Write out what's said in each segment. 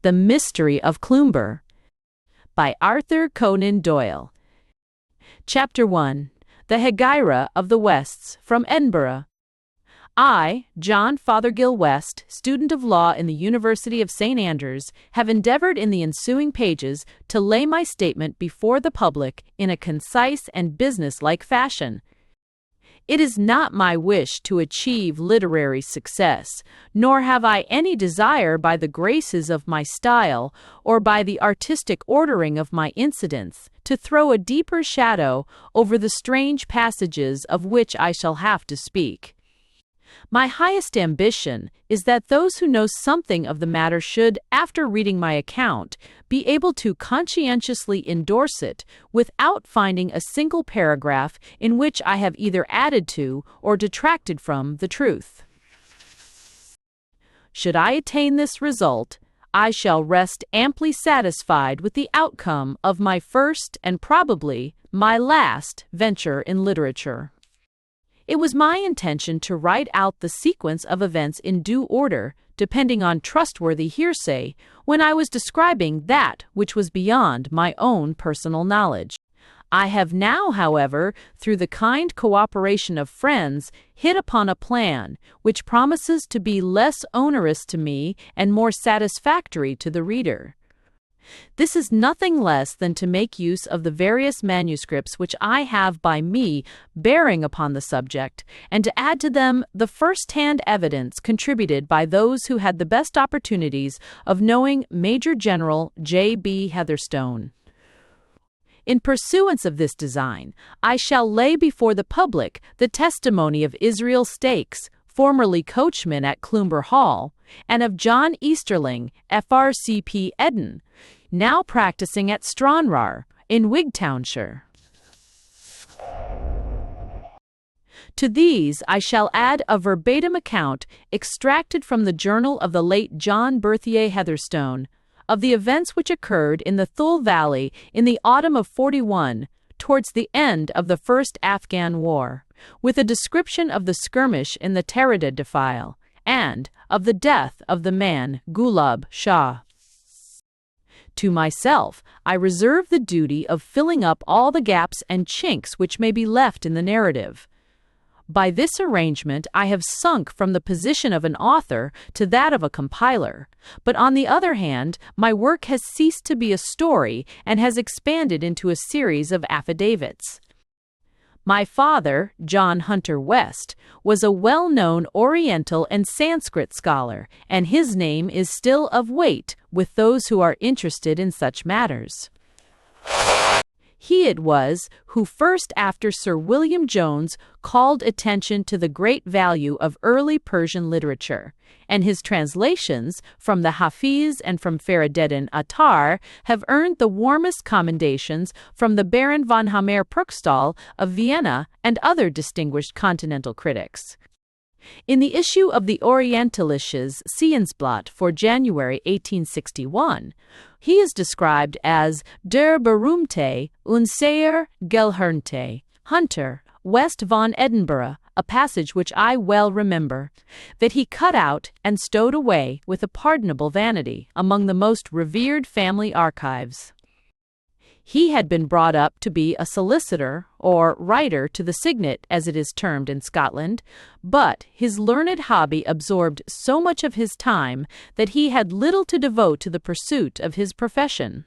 The Mystery of Cloomber by Arthur Conan Doyle. Chapter 1. The Hegira of the Wests, from Edinburgh. I, John Fothergill West, student of law in the University of St. Andrews, have endeavored in the ensuing pages to lay my statement before the public in a concise and business-like fashion. It is not my wish to achieve literary success, nor have I any desire by the graces of my style or by the artistic ordering of my incidents to throw a deeper shadow over the strange passages of which I shall have to speak. My highest ambition is that those who know something of the matter should, after reading my account, be able to conscientiously endorse it without finding a single paragraph in which I have either added to or detracted from the truth. Should I attain this result, I shall rest amply satisfied with the outcome of my first and probably my last venture in literature. It was my intention to write out the sequence of events in due order, depending on trustworthy hearsay, when I was describing that which was beyond my own personal knowledge. I have now, however, through the kind cooperation of friends, hit upon a plan which promises to be less onerous to me and more satisfactory to the reader. This is nothing less than to make use of the various manuscripts which I have by me bearing upon the subject, and to add to them the first-hand evidence contributed by those who had the best opportunities of knowing Major General J.B. Heatherstone. In pursuance of this design, I shall lay before the public the testimony of Israel Stakes, formerly coachman at Cloomber Hall, and of John Easterling, FRCP Eden, now practicing at Stranraer, in Wigtownshire. To these I shall add a verbatim account extracted from the journal of the late John Berthier Heatherstone, of the events which occurred in the Thule Valley in the autumn of '41, towards the end of the First Afghan War, with a description of the skirmish in the Tarada defile, and of the death of the man Gulab Shah. To myself, I reserve the duty of filling up all the gaps and chinks which may be left in the narrative. By this arrangement I have sunk from the position of an author to that of a compiler, but on the other hand, my work has ceased to be a story and has expanded into a series of affidavits. My father, John Hunter West, was a well-known Oriental and Sanskrit scholar, and his name is still of weight with those who are interested in such matters. He it was who first, after Sir William Jones, called attention to the great value of early Persian literature, and his translations from the Hafiz and from Ferideddin Attar have earned the warmest commendations from the Baron von Hammer-Purgstall of Vienna and other distinguished continental critics. In the issue of the Orientalisches Sehensblatt for January 1861, he is described as der berühmte und sehr gelernte Hunter West von Edinburgh, a passage which I well remember, that he cut out and stowed away with a pardonable vanity among the most revered family archives. He had been brought up to be a solicitor, or writer to the signet, as it is termed in Scotland, but his learned hobby absorbed so much of his time that he had little to devote to the pursuit of his profession.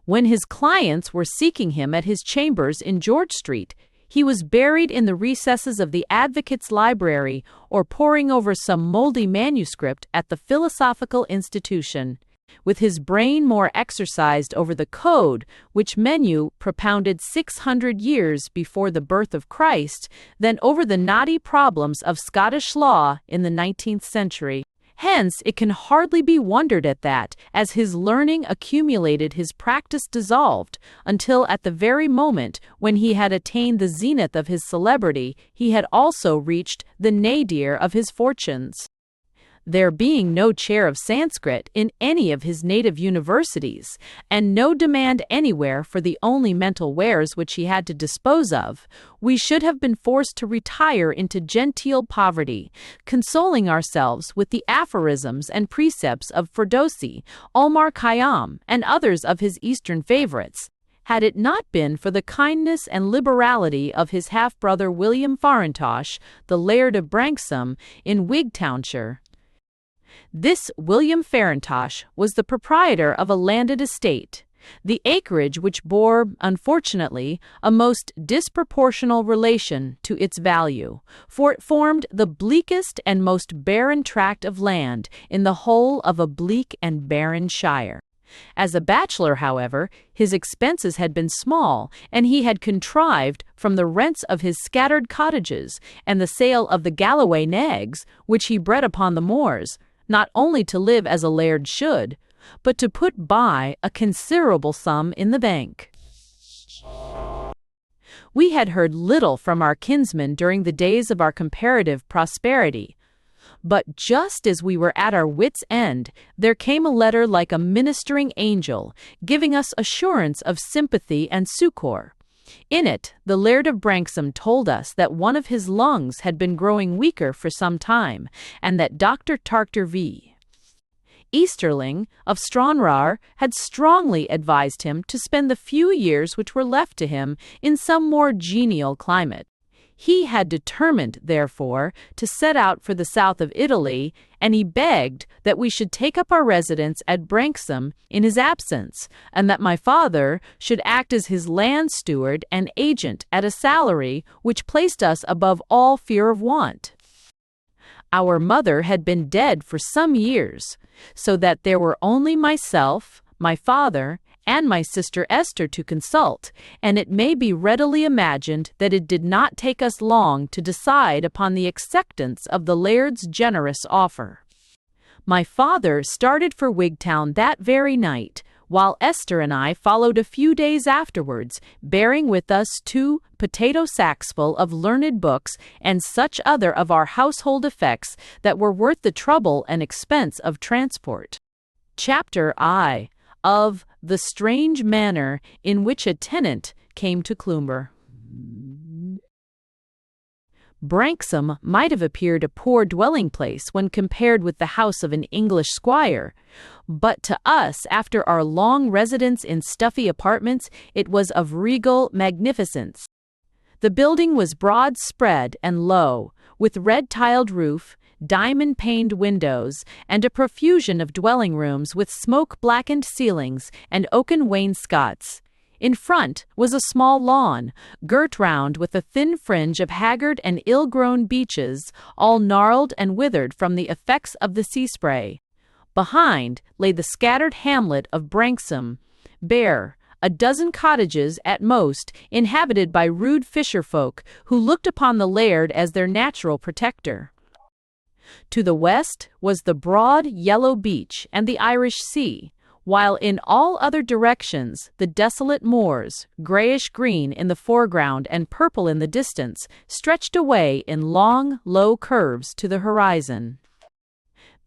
When his clients were seeking him at his chambers in George Street, he was buried in the recesses of the Advocate's Library or poring over some mouldy manuscript at the Philosophical Institution, with his brain more exercised over the Code, which Menu propounded 600 years before the birth of Christ, than over the knotty problems of Scottish law in the 19th century. Hence, it can hardly be wondered at that, as his learning accumulated, his practice dissolved, until at the very moment when he had attained the zenith of his celebrity, he had also reached the nadir of his fortunes. There being no chair of Sanskrit in any of his native universities, and no demand anywhere for the only mental wares which he had to dispose of, we should have been forced to retire into genteel poverty, consoling ourselves with the aphorisms and precepts of Ferdowsi, Omar Khayyam, and others of his Eastern favorites, had it not been for the kindness and liberality of his half-brother William Farintosh, the Laird of Branksome, in Wigtownshire. This William Farintosh was the proprietor of a landed estate, the acreage which bore, unfortunately, a most disproportional relation to its value, for it formed the bleakest and most barren tract of land in the whole of a bleak and barren shire. As a bachelor, however, his expenses had been small, and he had contrived, from the rents of his scattered cottages and the sale of the Galloway nags, which he bred upon the moors, not only to live as a laird should, but to put by a considerable sum in the bank. We had heard little from our kinsman during the days of our comparative prosperity, but just as we were at our wits' end, there came a letter like a ministering angel, giving us assurance of sympathy and succour. In it, the Laird of Branksome told us that one of his lungs had been growing weaker for some time, and that Dr. Tarkter v. Easterling, of Stranraer, had strongly advised him to spend the few years which were left to him in some more genial climate. He had determined, therefore, to set out for the south of Italy, and he begged that we should take up our residence at Branksome in his absence, and that my father should act as his land steward and agent at a salary which placed us above all fear of want. Our mother had been dead for some years, so that there were only myself, my father, and my sister Esther to consult, and it may be readily imagined that it did not take us long to decide upon the acceptance of the laird's generous offer. My father started for Wigtown that very night, while Esther and I followed a few days afterwards, bearing with us 2 potato sacksful of learned books and such other of our household effects that were worth the trouble and expense of transport. Chapter I. Of the strange manner in which a tenant came to Cloomber. Branksome might have appeared a poor dwelling place when compared with the house of an English squire, but to us, after our long residence in stuffy apartments, it was of regal magnificence. The building was broad spread and low, with red-tiled roof, diamond-paned windows, and a profusion of dwelling rooms with smoke-blackened ceilings and oaken wainscots. In front was a small lawn, girt round with a thin fringe of haggard and ill-grown beeches, all gnarled and withered from the effects of the sea spray. Behind lay the scattered hamlet of Branksome, bare, a dozen cottages at most, inhabited by rude fisher-folk who looked upon the laird as their natural protector. To the west was the broad yellow beach and the Irish Sea, while in all other directions the desolate moors, grayish-green in the foreground and purple in the distance, stretched away in long, low curves to the horizon.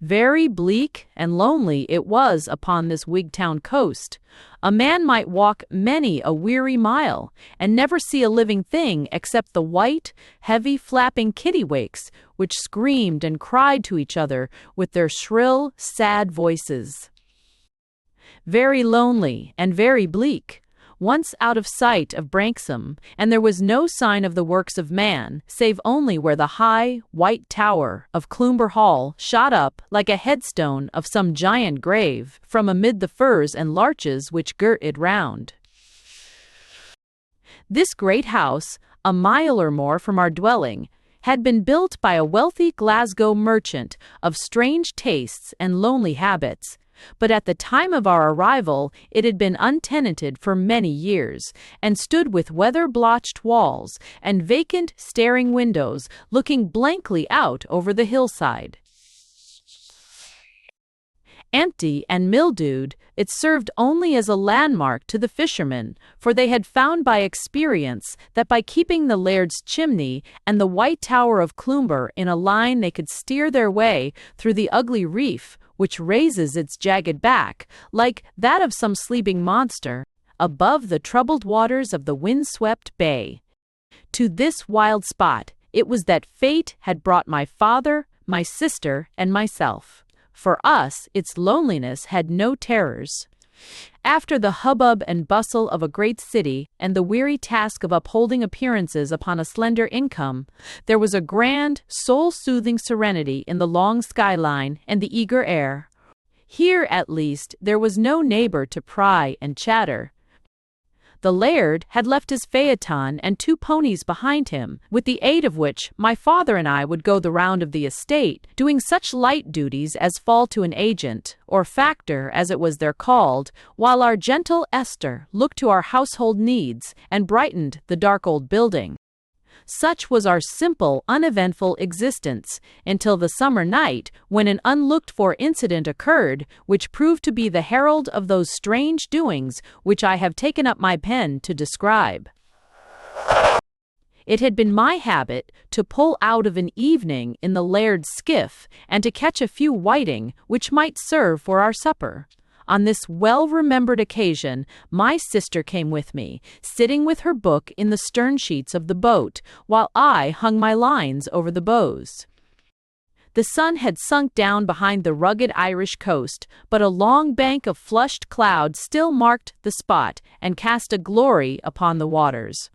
Very bleak and lonely it was upon this Wigtown coast. A man might walk many a weary mile, and never see a living thing except the white, heavy flapping kittiwakes, which screamed and cried to each other with their shrill, sad voices. Very lonely and very bleak, once out of sight of Branksome, and there was no sign of the works of man, save only where the high, white tower of Cloomber Hall shot up like a headstone of some giant grave from amid the firs and larches which girt it round. This great house, a mile or more from our dwelling, had been built by a wealthy Glasgow merchant of strange tastes and lonely habits, but at the time of our arrival it had been untenanted for many years, and stood with weather-blotched walls and vacant, staring windows looking blankly out over the hillside. Empty and mildewed, it served only as a landmark to the fishermen, for they had found by experience that by keeping the laird's chimney and the white tower of Cloomber in a line they could steer their way through the ugly reef, which raises its jagged back, like that of some sleeping monster, above the troubled waters of the wind-swept bay. To this wild spot it was that fate had brought my father, my sister, and myself. For us, its loneliness had no terrors. After the hubbub and bustle of a great city and the weary task of upholding appearances upon a slender income, there was a grand, soul-soothing serenity in the long skyline and the eager air. Here, at least, there was no neighbor to pry and chatter. The laird had left his phaeton and 2 ponies behind him, with the aid of which my father and I would go the round of the estate, doing such light duties as fall to an agent, or factor as it was there called, while our gentle Esther looked to our household needs and brightened the dark old building. Such was our simple, uneventful existence, until the summer night, when an unlooked-for incident occurred, which proved to be the herald of those strange doings which I have taken up my pen to describe. It had been my habit to pull out of an evening in the laird's skiff, and to catch a few whiting, which might serve for our supper. On this well-remembered occasion, my sister came with me, sitting with her book in the stern sheets of the boat, while I hung my lines over the bows. The sun had sunk down behind the rugged Irish coast, but a long bank of flushed cloud still marked the spot and cast a glory upon the waters.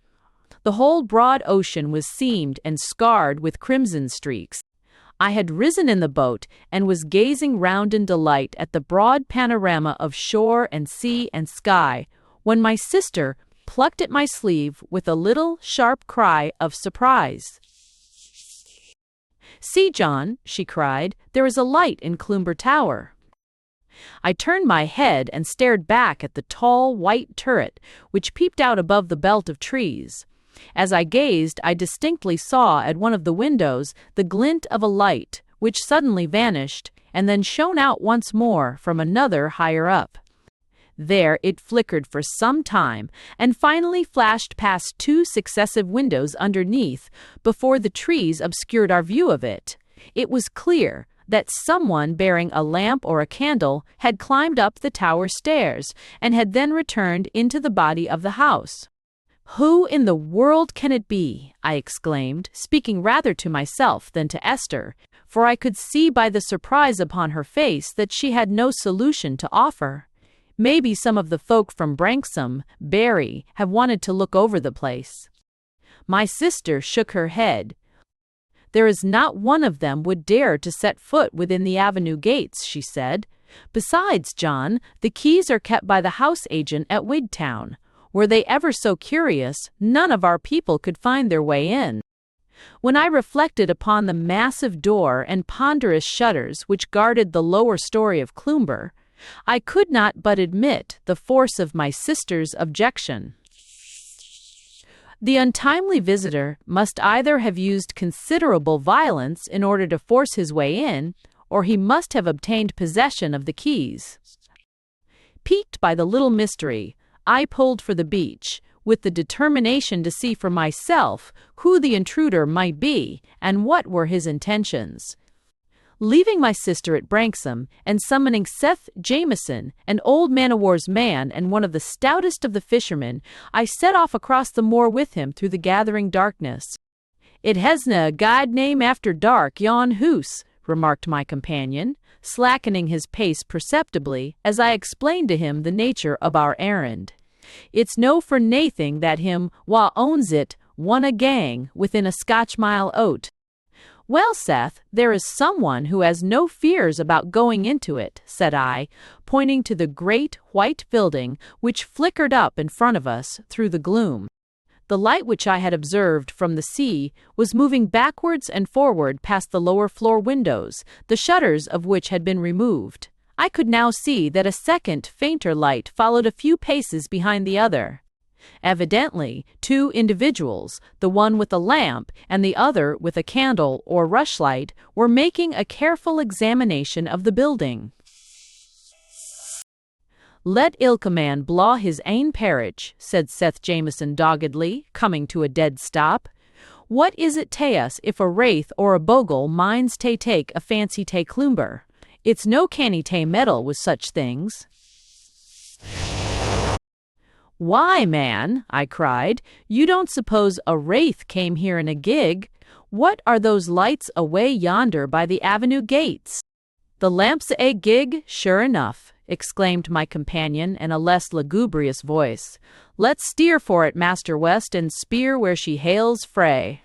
The whole broad ocean was seamed and scarred with crimson streaks. I had risen in the boat and was gazing round in delight at the broad panorama of shore and sea and sky, when my sister plucked at my sleeve with a little sharp cry of surprise. "See, John," she cried, "there is a light in Cloomber Tower." I turned my head and stared back at the tall white turret, which peeped out above the belt of trees. As I gazed, I distinctly saw at one of the windows the glint of a light, which suddenly vanished, and then shone out once more from another higher up. There it flickered for some time, and finally flashed past 2 successive windows underneath, before the trees obscured our view of it. It was clear that someone bearing a lamp or a candle had climbed up the tower stairs, and had then returned into the body of the house. "Who in the world can it be?" I exclaimed, speaking rather to myself than to Esther, for I could see by the surprise upon her face that she had no solution to offer. "Maybe some of the folk from Branksome, Barry, have wanted to look over the place." My sister shook her head. "There is not one of them would dare to set foot within the avenue gates," she said. "Besides, John, the keys are kept by the house agent at Wigtown. Were they ever so curious, none of our people could find their way in." When I reflected upon the massive door and ponderous shutters which guarded the lower story of Cloomber, I could not but admit the force of my sister's objection. The untimely visitor must either have used considerable violence in order to force his way in, or he must have obtained possession of the keys. Piqued by the little mystery, I pulled for the beach, with the determination to see for myself who the intruder might be and what were his intentions. Leaving my sister at Branksome, and summoning Seth Jameson, an old man-o'-war's man and one of the stoutest of the fishermen, I set off across the moor with him through the gathering darkness. "It hasna a guide name after dark, yon hoose," remarked my companion, slackening his pace perceptibly as I explained to him the nature of our errand. "It's no for naething that him wha owns it won a gang within a Scotch mile o't." "Well, Seth, there is someone who has no fears about going into it," said I, pointing to the great white building which flickered up in front of us through the gloom. The light which I had observed from the sea was moving backwards and forward past the lower floor windows, the shutters of which had been removed. I could now see that a second, fainter light followed a few paces behind the other. Evidently, 2 individuals, the one with a lamp and the other with a candle or rushlight, were making a careful examination of the building. Let ilka man blaw his ain parritch, said Seth Jameson doggedly, coming to a dead stop. What is it tae us if a wraith or a bogle minds tae take a fancy tae Cloomber? It's no canny tae meddle with such things. Why, man, I cried, you don't suppose a wraith came here in a gig? What are those lights away yonder by the avenue gates? The lamp's a gig, sure enough, exclaimed my companion in a less lugubrious voice. Let's steer for it, Master West, and speer where she hails frae.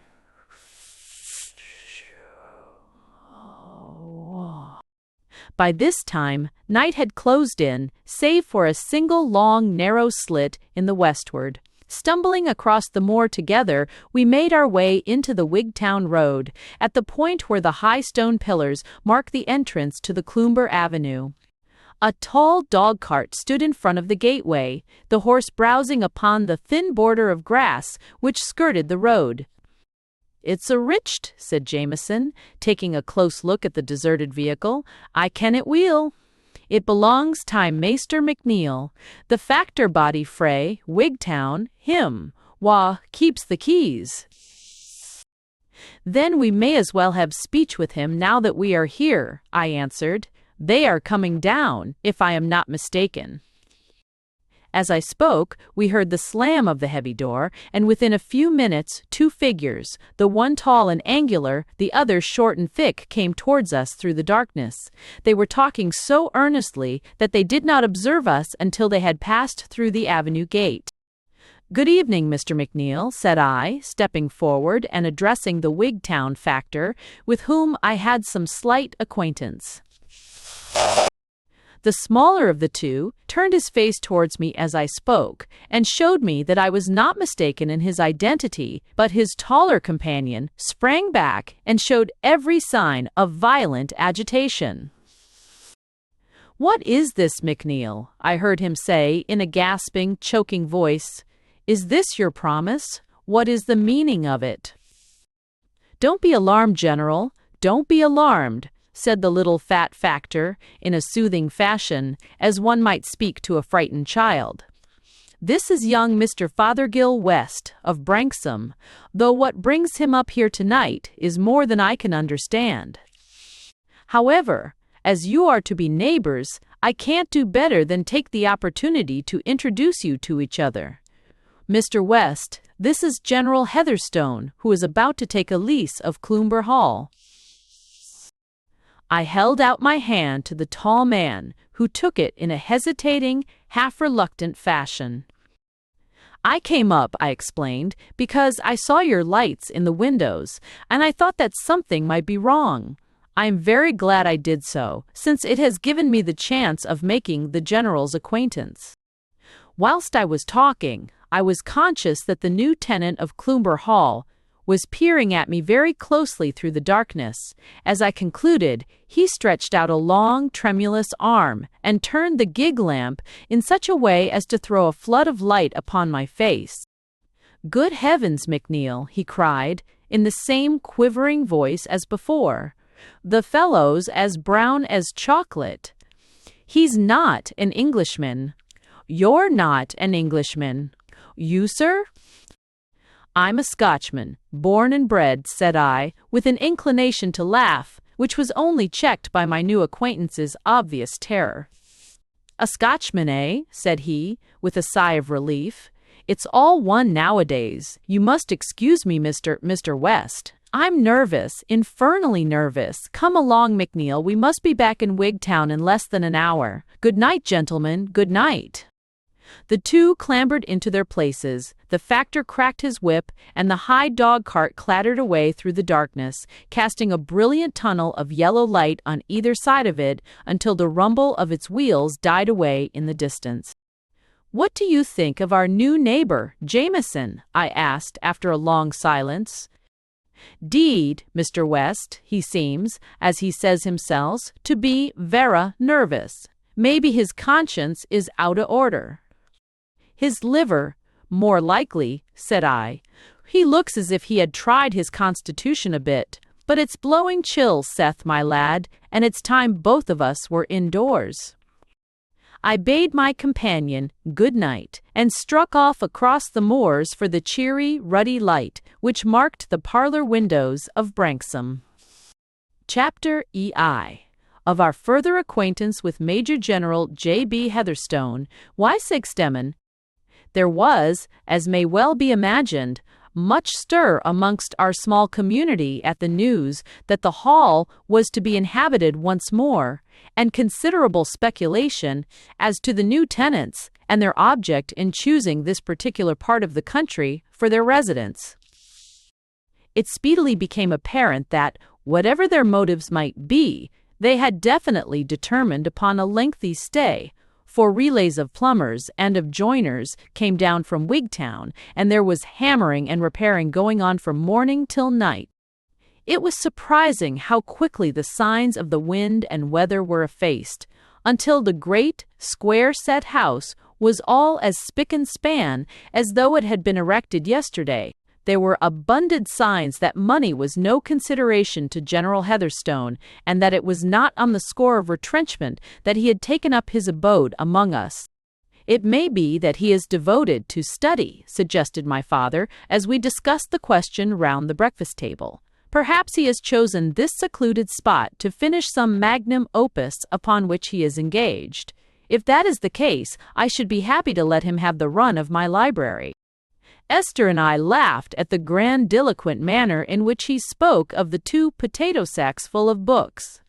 By this time, night had closed in, save for a single long, narrow slit in the westward. Stumbling across the moor together, we made our way into the Wigtown Road, at the point where the high stone pillars mark the entrance to the Cloomber Avenue. A tall dog-cart stood in front of the gateway, the horse browsing upon the thin border of grass which skirted the road. It's a richt, said Jameson, taking a close look at the deserted vehicle. I ken it weel. It belongs to Maister McNeil, the factor body frae Wigtown, him, wha keeps the keys. Then we may as well have speech with him now that we are here, I answered. They are coming down, if I am not mistaken. As I spoke, we heard the slam of the heavy door, and within a few minutes 2 figures, the one tall and angular, the other short and thick, came towards us through the darkness. They were talking so earnestly that they did not observe us until they had passed through the avenue gate. Good evening, Mr. McNeil, said I, stepping forward and addressing the Wigtown factor, with whom I had some slight acquaintance. The smaller of the two turned his face towards me as I spoke, and showed me that I was not mistaken in his identity, but his taller companion sprang back and showed every sign of violent agitation. What is this, McNeil? I heard him say in a gasping, choking voice. Is this your promise? What is the meaning of it? Don't be alarmed, General. Don't be alarmed, said the little fat factor in a soothing fashion, as one might speak to a frightened child. This is young Mr. Fothergill West of Branksome, though what brings him up here tonight is more than I can understand. However, as you are to be neighbors, I can't do better than take the opportunity to introduce you to each other. Mr. West, this is General Heatherstone, who is about to take a lease of Cloomber Hall. I held out my hand to the tall man, who took it in a hesitating, half-reluctant fashion. I came up, I explained, because I saw your lights in the windows, and I thought that something might be wrong. I am very glad I did so, since it has given me the chance of making the General's acquaintance. Whilst I was talking, I was conscious that the new tenant of Cloomber Hall was peering at me very closely through the darkness. As I concluded, he stretched out a long, tremulous arm and turned the gig lamp in such a way as to throw a flood of light upon my face. Good heavens, McNeil, he cried, in the same quivering voice as before. The fellow's as brown as chocolate. He's not an Englishman. You're not an Englishman. You, sir? I'm a Scotchman, born and bred, said I, with an inclination to laugh, which was only checked by my new acquaintance's obvious terror. A Scotchman, eh? Said he, with a sigh of relief. It's all one nowadays. You must excuse me, Mr. West. I'm nervous, infernally nervous. Come along, McNeil, we must be back in Wigtown in less than an hour. Good night, gentlemen, good night. The two clambered into their places, the factor cracked his whip, and the high dog-cart clattered away through the darkness, casting a brilliant tunnel of yellow light on either side of it until the rumble of its wheels died away in the distance. What do you think of our new neighbor, Jameson? I asked after a long silence. "'Deed, Mr. West, he seems, as he says himself, to be vera nervous. Maybe his conscience is out o' order." "His liver, more likely," said I. "He looks as if he had tried his constitution a bit, but it's blowing chill, Seth, my lad, and it's time both of us were indoors." I bade my companion good night, and struck off across the moors for the cheery, ruddy light which marked the parlour windows of Branksome. Chapter EI. Of our further acquaintance with Major General J.B. Heatherstone, Wysegstemmen. There was, as may well be imagined, much stir amongst our small community at the news that the hall was to be inhabited once more, and considerable speculation as to the new tenants and their object in choosing this particular part of the country for their residence. It speedily became apparent that, whatever their motives might be, they had definitely determined upon a lengthy stay, for relays of plumbers and of joiners came down from Wigtown, and there was hammering and repairing going on from morning till night. It was surprising how quickly the signs of the wind and weather were effaced, until the great, square-set house was all as spick and span as though it had been erected yesterday. There were abundant signs that money was no consideration to General Heatherstone, and that it was not on the score of retrenchment that he had taken up his abode among us. It may be that he is devoted to study, suggested my father, as we discussed the question round the breakfast table. Perhaps he has chosen this secluded spot to finish some magnum opus upon which he is engaged. If that is the case, I should be happy to let him have the run of my library. Esther and I laughed at the grandiloquent manner in which he spoke of the 2 potato sacks full of books.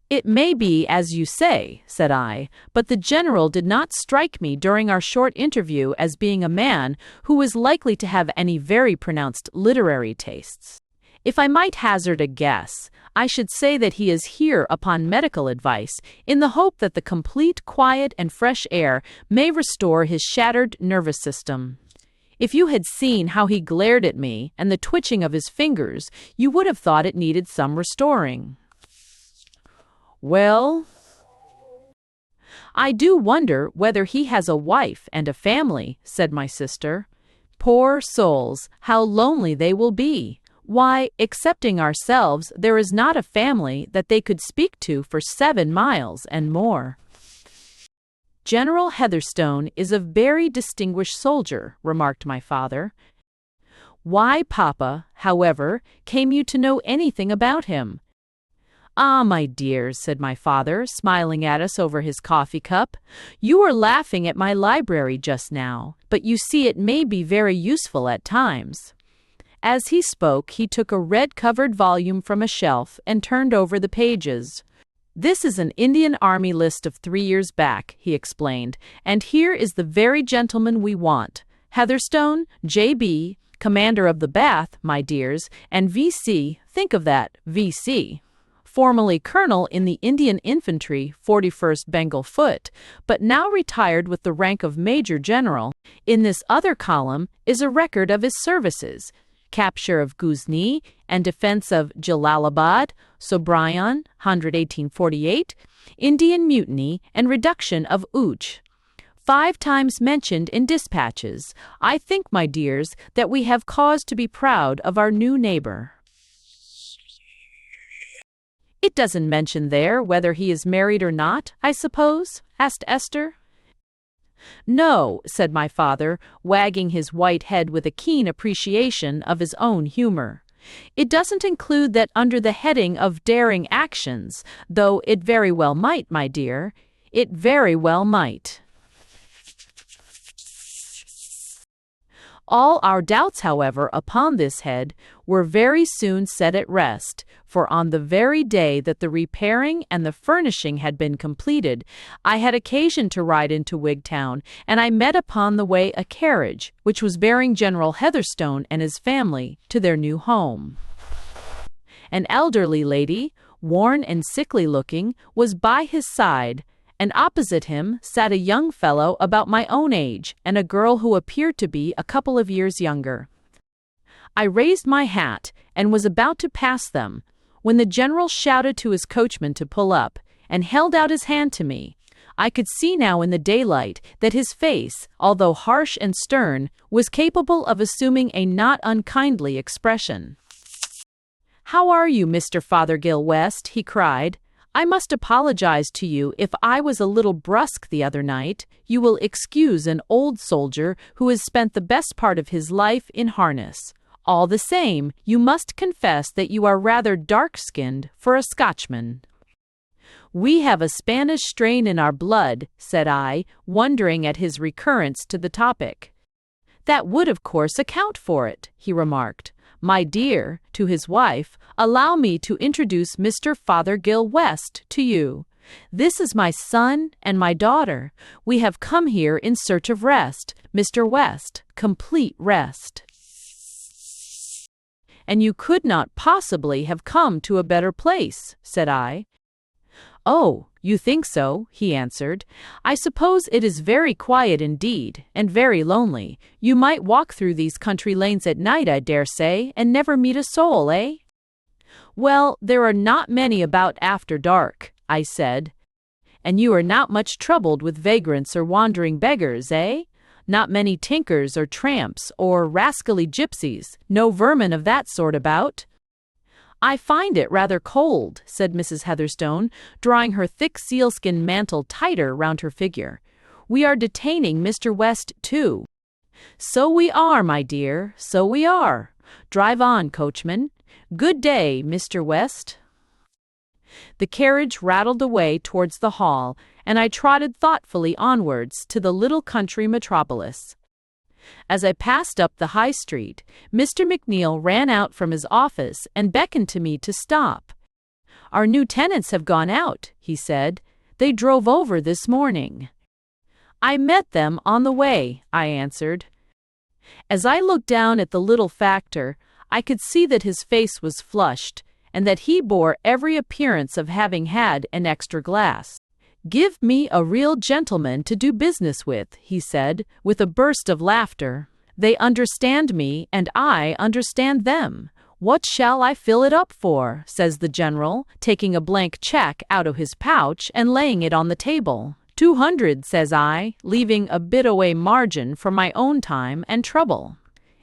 It may be as you say, said I, but the General did not strike me during our short interview as being a man who was likely to have any very pronounced literary tastes. If I might hazard a guess, I should say that he is here upon medical advice, in the hope that the complete quiet and fresh air may restore his shattered nervous system. If you had seen how he glared at me and the twitching of his fingers, you would have thought it needed some restoring. Well, I do wonder whether he has a wife and a family, said my sister. Poor souls, how lonely they will be. Why, excepting ourselves, there is not a family that they could speak to for 7 miles and more. General Heatherstone is a very distinguished soldier, remarked my father. Why, Papa, however, came you to know anything about him? Ah, my dears, said my father, smiling at us over his coffee cup, you were laughing at my library just now, but you see it may be very useful at times. As he spoke, he took a red-covered volume from a shelf and turned over the pages. This is an Indian Army list of 3 years back, he explained, and here is the very gentleman we want. Heatherstone, J.B., Commander of the Bath, my dears, and V.C., think of that, V.C., formerly Colonel in the Indian Infantry, 41st Bengal Foot, but now retired with the rank of Major General. In this other column is a record of his services: capture of Ghuzni and defense of Jalalabad, Sobraon, 1848, Indian Mutiny, and reduction of Uch. 5 times mentioned in dispatches. I think, my dears, that we have cause to be proud of our new neighbor. It doesn't mention there whether he is married or not, I suppose? Asked Esther. No, said my father, wagging his white head with a keen appreciation of his own humor. It doesn't include that under the heading of daring actions, though it very well might, my dear. It very well might. All our doubts, however, upon this head were very soon set at rest, for on the very day that the repairing and the furnishing had been completed, I had occasion to ride into Wigtown, and I met upon the way a carriage, which was bearing General Heatherstone and his family to their new home. An elderly lady, worn and sickly-looking, was by his side, and opposite him sat a young fellow about my own age and a girl who appeared to be a couple of years younger. I raised my hat and was about to pass them, when the general shouted to his coachman to pull up, and held out his hand to me. I could see now in the daylight that his face, although harsh and stern, was capable of assuming a not unkindly expression. "How are you, Mr. Fothergill West?" he cried. I must apologize to you if I was a little brusque the other night. You will excuse an old soldier who has spent the best part of his life in harness. All the same, you must confess that you are rather dark-skinned for a Scotchman." "We have a Spanish strain in our blood," said I, wondering at his recurrence to the topic. "That would, of course, account for it," he remarked. "My dear," to his wife, "allow me to introduce Mr. Fothergill West to you. This is my son and my daughter. We have come here in search of rest, Mr. West, complete rest." "And you could not possibly have come to a better place," said I. "Oh, you think so?" he answered. "I suppose it is very quiet indeed, and very lonely. You might walk through these country lanes at night, I dare say, and never meet a soul, eh?" "Well, there are not many about after dark," I said. "And you are not much troubled with vagrants or wandering beggars, eh? Not many tinkers or tramps or rascally gypsies, no vermin of that sort about?" "I find it rather cold," said Mrs. Heatherstone, drawing her thick sealskin mantle tighter round her figure. "We are detaining Mr. West, too." "So we are, my dear, so we are. Drive on, coachman. Good day, Mr. West." The carriage rattled away towards the hall, and I trotted thoughtfully onwards to the little country metropolis. As I passed up the high street, Mr. McNeil ran out from his office and beckoned to me to stop. "Our new tenants have gone out," he said. "They drove over this morning." "I met them on the way," I answered. As I looked down at the little factor, I could see that his face was flushed, and that he bore every appearance of having had an extra glass. "Give me a real gentleman to do business with," he said, with a burst of laughter. "They understand me, and I understand them. What shall I fill it up for?" says the General, taking a blank check out of his pouch and laying it on the table. "200, says I, leaving a bit away margin for my own time and trouble.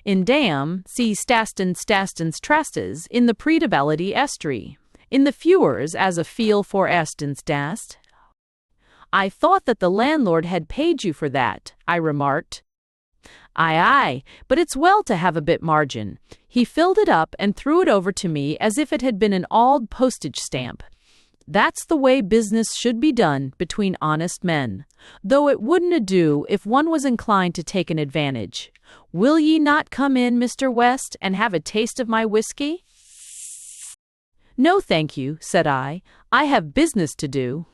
In Dam, see Stastons Trastes in the Predability Estuary. In the Fewers as a feel for Estons Dast." "I thought that the landlord had paid you for that," I remarked. Aye, but it's well to have a bit margin." He filled it up and threw it over to me as if it had been an auld postage stamp. "That's the way business should be done between honest men, though it wouldn't do if one was inclined to take an advantage. Will ye not come in, Mr. West, and have a taste of my whiskey?" "No, thank you," said I. "I have business to do."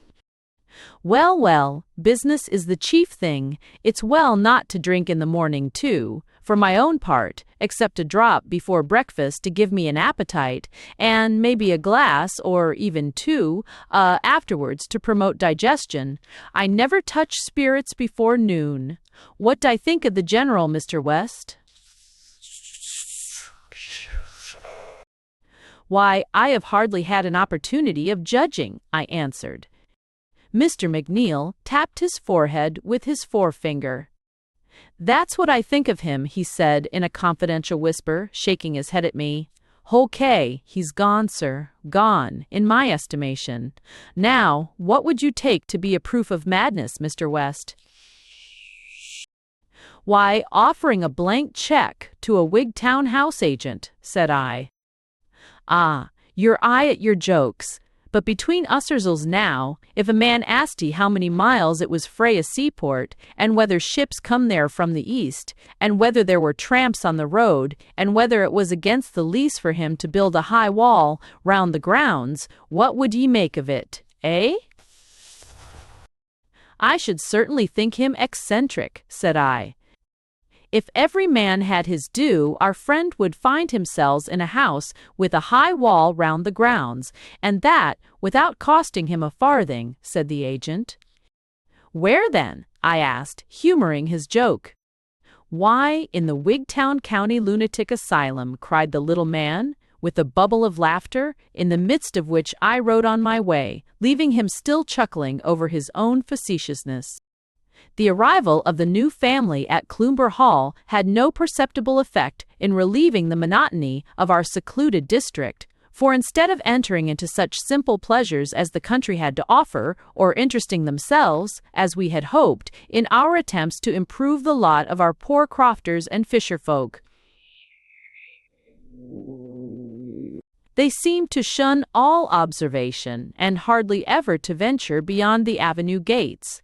"Well, well, business is the chief thing. It's well not to drink in the morning, too, for my own part, except a drop before breakfast to give me an appetite, and maybe a glass, or even two, afterwards to promote digestion. I never touch spirits before noon. What do I think of the General, Mr. West?" "Why, I have hardly had an opportunity of judging," I answered. Mr. McNeil tapped his forehead with his forefinger. "That's what I think of him," he said in a confidential whisper, shaking his head at me. "Okay, he's gone, sir, gone, in my estimation. Now, what would you take to be a proof of madness, Mr. West?" "Why, offering a blank check to a Wigtown house agent," said I. "Ah, your eye at your jokes. But between ussersels now, if a man asked ye how many miles it was frae a seaport, and whether ships come there from the east, and whether there were tramps on the road, and whether it was against the lease for him to build a high wall round the grounds, what would ye make of it, eh?" "I should certainly think him eccentric," said I. "If every man had his due, our friend would find himself in a house with a high wall round the grounds, and that without costing him a farthing," said the agent. "Where then?" I asked, humoring his joke. "Why, in the Wigtown County Lunatic Asylum," cried the little man, with a bubble of laughter, in the midst of which I rode on my way, leaving him still chuckling over his own facetiousness. The arrival of the new family at Cloomber Hall had no perceptible effect in relieving the monotony of our secluded district, For instead of entering into such simple pleasures as the country had to offer, or interesting themselves, as we had hoped, in our attempts to improve the lot of our poor crofters and fisherfolk, they seemed to shun all observation, and hardly ever to venture beyond the avenue gates.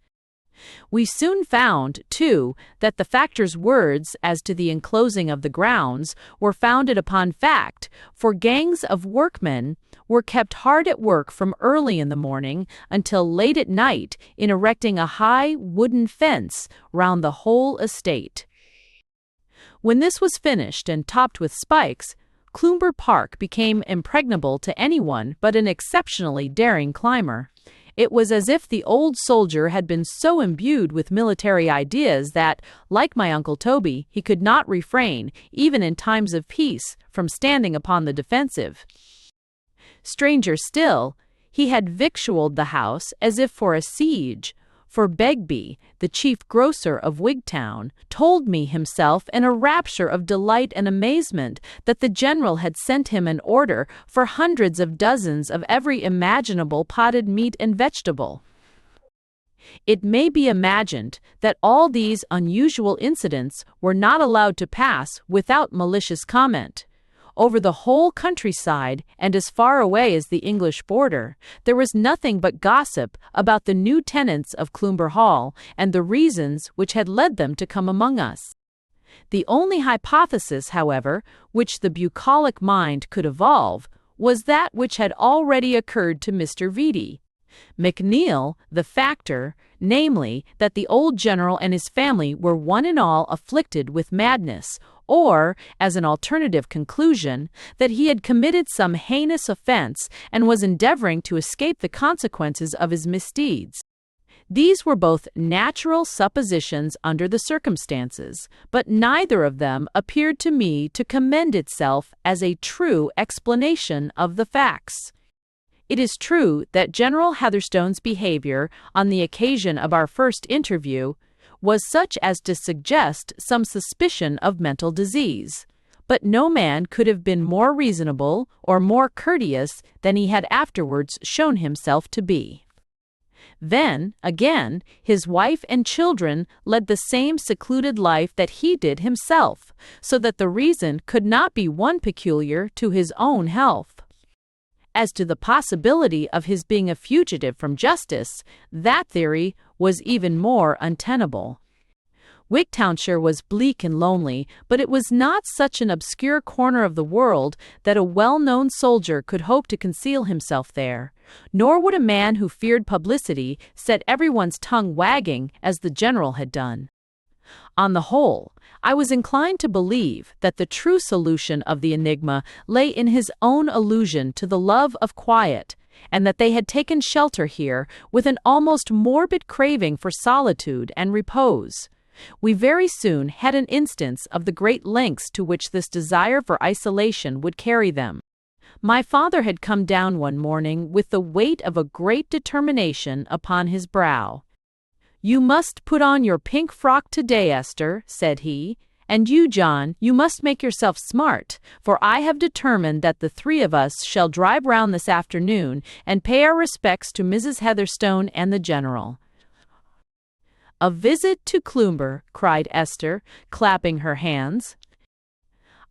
We soon found, too, that the factor's words as to the enclosing of the grounds were founded upon fact, for gangs of workmen were kept hard at work from early in the morning until late at night in erecting a high wooden fence round the whole estate. When this was finished and topped with spikes, Cloomber Park became impregnable to anyone but an exceptionally daring climber. It was as if the old soldier had been so imbued with military ideas that, like my Uncle Toby, he could not refrain, even in times of peace, from standing upon the defensive. Stranger still, he had victualled the house as if for a siege, for Begbie, the chief grocer of Wigtown, told me himself in a rapture of delight and amazement that the general had sent him an order for hundreds of dozens of every imaginable potted meat and vegetable. It may be imagined that all these unusual incidents were not allowed to pass without malicious comment. Over the whole countryside, and as far away as the English border, there was nothing but gossip about the new tenants of Cloomber Hall and the reasons which had led them to come among us. The only hypothesis, however, which the bucolic mind could evolve, was that which had already occurred to Mr. Veedy. McNeil, the factor, namely, that the old general and his family were one and all afflicted with madness, or, as an alternative conclusion, that he had committed some heinous offense and was endeavoring to escape the consequences of his misdeeds. These were both natural suppositions under the circumstances, but neither of them appeared to me to commend itself as a true explanation of the facts. It is true that General Heatherstone's behavior on the occasion of our first interview was such as to suggest some suspicion of mental disease, but no man could have been more reasonable or more courteous than he had afterwards shown himself to be. Then, again, his wife and children led the same secluded life that he did himself, so that the reason could not be one peculiar to his own health. As to the possibility of his being a fugitive from justice, that theory was even more untenable. Wigtownshire was bleak and lonely, but it was not such an obscure corner of the world that a well-known soldier could hope to conceal himself there, nor would a man who feared publicity set everyone's tongue wagging as the general had done. On the whole, I was inclined to believe that the true solution of the enigma lay in his own allusion to the love of quiet, and that they had taken shelter here with an almost morbid craving for solitude and repose. We very soon had an instance of the great lengths to which this desire for isolation would carry them. My father had come down one morning with the weight of a great determination upon his brow. "You must put on your pink frock today, Esther," said he, "and you, John, you must make yourself smart, for I have determined that the three of us shall drive round this afternoon and pay our respects to Mrs. Heatherstone and the General." "A visit to Cloomber," cried Esther, clapping her hands.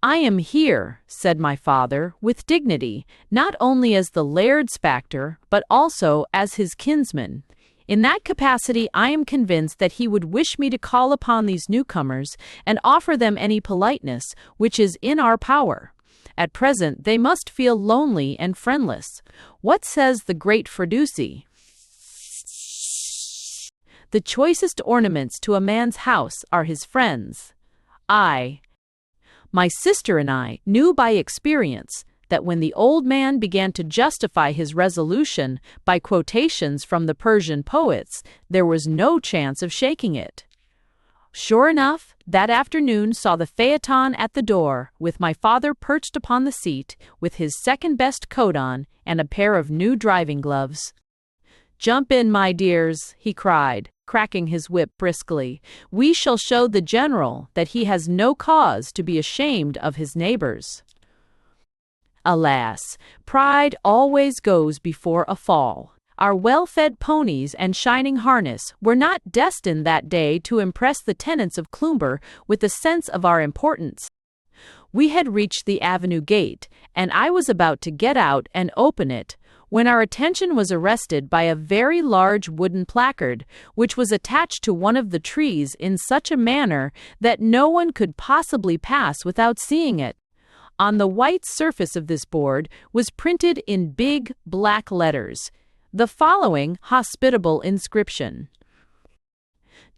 "I am here," said my father, with dignity, "not only as the laird's factor, but also as his kinsman. In that capacity I am convinced that he would wish me to call upon these newcomers and offer them any politeness which is in our power. At present they must feel lonely and friendless. What says the great Ferdusi? The choicest ornaments to a man's house are his friends. My sister and I knew by experience that when the old man began to justify his resolution by quotations from the Persian poets, there was no chance of shaking it. Sure enough, that afternoon saw the phaeton at the door, with my father perched upon the seat, with his second-best coat on and a pair of new driving gloves. "Jump in, my dears," he cried, cracking his whip briskly. "We shall show the general that he has no cause to be ashamed of his neighbors." Alas, pride always goes before a fall. Our well-fed ponies and shining harness were not destined that day to impress the tenants of Cloomber with a sense of our importance. We had reached the avenue gate, and I was about to get out and open it, when our attention was arrested by a very large wooden placard, which was attached to one of the trees in such a manner that no one could possibly pass without seeing it. On the white surface of this board was printed in big black letters the following hospitable inscription: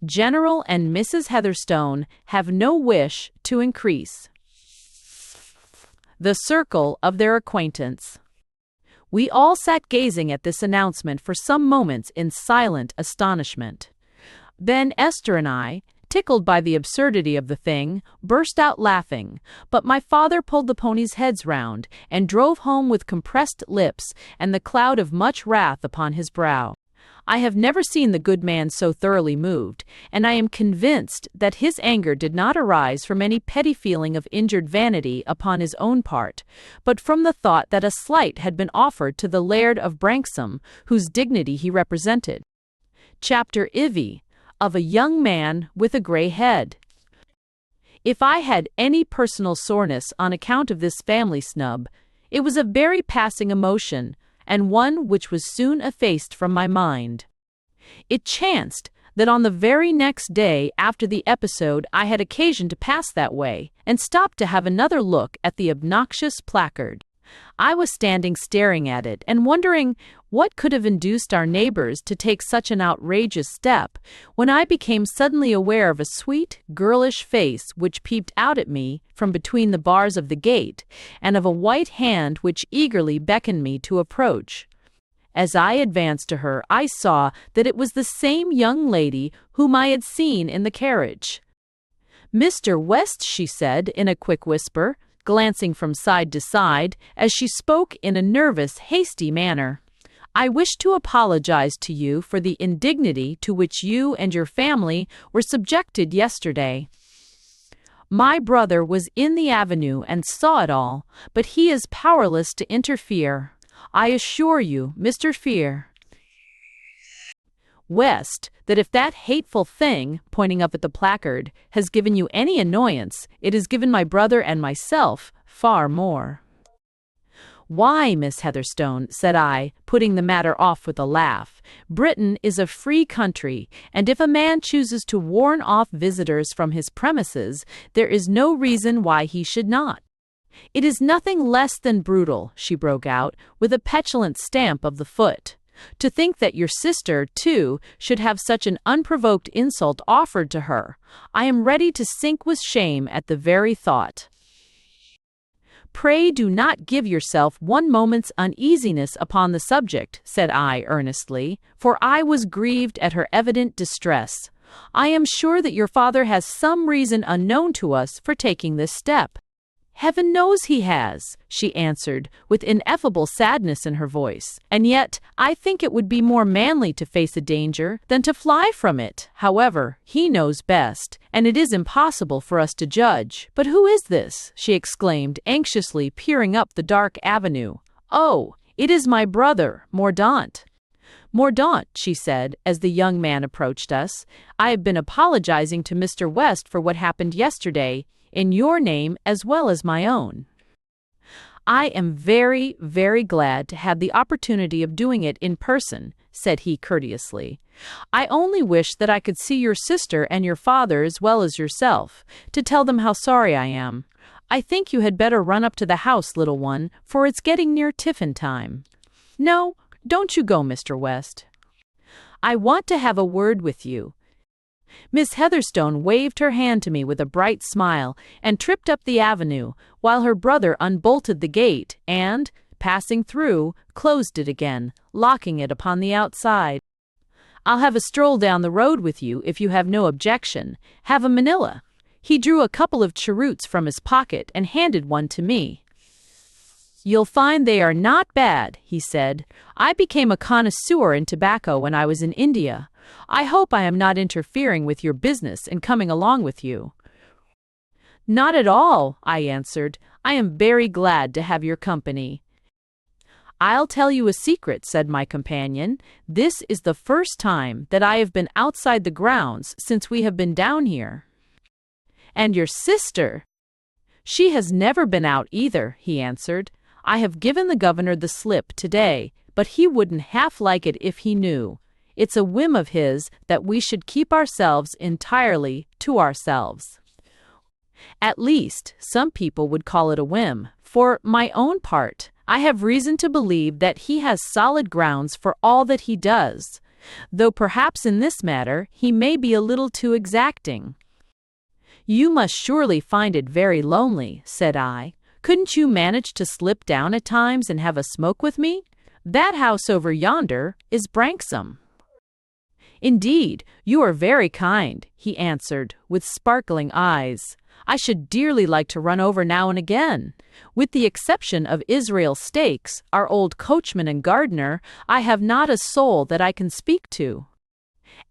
General and Mrs. Heatherstone have no wish to increase the circle of their acquaintance. We all sat gazing at this announcement for some moments in silent astonishment. Then Esther and I, tickled by the absurdity of the thing, burst out laughing, but my father pulled the ponies' heads round and drove home with compressed lips and the cloud of much wrath upon his brow. I have never seen the good man so thoroughly moved, and I am convinced that his anger did not arise from any petty feeling of injured vanity upon his own part, but from the thought that a slight had been offered to the Laird of Branksome, whose dignity he represented. Chapter IV. Of a young man with a grey head. If I had any personal soreness on account of this family snub, it was a very passing emotion, and one which was soon effaced from my mind. It chanced that on the very next day after the episode I had occasion to pass that way, and stopped to have another look at the obnoxious placard. I was standing staring at it and wondering what could have induced our neighbors to take such an outrageous step, when I became suddenly aware of a sweet, girlish face which peeped out at me from between the bars of the gate, and of a white hand which eagerly beckoned me to approach. As I advanced to her, I saw that it was the same young lady whom I had seen in the carriage. "Mr. West," she said in a quick whisper, glancing from side to side, as she spoke in a nervous, hasty manner, "I wish to apologize to you for the indignity to which you and your family were subjected yesterday. My brother was in the avenue and saw it all, but he is powerless to interfere. I assure you, Mr. West, that if that hateful thing," pointing up at the placard, "has given you any annoyance, it has given my brother and myself far more." "Why, Miss Heatherstone," said I, putting the matter off with a laugh, "Britain is a free country, and if a man chooses to warn off visitors from his premises, there is no reason why he should not. It is nothing less than brutal," she broke out, with a petulant stamp of the foot. "To think that your sister, too, should have such an unprovoked insult offered to her. I am ready to sink with shame at the very thought." "Pray do not give yourself one moment's uneasiness upon the subject," said I earnestly, for I was grieved at her evident distress. "I am sure that your father has some reason unknown to us for taking this step." "Heaven knows he has," she answered, with ineffable sadness in her voice, "and yet I think it would be more manly to face a danger than to fly from it. However, he knows best, and it is impossible for us to judge. But who is this?" she exclaimed, anxiously peering up the dark avenue. "Oh, it is my brother, Mordaunt." "Mordaunt," she said, as the young man approached us, "I have been apologizing to Mr. West for what happened yesterday, in your name as well as my own." "I am very, very glad to have the opportunity of doing it in person," said he courteously. "I only wish that I could see your sister and your father as well as yourself, to tell them how sorry I am. I think you had better run up to the house, little one, for it's getting near tiffin time." "No, don't you go, Mr. West. I want to have a word with you." Miss Heatherstone waved her hand to me with a bright smile and tripped up the avenue, while her brother unbolted the gate and, passing through, closed it again, locking it upon the outside. "I'll have a stroll down the road with you if you have no objection. Have a Manila." He drew a couple of cheroots from his pocket and handed one to me. "You'll find they are not bad," he said. "I became a connoisseur in tobacco when I was in India. I hope I am not interfering with your business in coming along with you." "Not at all," I answered. I am very glad to have your company." "I'll tell you a secret," said my companion. "This is the first time that I have been outside the grounds since we have been down here." "And your sister?" "She has never been out either," he answered. "I have given the governor the slip today, but he wouldn't half like it if he knew. It's a whim of his that we should keep ourselves entirely to ourselves." At least, some people would call it a whim. For my own part, I have reason to believe that he has solid grounds for all that he does, though perhaps in this matter he may be a little too exacting. "You must surely find it very lonely," said I. "Couldn't you manage to slip down at times and have a smoke with me? That house over yonder is Branksome." "Indeed, you are very kind," he answered, with sparkling eyes. "I should dearly like to run over now and again. With the exception of Israel Stakes, our old coachman and gardener, I have not a soul that I can speak to."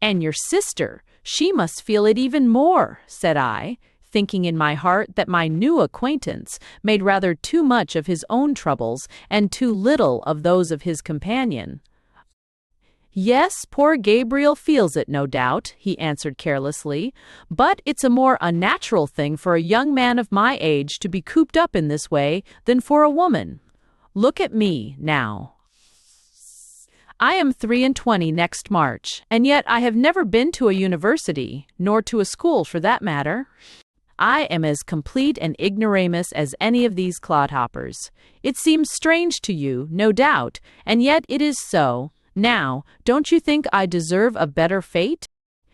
"And your sister, she must feel it even more," said I, thinking in my heart that my new acquaintance made rather too much of his own troubles and too little of those of his companion. "Yes, poor Gabriel feels it, no doubt," he answered carelessly, "but it's a more unnatural thing for a young man of my age to be cooped up in this way than for a woman. Look at me, now. I am 23 next March, and yet I have never been to a university, nor to a school for that matter. I am as complete an ignoramus as any of these clodhoppers. It seems strange to you, no doubt, and yet it is so. Now, don't you think I deserve a better fate?"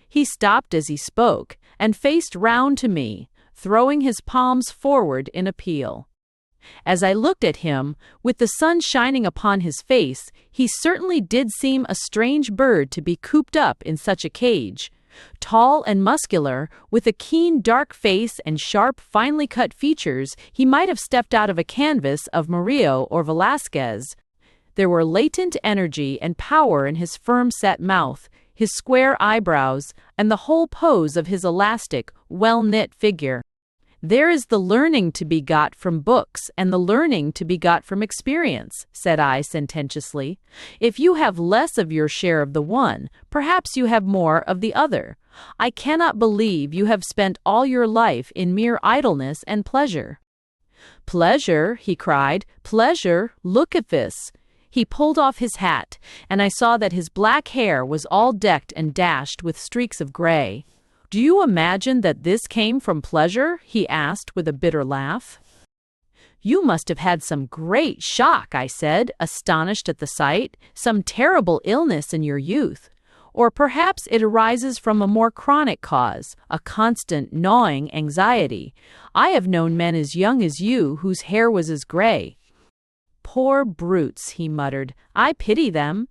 He stopped as he spoke, and faced round to me, throwing his palms forward in appeal. As I looked at him, with the sun shining upon his face, he certainly did seem a strange bird to be cooped up in such a cage. Tall and muscular, with a keen dark face and sharp, finely cut features, he might have stepped out of a canvas of Murillo or Velázquez. There were latent energy and power in his firm-set mouth, his square eyebrows, and the whole pose of his elastic, well-knit figure. "There is the learning to be got from books and the learning to be got from experience," said I sententiously. "If you have less of your share of the one, perhaps you have more of the other. I cannot believe you have spent all your life in mere idleness and pleasure." "Pleasure?" he cried. "Pleasure? Look at this." He pulled off his hat, and I saw that his black hair was all decked and dashed with streaks of gray. "Do you imagine that this came from pleasure?" he asked with a bitter laugh. "You must have had some great shock," I said, astonished at the sight, "some terrible illness in your youth. Or perhaps it arises from a more chronic cause, a constant gnawing anxiety. I have known men as young as you whose hair was as gray." "Poor brutes," he muttered. "I pity them."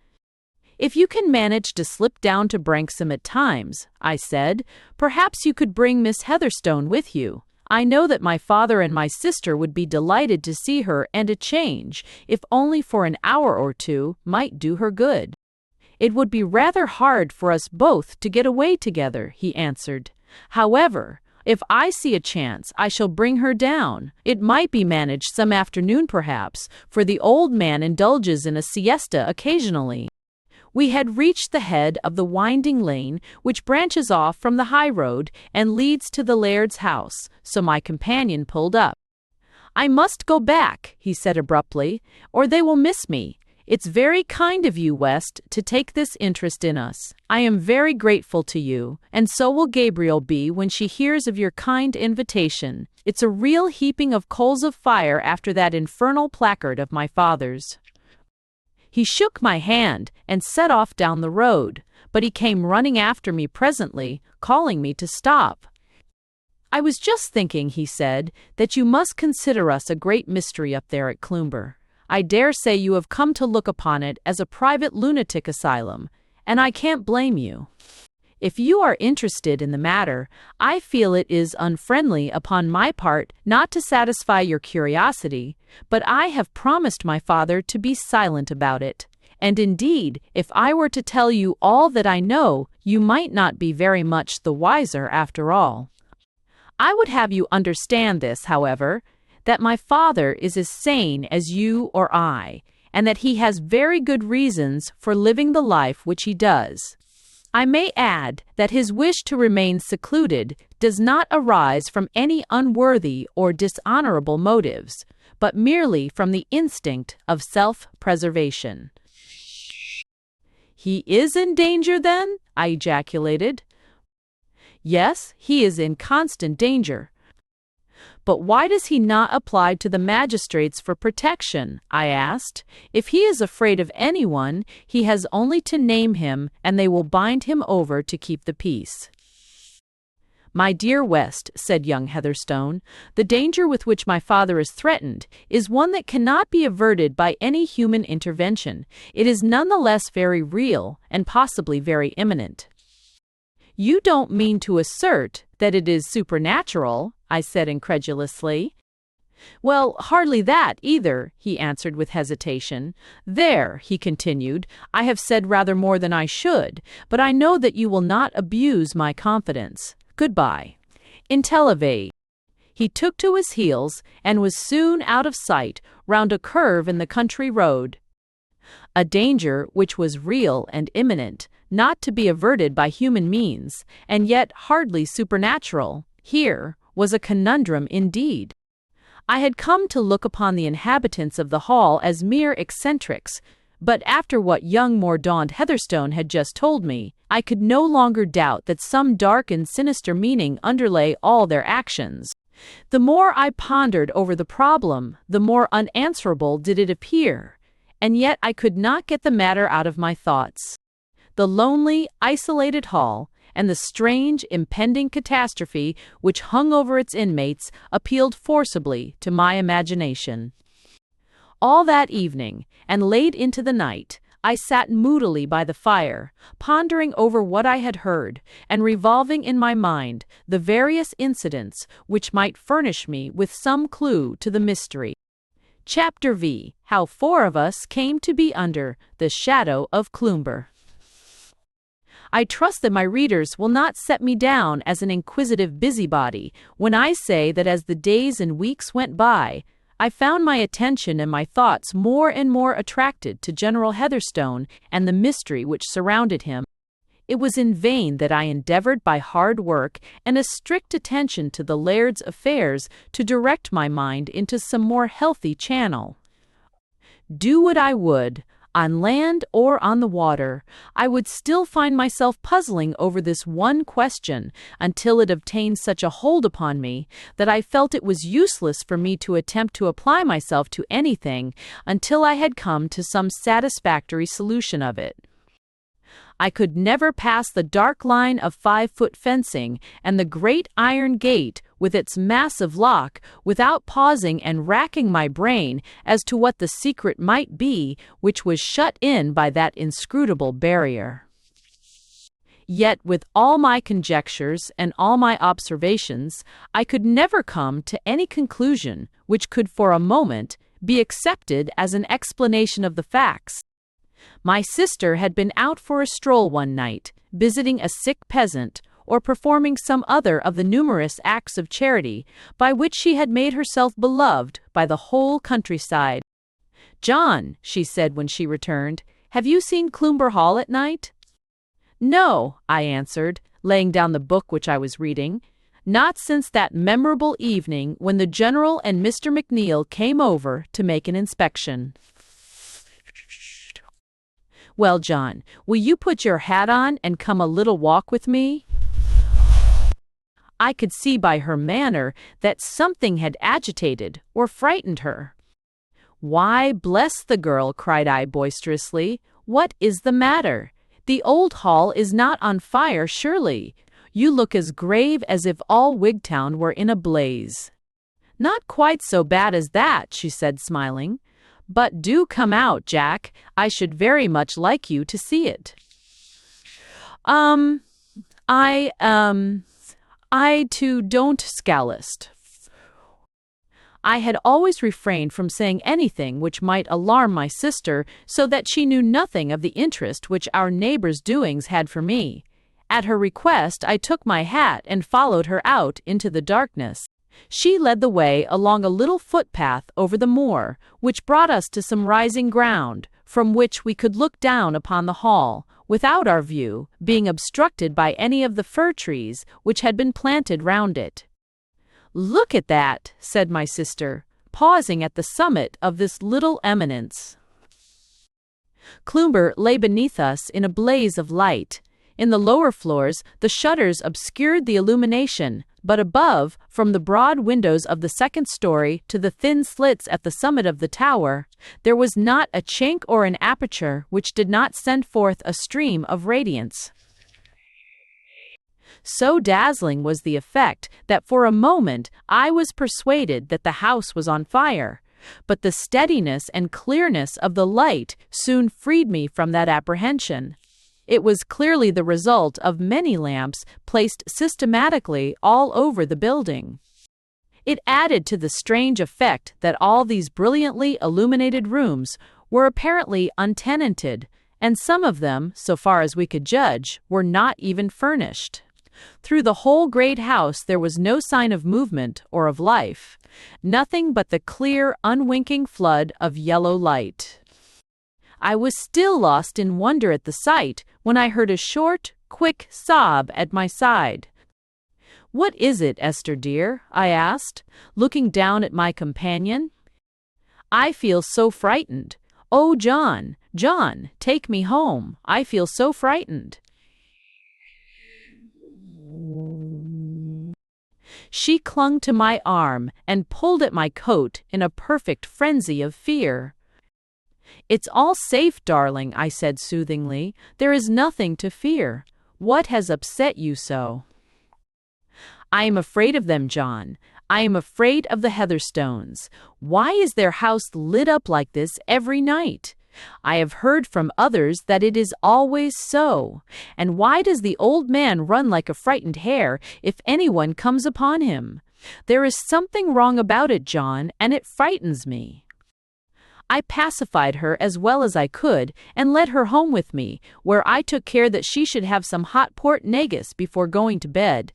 "If you can manage to slip down to Branksome at times," I said, "perhaps you could bring Miss Heatherstone with you. I know that my father and my sister would be delighted to see her, and a change, if only for an hour or two, might do her good." "It would be rather hard for us both to get away together," he answered. "However, if I see a chance, I shall bring her down. It might be managed some afternoon perhaps, for the old man indulges in a siesta occasionally." We had reached the head of the winding lane which branches off from the high road and leads to the laird's house, so my companion pulled up. "I must go back," he said abruptly, "or they will miss me. It's very kind of you, West, to take this interest in us. I am very grateful to you, and so will Gabriel be when she hears of your kind invitation. It's a real heaping of coals of fire after that infernal placard of my father's." He shook my hand and set off down the road, but he came running after me presently, calling me to stop. "I was just thinking," he said, "that you must consider us a great mystery up there at Cloomber. I dare say you have come to look upon it as a private lunatic asylum, and I can't blame you. If you are interested in the matter, I feel it is unfriendly upon my part not to satisfy your curiosity, but I have promised my father to be silent about it. And indeed, if I were to tell you all that I know, you might not be very much the wiser after all. I would have you understand this, however, that my father is as sane as you or I, and that he has very good reasons for living the life which he does. I may add that his wish to remain secluded does not arise from any unworthy or dishonorable motives, but merely from the instinct of self-preservation." "He is in danger, then?" I ejaculated. "Yes, he is in constant danger." "But why does he not apply to the magistrates for protection?" I asked. "If he is afraid of anyone, he has only to name him, and they will bind him over to keep the peace." "My dear West," said young Heatherstone, "the danger with which my father is threatened is one that cannot be averted by any human intervention. It is nonetheless very real, and possibly very imminent." "You don't mean to assert that it is supernatural?" I said incredulously. "Well, hardly that either," he answered with hesitation. "There," he continued, "I have said rather more than I should, but I know that you will not abuse my confidence. Goodbye. Intelleve." He took to his heels and was soon out of sight round a curve in the country road. A danger which was real and imminent, not to be averted by human means, and yet hardly supernatural. Here was a conundrum indeed. I had come to look upon the inhabitants of the Hall as mere eccentrics, but after what young Mordaunt Heatherstone had just told me, I could no longer doubt that some dark and sinister meaning underlay all their actions. The more I pondered over the problem, the more unanswerable did it appear, and yet I could not get the matter out of my thoughts. The lonely, isolated hall, and the strange, impending catastrophe which hung over its inmates appealed forcibly to my imagination. All that evening, and late into the night, I sat moodily by the fire, pondering over what I had heard, and revolving in my mind the various incidents which might furnish me with some clue to the mystery. Chapter V. How 4 of us came to be under the shadow of Cloomber. I trust that my readers will not set me down as an inquisitive busybody when I say that as the days and weeks went by, I found my attention and my thoughts more and more attracted to General Heatherstone and the mystery which surrounded him. It was in vain that I endeavored by hard work and a strict attention to the laird's affairs to direct my mind into some more healthy channel. Do what I would, on land or on the water, I would still find myself puzzling over this one question until it obtained such a hold upon me that I felt it was useless for me to attempt to apply myself to anything until I had come to some satisfactory solution of it. I could never pass the dark line of 5-foot fencing and the great iron gate with its massive lock without pausing and racking my brain as to what the secret might be which was shut in by that inscrutable barrier. Yet with all my conjectures and all my observations, I could never come to any conclusion which could for a moment be accepted as an explanation of the facts. My sister had been out for a stroll one night, visiting a sick peasant, or performing some other of the numerous acts of charity by which she had made herself beloved by the whole countryside. "John," she said when she returned, "have you seen Cloomber Hall at night?" "No," I answered, laying down the book which I was reading. "Not since that memorable evening when the General and Mr. McNeil came over to make an inspection." "Well, John, will you put your hat on and come a little walk with me?" I could see by her manner that something had agitated or frightened her. "Why, bless the girl," cried I boisterously, "what is the matter? The old hall is not on fire, surely? You look as grave as if all Wigtown were in a blaze." "Not quite so bad as that," she said, smiling. "But do come out, Jack. I should very much like you to see it." I too don't scallist. I had always refrained from saying anything which might alarm my sister, so that she knew nothing of the interest which our neighbor's doings had for me. At her request, I took my hat and followed her out into the darkness. She led the way along a little footpath over the moor, which brought us to some rising ground, from which we could look down upon the hall, without our view being obstructed by any of the fir trees which had been planted round it. "Look at that," said my sister, pausing at the summit of this little eminence. Cloomber lay beneath us in a blaze of light. In the lower floors, the shutters obscured the illumination, but above, from the broad windows of the second story to the thin slits at the summit of the tower, there was not a chink or an aperture which did not send forth a stream of radiance. So dazzling was the effect that for a moment I was persuaded that the house was on fire, but the steadiness and clearness of the light soon freed me from that apprehension. It was clearly the result of many lamps placed systematically all over the building. It added to the strange effect that all these brilliantly illuminated rooms were apparently untenanted, and some of them, so far as we could judge, were not even furnished. Through the whole great house there was no sign of movement or of life, nothing but the clear, unwinking flood of yellow light. I was still lost in wonder at the sight when I heard a short, quick sob at my side. "What is it, Esther dear?" I asked, looking down at my companion. "I feel so frightened. Oh, John, John, take me home. I feel so frightened." She clung to my arm and pulled at my coat in a perfect frenzy of fear. "It's all safe, darling," I said soothingly. "There is nothing to fear. What has upset you so?" "I am afraid of them, John. I am afraid of the Heatherstones. Why is their house lit up like this every night? I have heard from others that it is always so. And why does the old man run like a frightened hare if anyone comes upon him? There is something wrong about it, John, and it frightens me." I pacified her as well as I could and led her home with me, where I took care that she should have some hot port negus before going to bed.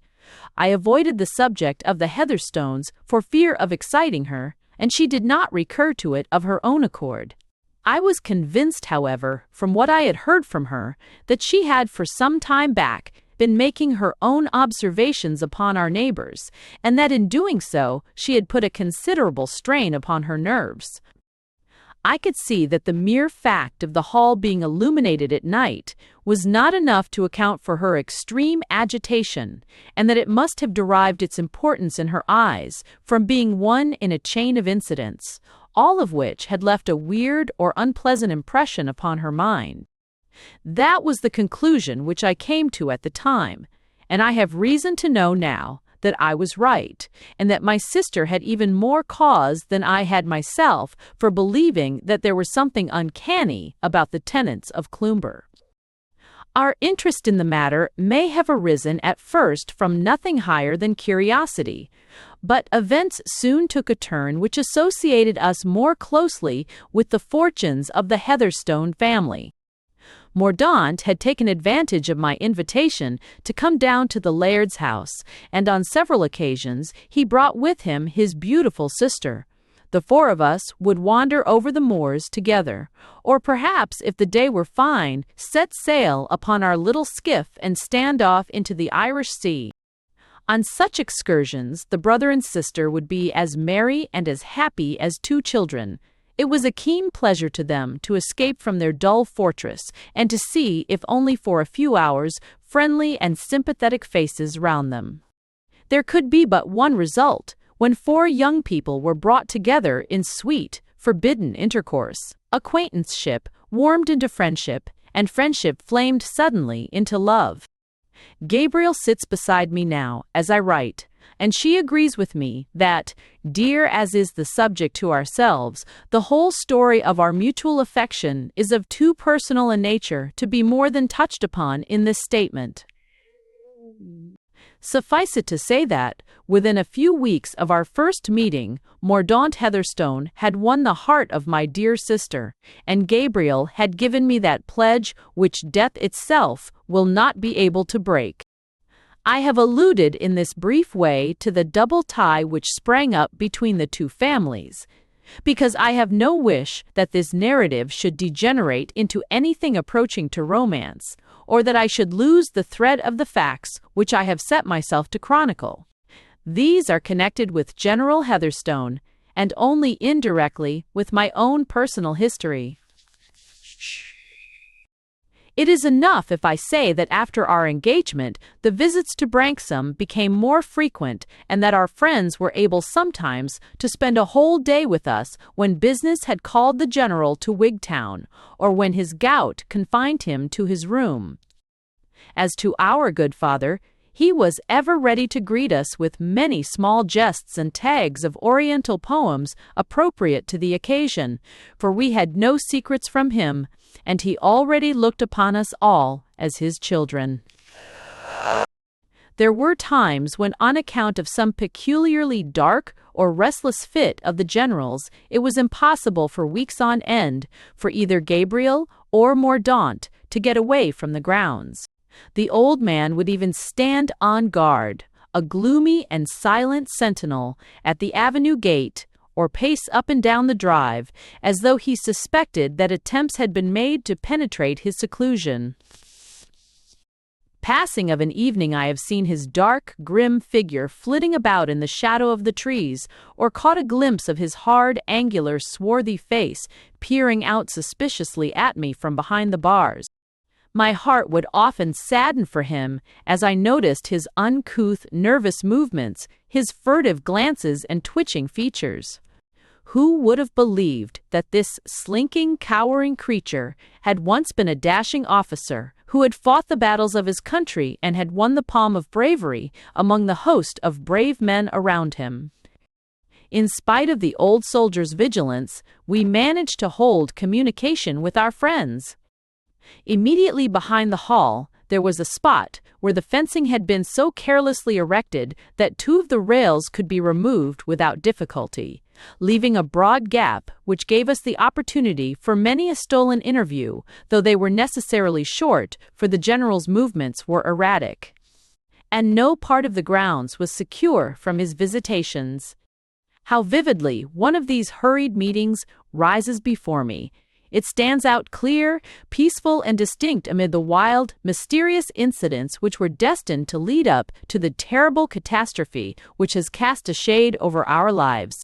I avoided the subject of the Heatherstones for fear of exciting her, and she did not recur to it of her own accord. I was convinced, however, from what I had heard from her, that she had for some time back been making her own observations upon our neighbors, and that in doing so she had put a considerable strain upon her nerves. I could see that the mere fact of the hall being illuminated at night was not enough to account for her extreme agitation, and that it must have derived its importance in her eyes from being one in a chain of incidents, all of which had left a weird or unpleasant impression upon her mind. That was the conclusion which I came to at the time, and I have reason to know now that I was right, and that my sister had even more cause than I had myself for believing that there was something uncanny about the tenants of Cloomber. Our interest in the matter may have arisen at first from nothing higher than curiosity, but events soon took a turn which associated us more closely with the fortunes of the Heatherstone family. Mordaunt had taken advantage of my invitation to come down to the laird's house, and on several occasions he brought with him his beautiful sister. The four of us would wander over the moors together, or perhaps, if the day were fine, set sail upon our little skiff and stand off into the Irish Sea. On such excursions the brother and sister would be as merry and as happy as two children. It was a keen pleasure to them to escape from their dull fortress and to see, if only for a few hours, friendly and sympathetic faces round them. There could be but one result when four young people were brought together in sweet, forbidden intercourse. Acquaintanceship warmed into friendship, and friendship flamed suddenly into love. Gabriel sits beside me now as I write, and she agrees with me that, dear as is the subject to ourselves, the whole story of our mutual affection is of too personal a nature to be more than touched upon in this statement. Suffice it to say that, within a few weeks of our first meeting, Mordaunt Heatherstone had won the heart of my dear sister, and Gabriel had given me that pledge which death itself will not be able to break. I have alluded in this brief way to the double tie which sprang up between the two families, because I have no wish that this narrative should degenerate into anything approaching to romance, or that I should lose the thread of the facts which I have set myself to chronicle. These are connected with General Heatherstone, and only indirectly with my own personal history. It is enough if I say that after our engagement, the visits to Branksome became more frequent, and that our friends were able sometimes to spend a whole day with us when business had called the General to Wigtown, or when his gout confined him to his room. As to our good father, he was ever ready to greet us with many small jests and tags of Oriental poems appropriate to the occasion, for we had no secrets from him, and he already looked upon us all as his children. There were times when, on account of some peculiarly dark or restless fit of the General's, it was impossible for weeks on end for either Gabriel or Mordaunt to get away from the grounds. The old man would even stand on guard, a gloomy and silent sentinel, at the avenue gate, or pace up and down the drive, as though he suspected that attempts had been made to penetrate his seclusion. Passing of an evening I have seen his dark, grim figure flitting about in the shadow of the trees, or caught a glimpse of his hard, angular, swarthy face peering out suspiciously at me from behind the bars. My heart would often sadden for him as I noticed his uncouth, nervous movements, his furtive glances and twitching features. Who would have believed that this slinking, cowering creature had once been a dashing officer who had fought the battles of his country and had won the palm of bravery among the host of brave men around him? In spite of the old soldier's vigilance, we managed to hold communication with our friends. Immediately behind the hall, there was a spot where the fencing had been so carelessly erected that two of the rails could be removed without difficulty, leaving a broad gap which gave us the opportunity for many a stolen interview, though they were necessarily short, for the General's movements were erratic. And no part of the grounds was secure from his visitations. How vividly one of these hurried meetings rises before me! It stands out clear, peaceful, and distinct amid the wild, mysterious incidents which were destined to lead up to the terrible catastrophe which has cast a shade over our lives.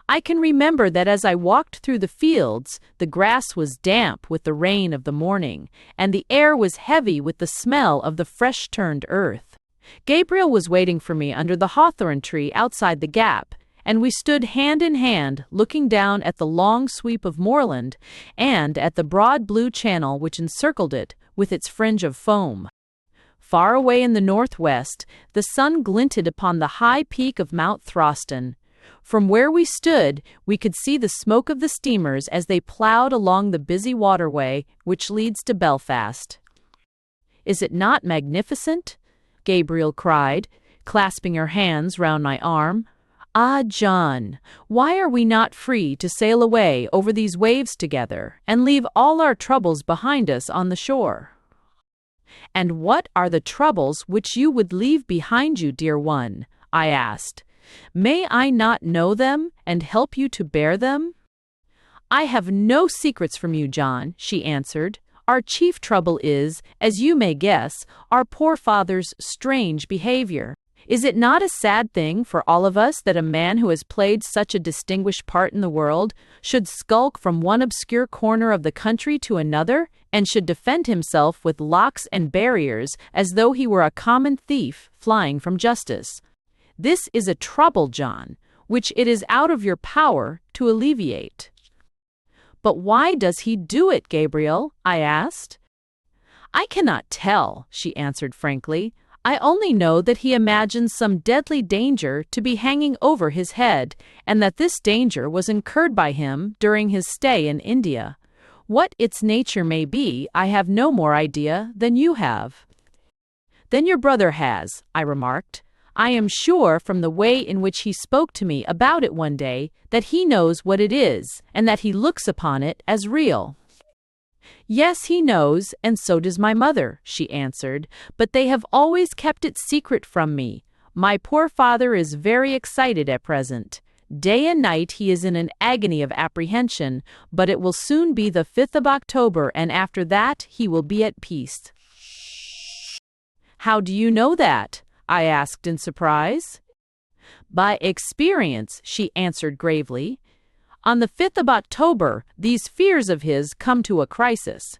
I can remember that as I walked through the fields, the grass was damp with the rain of the morning, and the air was heavy with the smell of the fresh-turned earth. Gabriel was waiting for me under the hawthorn tree outside the gap, and we stood hand in hand, looking down at the long sweep of moorland and at the broad blue channel which encircled it with its fringe of foam. Far away in the northwest, the sun glinted upon the high peak of Mount Throston. From where we stood, we could see the smoke of the steamers as they ploughed along the busy waterway which leads to Belfast. "Is it not magnificent?" Gabriel cried, clasping her hands round my arm. "Ah, John, why are we not free to sail away over these waves together, and leave all our troubles behind us on the shore?" "And what are the troubles which you would leave behind you, dear one?" I asked. "May I not know them, and help you to bear them?" "I have no secrets from you, John," she answered. "Our chief trouble is, as you may guess, our poor father's strange behavior. Is it not a sad thing for all of us that a man who has played such a distinguished part in the world should skulk from one obscure corner of the country to another, and should defend himself with locks and barriers as though he were a common thief flying from justice? This is a trouble, John, which it is out of your power to alleviate." "But why does he do it, Gabriel?" I asked. "I cannot tell," she answered frankly. "I only know that he imagines some deadly danger to be hanging over his head, and that this danger was incurred by him during his stay in India. What its nature may be, I have no more idea than you have." "Then your brother has," I remarked. "I am sure from the way in which he spoke to me about it one day that he knows what it is, and that he looks upon it as real." Yes, he knows, and so does my mother, she answered, but they have always kept it secret from me. My poor father is very excited at present. Day and night he is in an agony of apprehension, but it will soon be the 5th of October, and after that he will be at peace. How do you know that? I asked in surprise. By experience, she answered gravely. On the 5th of October, these fears of his come to a crisis.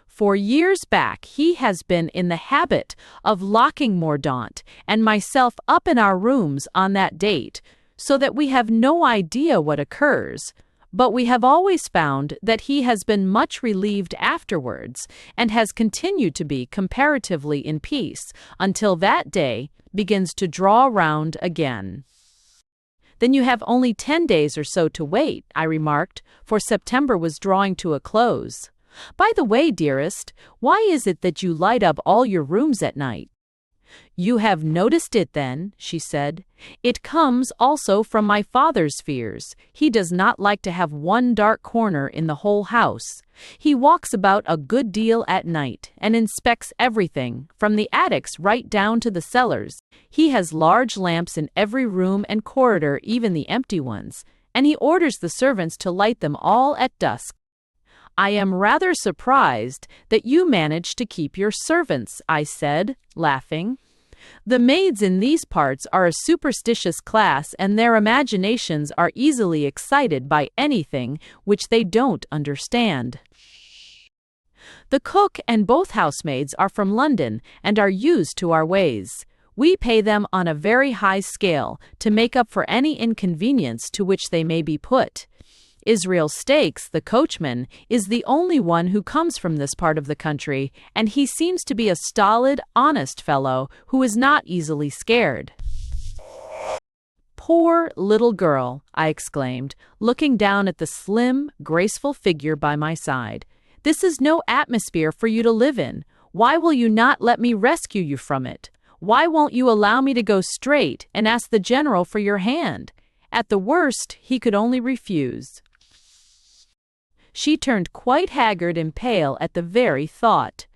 For years back, he has been in the habit of locking Mordaunt and myself up in our rooms on that date, so that we have no idea what occurs. But we have always found that he has been much relieved afterwards, and has continued to be comparatively in peace until that day begins to draw round again. Then you have only 10 days or so to wait, I remarked, for September was drawing to a close. By the way, dearest, why is it that you light up all your rooms at night? You have noticed it then, she said. It comes also from my father's fears. He does not like to have one dark corner in the whole house. He walks about a good deal at night and inspects everything, from the attics right down to the cellars. He has large lamps in every room and corridor, even the empty ones, and he orders the servants to light them all at dusk. I am rather surprised that you manage to keep your servants, I said, laughing. The maids in these parts are a superstitious class, and their imaginations are easily excited by anything which they don't understand. The cook and both housemaids are from London and are used to our ways. We pay them on a very high scale to make up for any inconvenience to which they may be put. Israel Stakes, the coachman, is the only one who comes from this part of the country, and he seems to be a stolid, honest fellow who is not easily scared. Poor little girl, I exclaimed, looking down at the slim, graceful figure by my side. This is no atmosphere for you to live in. Why will you not let me rescue you from it? Why won't you allow me to go straight and ask the general for your hand? At the worst, he could only refuse. She turned quite haggard and pale at the very thought.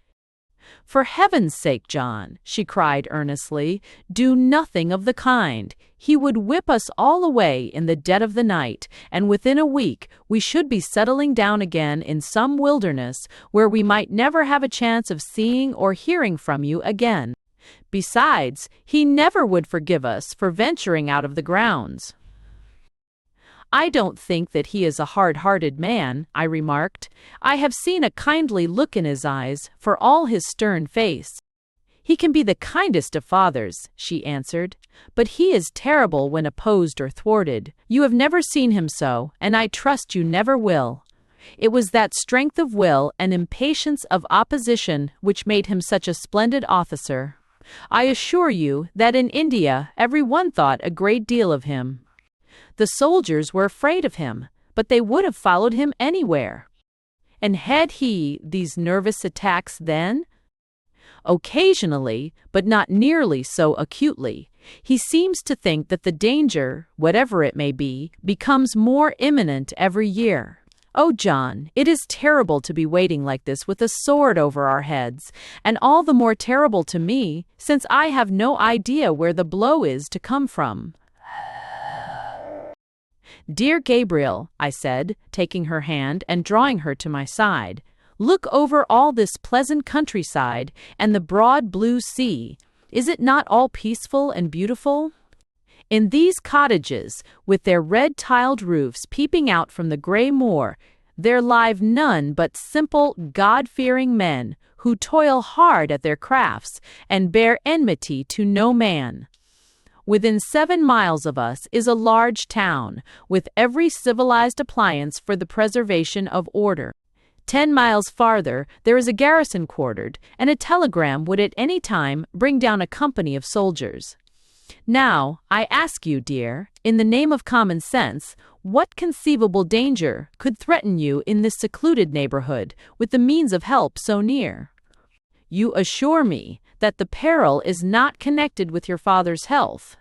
For heaven's sake, John, she cried earnestly, do nothing of the kind. He would whip us all away in the dead of the night, and within a week we should be settling down again in some wilderness where we might never have a chance of seeing or hearing from you again. Besides, he never would forgive us for venturing out of the grounds. I don't think that he is a hard-hearted man, I remarked. I have seen a kindly look in his eyes, for all his stern face. He can be the kindest of fathers, she answered, but he is terrible when opposed or thwarted. You have never seen him so, and I trust you never will. It was that strength of will and impatience of opposition which made him such a splendid officer. I assure you that in India every one thought a great deal of him. The soldiers were afraid of him, but they would have followed him anywhere. And had he these nervous attacks then? Occasionally, but not nearly so acutely. He seems to think that the danger, whatever it may be, becomes more imminent every year. Oh, John, it is terrible to be waiting like this with a sword over our heads, and all the more terrible to me, since I have no idea where the blow is to come from. Dear Gabriel, I said, taking her hand and drawing her to my side, look over all this pleasant countryside and the broad blue sea. Is it not all peaceful and beautiful? In these cottages, with their red-tiled roofs peeping out from the grey moor, there live none but simple, God-fearing men who toil hard at their crafts and bear enmity to no man. Within 7 miles of us is a large town, with every civilized appliance for the preservation of order. 10 miles farther, there is a garrison quartered, and a telegram would at any time bring down a company of soldiers. Now, I ask you, dear, in the name of common sense, what conceivable danger could threaten you in this secluded neighborhood, with the means of help so near? You assure me that the peril is not connected with your father's health.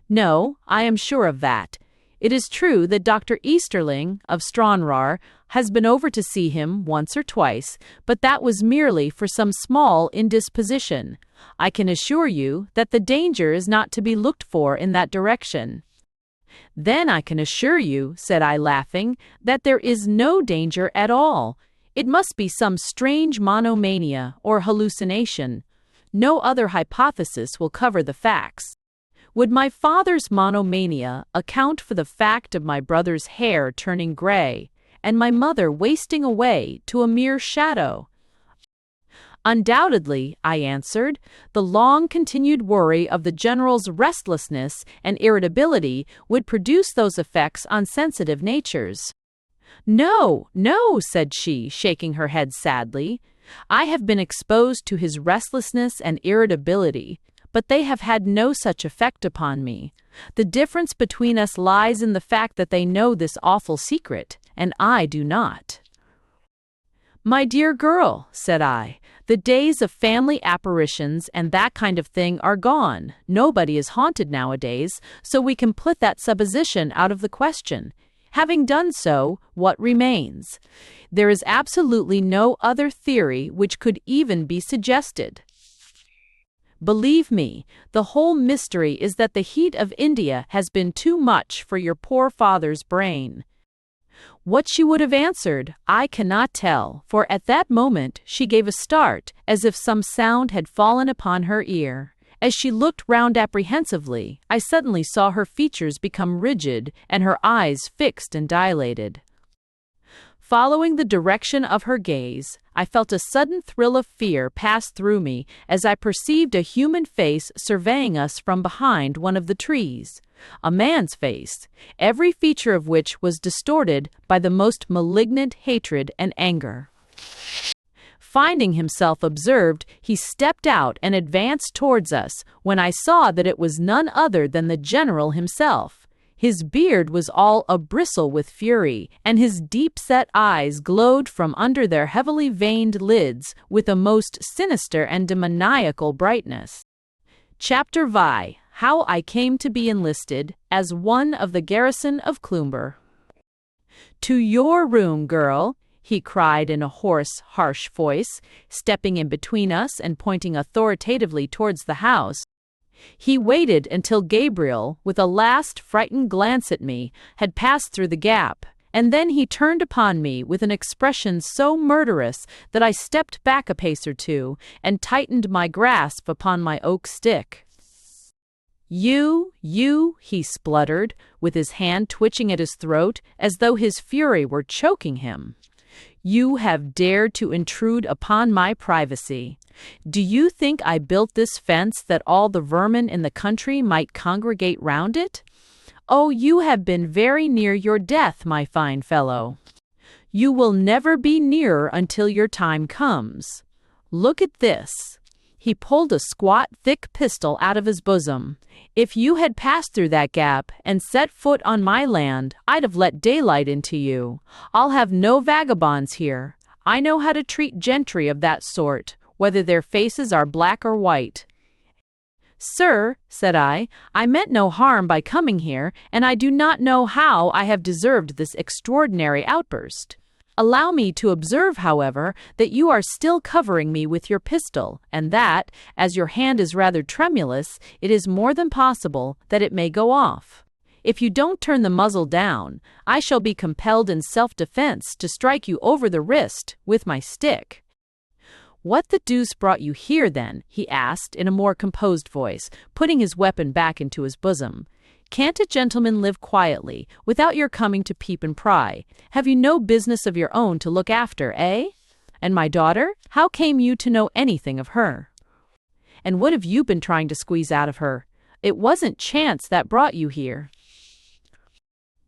No, I am sure of that. It is true that Dr. Easterling of Stranraer has been over to see him once or twice, but that was merely for some small indisposition. I can assure you that the danger is not to be looked for in that direction." "Then I can assure you," said I, laughing, "that there is no danger at all. It must be some strange monomania or hallucination. No other hypothesis will cover the facts. Would my father's monomania account for the fact of my brother's hair turning gray, and my mother wasting away to a mere shadow?" "Undoubtedly," I answered. "The long-continued worry of the general's restlessness and irritability would produce those effects on sensitive natures." "No, no," said she, shaking her head sadly. "I have been exposed to his restlessness and irritability, but they have had no such effect upon me. The difference between us lies in the fact that they know this awful secret, and I do not." "My dear girl," said I, "the days of family apparitions and that kind of thing are gone. Nobody is haunted nowadays, so we can put that supposition out of the question. Having done so, what remains? There is absolutely no other theory which could even be suggested. Believe me, the whole mystery is that the heat of India has been too much for your poor father's brain." What she would have answered, I cannot tell, for at that moment she gave a start, as if some sound had fallen upon her ear. As she looked round apprehensively, I suddenly saw her features become rigid and her eyes fixed and dilated. Following the direction of her gaze, I felt a sudden thrill of fear pass through me as I perceived a human face surveying us from behind one of the trees. A man's face, every feature of which was distorted by the most malignant hatred and anger. Finding himself observed, he stepped out and advanced towards us, when I saw that it was none other than the general himself. His beard was all abristle with fury, and his deep-set eyes glowed from under their heavily veined lids with a most sinister and demoniacal brightness. Chapter V. How I Came to be Enlisted as one of the garrison of Cloomber. "To your room, girl," he cried in a hoarse, harsh voice, stepping in between us and pointing authoritatively towards the house. He waited until Gabriel, with a last frightened glance at me, had passed through the gap, and then he turned upon me with an expression so murderous that I stepped back a pace or two and tightened my grasp upon my oak stick. You, he spluttered, with his hand twitching at his throat as though his fury were choking him. "You have dared to intrude upon my privacy. Do you think I built this fence that all the vermin in the country might congregate round it? Oh, you have been very near your death, my fine fellow. You will never be nearer until your time comes. Look at this." He pulled a squat, thick pistol out of his bosom. "If you had passed through that gap and set foot on my land, I'd have let daylight into you. I'll have no vagabonds here. I know how to treat gentry of that sort, whether their faces are black or white." "Sir," said I meant no harm by coming here, and I do not know how I have deserved this extraordinary outburst. Allow me to observe, however, that you are still covering me with your pistol, and that, as your hand is rather tremulous, it is more than possible that it may go off. If you don't turn the muzzle down, I shall be compelled in self-defense to strike you over the wrist with my stick." "What the deuce brought you here, then?" he asked in a more composed voice, putting his weapon back into his bosom. "Can't a gentleman live quietly, without your coming to peep and pry? Have you no business of your own to look after, eh? And my daughter? How came you to know anything of her? And what have you been trying to squeeze out of her? It wasn't chance that brought you here."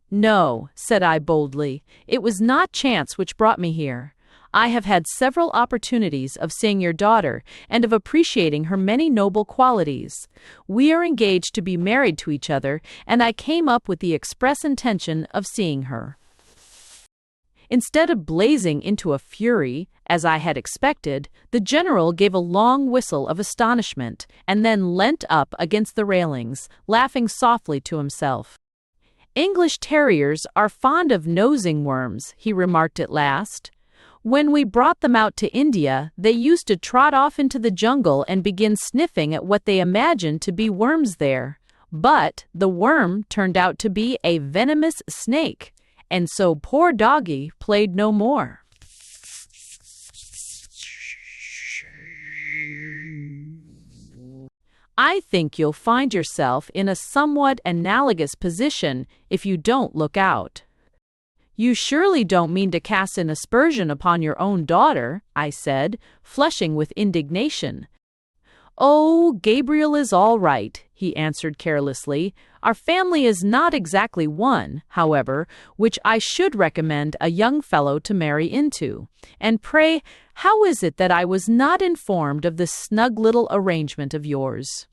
"No," said I boldly, "it was not chance which brought me here. I have had several opportunities of seeing your daughter and of appreciating her many noble qualities. We are engaged to be married to each other, and I came up with the express intention of seeing her." Instead of blazing into a fury, as I had expected, the general gave a long whistle of astonishment, and then leant up against the railings, laughing softly to himself. English terriers are fond of nosing worms, he remarked at last. When we brought them out to India, they used to trot off into the jungle and begin sniffing at what they imagined to be worms there. But the worm turned out to be a venomous snake, and so poor doggy played no more. I think you'll find yourself in a somewhat analogous position if you don't look out. You surely don't mean to cast an aspersion upon your own daughter, I said, flushing with indignation. Oh, Gabriel is all right, he answered carelessly. Our family is not exactly one, however, which I should recommend a young fellow to marry into. And pray, how is it that I was not informed of this snug little arrangement of yours?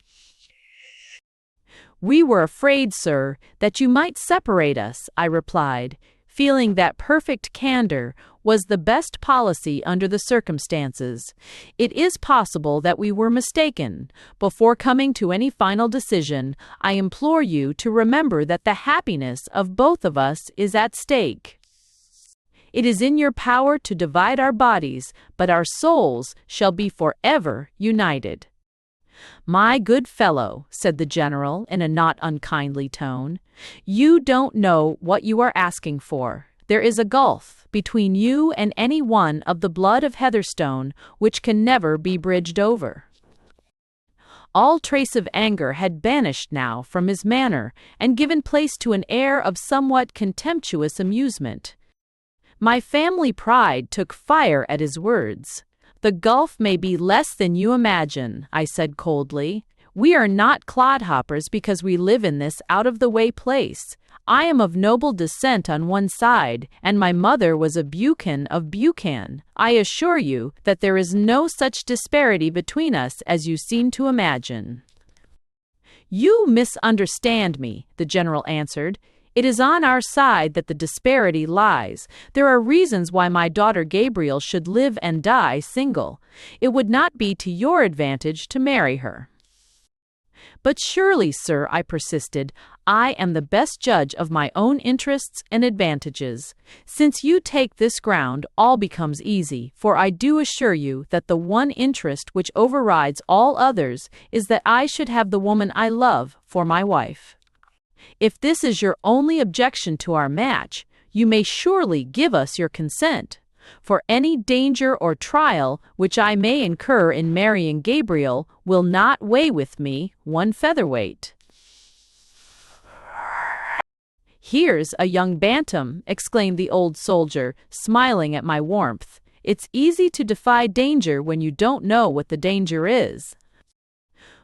We were afraid, sir, that you might separate us, I replied, feeling that perfect candor was the best policy under the circumstances. It is possible that we were mistaken. Before coming to any final decision, I implore you to remember that the happiness of both of us is at stake. It is in your power to divide our bodies, but our souls shall be forever united. My good fellow, said the general in a not unkindly tone, you don't know what you are asking for. There is a gulf between you and any one of the blood of Heatherstone which can never be bridged over. All trace of anger had banished now from his manner and given place to an air of somewhat contemptuous amusement. My family pride took fire at his words. The gulf may be less than you imagine, I said coldly. We are not clodhoppers because we live in this out-of-the-way place. I am of noble descent on one side, and my mother was a Buchan of Buchan. I assure you that there is no such disparity between us as you seem to imagine. You misunderstand me, the general answered. It is on our side that the disparity lies. There are reasons why my daughter Gabriel should live and die single. It would not be to your advantage to marry her. But surely, sir, I persisted, I am the best judge of my own interests and advantages. Since you take this ground, all becomes easy, for I do assure you that the one interest which overrides all others is that I should have the woman I love for my wife. If this is your only objection to our match, you may surely give us your consent. For any danger or trial which I may incur in marrying Gabriel will not weigh with me one featherweight. Here's a young bantam, exclaimed the old soldier, smiling at my warmth. It's easy to defy danger when you don't know what the danger is.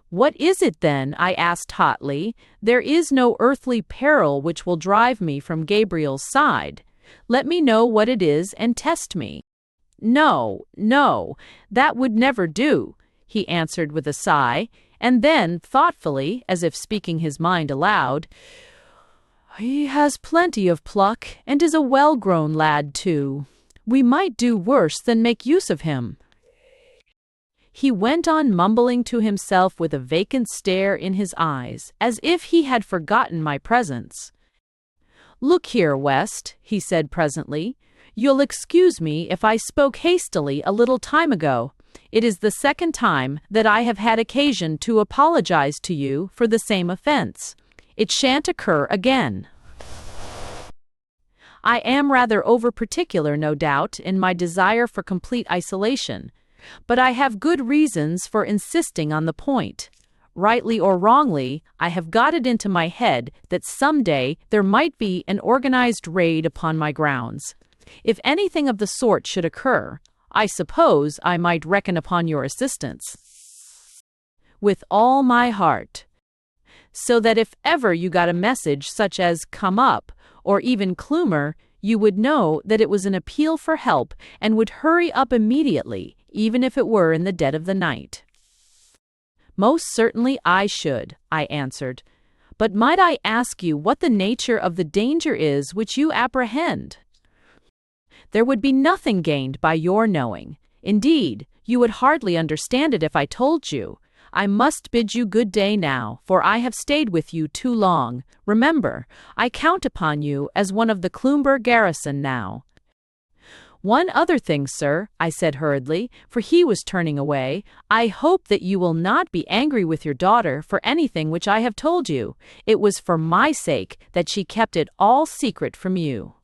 What is it then? I asked hotly. There is no earthly peril which will drive me from Gabriel's side. Let me know what it is and test me. No, that would never do, he answered with a sigh, and then, thoughtfully, as if speaking his mind aloud, he has plenty of pluck, and is a well-grown lad too. We might do worse than make use of him. He went on mumbling to himself with a vacant stare in his eyes, as if he had forgotten my presence. Look here, West, he said presently. You'll excuse me if I spoke hastily a little time ago. It is the second time that I have had occasion to apologize to you for the same offense. It shan't occur again. I am rather over-particular, no doubt, in my desire for complete isolation, but I have good reasons for insisting on the point. Rightly or wrongly, I have got it into my head that some day there might be an organized raid upon my grounds. If anything of the sort should occur, I suppose I might reckon upon your assistance. With all my heart. So that if ever you got a message such as "come up," or even "Cloomber," you would know that it was an appeal for help and would hurry up immediately, even if it were in the dead of the night. Most certainly I should, I answered. But might I ask you what the nature of the danger is which you apprehend? There would be nothing gained by your knowing. Indeed, you would hardly understand it if I told you. I must bid you good day now, for I have stayed with you too long. Remember, I count upon you as one of the Cloomber garrison now." "One other thing, sir," I said hurriedly, for he was turning away. "I hope that you will not be angry with your daughter for anything which I have told you. It was for my sake that she kept it all secret from you."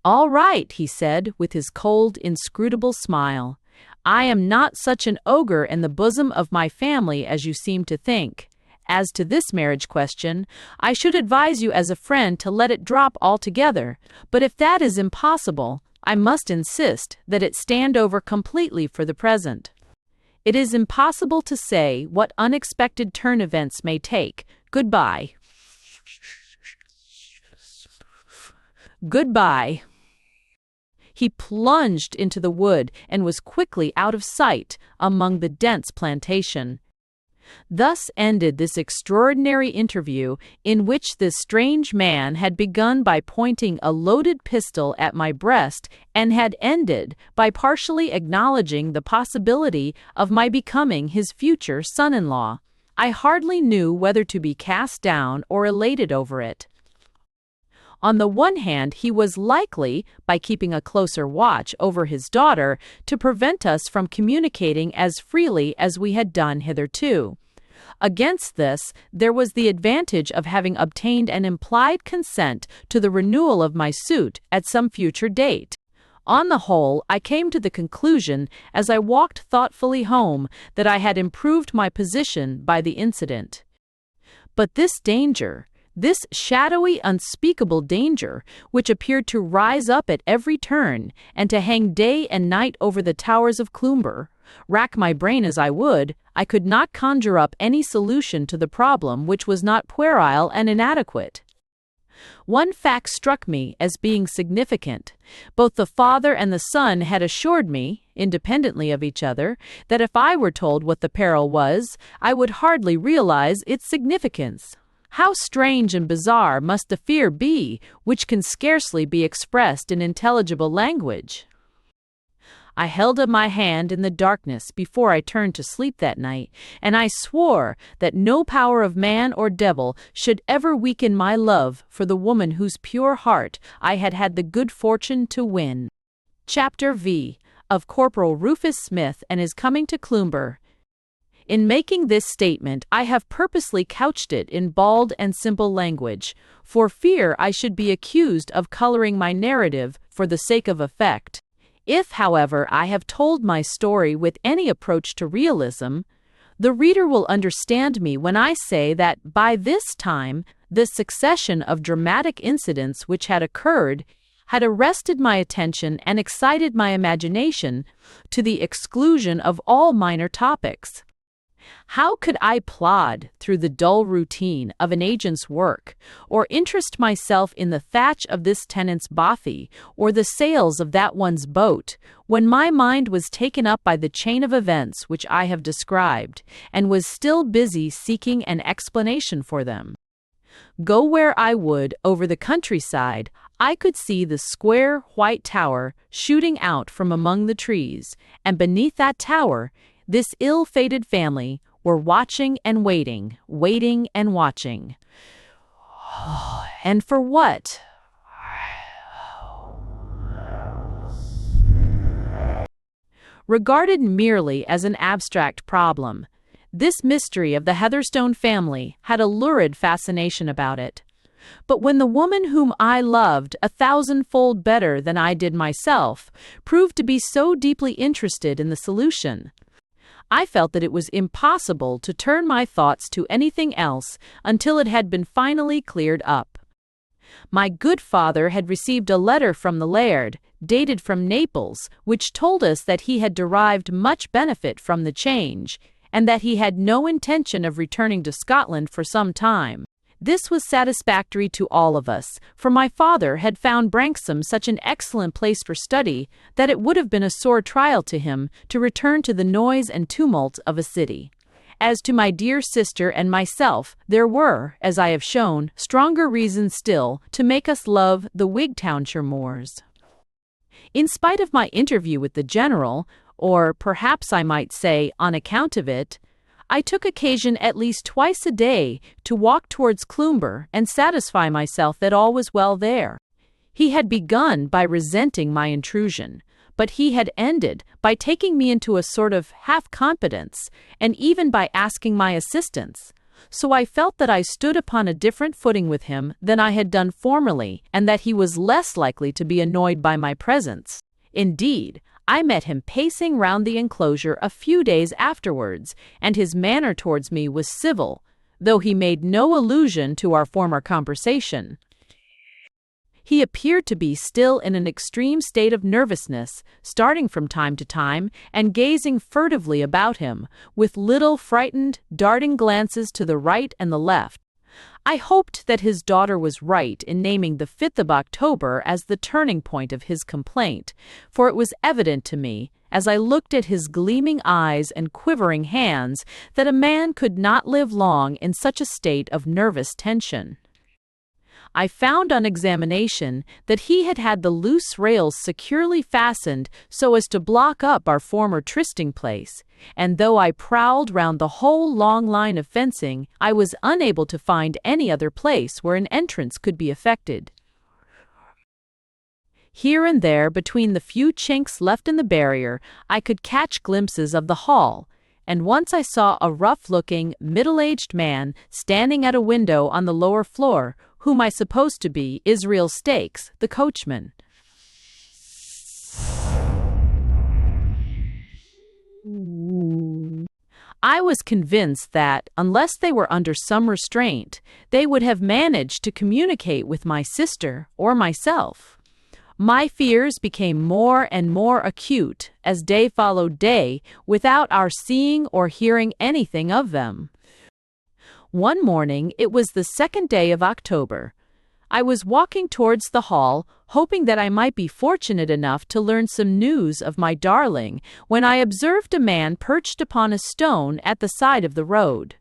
"All right," he said, with his cold, inscrutable smile. "I am not such an ogre in the bosom of my family as you seem to think. As to this marriage question, I should advise you as a friend to let it drop altogether, but if that is impossible, I must insist that it stand over completely for the present. It is impossible to say what unexpected turn events may take. Goodbye." "Goodbye." He plunged into the wood and was quickly out of sight among the dense plantation. Thus ended this extraordinary interview, in which this strange man had begun by pointing a loaded pistol at my breast and had ended by partially acknowledging the possibility of my becoming his future son-in-law. I hardly knew whether to be cast down or elated over it. On the one hand, he was likely, by keeping a closer watch over his daughter, to prevent us from communicating as freely as we had done hitherto. Against this, there was the advantage of having obtained an implied consent to the renewal of my suit at some future date. On the whole, I came to the conclusion, as I walked thoughtfully home, that I had improved my position by the incident. But this danger, this shadowy, unspeakable danger, which appeared to rise up at every turn, and to hang day and night over the towers of Cloomber, rack my brain as I would, I could not conjure up any solution to the problem which was not puerile and inadequate. One fact struck me as being significant. Both the father and the son had assured me, independently of each other, that if I were told what the peril was, I would hardly realize its significance. How strange and bizarre must the fear be, which can scarcely be expressed in intelligible language! I held up my hand in the darkness before I turned to sleep that night, and I swore that no power of man or devil should ever weaken my love for the woman whose pure heart I had had the good fortune to win. Chapter V. Of Corporal Rufus Smith and his coming to Cloomber. In making this statement, I have purposely couched it in bald and simple language, for fear I should be accused of coloring my narrative for the sake of effect. If, however, I have told my story with any approach to realism, the reader will understand me when I say that by this time the succession of dramatic incidents which had occurred had arrested my attention and excited my imagination to the exclusion of all minor topics. How could I plod through the dull routine of an agent's work, or interest myself in the thatch of this tenant's bothy, or the sails of that one's boat, when my mind was taken up by the chain of events which I have described, and was still busy seeking an explanation for them? Go where I would over the countryside, I could see the square white tower shooting out from among the trees, and beneath that tower, this ill-fated family were watching and waiting, waiting and watching. And for what? Regarded merely as an abstract problem, this mystery of the Heatherstone family had a lurid fascination about it. But when the woman whom I loved 1,000-fold better than I did myself proved to be so deeply interested in the solution, I felt that it was impossible to turn my thoughts to anything else until it had been finally cleared up. My good father had received a letter from the laird, dated from Naples, which told us that he had derived much benefit from the change, and that he had no intention of returning to Scotland for some time. This was satisfactory to all of us, for my father had found Branksome such an excellent place for study that it would have been a sore trial to him to return to the noise and tumult of a city. As to my dear sister and myself, there were, as I have shown, stronger reasons still to make us love the Wigtownshire moors. In spite of my interview with the General, or perhaps I might say on account of it, I took occasion at least twice a day to walk towards Cloomber and satisfy myself that all was well there. He had begun by resenting my intrusion, but he had ended by taking me into a sort of half-confidence, and even by asking my assistance. So I felt that I stood upon a different footing with him than I had done formerly, and that he was less likely to be annoyed by my presence. Indeed, I met him pacing round the enclosure a few days afterwards, and his manner towards me was civil, though he made no allusion to our former conversation. He appeared to be still in an extreme state of nervousness, starting from time to time and gazing furtively about him, with little frightened, darting glances to the right and the left. I hoped that his daughter was right in naming the 5th of October as the turning point of his complaint, for it was evident to me, as I looked at his gleaming eyes and quivering hands, that a man could not live long in such a state of nervous tension. I found on examination that he had had the loose rails securely fastened so as to block up our former trysting place, and though I prowled round the whole long line of fencing, I was unable to find any other place where an entrance could be effected. Here and there, between the few chinks left in the barrier, I could catch glimpses of the hall, and once I saw a rough-looking, middle-aged man standing at a window on the lower floor, whom I supposed to be Israel Stakes, the coachman. I was convinced that, unless they were under some restraint, they would have managed to communicate with my sister or myself. My fears became more and more acute as day followed day without our seeing or hearing anything of them. One morning, it was the 2nd day of October. I was walking towards the hall, hoping that I might be fortunate enough to learn some news of my darling, when I observed a man perched upon a stone at the side of the road.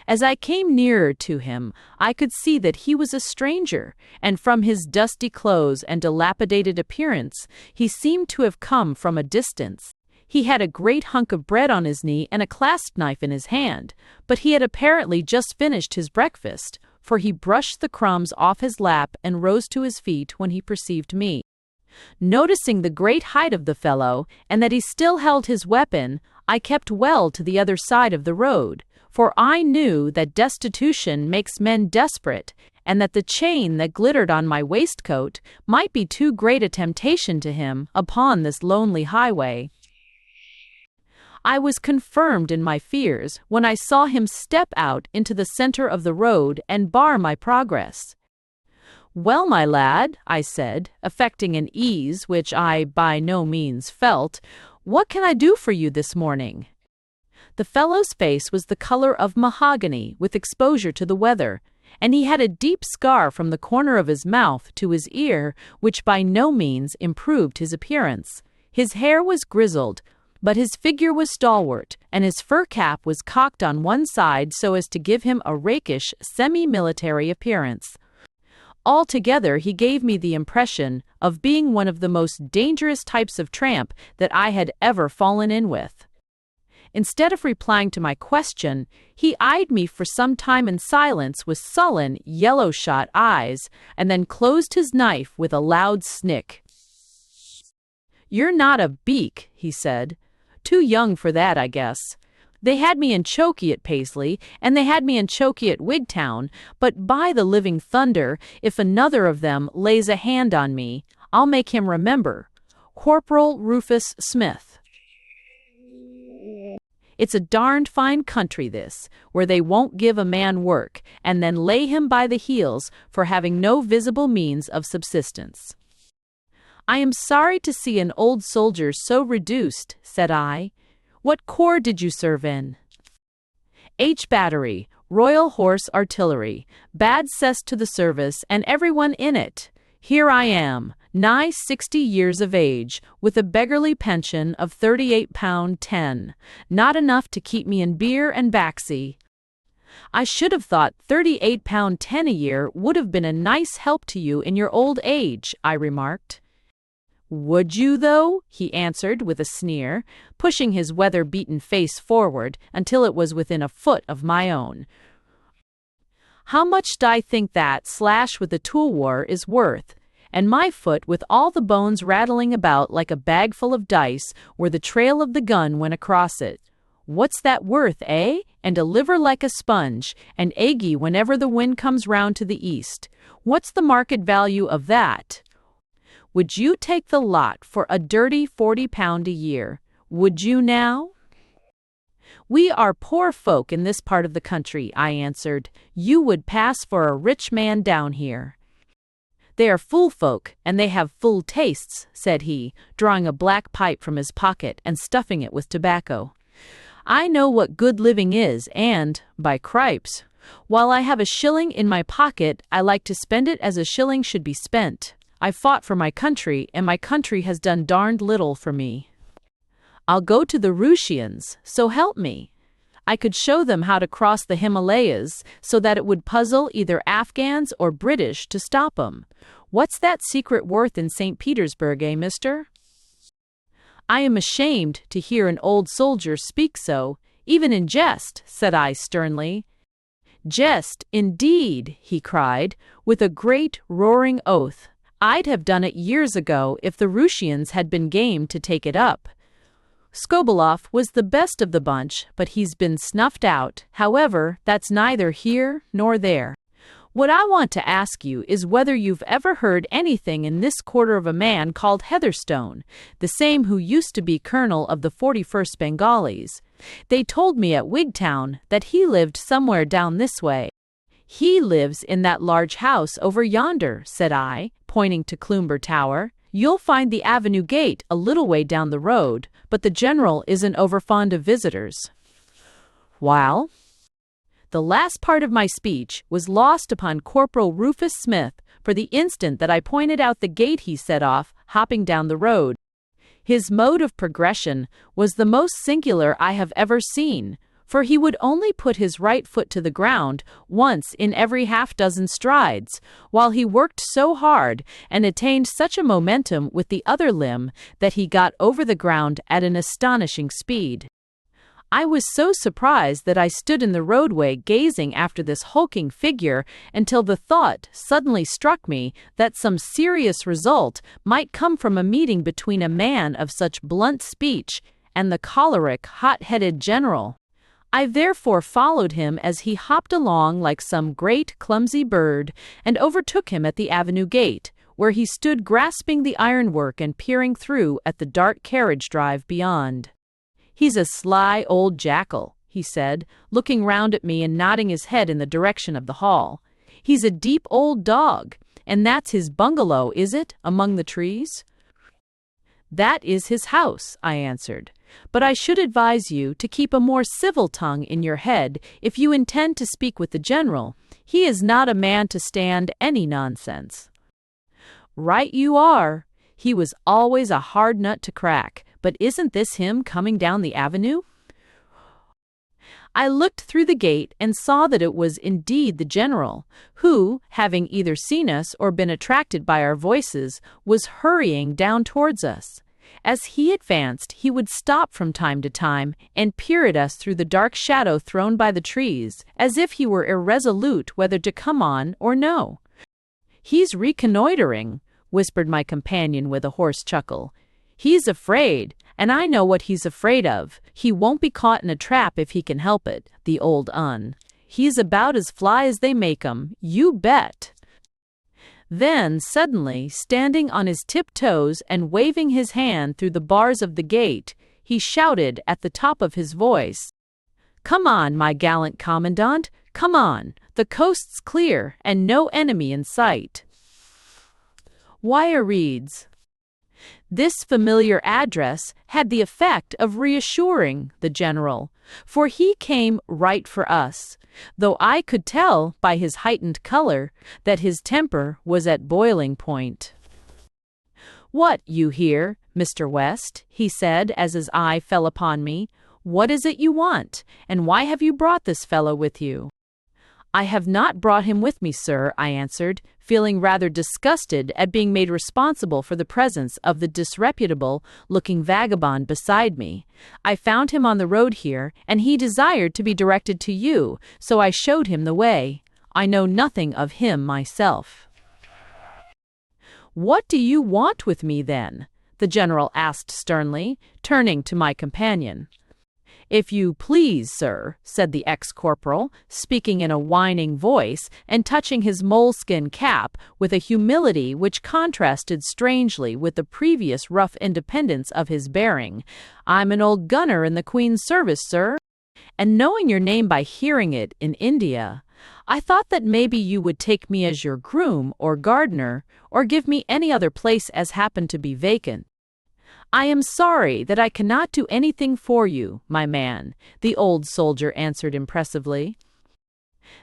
As I came nearer to him, I could see that he was a stranger, and from his dusty clothes and dilapidated appearance, he seemed to have come from a distance. He had a great hunk of bread on his knee and a clasp knife in his hand, but he had apparently just finished his breakfast, for he brushed the crumbs off his lap and rose to his feet when he perceived me. Noticing the great height of the fellow, and that he still held his weapon, I kept well to the other side of the road, for I knew that destitution makes men desperate, and that the chain that glittered on my waistcoat might be too great a temptation to him upon this lonely highway. I was confirmed in my fears when I saw him step out into the center of the road and bar my progress. "Well, my lad," I said, affecting an ease which I by no means felt, "what can I do for you this morning?" The fellow's face was the color of mahogany with exposure to the weather, and he had a deep scar from the corner of his mouth to his ear, which by no means improved his appearance. His hair was grizzled, but his figure was stalwart, and his fur cap was cocked on one side so as to give him a rakish, semi-military appearance. Altogether, he gave me the impression of being one of the most dangerous types of tramp that I had ever fallen in with. Instead of replying to my question, he eyed me for some time in silence with sullen, yellow-shot eyes, and then closed his knife with a loud snick. "You're not a beak," he said. "Too young for that, I guess. They had me in chokey at Paisley, and they had me in chokey at Wigtown, but by the living thunder, if another of them lays a hand on me, I'll make him remember. Corporal Rufus Smith. It's a darned fine country, this, where they won't give a man work, and then lay him by the heels for having no visible means of subsistence." "I am sorry to see an old soldier so reduced," said I. "What corps did you serve in?" "H Battery, Royal Horse Artillery, bad cess to the service and everyone in it. Here I am, nigh 60 years of age, with a beggarly pension of £38.10, not enough to keep me in beer and baccy." "I should have thought £38.10 a year would have been a nice help to you in your old age," I remarked. "Would you, though?" he answered with a sneer, pushing his weather-beaten face forward until it was within a foot of my own. "How much d'ye think that slash with the tool-war is worth?" And my foot, with all the bones rattling about like a bag full of dice, where the trail of the gun went across it. "What's that worth, eh? And a liver like a sponge, and eggy whenever the wind comes round to the east. What's the market value of that? Would you take the lot for a dirty £40 a year? Would you now?" "We are poor folk in this part of the country," I answered. "You would pass for a rich man down here." "They are fool folk, and they have fool tastes," said he, drawing a black pipe from his pocket and stuffing it with tobacco. "I know what good living is, and, by cripes, while I have a shilling in my pocket, I like to spend it as a shilling should be spent. I fought for my country, and my country has done darned little for me. I'll go to the Russians, so help me. I could show them how to cross the Himalayas so that it would puzzle either Afghans or British to stop 'em. What's that secret worth in St. Petersburg, eh, mister?" "I am ashamed to hear an old soldier speak so, even in jest," said I sternly. "Jest, indeed," he cried, with a great roaring oath. "I'd have done it years ago if the Russians had been game to take it up. Skobeloff was the best of the bunch, but he's been snuffed out. However, that's neither here nor there. What I want to ask you is whether you've ever heard anything in this quarter of a man called Heatherstone, the same who used to be colonel of the 41st Bengalis. They told me at Wigtown that he lived somewhere down this way." "He lives in that large house over yonder," said I, pointing to Cloomber Tower. "You'll find the Avenue Gate a little way down the road, but the general isn't overfond of visitors." While the last part of my speech was lost upon Corporal Rufus Smith, for the instant that I pointed out the gate he set off, hopping down the road. His mode of progression was the most singular I have ever seen, for he would only put his right foot to the ground once in every half-dozen strides, while he worked so hard and attained such a momentum with the other limb that he got over the ground at an astonishing speed. I was so surprised that I stood in the roadway gazing after this hulking figure until the thought suddenly struck me that some serious result might come from a meeting between a man of such blunt speech and the choleric, hot-headed general. I therefore followed him as he hopped along like some great clumsy bird, and overtook him at the Avenue Gate, where he stood grasping the ironwork and peering through at the dark carriage drive beyond. "He's a sly old jackal," he said, looking round at me and nodding his head in the direction of the hall. "He's a deep old dog, and that's his bungalow, is it, among the trees?" "That is his house," I answered. "But I should advise you to keep a more civil tongue in your head if you intend to speak with the general. He is not a man to stand any nonsense." "Right you are. He was always a hard nut to crack. But isn't this him coming down the avenue?" I looked through the gate and saw that it was indeed the general, who, having either seen us or been attracted by our voices, was hurrying down towards us. As he advanced, he would stop from time to time and peer at us through the dark shadow thrown by the trees, as if he were irresolute whether to come on or no. "He's reconnoitering," whispered my companion with a hoarse chuckle. "He's afraid, and I know what he's afraid of. He won't be caught in a trap if he can help it, the old un. He's about as fly as they make 'em, you bet." Then, suddenly, standing on his tiptoes and waving his hand through the bars of the gate, he shouted at the top of his voice, "Come on, my gallant commandant, come on. The coast's clear, and no enemy in sight." Wire reads. This familiar address had the effect of reassuring the general, for he came right for us, though I could tell by his heightened color that his temper was at boiling point. "What, you here, Mr. West?" he said as his eye fell upon me. "What is it you want, and why have you brought this fellow with you?" I have not brought him with me, sir, I answered, feeling rather disgusted at being made responsible for the presence of the disreputable-looking vagabond beside me. I found him on the road here, and he desired to be directed to you, so I showed him the way. I know nothing of him myself. What do you want with me, then? The general asked sternly, turning to my companion. If you please, sir, said the ex-corporal, speaking in a whining voice and touching his moleskin cap with a humility which contrasted strangely with the previous rough independence of his bearing, I'm an old gunner in the Queen's service, sir, and knowing your name by hearing it in India, I thought that maybe you would take me as your groom or gardener, or give me any other place as happened to be vacant. I am sorry that I cannot do anything for you, my man, the old soldier answered impressively.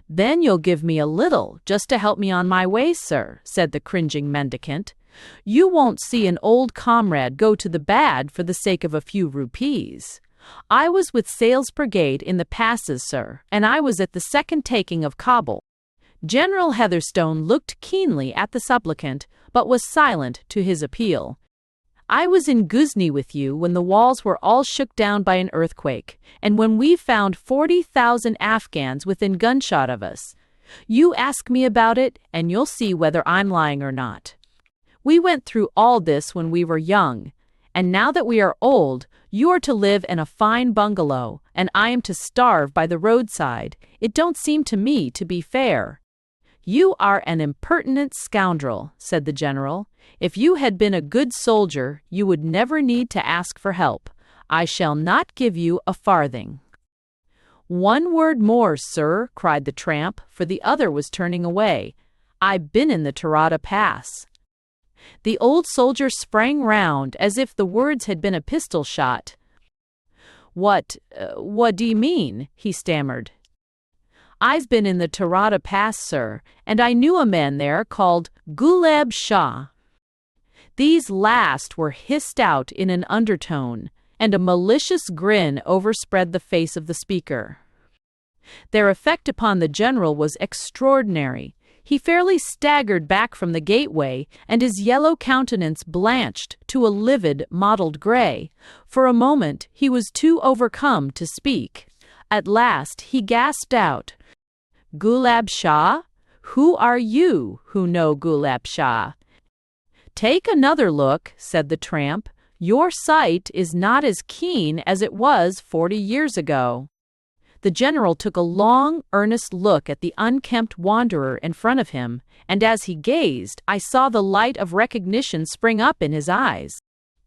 Then you'll give me a little, just to help me on my way, sir, said the cringing mendicant. You won't see an old comrade go to the bad for the sake of a few rupees. I was with Sale's brigade in the passes, sir, and I was at the second taking of Kabul. General Heatherstone looked keenly at the supplicant, but was silent to his appeal. I was in Ghuzni with you when the walls were all shook down by an earthquake, and when we found 40,000 Afghans within gunshot of us. You ask me about it, and you'll see whether I'm lying or not. We went through all this when we were young, and now that we are old, you are to live in a fine bungalow, and I am to starve by the roadside. It don't seem to me to be fair. You are an impertinent scoundrel, said the general. If you had been a good soldier, you would never need to ask for help. I shall not give you a farthing. One word more, sir, cried the tramp, for the other was turning away. I've been in the Tarada Pass. The old soldier sprang round as if the words had been a pistol shot. What do you mean? He stammered. I've been in the Tarada Pass, sir, and I knew a man there called Gulab Shah. These last were hissed out in an undertone, and a malicious grin overspread the face of the speaker. Their effect upon the general was extraordinary. He fairly staggered back from the gateway, and his yellow countenance blanched to a livid mottled gray. For a moment he was too overcome to speak. At last he gasped out, Gulab Shah? Who are you who know Gulab Shah? Take another look, said the tramp. Your sight is not as keen as it was 40 years ago. The general took a long, earnest look at the unkempt wanderer in front of him, and as he gazed, I saw the light of recognition spring up in his eyes.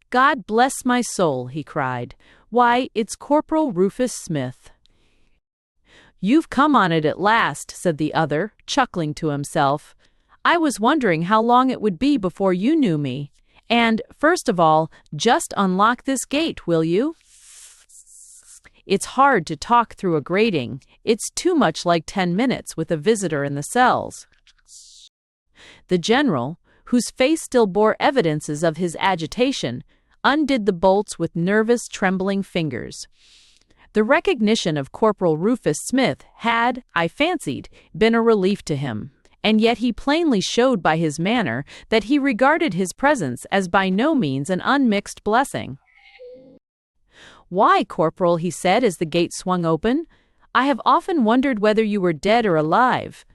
God bless my soul, he cried. Why, it's Corporal Rufus Smith. You've come on it at last, said the other, chuckling to himself. I was wondering how long it would be before you knew me. And, first of all, just unlock this gate, will you? It's hard to talk through a grating. It's too much like 10 minutes with a visitor in the cells. The general, whose face still bore evidences of his agitation, undid the bolts with nervous, trembling fingers. The recognition of Corporal Rufus Smith had, I fancied, been a relief to him, and yet he plainly showed by his manner that he regarded his presence as by no means an unmixed blessing. Why, Corporal, he said as the gate swung open, I have often wondered whether you were dead or alive,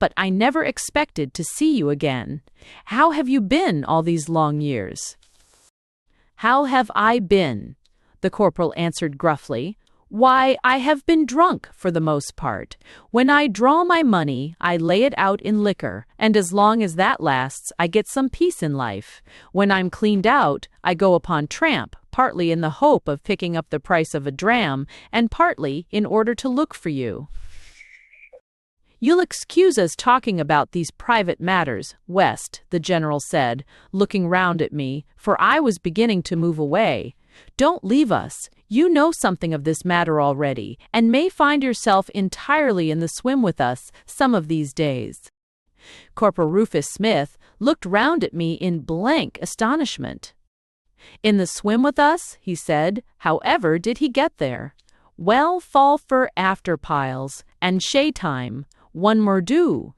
but I never expected to see you again. How have you been all these long years? How have I been? The corporal answered gruffly. Why, I have been drunk for the most part. When I draw my money, I lay it out in liquor, and as long as that lasts, I get some peace in life. When I'm cleaned out, I go upon tramp, partly in the hope of picking up the price of a dram, and partly in order to look for you. You'll excuse us talking about these private matters, West, the general said, looking round at me, for I was beginning to move away. Don't leave us. You know something of this matter already, and may find yourself entirely in the swim with us some of these days. Corporal Rufus Smith looked round at me in blank astonishment. In the swim with us, he said. However did he get there? Well, fall for after piles, and shay time. one mordu."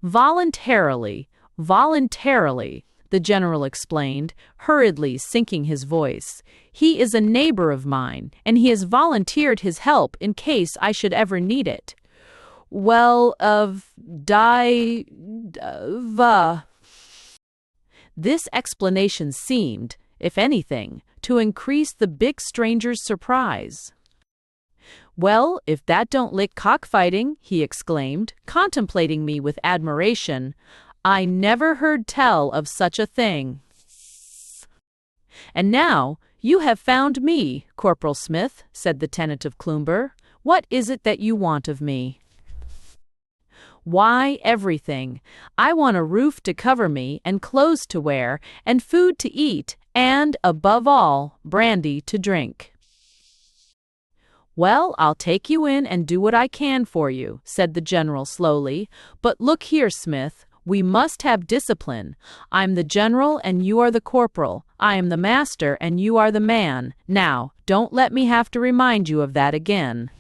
"Voluntarily, voluntarily," the general explained, hurriedly sinking his voice. "He is a neighbor of mine, and he has volunteered his help in case I should ever need it." "Well, This explanation seemed, if anything, to increase the big stranger's surprise. "Well, if that don't lick cockfighting," he exclaimed, contemplating me with admiration. "I never heard tell of such a thing." "And now you have found me, Corporal Smith," said the tenant of Cloomber. "What is it that you want of me?" "Why, everything. I want a roof to cover me, and clothes to wear, and food to eat, and, above all, brandy to drink." "Well, I'll take you in and do what I can for you," said the general slowly. "But look here, Smith, we must have discipline. I'm the general and you are the corporal. I am the master and you are the man. Now, don't let me have to remind you of that again."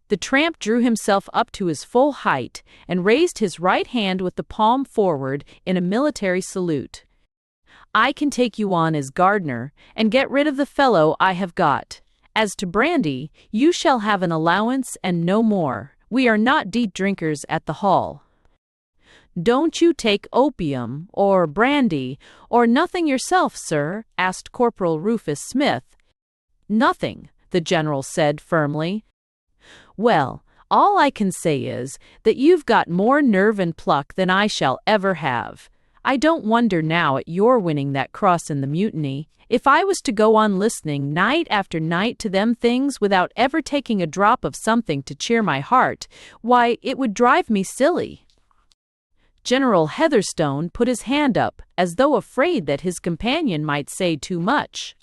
The tramp drew himself up to his full height and raised his right hand with the palm forward in a military salute. "I can take you on as gardener and get rid of the fellow I have got. As to brandy, you shall have an allowance and no more. We are not deep drinkers at the hall." "Don't you take opium, or brandy, or nothing yourself, sir?" asked Corporal Rufus Smith. "Nothing," the general said firmly. "Well, all I can say is that you've got more nerve and pluck than I shall ever have. I don't wonder now at your winning that cross in the mutiny. If I was to go on listening night after night to them things without ever taking a drop of something to cheer my heart, why, it would drive me silly." General Heatherstone put his hand up, as though afraid that his companion might say too much.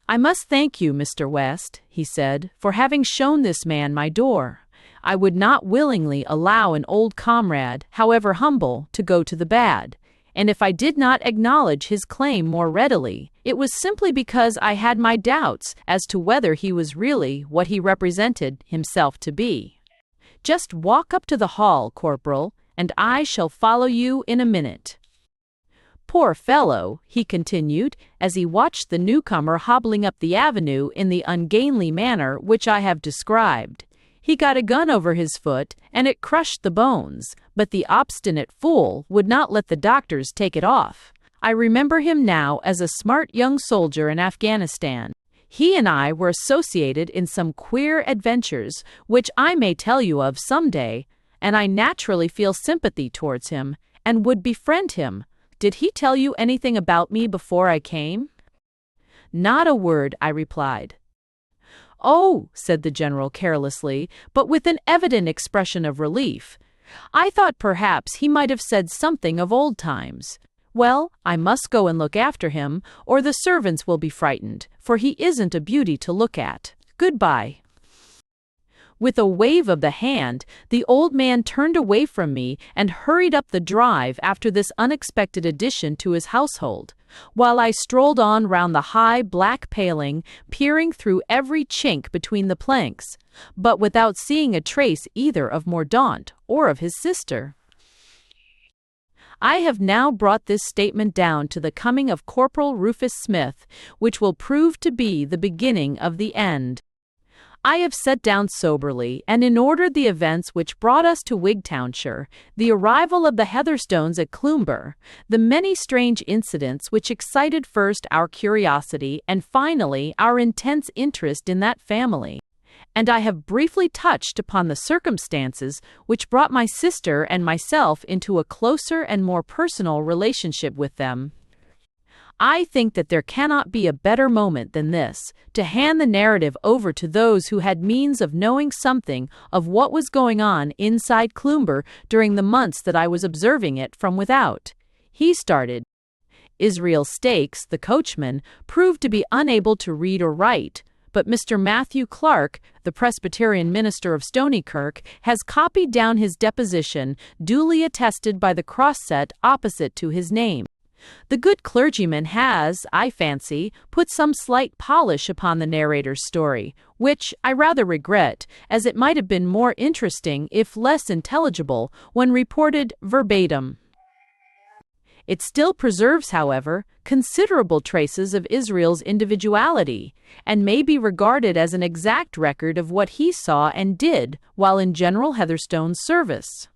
"I must thank you, Mr. West," he said, "for having shown this man my door. I would not willingly allow an old comrade, however humble, to go to the bad. And if I did not acknowledge his claim more readily, it was simply because I had my doubts as to whether he was really what he represented himself to be. Just walk up to the hall, Corporal, and I shall follow you in a minute." "Poor fellow," he continued, as he watched the newcomer hobbling up the avenue in the ungainly manner which I have described. "He got a gun over his foot, and it crushed the bones, but the obstinate fool would not let the doctors take it off. I remember him now as a smart young soldier in Afghanistan. He and I were associated in some queer adventures, which I may tell you of some day, and I naturally feel sympathy towards him, and would befriend him. Did he tell you anything about me before I came?" "Not a word," I replied. "Oh," said the general carelessly, but with an evident expression of relief. "I thought perhaps he might have said something of old times. Well, I must go and look after him, or the servants will be frightened, for he isn't a beauty to look at. Goodbye." With a wave of the hand, the old man turned away from me and hurried up the drive after this unexpected addition to his household, while I strolled on round the high black paling, peering through every chink between the planks, but without seeing a trace either of Mordaunt or of his sister. I have now brought this statement down to the coming of Corporal Rufus Smith, which will prove to be the beginning of the end. I have set down soberly and in order the events which brought us to Wigtownshire, the arrival of the Heatherstones at Cloomber, the many strange incidents which excited first our curiosity and finally our intense interest in that family. And I have briefly touched upon the circumstances which brought my sister and myself into a closer and more personal relationship with them. I think that there cannot be a better moment than this, to hand the narrative over to those who had means of knowing something of what was going on inside Cloomber during the months that I was observing it from without. He started. Israel Stakes, the coachman, proved to be unable to read or write, but Mr. Matthew Clark, the Presbyterian minister of Stonykerk, has copied down his deposition, duly attested by the cross set opposite to his name. The good clergyman has, I fancy, put some slight polish upon the narrator's story, which I rather regret, as it might have been more interesting if less intelligible when reported verbatim. It still preserves, however, considerable traces of Israel's individuality, and may be regarded as an exact record of what he saw and did while in General Heatherstone's service.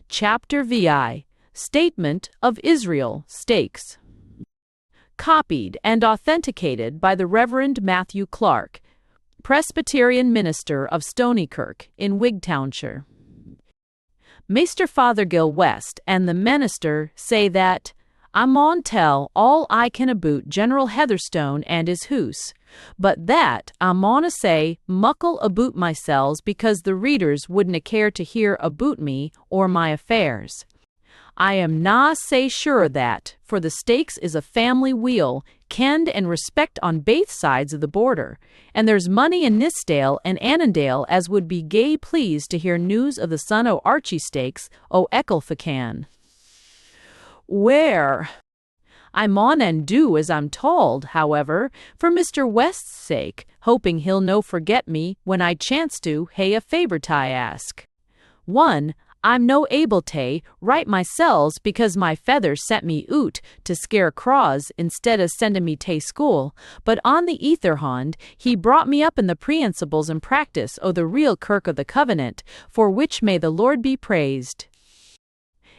Chapter VI. Statement of Israel Stakes. Copied and authenticated by the Reverend Matthew Clark, Presbyterian minister of Stonykerk in Wigtownshire. Maister Fothergill West and the minister say that I maun tell all I can aboot General Heatherstone and his hoose, but that I mauna say muckle aboot myselves because the readers wouldna care to hear aboot me or my affairs. I am na sae sure that, for the stakes is a family wheel, kenned and respect on baith sides of the border, and there's money in Nithsdale and Annandale as would be gay pleased to hear news of the son o' Archie stakes o' Ecclefechan. Where? I maun and do as I'm told, however, for Mr. West's sake, hoping he'll no forget me when I chance to hae a favour to ask. 1. I'm no able to write myselves because my feather sent me oot to scare craws instead of sending me to school, but on the ether hand, he brought me up in the principles and practice o' the real Kirk of the Covenant, for which may the Lord be praised.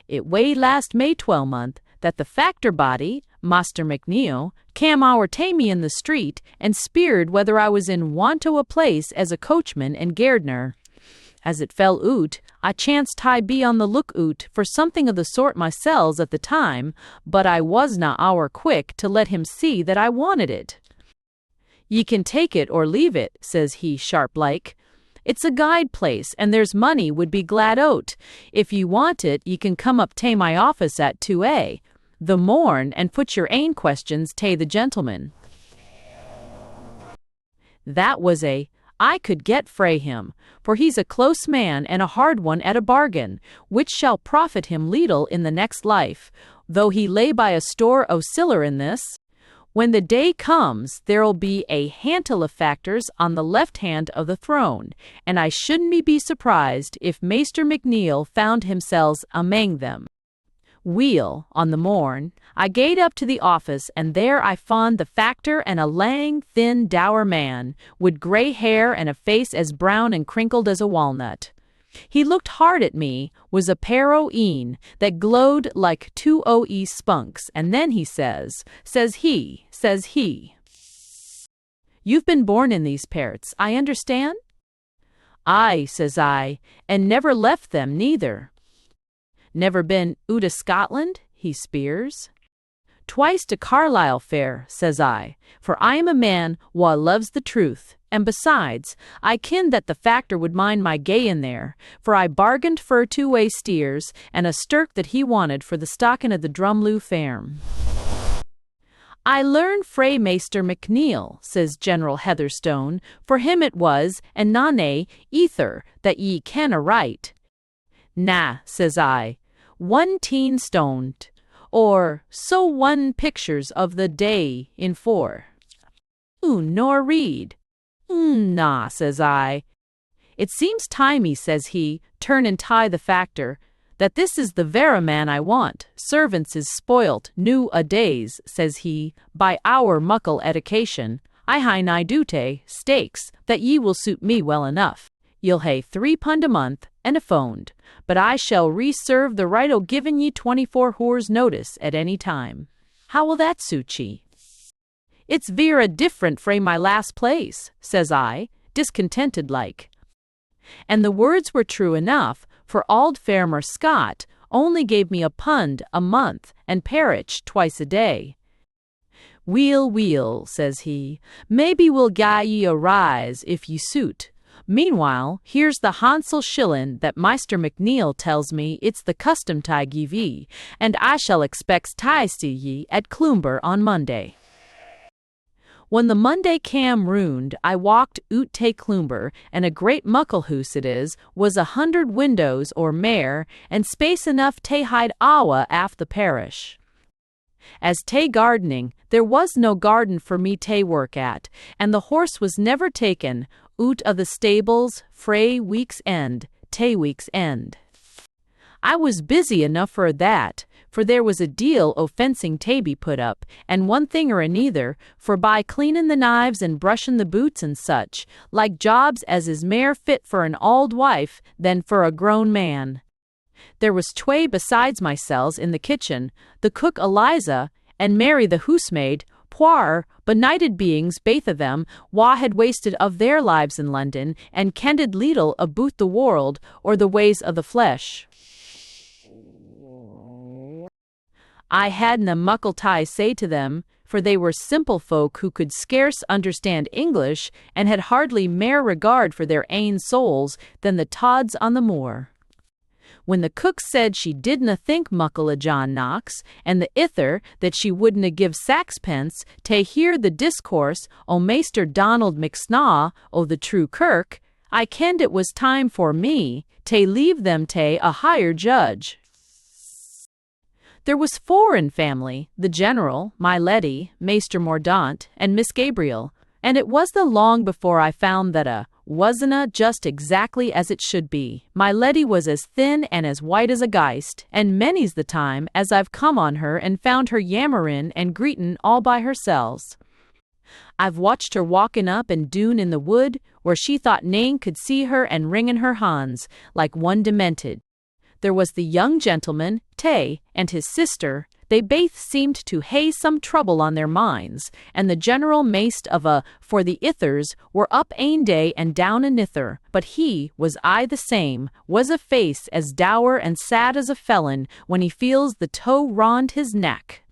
It way last May 12th that the factor body, Master McNeil, cam ower tae me in the street and speered whether I was in want o' a place as a coachman and gardener. As it fell oot, I chanced to be on the look oot for something of the sort myself at the time, but I wasna ower quick to let him see that I wanted it. Ye can take it or leave it, says he sharp-like. It's a guide place, and there's money would be glad o't. If ye want it, ye can come up tae my office at 2A, the morn, and put your ain questions tae the gentleman. That was I could get frae him, for he's a close man and a hard one at a bargain, which shall profit him leetle in the next life, though he lay by a store o' siller in this. When the day comes, there'll be a hantle of factors on the left hand of the throne, and I shouldn't be surprised if Maister McNeil found himself amang them. Weel, on the morn, I gaed up to the office, and there I fond the factor and a lang, thin, dour man, wid grey hair and a face as brown and crinkled as a walnut. He looked hard at me, was a pair o' een that glowed like 2 O.E. spunks, and then he says he, You've been born in these parts, I understand? Aye, says I, and never left them neither. Never been oot o' Scotland? He speers. Twice to Carlisle fair, says I, for I am a man wha loves the truth, and besides, I ken that the factor would mind my gaein there, for I bargained for 2 steers and a stirk that he wanted for the stockin' of the Drumloo Farm. I learned frae Maister McNeil, says General Heatherstone, for him it was, and nane ether, that ye ken a right. Na, says I, 1 stoned, or so 1 pictures of the day in 4. Nor read. Na, says I. It seems timey, says he, turn and tie the factor, that this is the vera man I want. Servants is spoilt new a days, says he, by our muckle edication. I hae nigh dute stakes that ye will suit me well enough. Ye'll hae £3 a month and a phoned, but I shall reserve the right o' giving ye 24 hours notice at any time. How will that suit ye? It's vera different frae my last place, says I, discontented like. And the words were true enough, for auld Farmer Scott only gave me £1 a month and parritch twice a day. Weel, says he, maybe we'll gie ye a rise if ye suit. Meanwhile, here's the hansel shillin' that Maister McNeil tells me it's the custom to give ye, and I shall expect to see ye at Cloomber on Monday. When the Monday cam round, I walked oot tae Cloomber, and a great muckle hoose it is, was 100 windows or mair, and space enough tae hide awa aff the parish. As tay gardening, there was no garden for me tay work at, and the horse was never taken out of the stables frae week's end, tay week's end. I was busy enough for that, for there was a deal o' fencing tay be put up, and one thing or anither, for by cleaning the knives and brushing the boots and such, like jobs as is mair fit for an auld wife than for a grown man. There was twa besides myself in the kitchen, the cook Eliza, and Mary the housemaid, poor, benighted beings baith of them, wha had wasted of their lives in London, and kenned leetle aboot the world, or the ways of the flesh. I hadna muckle tie say to them, for they were simple folk who could scarce understand English, and had hardly mair regard for their ain souls than the tods on the moor. When the cook said she didna think muckle o' John Knox, and the ither that she wouldna give saxpence tae hear the discourse o' Maister Donald McSnaw o' the True Kirk, I kenned it was time for me tae leave them tae a higher judge. There was four in family, the General, my Letty, Maister Mordaunt, and Miss Gabriel, and it wasna long before I found that wasna just exactly as it should be. My Letty was as thin and as white as a geist, and many's the time as I've come on her and found her yammerin' and greetin' all by herselves. I've watched her walkin' up and doon in the wood, where she thought nane could see her and wringin' her hands, like one demented. There was the young gentleman, Tay, and his sister. They baith seemed to hae some trouble on their minds, and the general maist of for the ithers were up ane day and down anither, but he was aye the same, was a face as dour and sad as a felon when he feels the toe rond his neck.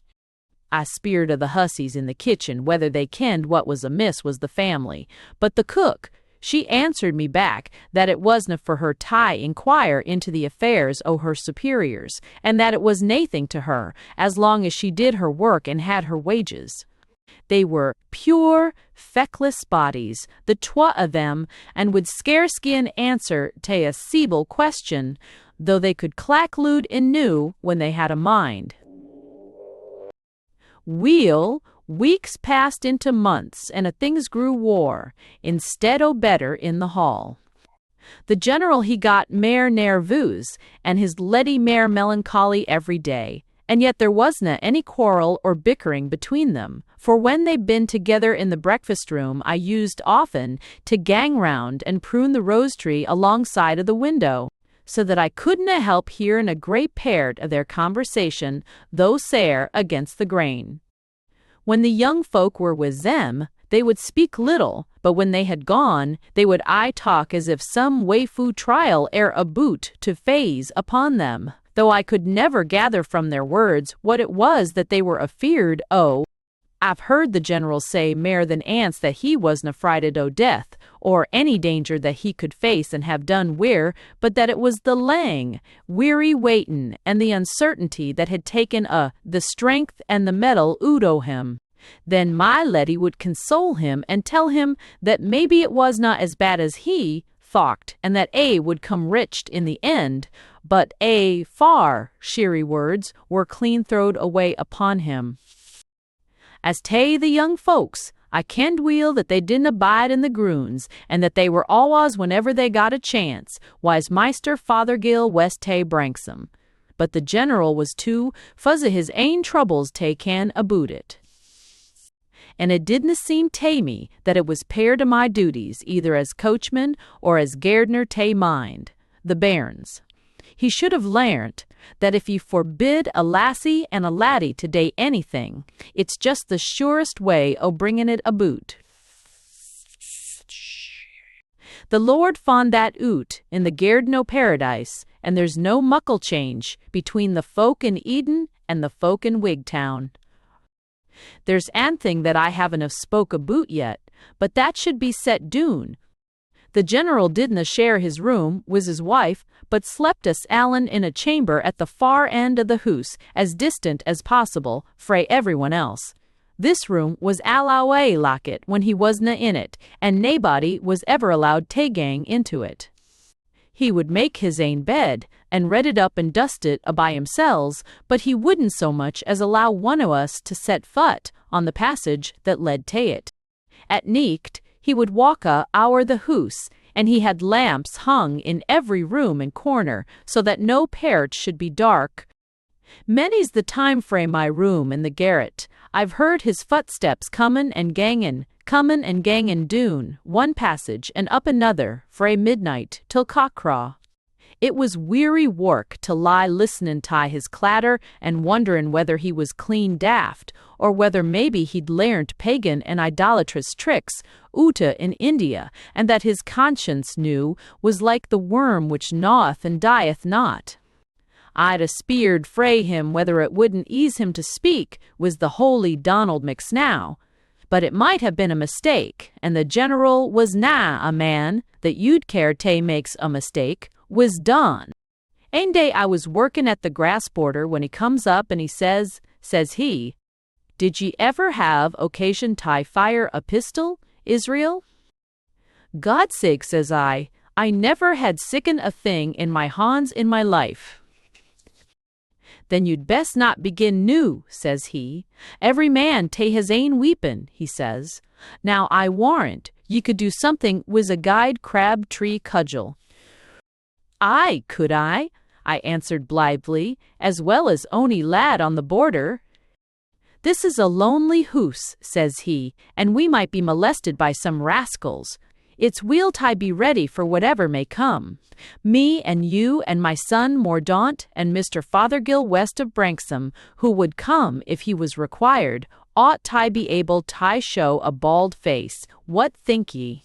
I speered of the hussies in the kitchen whether they kenned what was amiss was the family, but the cook, she answered me back that it wasna for her to inquire into the affairs o' her superiors, and that it was naething to her, as long as she did her work and had her wages. They were pure, feckless bodies, the twa o' them, and would scarce gie an answer tae a ceevil question, though they could clack lood enew when they had a mind. Weel, weeks passed into months, and things grew war, instead o' better in the hall. The general he got mair nervous, and his Letty mair melancholy every day, and yet there wasna any quarrel or bickering between them, for when they'd been together in the breakfast-room I used often to gang round and prune the rose-tree alongside of the window, so that I couldna help hearing a great part of their conversation, though sair against the grain. When the young folk were with them, they would speak little, but when they had gone, they would aye talk as if some wayfu trial ere aboot to phase upon them, though I could never gather from their words what it was that they were afeard o'. I've heard the general say mair than ance that he wasna frighted o' death, or any danger that he could face and have done wi', but that it was the lang, weary waitin' and the uncertainty that had taken the strength and the mettle oot o' him. Then my Letty would console him and tell him that maybe it wasna as bad as he thocht, and that would come richt in the end, but far, sheery words were clean throwed away upon him. As tae the young folks, I kenned weel that they didna bide in the groons, and that they were always whenever they got a chance, wise Maister Fothergill West tae Branksome. But the general was too fuzz o' his ain troubles tae ken aboot it. And it didna seem tae me that it was pair to my duties, either as coachman or as gardener tae mind, the bairns. He should have learnt that if ye forbid a lassie and a laddie to dae anything, it's just the surest way o' bringing it aboot. The Lord fond that oot in the garden o' paradise, and there's no muckle change between the folk in Eden and the folk in Wigtown. There's anthing that I haven't have spoke aboot yet, but that should be set doon. The general didna share his room with his wife, but slept us allen in a chamber at the far end of the hoose, as distant as possible frae everyone else. This room was allaways lockit when he wasna in it, and naebody was ever allowed tae gang into it. He would make his ain bed, and red it up and dust it a by himselves, but he wouldn't so much as allow one o' us to set foot on the passage that led to it. At nicht he would walk ower the hoose, and he had lamps hung in every room and corner, so that no part should be dark. Many's the time frae my room in the garret I've heard his footsteps comin' and gangin' doon one passage and up another frae midnight till cockcraw. It was weary work to lie listenin' to his clatter and wonderin' whether he was clean daft, or whether maybe he'd learnt pagan and idolatrous tricks oota in India, and that his conscience knew was like the worm which gnaweth and dieth not. I'd a speered frae him whether it wouldn't ease him to speak was the holy Donald McSnow, but it might have been a mistake, and the general was na a man that you'd care to makes a mistake, was done. Ane day I was workin' at the grass border when he comes up and he says he, "Did ye ever have occasion to fire a pistol, Israel?" "God's sake," says I never had sicken a thing in my hands in my life. "Then you'd best not begin new," says he. "Every man ta his ain weepon," he says. "Now I warrant ye could do something wiz a guide crab tree cudgel." "Aye, could I answered blithely, "as well as ony lad on the border." "This is a lonely hoose," says he, "and we might be molested by some rascals. It's weel to be ready for whatever may come. Me and you and my son Mordaunt and Mr. Fothergill west of Branksome, who would come if he was required, ought to be able to show a bald face. What think ye?"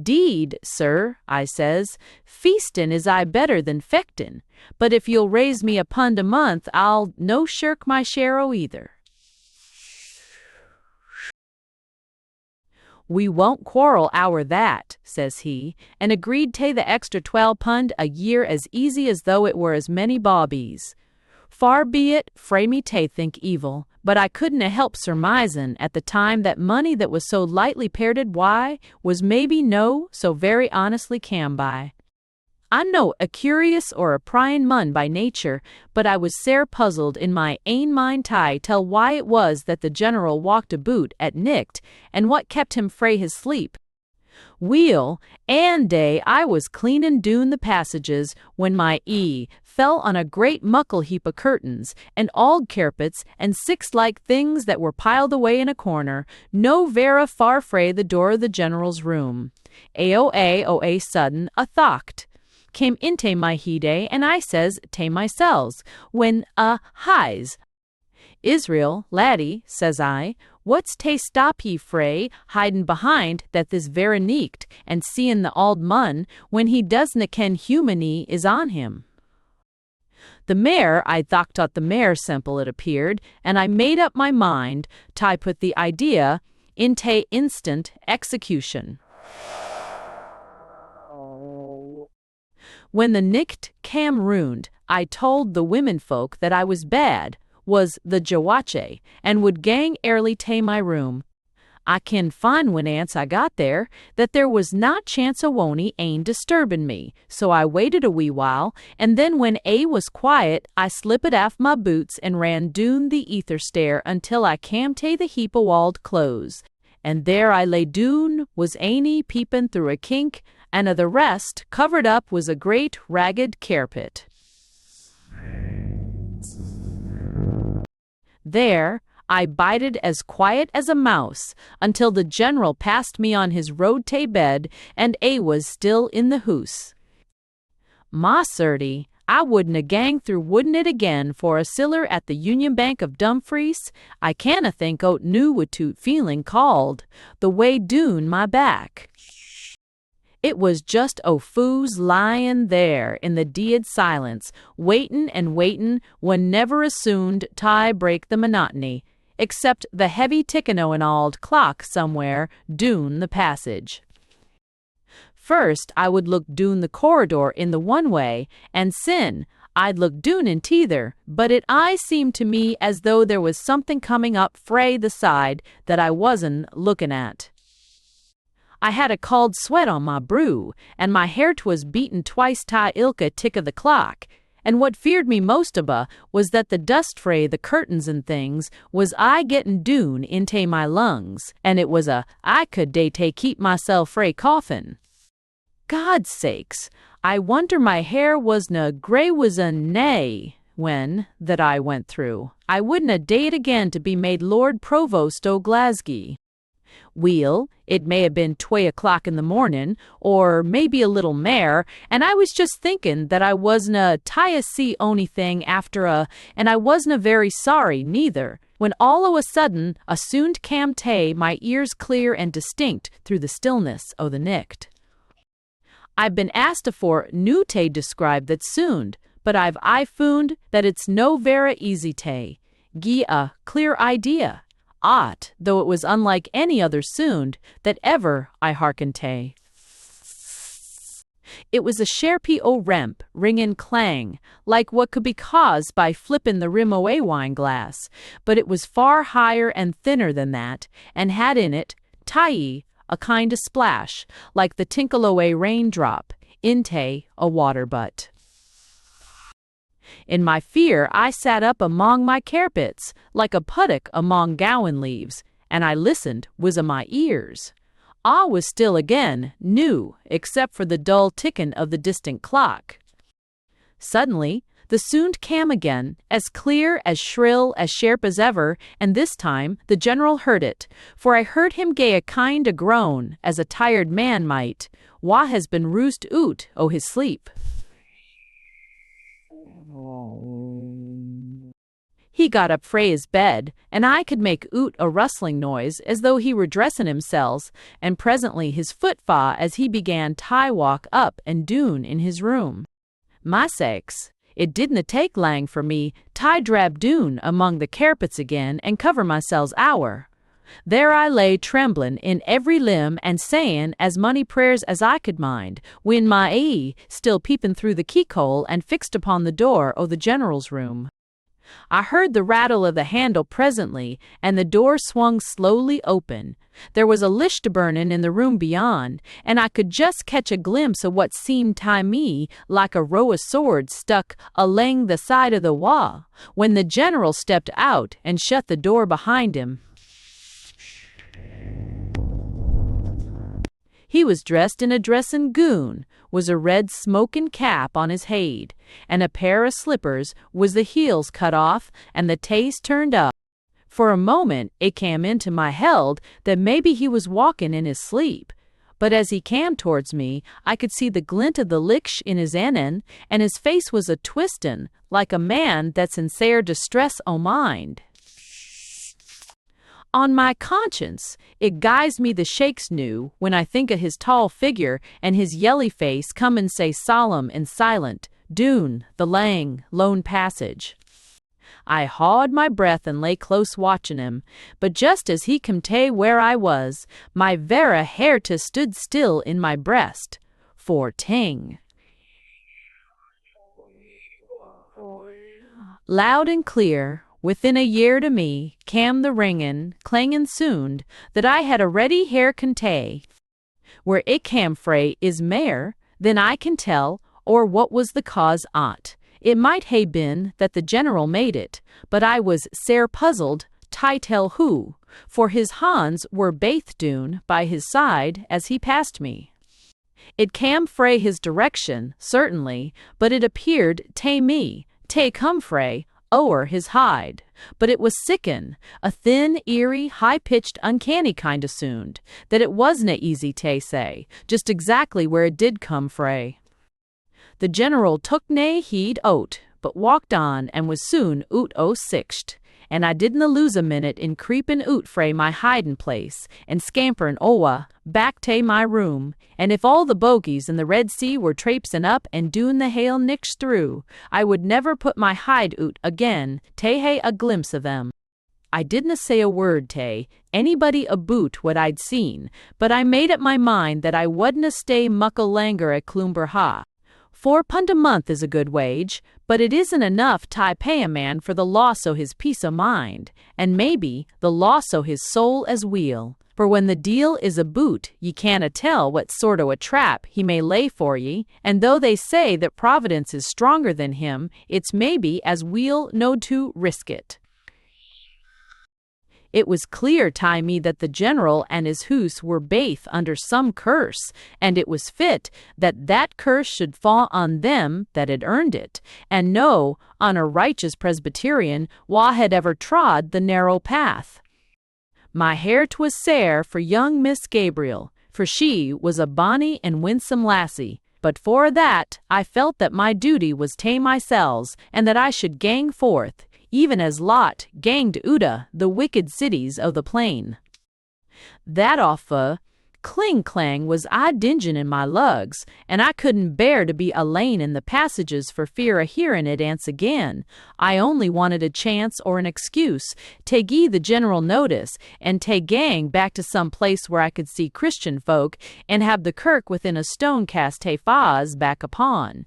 "'Deed, sir," I says, "feastin' is aye better than fechtin', but if you'll raise me £1 a month, I'll no shirk my share o' either." "We won't quarrel ower that," says he, and agreed to the extra £12 a year as easy as though it were as many bawbees. Far be it frae me to think evil, but I couldna help surmisin' at the time that money that was so lightly parted was maybe no so very honestly cam by. I'm no a curious or a pryin' mun by nature, but I was sair puzzled in my ain mind to tell why it was that the general walked aboot at nicht, and what kept him frae his sleep. Weel, ane day I was cleanin' doon the passages when my ee fell on a great muckle heap o' curtains, and auld carpets, and six like things that were piled away in a corner, no vera far frae the door of the general's room. O a sudden a thocht came inte my heede, and I says to myself, when hi's, "Israel, laddie," says I, "what's to stop ye frae hidin' behind that this vera nicht, and seein' the auld mun when he doesna ken humany is on him?" The mare, I thocht the mare simple it appeared, and I made up my mind to put the idea into instant execution. When the nicht cam round, I told the women folk that I was bad, was the jawache, and would gang early to my room. I ken fine when ance I got there that there was not chance o' wony ain disturbin' me, so I waited a wee while, and then when a was quiet, I slipped aff my boots and ran doon the ether stair until I cam to the heap o' auld clothes, and there I lay doon, was ainy peepin' through a kink, and o' the rest covered up was a great ragged carpet. There I bided as quiet as a mouse until the general passed me on his road to bed, and a was still in the hoose. Ma certy, I wouldna gang through wouldn't it again for a siller at the Union Bank of Dumfries. I canna think o't new witoot feeling called the way doon my back. It was just o' foos lyin' there in the dead silence, waitin' and waitin' when never assumed to break the monotony, except the heavy tickin' o' an auld clock somewhere doon the passage. First I would look doon the corridor in the one way, and sin I'd look doon in t'other, but it aye seemed to me as though there was something coming up frae the side that I wasn't lookin' at. I had a called sweat on my brew, and my hair 'twas beaten twice ta ilka tick of the clock. And what feared me most was that the dust frae the curtains and things was I gettin' doon inte my lungs, and it was I could day ta keep myself frae coughin'. God's sakes, I wonder my hair wasna grey was a nay when that I went through. I wouldna date again to be made Lord Provost o' Glasgow. Weel, it may have been 2 o'clock in the morning, or maybe a little mair, and I was just thinking that I wasna tie see onything after and I wasna very sorry neither, when all o' a sudden a soond cam tae my ears clear and distinct through the stillness o' the nicht. I've been asked afore new tae describe that soond, but I've found that it's no vera easy tae. Gie a clear idea. Aught, though it was unlike any other soond that ever I hearkened tae. It was a sharpie o' remp, ringin' clang, like what could be caused by flippin' the rim o' a wine glass, but it was far higher and thinner than that, and had in it, tie, a kind of splash, like the tinkle o' a raindrop, inte a water butt. In my fear, I sat up among my carpets, like a puttock among gowan leaves, and I listened was a my ears. All was still again, new, except for the dull tickin' of the distant clock. Suddenly, the soond cam again, as clear, as shrill, as sharp as ever, and this time the general heard it, for I heard him gie a kind o' groan, as a tired man might, wha has been roosed oot o' his sleep. He got up frae his bed, and I could make oot a rustling noise as though he were dressin' himself, and presently his foot fa as he began tie walk up and doon in his room. My sakes, it didna take lang for me tie drab doon among the carpets again and cover myself hour. There I lay tremblin' in every limb and sayin' as mony prayers as I could mind, when my ee still peepin' through the keyhole and fixed upon the door o' the general's room. I heard the rattle of the handle presently, and the door swung slowly open. There was a licht burnin' in the room beyond, and I could just catch a glimpse of what seemed to me like a row of swords stuck alang the side of the wall, when the general stepped out and shut the door behind him. He was dressed in a dressin' gown, was a red smokin' cap on his haid, and a pair of slippers was the heels cut off and the taes turned up. For a moment it came into my held that maybe he was walkin' in his sleep, but as he came towards me I could see the glint of the licht in his e'en, and his face was a twistin' like a man that's in sair distress o' mind. On my conscience, it gies me the shakes noo when I think of his tall figure and his yelly face comin' sae solemn and silent, doon the lang, lone passage. I hawed my breath and lay close watchin' him, but just as he come tae where I was, my vera hairta stood still in my breast, for ting. Loud and clear, within a year to me, cam the ringin', clangin' soond, that I had already hearkened tae. Where it cam frae is mair than I can tell, or what was the cause on't. It might hae been that the general made it, but I was sair puzzled to tell who, for his hands were baith doon by his side as he passed me. It cam frae his direction, certainly, but it appeared tae me, tae come frae o'er his hide, but it was siccan, a thin, eerie, high-pitched, uncanny kind o' soond, that it wasna easy tae say, just exactly where it did come frae. The general took nae heed o't, but walked on and was soon oot o' sicht, and I didna lose a minute in creepin' oot frae my hidin' place and scamperin' owa back tae my room, and if all the bogies in the Red Sea were traipsin' up and doon the hail nicht through, I would never put my hide oot again tae hae a glimpse of them. I didna say a word tae anybody aboot what I'd seen, but I made up my mind that I wadna stay muckle langer at Cloomber Ha. £4 a month is a good wage, but it isn't enough to pay a man for the loss o' his peace o' mind, and maybe the loss o' his soul as weel. For when the deal is aboot, ye canna tell what sort o' a trap he may lay for ye, and though they say that Providence is stronger than him, it's maybe as weel no to risk it. It was clear to me that the general and his hoose were baith under some curse, and it was fit that that curse should fall on them that had earned it, and no on a righteous Presbyterian wha had ever trod the narrow path. My heart was sair for young Miss Gabriel, for she was a bonny and winsome lassie, but for that I felt that my duty was tae mysel's, and that I should gang forth, even as Lot ganged Uda, the wicked cities o' the plain. That offa cling-clang was I dingin' in my lugs, and I couldn't bear to be alane in the passages for fear o' hearin' it ance again. I only wanted a chance or an excuse to gie the general notice, and to gang back to some place where I could see Christian folk, and have the kirk within a stone cast to fa's back upon.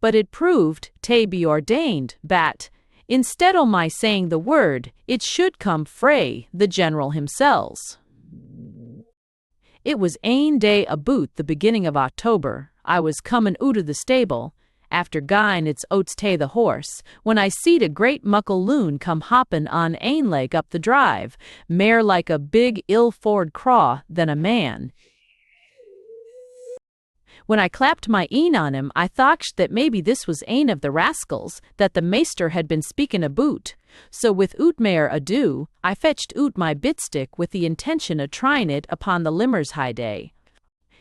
But it proved to be ordained that, instead o' my saying the word, it should come frae the general himself. It was ane day aboot the beginning of October. I was comin' oot o' the stable, after gieing its oats tae the horse, when I seed a great muckle loon come hoppin' on ane leg up the drive, mair like a big ill-for'd craw than a man. When I clapped my een on him, I thocht that maybe this was ane of the rascals that the maester had been speaking aboot. So with oot mair ado, I fetched oot my bitstick with the intention of trying it upon the limmers high day.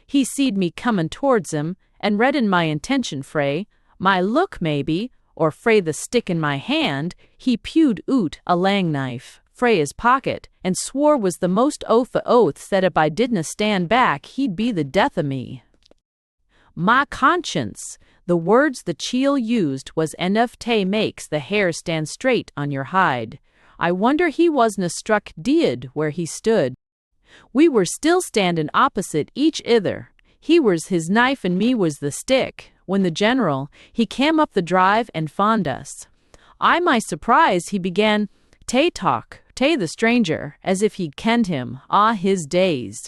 He seed me comin' towards him, and read in my intention frae my look maybe, or frae the stick in my hand, he pewed oot a lang knife frae his pocket, and swore was the most oath o' oaths that if I didna stand back he'd be the death o' me. My conscience, the words the chiel used was enough to makes the hair stand straight on your hide. I wonder he wasna struck deid where he stood. We were still standin' opposite each ither. He was his knife and me was the stick, when the general, he came up the drive and fond us. I my surprise he began tae talk tae the stranger, as if he'd kenned him, his days.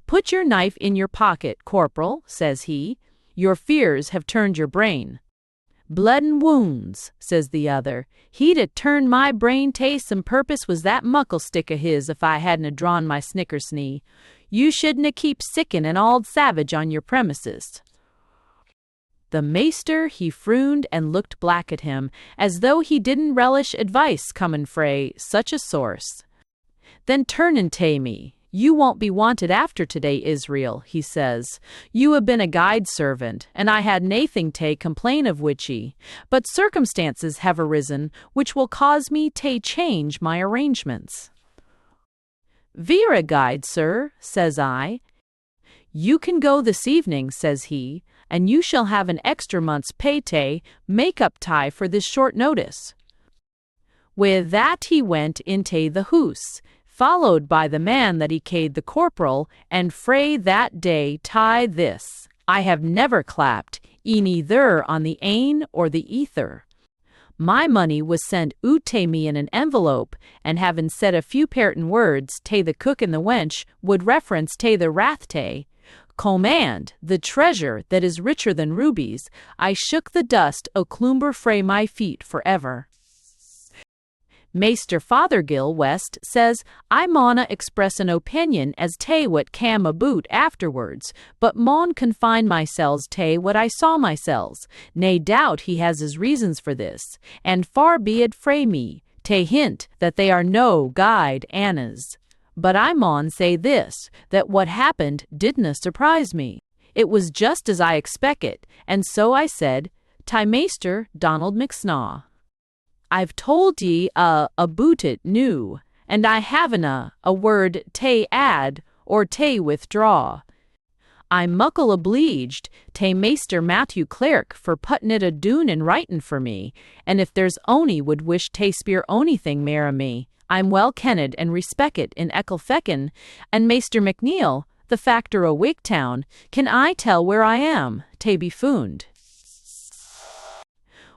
"Put your knife in your pocket, corporal," says he. "Your fears have turned your brain." "Blood and wounds," says the other. "He'd a turned my brain tae some purpose was that muckle stick o' his if I hadna drawn my snickersnee. You shouldna keep sickin' an auld savage on your premises." The maester he frowned and looked black at him, as though he didn't relish advice comin' frae such a source. Then turnin' tae me, "You won't be wanted after today, Israel," he says. "You have been a guide servant, and I had naething to complain of with ye, but circumstances have arisen which will cause me to change my arrangements." "Vera guide, sir," says I. "You can go this evening," says he, "and you shall have an extra month's pay to make up tie for this short notice." With that he went into the hoose, followed by the man that he ca'd the corporal, and frae that day tie this, I have never clapped e'en either on the ane or the ether. My money was sent oot tae me in an envelope, and having said a few partin' words tae the cook and the wench, would reference tae the wrath tae command, the treasure that is richer than rubies, I shook the dust o' Cloomber frae my feet for ever. Maester Fothergill West says I mauna express an opinion as tae what cam aboot afterwards, but maun confine myself tae what I saw myself. Nae doubt he has his reasons for this, and far be it frae me tae hint that they are no guide Anna's. But I maun say this, that what happened didna surprise me. It was just as I expected, and so I said, "Tae Maester Donald McSnaw, I've told ye aboot it noo, and I havena a word tae add or tae withdraw. I'm muckle obleeged tae Maester Matthew Clerk for puttin' it a doon in writin' for me, and if there's ony would wish tae speir onything mair o' me, I'm well kenned and respected in Ecclefechan, and Maester McNeil, the factor o' Wigtown, can I tell where I am, to be found.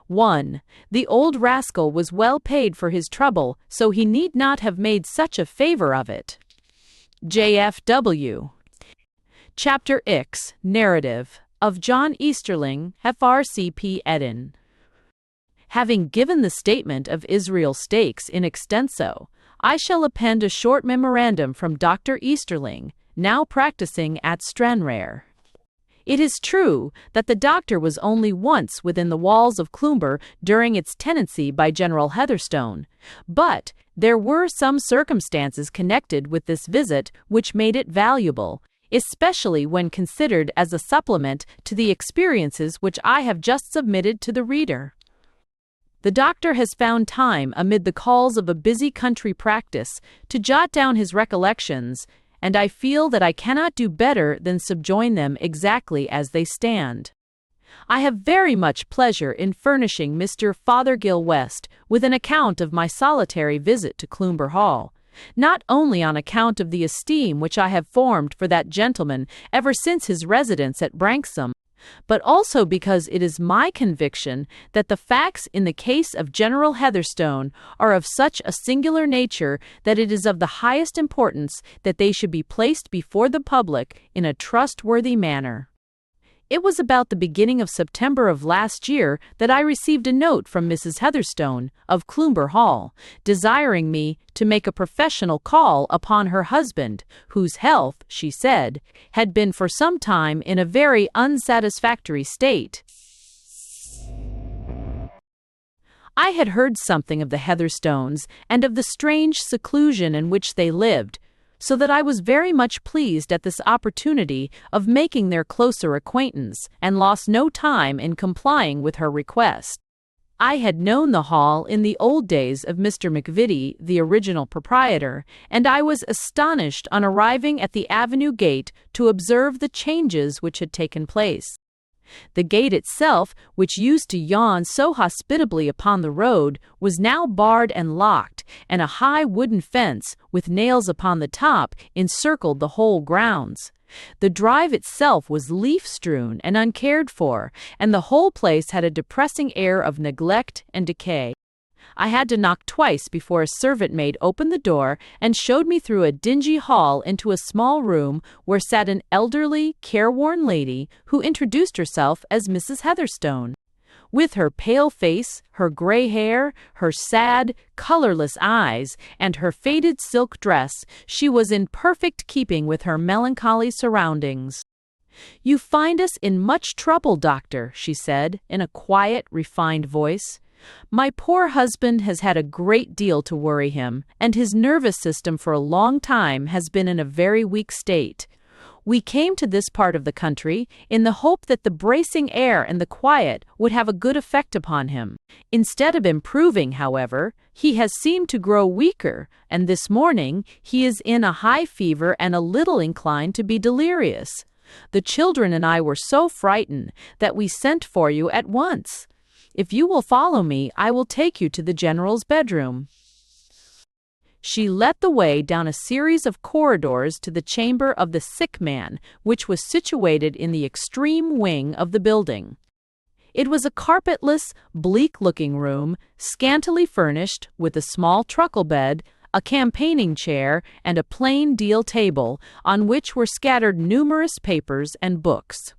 1. The old rascal was well paid for his trouble, so he need not have made such a favour of it. JFW. Chapter X. Narrative of John Easterling, FRCP Eden. Having given the statement of Israel Stakes in extenso, I shall append a short memorandum from Dr. Easterling, now practicing at Stranraer. It is true that the doctor was only once within the walls of Cloomber during its tenancy by General Heatherstone, but there were some circumstances connected with this visit which made it valuable, especially when considered as a supplement to the experiences which I have just submitted to the reader. The doctor has found time amid the calls of a busy country practice to jot down his recollections, and I feel that I cannot do better than subjoin them exactly as they stand. I have very much pleasure in furnishing Mr. Fothergill West with an account of my solitary visit to Cloomber Hall, not only on account of the esteem which I have formed for that gentleman ever since his residence at Branksome, but also because it is my conviction that the facts in the case of General Heatherstone are of such a singular nature that it is of the highest importance that they should be placed before the public in a trustworthy manner. It was about the beginning of September of last year that I received a note from Mrs. Heatherstone of Cloomber Hall, desiring me to make a professional call upon her husband, whose health, she said, had been for some time in a very unsatisfactory state. I had heard something of the Heatherstones and of the strange seclusion in which they lived, so that I was very much pleased at this opportunity of making their closer acquaintance, and lost no time in complying with her request. I had known the hall in the old days of Mr. McVitie, the original proprietor, and I was astonished on arriving at the avenue gate to observe the changes which had taken place. The gate itself, which used to yawn so hospitably upon the road, was now barred and locked, and a high wooden fence, with nails upon the top, encircled the whole grounds. The drive itself was leaf-strewn and uncared for, and the whole place had a depressing air of neglect and decay. I had to knock twice before a servant-maid opened the door and showed me through a dingy hall into a small room where sat an elderly, careworn lady who introduced herself as Mrs. Heatherstone. With her pale face, her gray hair, her sad, colorless eyes, and her faded silk dress, she was in perfect keeping with her melancholy surroundings. "You find us in much trouble, doctor," she said, in a quiet, refined voice. "My poor husband has had a great deal to worry him, and his nervous system for a long time has been in a very weak state. We came to this part of the country in the hope that the bracing air and the quiet would have a good effect upon him. Instead of improving, however, he has seemed to grow weaker, and this morning he is in a high fever and a little inclined to be delirious. The children and I were so frightened that we sent for you at once. If you will follow me, I will take you to the general's bedroom." She led the way down a series of corridors to the chamber of the sick man, which was situated in the extreme wing of the building. It was a carpetless, bleak-looking room, scantily furnished, with a small truckle bed, a campaigning chair, and a plain deal table, on which were scattered numerous papers and books.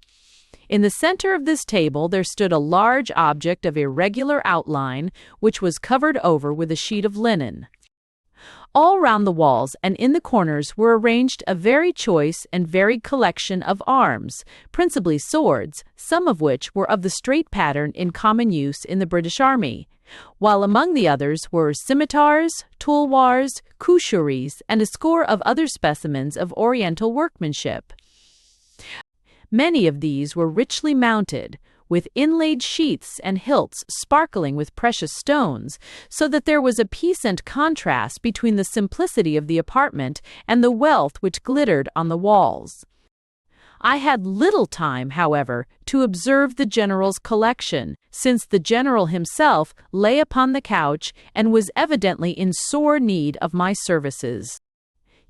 In the center of this table there stood a large object of irregular outline, which was covered over with a sheet of linen. All round the walls and in the corners were arranged a very choice and varied collection of arms, principally swords, some of which were of the straight pattern in common use in the British Army, while among the others were scimitars, tulwars, cushieries, and a score of other specimens of Oriental workmanship. Many of these were richly mounted, with inlaid sheaths and hilts sparkling with precious stones, so that there was a piece and contrast between the simplicity of the apartment and the wealth which glittered on the walls. I had little time, however, to observe the general's collection, since the general himself lay upon the couch and was evidently in sore need of my services.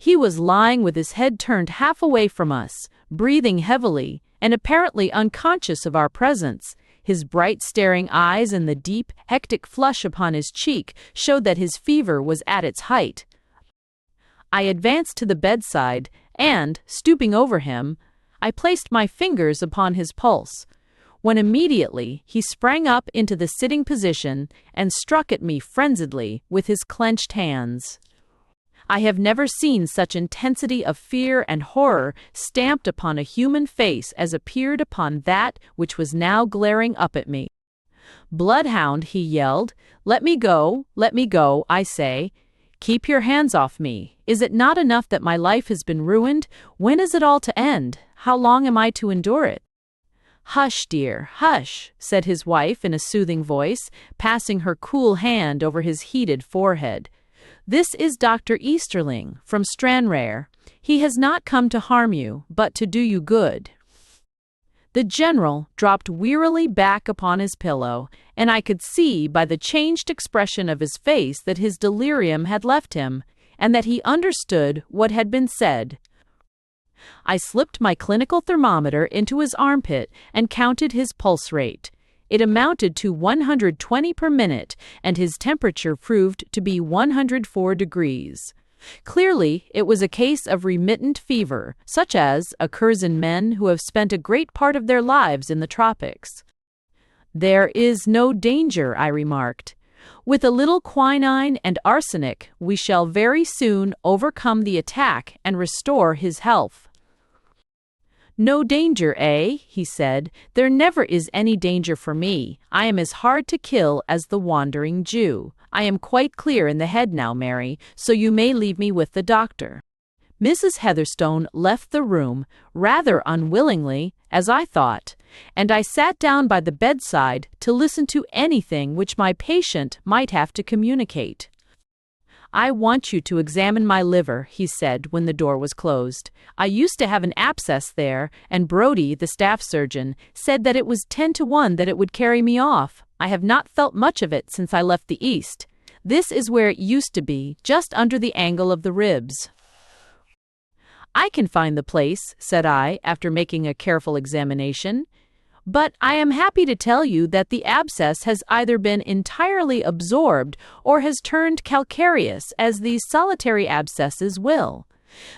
He was lying with his head turned half away from us, breathing heavily, and apparently unconscious of our presence. His bright staring eyes and the deep, hectic flush upon his cheek showed that his fever was at its height. I advanced to the bedside, and, stooping over him, I placed my fingers upon his pulse, when immediately he sprang up into the sitting position and struck at me frenziedly with his clenched hands. I have never seen such intensity of fear and horror stamped upon a human face as appeared upon that which was now glaring up at me. "Bloodhound," he yelled, let me go, I say. Keep your hands off me. Is it not enough that my life has been ruined? When is it all to end? How long am I to endure it?" "Hush, dear, hush," said his wife in a soothing voice, passing her cool hand over his heated forehead. "This is Dr. Easterling, from Stranraer. He has not come to harm you, but to do you good." The general dropped wearily back upon his pillow, and I could see by the changed expression of his face that his delirium had left him, and that he understood what had been said. I slipped my clinical thermometer into his armpit and counted his pulse rate. It amounted to 120 per minute, and his temperature proved to be 104 degrees. Clearly, it was a case of remittent fever, such as occurs in men who have spent a great part of their lives in the tropics. "There is no danger," I remarked. "With a little quinine and arsenic, we shall very soon overcome the attack and restore his health." "No danger, eh?" he said. "There never is any danger for me. I am as hard to kill as the wandering Jew. I am quite clear in the head now, Mary, so you may leave me with the doctor." Mrs. Heatherstone left the room, rather unwillingly, as I thought, and I sat down by the bedside to listen to anything which my patient might have to communicate. "I want you to examine my liver," he said when the door was closed. "I used to have an abscess there, and Brodie, the staff surgeon, said that it was 10 to 1 that it would carry me off. I have not felt much of it since I left the East. This is where it used to be, just under the angle of the ribs." "I can find the place," said I, after making a careful examination. "But I am happy to tell you that the abscess has either been entirely absorbed or has turned calcareous, as these solitary abscesses will.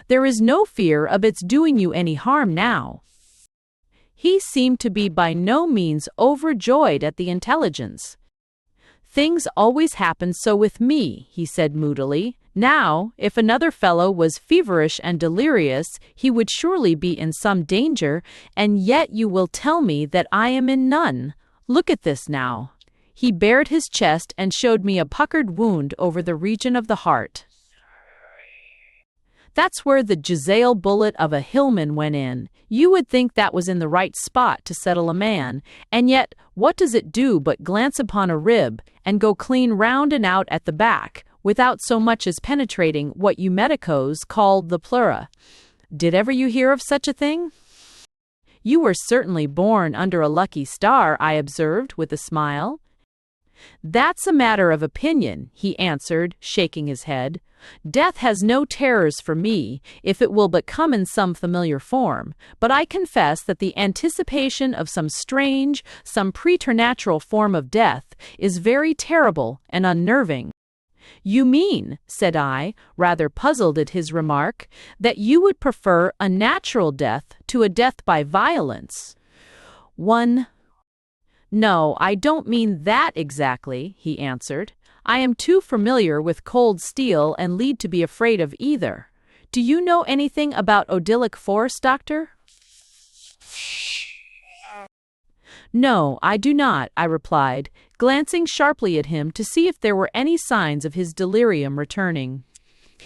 There is no fear of its doing you any harm now." He seemed to be by no means overjoyed at the intelligence. "Things always happen so with me," he said moodily. "Now, if another fellow was feverish and delirious, he would surely be in some danger, and yet you will tell me that I am in none. Look at this now." He bared his chest and showed me a puckered wound over the region of the heart. "That's where the Jezail bullet of a hillman went in. You would think that was in the right spot to settle a man, and yet what does it do but glance upon a rib and go clean round and out at the back, without so much as penetrating what you medicos call the pleura. Did ever you hear of such a thing?" "You were certainly born under a lucky star," I observed with a smile. "That's a matter of opinion," he answered, shaking his head. "Death has no terrors for me, if it will but come in some familiar form, but I confess that the anticipation of some strange, some preternatural form of death is very terrible and unnerving." "You mean," said I, rather puzzled at his remark, "that you would prefer a natural death to a death by violence?" "No, I don't mean that exactly," he answered. "I am too familiar with cold steel and lead to be afraid of either. Do you know anything about odylic force, doctor?" "No, I do not," I replied, glancing sharply at him to see if there were any signs of his delirium returning.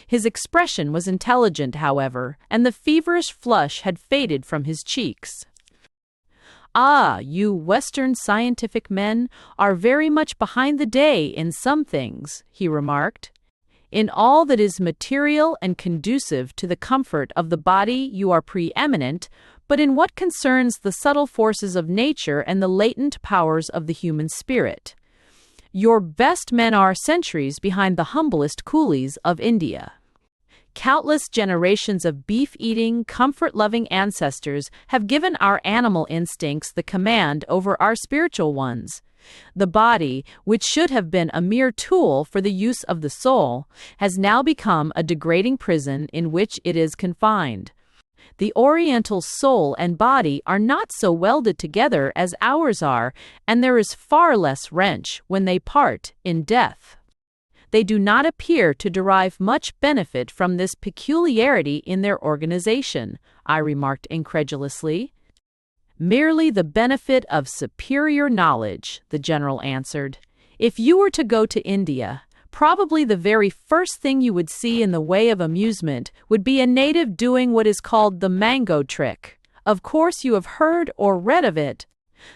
His expression was intelligent, however, and the feverish flush had faded from his cheeks. "Ah, you Western scientific men are very much behind the day in some things," he remarked. "In all that is material and conducive to the comfort of the body you are preeminent, but in what concerns the subtle forces of nature and the latent powers of the human spirit, your best men are centuries behind the humblest coolies of India. Countless generations of beef-eating, comfort-loving ancestors have given our animal instincts the command over our spiritual ones. The body, which should have been a mere tool for the use of the soul, has now become a degrading prison in which it is confined. The Oriental soul and body are not so welded together as ours are, and there is far less wrench when they part in death. They do not appear to derive much benefit from this peculiarity in their organization, I remarked incredulously. Merely the benefit of superior knowledge, the general answered. If you were to go to India, probably the very first thing you would see in the way of amusement would be a native doing what is called the mango trick. Of course you have heard or read of it.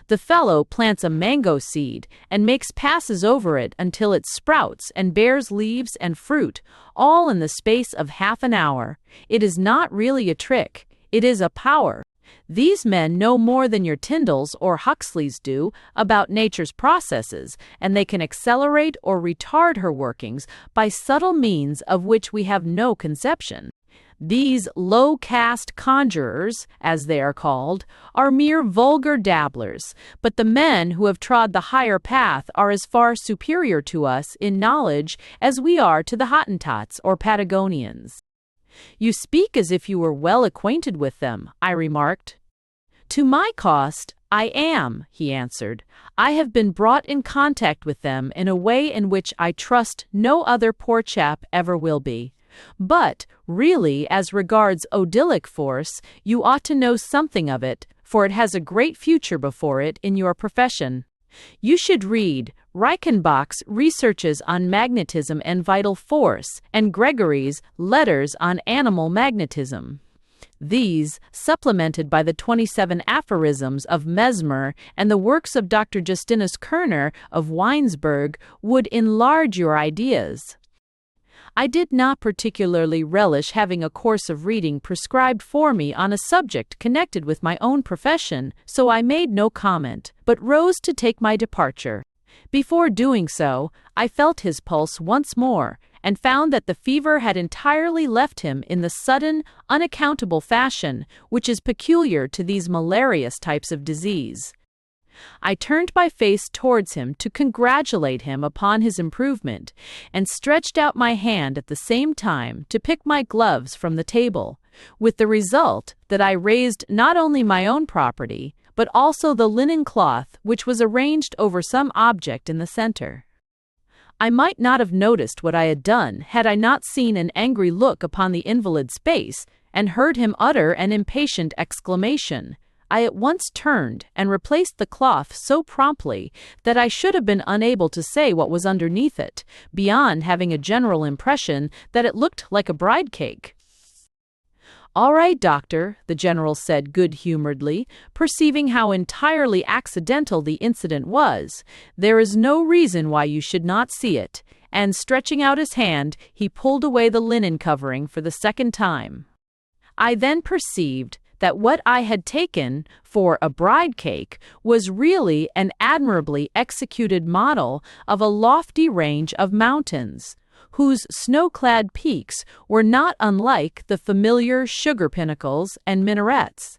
The fellow plants a mango seed and makes passes over it until it sprouts and bears leaves and fruit, all in the space of half an hour. It is not really a trick, it is a power. These men know more than your Tyndalls or Huxleys do about nature's processes, and they can accelerate or retard her workings by subtle means of which we have no conception. These low-caste conjurers, as they are called, are mere vulgar dabblers, but the men who have trod the higher path are as far superior to us in knowledge as we are to the Hottentots or Patagonians. You speak as if you were well acquainted with them, I remarked. To my cost, I am, he answered. I have been brought in contact with them in a way in which I trust no other poor chap ever will be. But, really, as regards odylic force, you ought to know something of it, for it has a great future before it in your profession. You should read Reichenbach's Researches on Magnetism and Vital Force and Gregory's Letters on Animal Magnetism. These, supplemented by the 27 aphorisms of Mesmer and the works of Dr. Justinus Kerner of Weinsberg, would enlarge your ideas. I did not particularly relish having a course of reading prescribed for me on a subject connected with my own profession, so I made no comment, but rose to take my departure. Before doing so, I felt his pulse once more, and found that the fever had entirely left him in the sudden, unaccountable fashion which is peculiar to these malarious types of disease. I turned my face towards him to congratulate him upon his improvement, and stretched out my hand at the same time to pick my gloves from the table, with the result that I raised not only my own property, but also the linen cloth which was arranged over some object in the center. I might not have noticed what I had done had I not seen an angry look upon the invalid's face, and heard him utter an impatient exclamation. I at once turned and replaced the cloth so promptly that I should have been unable to say what was underneath it, beyond having a general impression that it looked like a bride cake. "All right, doctor," the general said good-humoredly, perceiving how entirely accidental the incident was. "There is no reason why you should not see it," and stretching out his hand, he pulled away the linen covering for the second time. I then perceived that what I had taken for a bride cake was really an admirably executed model of a lofty range of mountains, whose snow-clad peaks were not unlike the familiar sugar pinnacles and minarets.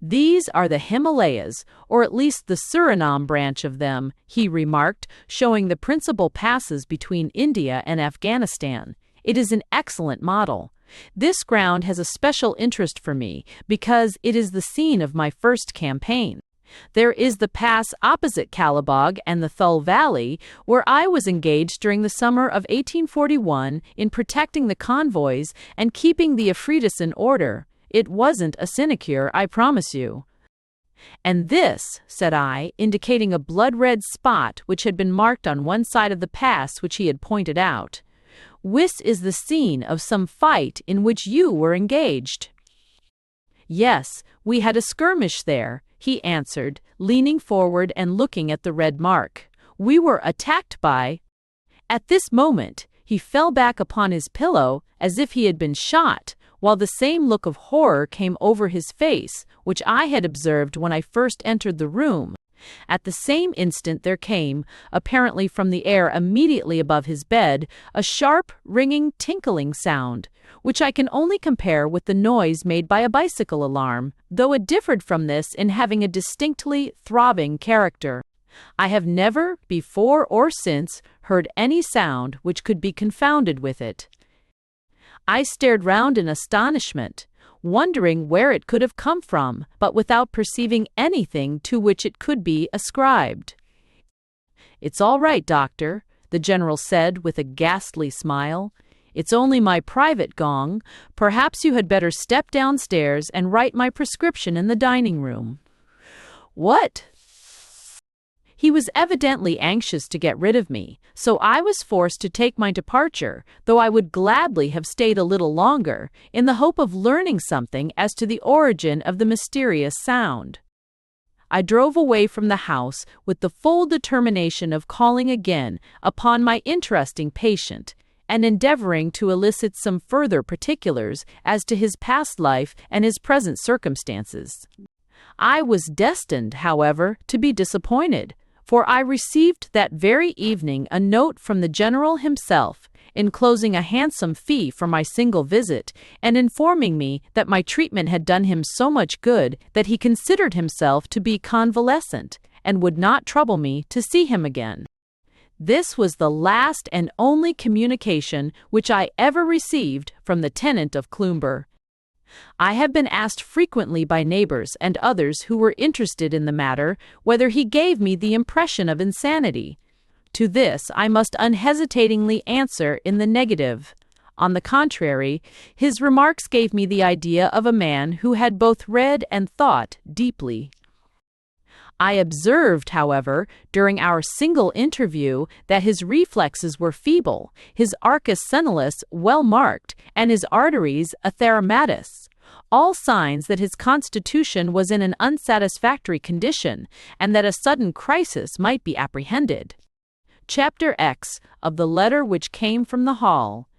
"These are the Himalayas, or at least the Suriname branch of them," he remarked, showing the principal passes between India and Afghanistan. "It is an excellent model. This ground has a special interest for me because it is the scene of my first campaign. There is the pass opposite Kalabog and the Thul Valley, where I was engaged during the summer of 1841 in protecting the convoys and keeping the Afritas in order. It wasn't a sinecure, I promise you." "And this," said I, indicating a blood-red spot which had been marked on one side of the pass which he had pointed out, "this is the scene of some fight in which you were engaged." "Yes, we had a skirmish there," he answered, leaning forward and looking at the red mark. "We were attacked by—" At this moment, he fell back upon his pillow as if he had been shot, while the same look of horror came over his face which I had observed when I first entered the room, At the same instant there came, apparently from the air immediately above his bed, a sharp, ringing, tinkling sound, which I can only compare with the noise made by a bicycle alarm, though it differed from this in having a distinctly throbbing character. I have never, before or since, heard any sound which could be confounded with it. I stared round in astonishment, wondering where it could have come from, but without perceiving anything to which it could be ascribed. "It's all right, doctor," the general said with a ghastly smile. "It's only my private gong. Perhaps you had better step downstairs and write my prescription in the dining room." "What?" He was evidently anxious to get rid of me, so I was forced to take my departure, though I would gladly have stayed a little longer, in the hope of learning something as to the origin of the mysterious sound. I drove away from the house with the full determination of calling again upon my interesting patient, and endeavoring to elicit some further particulars as to his past life and his present circumstances. I was destined, however, to be disappointed, for I received that very evening a note from the general himself, enclosing a handsome fee for my single visit, and informing me that my treatment had done him so much good that he considered himself to be convalescent, and would not trouble me to see him again. This was the last and only communication which I ever received from the tenant of Cloomber. I have been asked frequently by neighbors and others who were interested in the matter whether he gave me the impression of insanity. To this I must unhesitatingly answer in the negative. On the contrary, his remarks gave me the idea of a man who had both read and thought deeply. I observed, however, during our single interview that his reflexes were feeble, his arcus senilis well marked, and his arteries atheromatous, all signs that his constitution was in an unsatisfactory condition, and that a sudden crisis might be apprehended. Chapter X of the letter which came from the hall.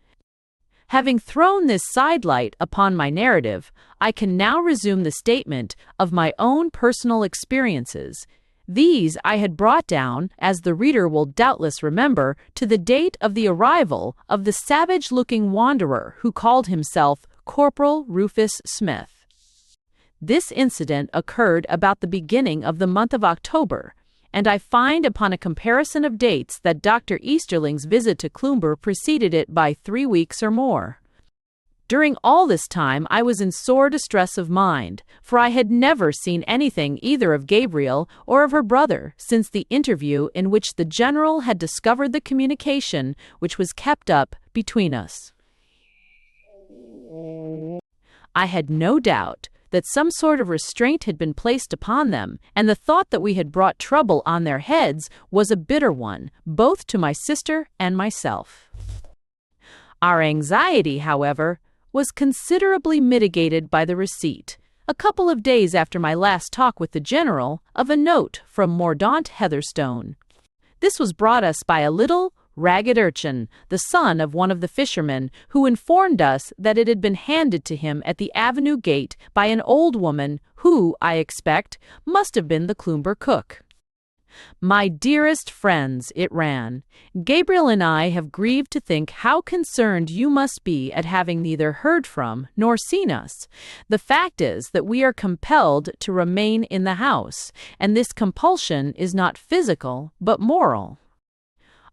Having thrown this sidelight upon my narrative, I can now resume the statement of my own personal experiences. These I had brought down, as the reader will doubtless remember, to the date of the arrival of the savage-looking wanderer who called himself Corporal Rufus Smith. This incident occurred about the beginning of the month of October, and I find upon a comparison of dates that Dr. Easterling's visit to Cloomber preceded it by 3 weeks or more. During all this time I was in sore distress of mind, for I had never seen anything either of Gabriel or of her brother since the interview in which the general had discovered the communication which was kept up between us. I had no doubt that some sort of restraint had been placed upon them, and the thought that we had brought trouble on their heads was a bitter one, both to my sister and myself. Our anxiety, however, was considerably mitigated by the receipt, a couple of days after my last talk with the general, of a note from Mordaunt Heatherstone. This was brought us by a little, ragged urchin, the son of one of the fishermen, who informed us that it had been handed to him at the avenue gate by an old woman who, I expect, must have been the Cloomber cook. "My dearest friends," it ran, "Gabriel and I have grieved to think how concerned you must be at having neither heard from nor seen us. The fact is that we are compelled to remain in the house, and this compulsion is not physical but moral.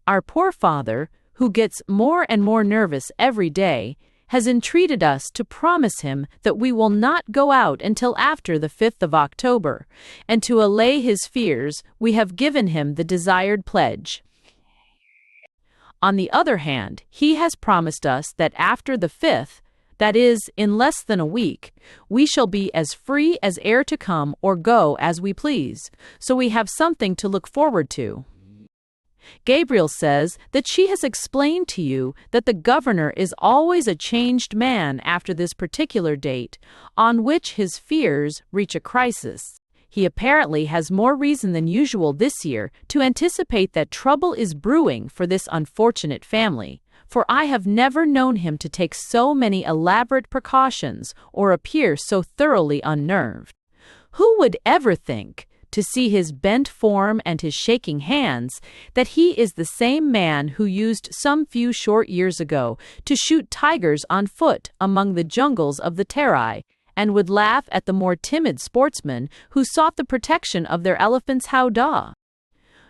Our poor father, who gets more and more nervous every day, has entreated us to promise him that we will not go out until after the 5th of October, and to allay his fears, we have given him the desired pledge. On the other hand, he has promised us that after the 5th, that is, in less than a week, we shall be as free as air to come or go as we please, so we have something to look forward to. Gabriel says that she has explained to you that the governor is always a changed man after this particular date, on which his fears reach a crisis. He apparently has more reason than usual this year to anticipate that trouble is brewing for this unfortunate family, for I have never known him to take so many elaborate precautions or appear so thoroughly unnerved. Who would ever think, to see his bent form and his shaking hands, that he is the same man who used some few short years ago to shoot tigers on foot among the jungles of the Terai, and would laugh at the more timid sportsmen who sought the protection of their elephants' howdah.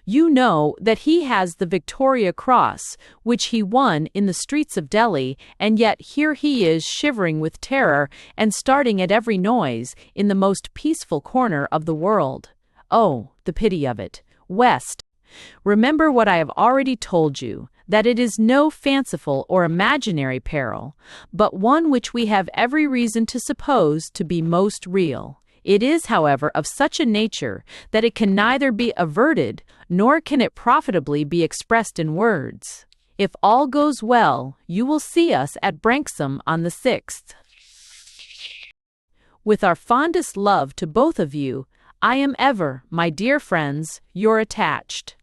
You know that he has the Victoria Cross, which he won in the streets of Delhi, and yet here he is shivering with terror and starting at every noise in the most peaceful corner of the world. Oh, the pity of it. West, remember what I have already told you, that it is no fanciful or imaginary peril, but one which we have every reason to suppose to be most real. It is, however, of such a nature that it can neither be averted nor can it profitably be expressed in words. If all goes well, you will see us at Branksome on the 6th. With our fondest love to both of you, I am ever, my dear friends, your attached.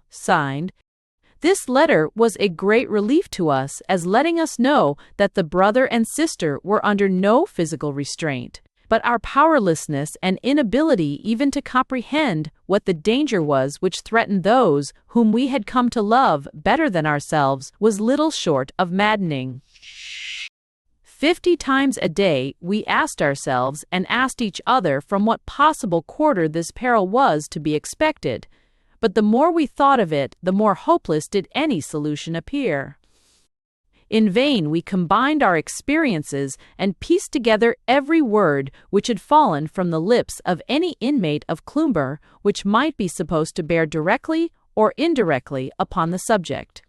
Signed. This letter was a great relief to us, as letting us know that the brother and sister were under no physical restraint, but our powerlessness and inability even to comprehend what the danger was which threatened those whom we had come to love better than ourselves was little short of maddening. 50 times a day we asked ourselves and asked each other from what possible quarter this peril was to be expected, but the more we thought of it, the more hopeless did any solution appear. In vain we combined our experiences and pieced together every word which had fallen from the lips of any inmate of Cloomber which might be supposed to bear directly or indirectly upon the subject.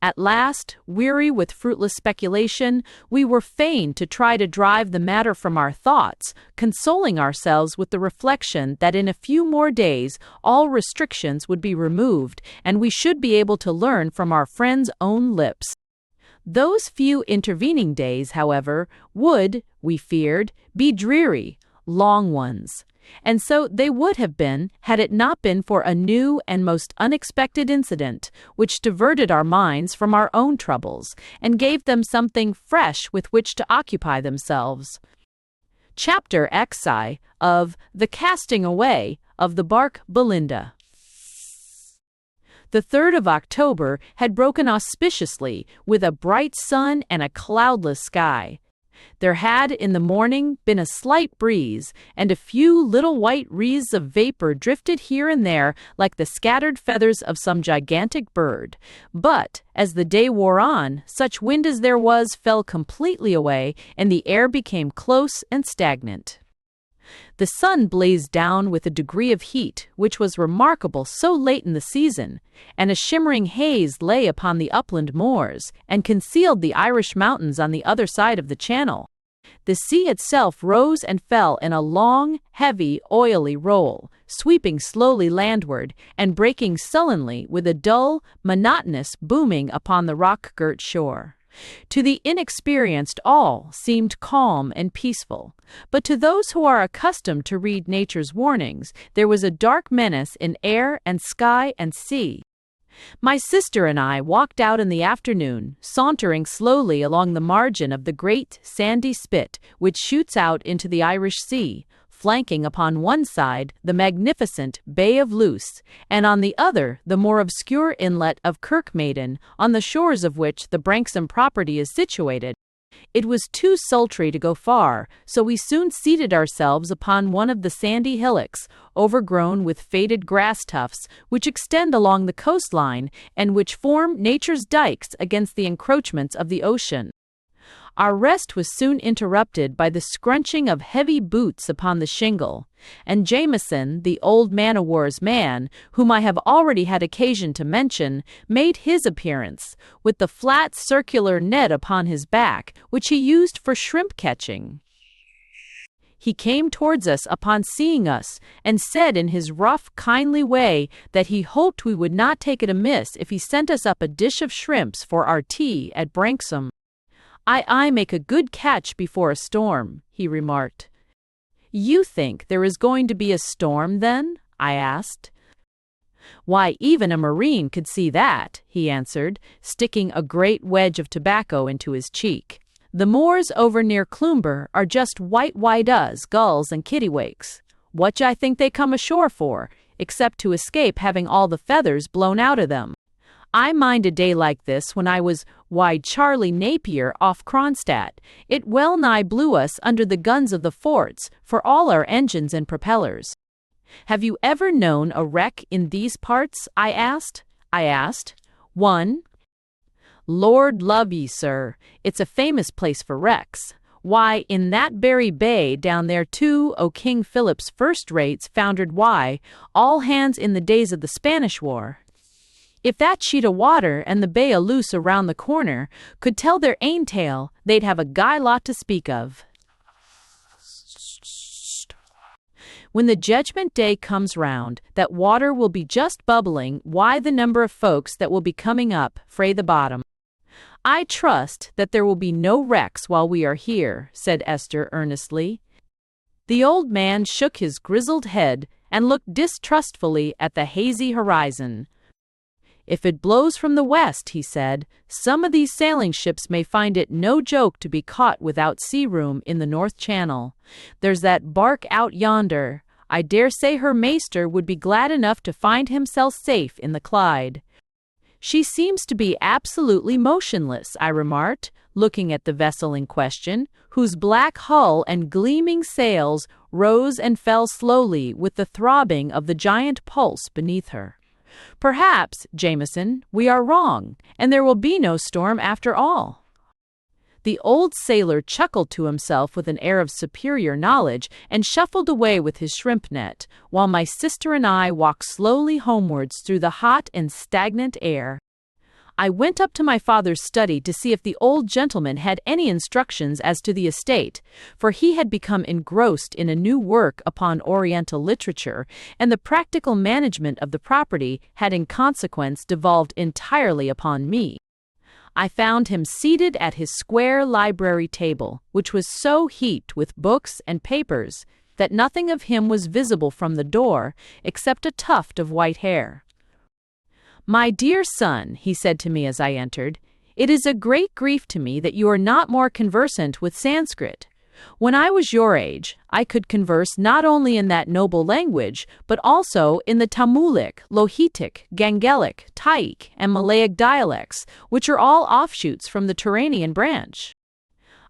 At last, weary with fruitless speculation, we were fain to try to drive the matter from our thoughts, consoling ourselves with the reflection that in a few more days all restrictions would be removed and we should be able to learn from our friend's own lips. Those few intervening days, however, would, we feared, be dreary, long ones. And so they would have been, had it not been for a new and most unexpected incident, which diverted our minds from our own troubles, and gave them something fresh with which to occupy themselves. Chapter XI of The Casting Away of the Bark Belinda. The 3rd of October had broken auspiciously, with a bright sun and a cloudless sky. There had in the morning been a slight breeze, and a few little white wreaths of vapor drifted here and there like the scattered feathers of some gigantic bird. But, as the day wore on, such wind as there was fell completely away, and the air became close and stagnant. The sun blazed down with a degree of heat which was remarkable so late in the season, and a shimmering haze lay upon the upland moors, and concealed the Irish mountains on the other side of the channel. The sea itself rose and fell in a long, heavy, oily roll, sweeping slowly landward, and breaking sullenly with a dull, monotonous booming upon the rock-girt shore. To the inexperienced all seemed calm and peaceful, but to those who are accustomed to read nature's warnings, there was a dark menace in air and sky and sea. My sister and I walked out in the afternoon, sauntering slowly along the margin of the great sandy spit which shoots out into the Irish Sea, flanking upon one side the magnificent Bay of Luce, and on the other the more obscure inlet of Kirkmaiden, on the shores of which the Branksome property is situated. It was too sultry to go far, so we soon seated ourselves upon one of the sandy hillocks, overgrown with faded grass tufts, which extend along the coastline, and which form nature's dikes against the encroachments of the ocean. Our rest was soon interrupted by the scrunching of heavy boots upon the shingle, and Jameson, the old man-o'-war's man, whom I have already had occasion to mention, made his appearance, with the flat circular net upon his back, which he used for shrimp-catching. He came towards us upon seeing us, and said in his rough, kindly way that he hoped we would not take it amiss if he sent us up a dish of shrimps for our tea at Branksome. I make a good catch before a storm," he remarked. "You think there is going to be a storm, then?" I asked. "Why, even a marine could see that," he answered, sticking a great wedge of tobacco into his cheek. "The moors over near Cloomber are just white as gulls and kittiwakes. What d'ye think they come ashore for, except to escape having all the feathers blown out of them? I mind a day like this when I was Charlie Napier off Kronstadt. It well nigh blew us under the guns of the forts for all our engines and propellers. Have you ever known a wreck in these parts? I asked. 1. Lord love ye, sir, it's a famous place for wrecks. Why, in that very bay down there too, o' King Philip's first rates foundered all hands in the days of the Spanish War. If that sheet o' water and the bay o' Luce around the corner could tell their ain tale, they'd have a guy lot to speak of. When the judgment day comes round, that water will be just bubbling, the number of folks that will be coming up frae the bottom. I trust that there will be no wrecks while we are here, said Esther earnestly. The old man shook his grizzled head and looked distrustfully at the hazy horizon. If it blows from the west, he said, some of these sailing ships may find it no joke to be caught without sea room in the North Channel. There's that bark out yonder. I dare say her maester would be glad enough to find himself safe in the Clyde. She seems to be absolutely motionless, I remarked, looking at the vessel in question, whose black hull and gleaming sails rose and fell slowly with the throbbing of the giant pulse beneath her. Perhaps, Jameson, we are wrong, and there will be no storm after all. The old sailor chuckled to himself with an air of superior knowledge and shuffled away with his shrimp net, while my sister and I walked slowly homewards through the hot and stagnant air. I went up to my father's study to see if the old gentleman had any instructions as to the estate, for he had become engrossed in a new work upon Oriental literature, and the practical management of the property had in consequence devolved entirely upon me. I found him seated at his square library table, which was so heaped with books and papers that nothing of him was visible from the door except a tuft of white hair. My dear son, he said to me as I entered, it is a great grief to me that you are not more conversant with Sanskrit. When I was your age, I could converse not only in that noble language, but also in the Tamulic, Lohitic, Gangelic, Taik, and Malayic dialects, which are all offshoots from the Turanian branch.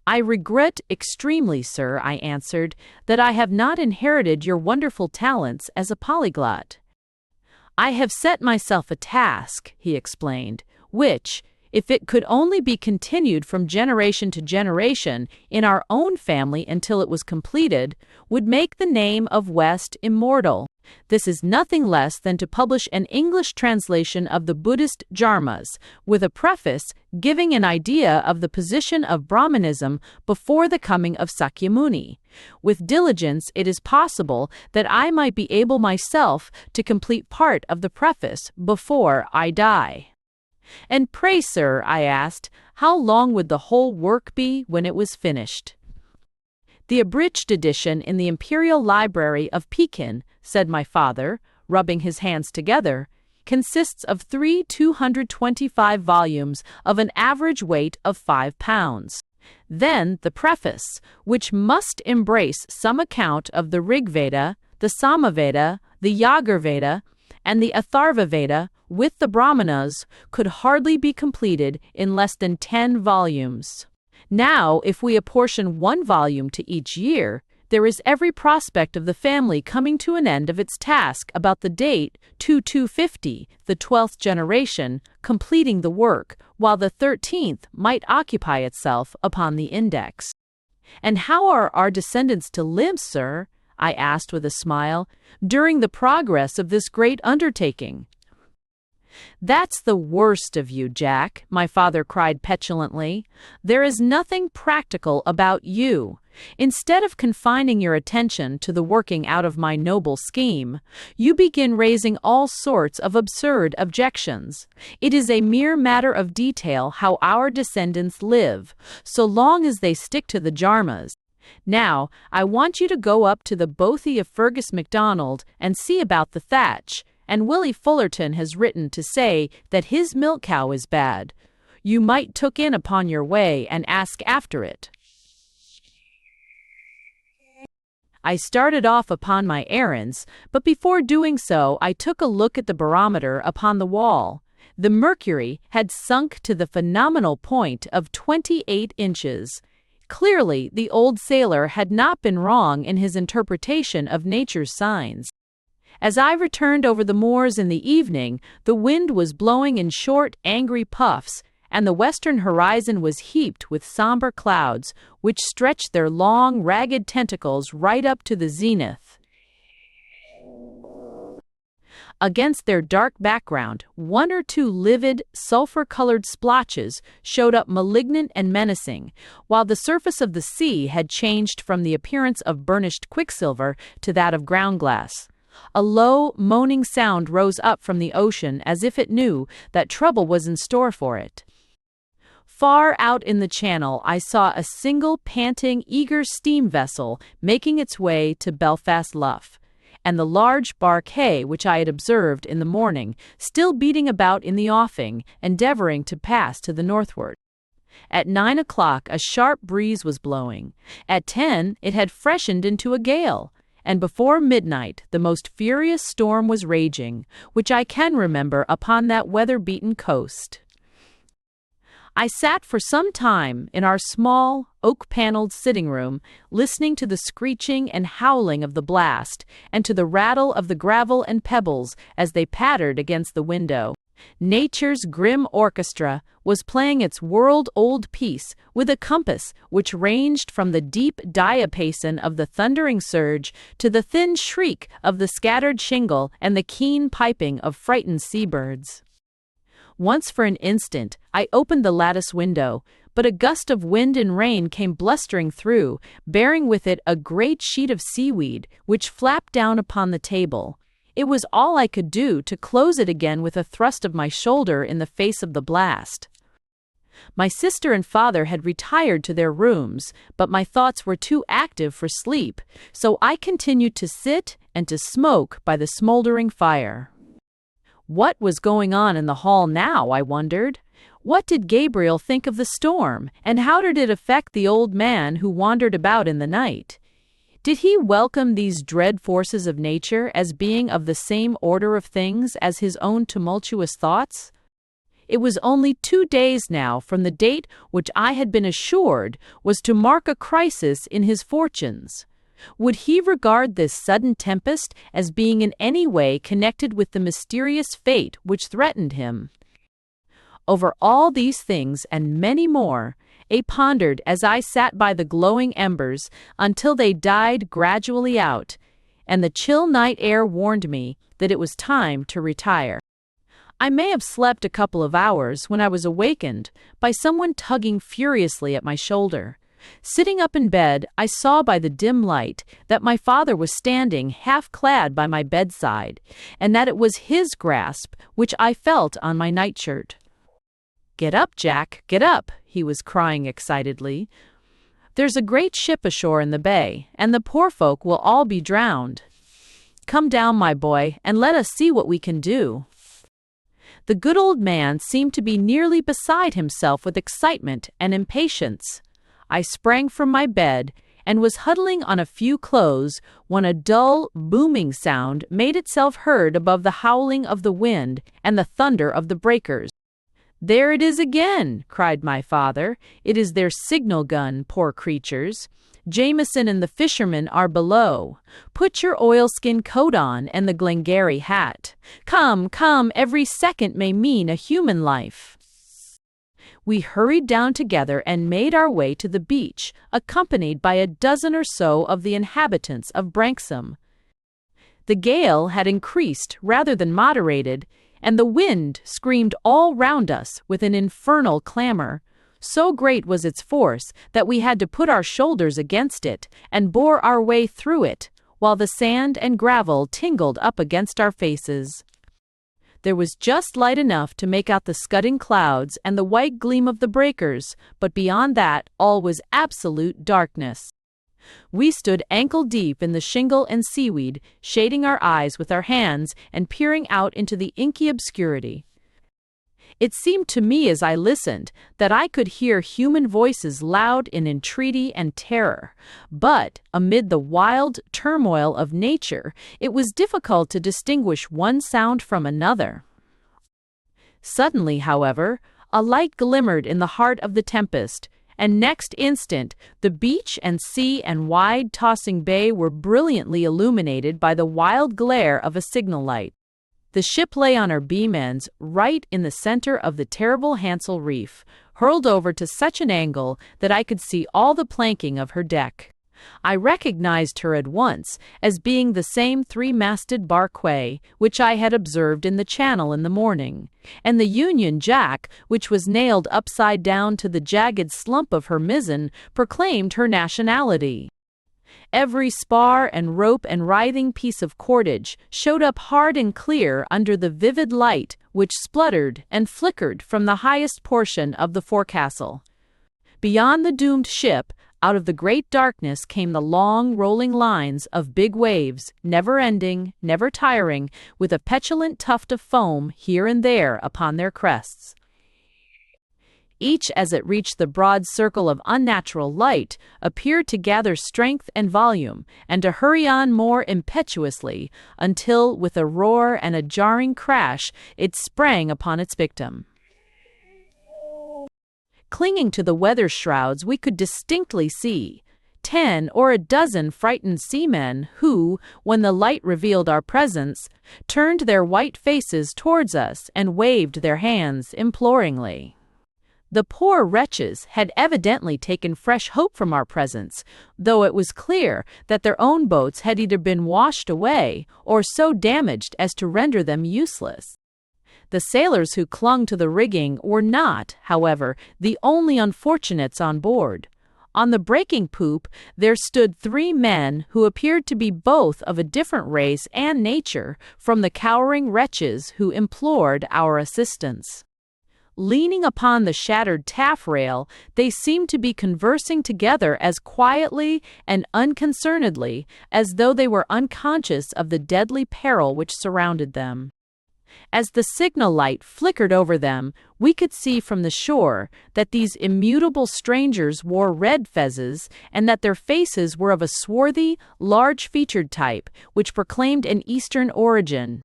I regret extremely, sir, I answered, that I have not inherited your wonderful talents as a polyglot. I have set myself a task, he explained, which, if it could only be continued from generation to generation in our own family until it was completed, would make the name of West immortal. This is nothing less than to publish an English translation of the Buddhist Dharmas, with a preface giving an idea of the position of Brahmanism before the coming of Sakyamuni. With diligence, it is possible that I might be able myself to complete part of the preface before I die. And pray, sir, I asked, how long would the whole work be when it was finished? The abridged edition in the Imperial Library of Pekin, said my father, rubbing his hands together, consists of 225 volumes of an average weight of 5 pounds. Then the preface, which must embrace some account of the Rigveda, the Samaveda, the Yajurveda, and the Atharvaveda, with the Brahmanas, could hardly be completed in less than 10 volumes. Now, if we apportion 1 volume to each year, there is every prospect of the family coming to an end of its task about the date 2250, the 12th generation, completing the work, while the 13th might occupy itself upon the index. And how are our descendants to live, sir? I asked with a smile, during the progress of this great undertaking. That's the worst of you, Jack, my father cried petulantly. There is nothing practical about you. Instead of confining your attention to the working out of my noble scheme, you begin raising all sorts of absurd objections. It is a mere matter of detail how our descendants live, so long as they stick to the Dharmas. Now, I want you to go up to the bothy of Fergus MacDonald and see about the thatch, and Willie Fullerton has written to say that his milk cow is bad. You might took in upon your way and ask after it. I started off upon my errands, but before doing so I took a look at the barometer upon the wall. The mercury had sunk to the phenomenal point of 28 inches. Clearly, the old sailor had not been wrong in his interpretation of nature's signs. As I returned over the moors in the evening, the wind was blowing in short, angry puffs, and the western horizon was heaped with somber clouds, which stretched their long, ragged tentacles right up to the zenith. Against their dark background, one or two livid, sulphur-colored splotches showed up malignant and menacing, while the surface of the sea had changed from the appearance of burnished quicksilver to that of ground glass. A low, moaning sound rose up from the ocean as if it knew that trouble was in store for it. Far out in the channel I saw a single panting, eager steam vessel making its way to Belfast Lough, and the large barque which I had observed in the morning still beating about in the offing, endeavoring to pass to the northward. At 9 o'clock a sharp breeze was blowing. At 10 it had freshened into a gale, and before midnight the most furious storm was raging, which I can remember upon that weather-beaten coast. I sat for some time in our small, oak-paneled sitting room, listening to the screeching and howling of the blast, and to the rattle of the gravel and pebbles as they pattered against the window. Nature's grim orchestra was playing its world-old piece with a compass which ranged from the deep diapason of the thundering surge to the thin shriek of the scattered shingle and the keen piping of frightened seabirds. Once for an instant I opened the lattice window, but a gust of wind and rain came blustering through, bearing with it a great sheet of seaweed, which flapped down upon the table. It was all I could do to close it again with a thrust of my shoulder in the face of the blast. My sister and father had retired to their rooms, but my thoughts were too active for sleep, so I continued to sit and to smoke by the smoldering fire. What was going on in the hall now, I wondered? What did Gabriel think of the storm, and how did it affect the old man who wandered about in the night? Did he welcome these dread forces of nature as being of the same order of things as his own tumultuous thoughts? It was only 2 days now from the date which I had been assured was to mark a crisis in his fortunes. Would he regard this sudden tempest as being in any way connected with the mysterious fate which threatened him? Over all these things and many more, I pondered as I sat by the glowing embers until they died gradually out, and the chill night air warned me that it was time to retire. I may have slept a couple of hours when I was awakened by someone tugging furiously at my shoulder. Sitting up in bed, I saw by the dim light that my father was standing half-clad by my bedside, and that it was his grasp which I felt on my nightshirt. "Get up, Jack, get up," he was crying excitedly. "There's a great ship ashore in the bay, and the poor folk will all be drowned. Come down, my boy, and let us see what we can do." The good old man seemed to be nearly beside himself with excitement and impatience. I sprang from my bed and was huddling on a few clothes when a dull, booming sound made itself heard above the howling of the wind and the thunder of the breakers. "There it is again!" cried my father. "It is their signal gun, poor creatures. Jameson and the fishermen are below. Put your oilskin coat on and the Glengarry hat. Come, come, every second may mean a human life." We hurried down together and made our way to the beach, accompanied by a dozen or so of the inhabitants of Branksome. The gale had increased rather than moderated, and the wind screamed all round us with an infernal clamor. So great was its force that we had to put our shoulders against it and bore our way through it, while the sand and gravel tingled up against our faces. There was just light enough to make out the scudding clouds and the white gleam of the breakers, but beyond that all was absolute darkness. We stood ankle-deep in the shingle and seaweed, shading our eyes with our hands and peering out into the inky obscurity. It seemed to me as I listened that I could hear human voices loud in entreaty and terror, but amid the wild turmoil of nature, it was difficult to distinguish one sound from another. Suddenly, however, a light glimmered in the heart of the tempest, and next instant the beach and sea and wide tossing bay were brilliantly illuminated by the wild glare of a signal light. The ship lay on her beam ends, right in the center of the terrible Hansel Reef, hurled over to such an angle that I could see all the planking of her deck. I recognized her at once as being the same three-masted barquette which I had observed in the channel in the morning, and the Union Jack, which was nailed upside down to the jagged slump of her mizzen, proclaimed her nationality. Every spar and rope and writhing piece of cordage showed up hard and clear under the vivid light which spluttered and flickered from the highest portion of the forecastle. Beyond the doomed ship, out of the great darkness came the long, rolling lines of big waves, never ending, never tiring, with a petulant tuft of foam here and there upon their crests. Each, as it reached the broad circle of unnatural light, appeared to gather strength and volume, and to hurry on more impetuously, until, with a roar and a jarring crash, it sprang upon its victim. Clinging to the weather shrouds, we could distinctly see 10 or a dozen frightened seamen who, when the light revealed our presence, turned their white faces towards us and waved their hands imploringly. The poor wretches had evidently taken fresh hope from our presence, though it was clear that their own boats had either been washed away or so damaged as to render them useless. The sailors who clung to the rigging were not, however, the only unfortunates on board. On the breaking poop there stood 3 men who appeared to be both of a different race and nature from the cowering wretches who implored our assistance. Leaning upon the shattered taffrail, they seemed to be conversing together as quietly and unconcernedly as though they were unconscious of the deadly peril which surrounded them. As the signal light flickered over them, we could see from the shore that these immutable strangers wore red fezzes and that their faces were of a swarthy, large-featured type, which proclaimed an Eastern origin.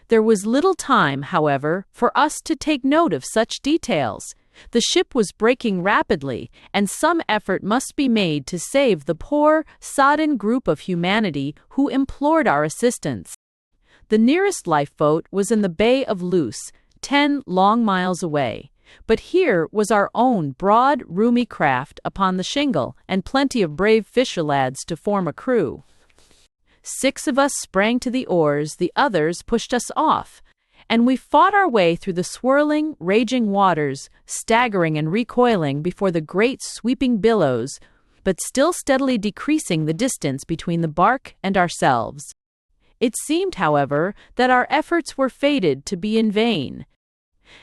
There was little time, however, for us to take note of such details. The ship was breaking rapidly, and some effort must be made to save the poor, sodden group of humanity who implored our assistance. The nearest lifeboat was in the Bay of Luce, 10 long miles away, but here was our own broad, roomy craft upon the shingle, and plenty of brave fisher-lads to form a crew. 6 of us sprang to the oars, the others pushed us off, and we fought our way through the swirling, raging waters, staggering and recoiling before the great sweeping billows, but still steadily decreasing the distance between the bark and ourselves. It seemed, however, that our efforts were fated to be in vain.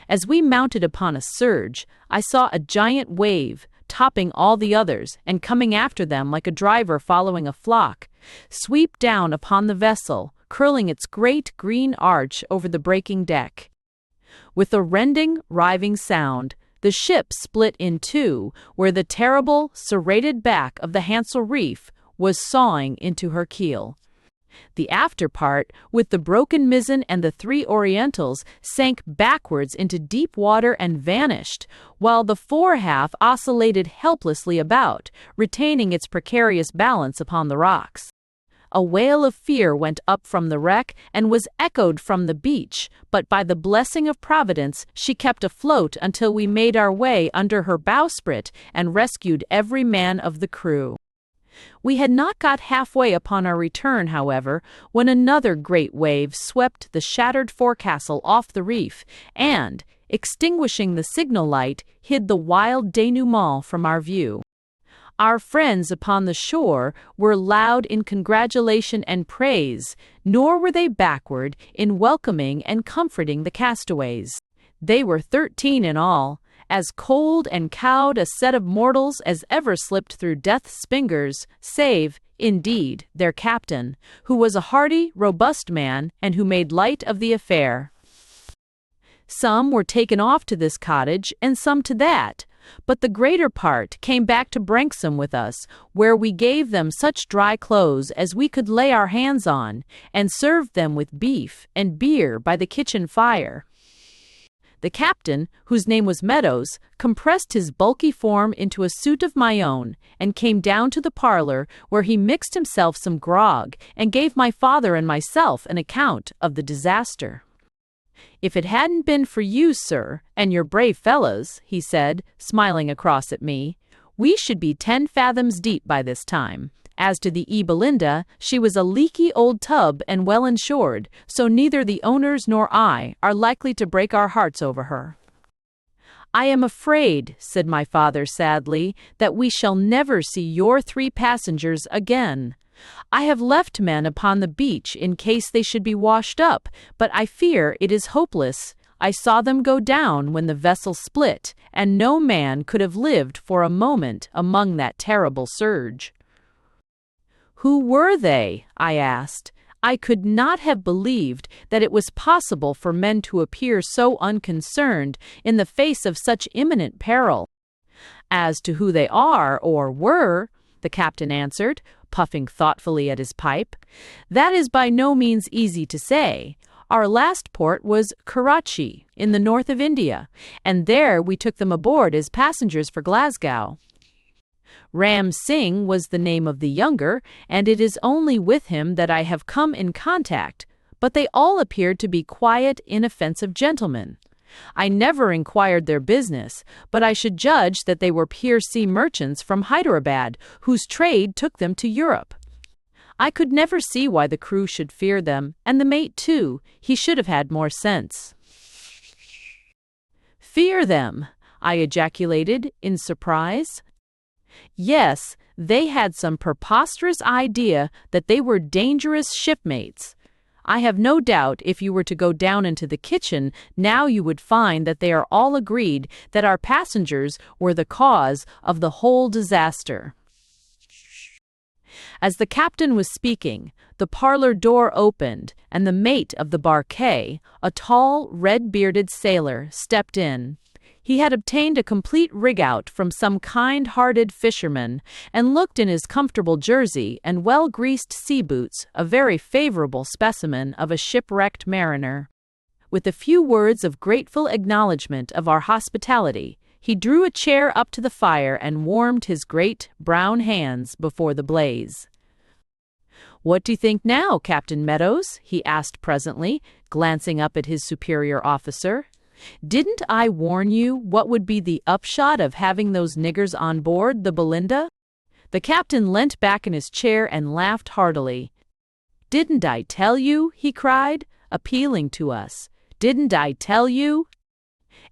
As we mounted upon a surge, I saw a giant wave, topping all the others, and coming after them like a driver following a flock, sweep down upon the vessel, curling its great green arch over the breaking deck. With a rending, riving sound, the ship split in two, where the terrible, serrated back of the Hansel Reef was sawing into her keel. The after part, with the broken mizzen and the 3 Orientals, sank backwards into deep water and vanished, while the fore half oscillated helplessly about, retaining its precarious balance upon the rocks. A wail of fear went up from the wreck and was echoed from the beach, but by the blessing of Providence she kept afloat until we made our way under her bowsprit and rescued every man of the crew. We had not got halfway upon our return, however, when another great wave swept the shattered forecastle off the reef and, extinguishing the signal light, hid the wild denouement from our view. Our friends upon the shore were loud in congratulation and praise, nor were they backward in welcoming and comforting the castaways. They were 13 in all, as cold and cowed a set of mortals as ever slipped through death's fingers, save, indeed, their captain, who was a hearty, robust man, and who made light of the affair. Some were taken off to this cottage and some to that, but the greater part came back to Branksome with us, where we gave them such dry clothes as we could lay our hands on, and served them with beef and beer by the kitchen fire. The captain, whose name was Meadows, compressed his bulky form into a suit of my own, and came down to the parlor, where he mixed himself some grog, and gave my father and myself an account of the disaster. "If it hadn't been for you, sir, and your brave fellows," he said, smiling across at me, "we should be 10 fathoms deep by this time. As to the Belinda, she was a leaky old tub and well insured, so neither the owners nor I are likely to break our hearts over her." "I am afraid," said my father sadly, "that we shall never see your 3 passengers again. I have left men upon the beach in case they should be washed up, but I fear it is hopeless. I saw them go down when the vessel split, and no man could have lived for a moment among that terrible surge." "Who were they?" I asked. I could not have believed that it was possible for men to appear so unconcerned in the face of such imminent peril. "As to who they are or were," the captain answered, puffing thoughtfully at his pipe, "that is by no means easy to say. Our last port was Karachi, in the north of India, and there we took them aboard as passengers for Glasgow. Ram Singh was the name of the younger, and it is only with him that I have come in contact, but they all appeared to be quiet, inoffensive gentlemen. I never inquired their business, but I should judge that they were pure sea merchants from Hyderabad, whose trade took them to Europe. I could never see why the crew should fear them, and the mate too. He should have had more sense." "Fear them?" I ejaculated in surprise. "Yes, they had some preposterous idea that they were dangerous shipmates. I have no doubt if you were to go down into the kitchen now you would find that they are all agreed that our passengers were the cause of the whole disaster." As the captain was speaking, the parlor door opened, and the mate of the Barquet, a tall, red-bearded sailor, stepped in. He had obtained a complete rig-out from some kind-hearted fisherman, and looked in his comfortable jersey and well-greased sea boots a very favorable specimen of a shipwrecked mariner. With a few words of grateful acknowledgment of our hospitality, he drew a chair up to the fire and warmed his great, brown hands before the blaze. "What do you think now, Captain Meadows?" he asked presently, glancing up at his superior officer. "Didn't I warn you what would be the upshot of having those niggers on board the Belinda?" The captain leant back in his chair and laughed heartily. "Didn't I tell you?" he cried, appealing to us. "Didn't I tell you?"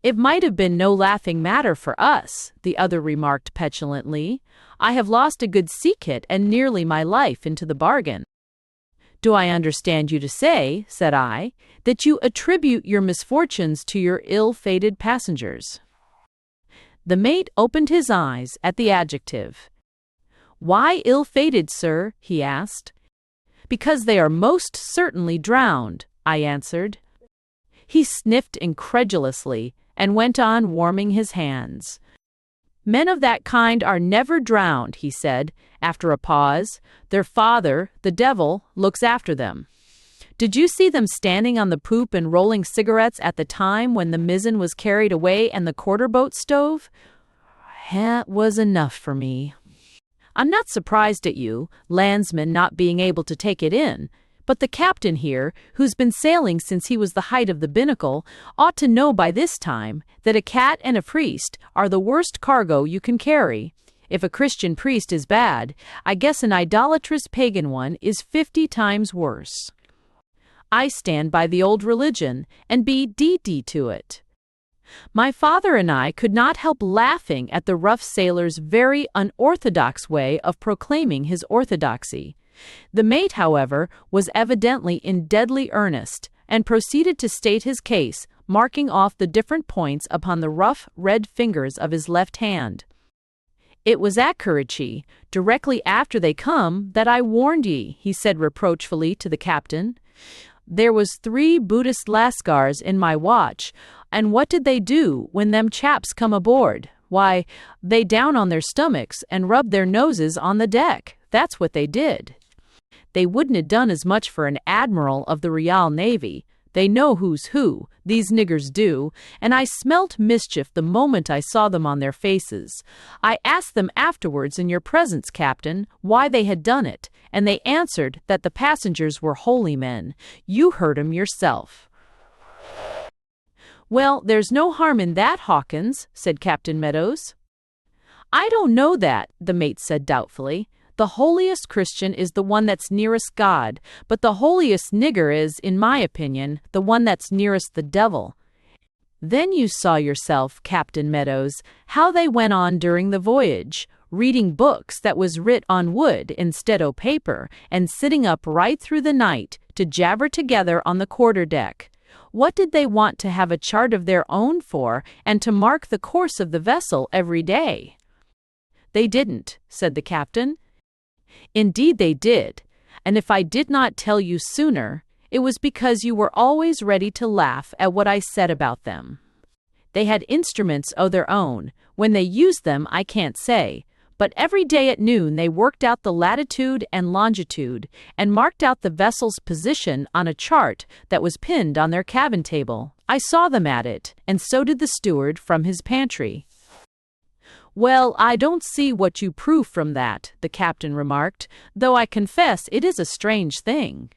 "It might have been no laughing matter for us," the other remarked petulantly. "I have lost a good sea kit and nearly my life into the bargain." "Do I understand you to say," said I, "that you attribute your misfortunes to your ill-fated passengers?" The mate opened his eyes at the adjective. "Why ill-fated, sir?" he asked. "Because they are most certainly drowned," I answered. He sniffed incredulously and went on warming his hands. "Men of that kind are never drowned," he said, after a pause. "Their father, the devil, looks after them. Did you see them standing on the poop and rolling cigarettes at the time when the mizzen was carried away and the quarter-boat stove? That was enough for me. I'm not surprised at you, landsmen, not being able to take it in, but the captain here, who's been sailing since he was the height of the binnacle, ought to know by this time that a cat and a priest are the worst cargo you can carry. If a Christian priest is bad, I guess an idolatrous pagan one is 50 times worse. I stand by the old religion, and be d to it." My father and I could not help laughing at the rough sailor's very unorthodox way of proclaiming his orthodoxy. The mate, however, was evidently in deadly earnest, and proceeded to state his case, marking off the different points upon the rough, red fingers of his left hand. "It was at Karachi, directly after they come, that I warned ye," he said reproachfully to the captain. "There was 3 Buddhist lascars in my watch. And what did they do when them chaps come aboard? Why, they down on their stomachs and rubbed their noses on the deck. That's what they did. They wouldn't have done as much for an admiral of the Real Navy. They know who's who, these niggers do, and I smelt mischief the moment I saw them on their faces. I asked them afterwards in your presence, Captain, why they had done it, and they answered that the passengers were holy men. You heard 'em yourself. Well, there's no harm in that, Hawkins, said Captain Meadows. I don't know that, the mate said doubtfully. The holiest Christian is the one that's nearest God, but the holiest nigger is, in my opinion, the one that's nearest the devil. Then you saw yourself, Captain Meadows, how they went on during the voyage, reading books that was writ on wood instead o' paper, and sitting up right through the night to jabber together on the quarter-deck. What did they want to have a chart of their own for, and to mark the course of the vessel every day? They didn't, said the captain. Indeed they did, and if I did not tell you sooner, it was because you were always ready to laugh at what I said about them. They had instruments o' their own. When they used them, I can't say, but every day at noon they worked out the latitude and longitude, and marked out the vessel's position on a chart that was pinned on their cabin table. I saw them at it, and so did the steward from his pantry. Well, I don't see what you prove from that, the captain remarked, though I confess it is a strange thing.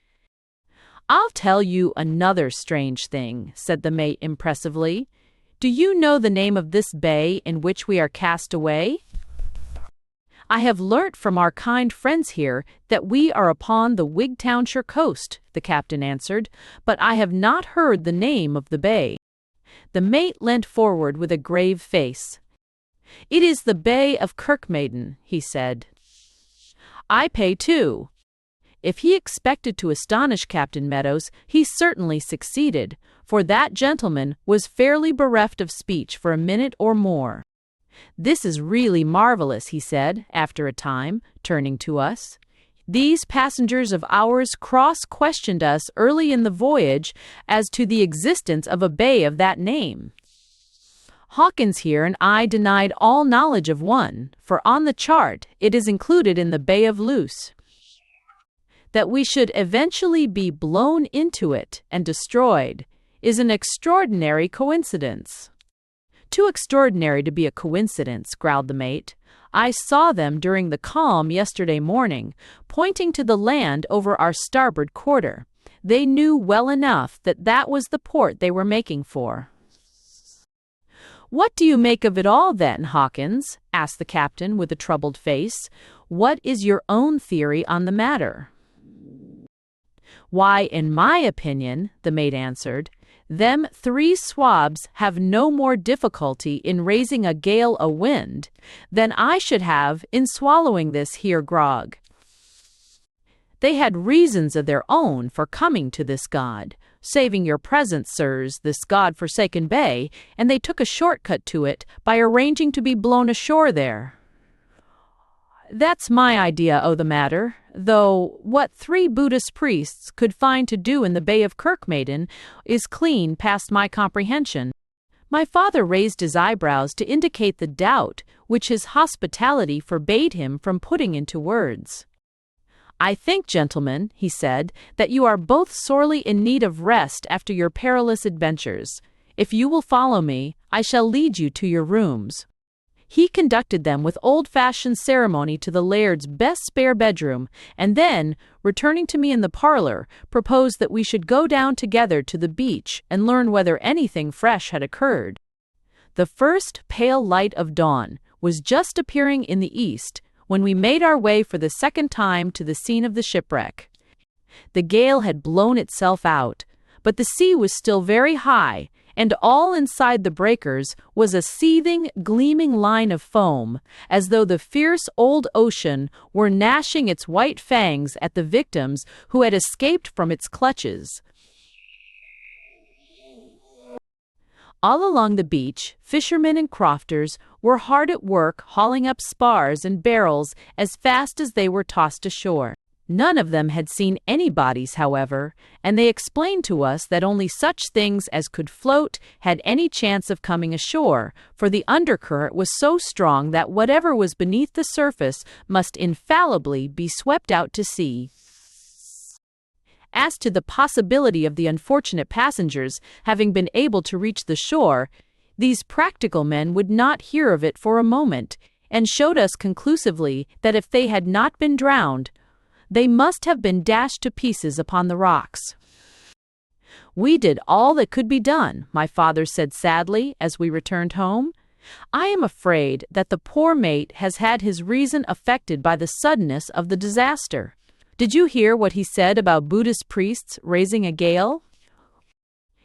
I'll tell you another strange thing, said the mate impressively. Do you know the name of this bay in which we are cast away? I have learnt from our kind friends here that we are upon the Wigtownshire coast, the captain answered, but I have not heard the name of the bay. The mate leant forward with a grave face. It is the Bay of Kirkmaiden, he said. I pay too. If he expected to astonish Captain Meadows, he certainly succeeded, for that gentleman was fairly bereft of speech for a minute or more. This is really marvelous, he said, after a time, turning to us. These passengers of ours cross-questioned us early in the voyage as to the existence of a bay of that name. Hawkins here and I denied all knowledge of one, for on the chart it is included in the Bay of Luce. That we should eventually be blown into it and destroyed is an extraordinary coincidence. Too extraordinary to be a coincidence, growled the mate. I saw them during the calm yesterday morning, pointing to the land over our starboard quarter. They knew well enough that that was the port they were making for. What do you make of it all, then, Hawkins? Asked the captain with a troubled face. What is your own theory on the matter? Why, in my opinion, the mate answered, them three swabs have no more difficulty in raising a gale o' wind than I should have in swallowing this here grog. They had reasons of their own for coming to this god, saving your presence, sirs, this god-forsaken bay, and they took a shortcut to it by arranging to be blown ashore there. That's my idea o' the matter, though what three Buddhist priests could find to do in the Bay of Kirkmaiden is clean past my comprehension. My father raised his eyebrows to indicate the doubt which his hospitality forbade him from putting into words. I think, gentlemen, he said, that you are both sorely in need of rest after your perilous adventures. If you will follow me, I shall lead you to your rooms. He conducted them with old-fashioned ceremony to the laird's best spare bedroom, and then, returning to me in the parlour, proposed that we should go down together to the beach and learn whether anything fresh had occurred. The first pale light of dawn was just appearing in the east, when we made our way for the second time to the scene of the shipwreck. The gale had blown itself out, but the sea was still very high, and all inside the breakers was a seething, gleaming line of foam, as though the fierce old ocean were gnashing its white fangs at the victims who had escaped from its clutches. All along the beach, fishermen and crofters were hard at work hauling up spars and barrels as fast as they were tossed ashore. None of them had seen any bodies, however, and they explained to us that only such things as could float had any chance of coming ashore, for the undercurrent was so strong that whatever was beneath the surface must infallibly be swept out to sea. As to the possibility of the unfortunate passengers having been able to reach the shore, these practical men would not hear of it for a moment, and showed us conclusively that if they had not been drowned, they must have been dashed to pieces upon the rocks. "We did all that could be done," my father said sadly as we returned home. "I am afraid that the poor mate has had his reason affected by the suddenness of the disaster. Did you hear what he said about Buddhist priests raising a gale?"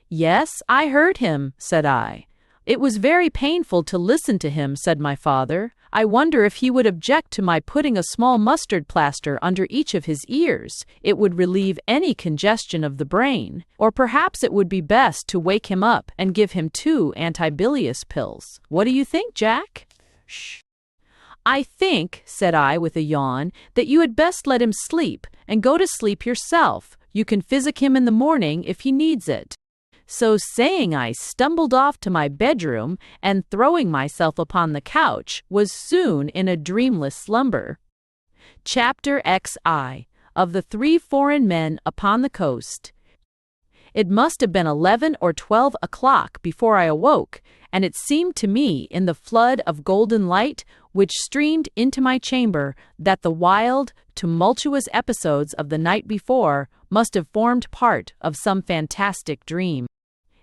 "Yes, I heard him," said I. "It was very painful to listen to him," said my father. "I wonder if he would object to my putting a small mustard plaster under each of his ears. It would relieve any congestion of the brain. Or perhaps it would be best to wake him up and give him 2 antibilious pills. What do you think, Jack?" "Shh." "I think," said I with a yawn, "that you had best let him sleep, and go to sleep yourself. You can physic him in the morning if he needs it." So saying, I stumbled off to my bedroom, and throwing myself upon the couch, was soon in a dreamless slumber. Chapter XI. Of the 3 foreign men upon the coast. It must have been 11 or 12 o'clock before I awoke, and it seemed to me in the flood of golden light which streamed into my chamber that the wild, tumultuous episodes of the night before must have formed part of some fantastic dream.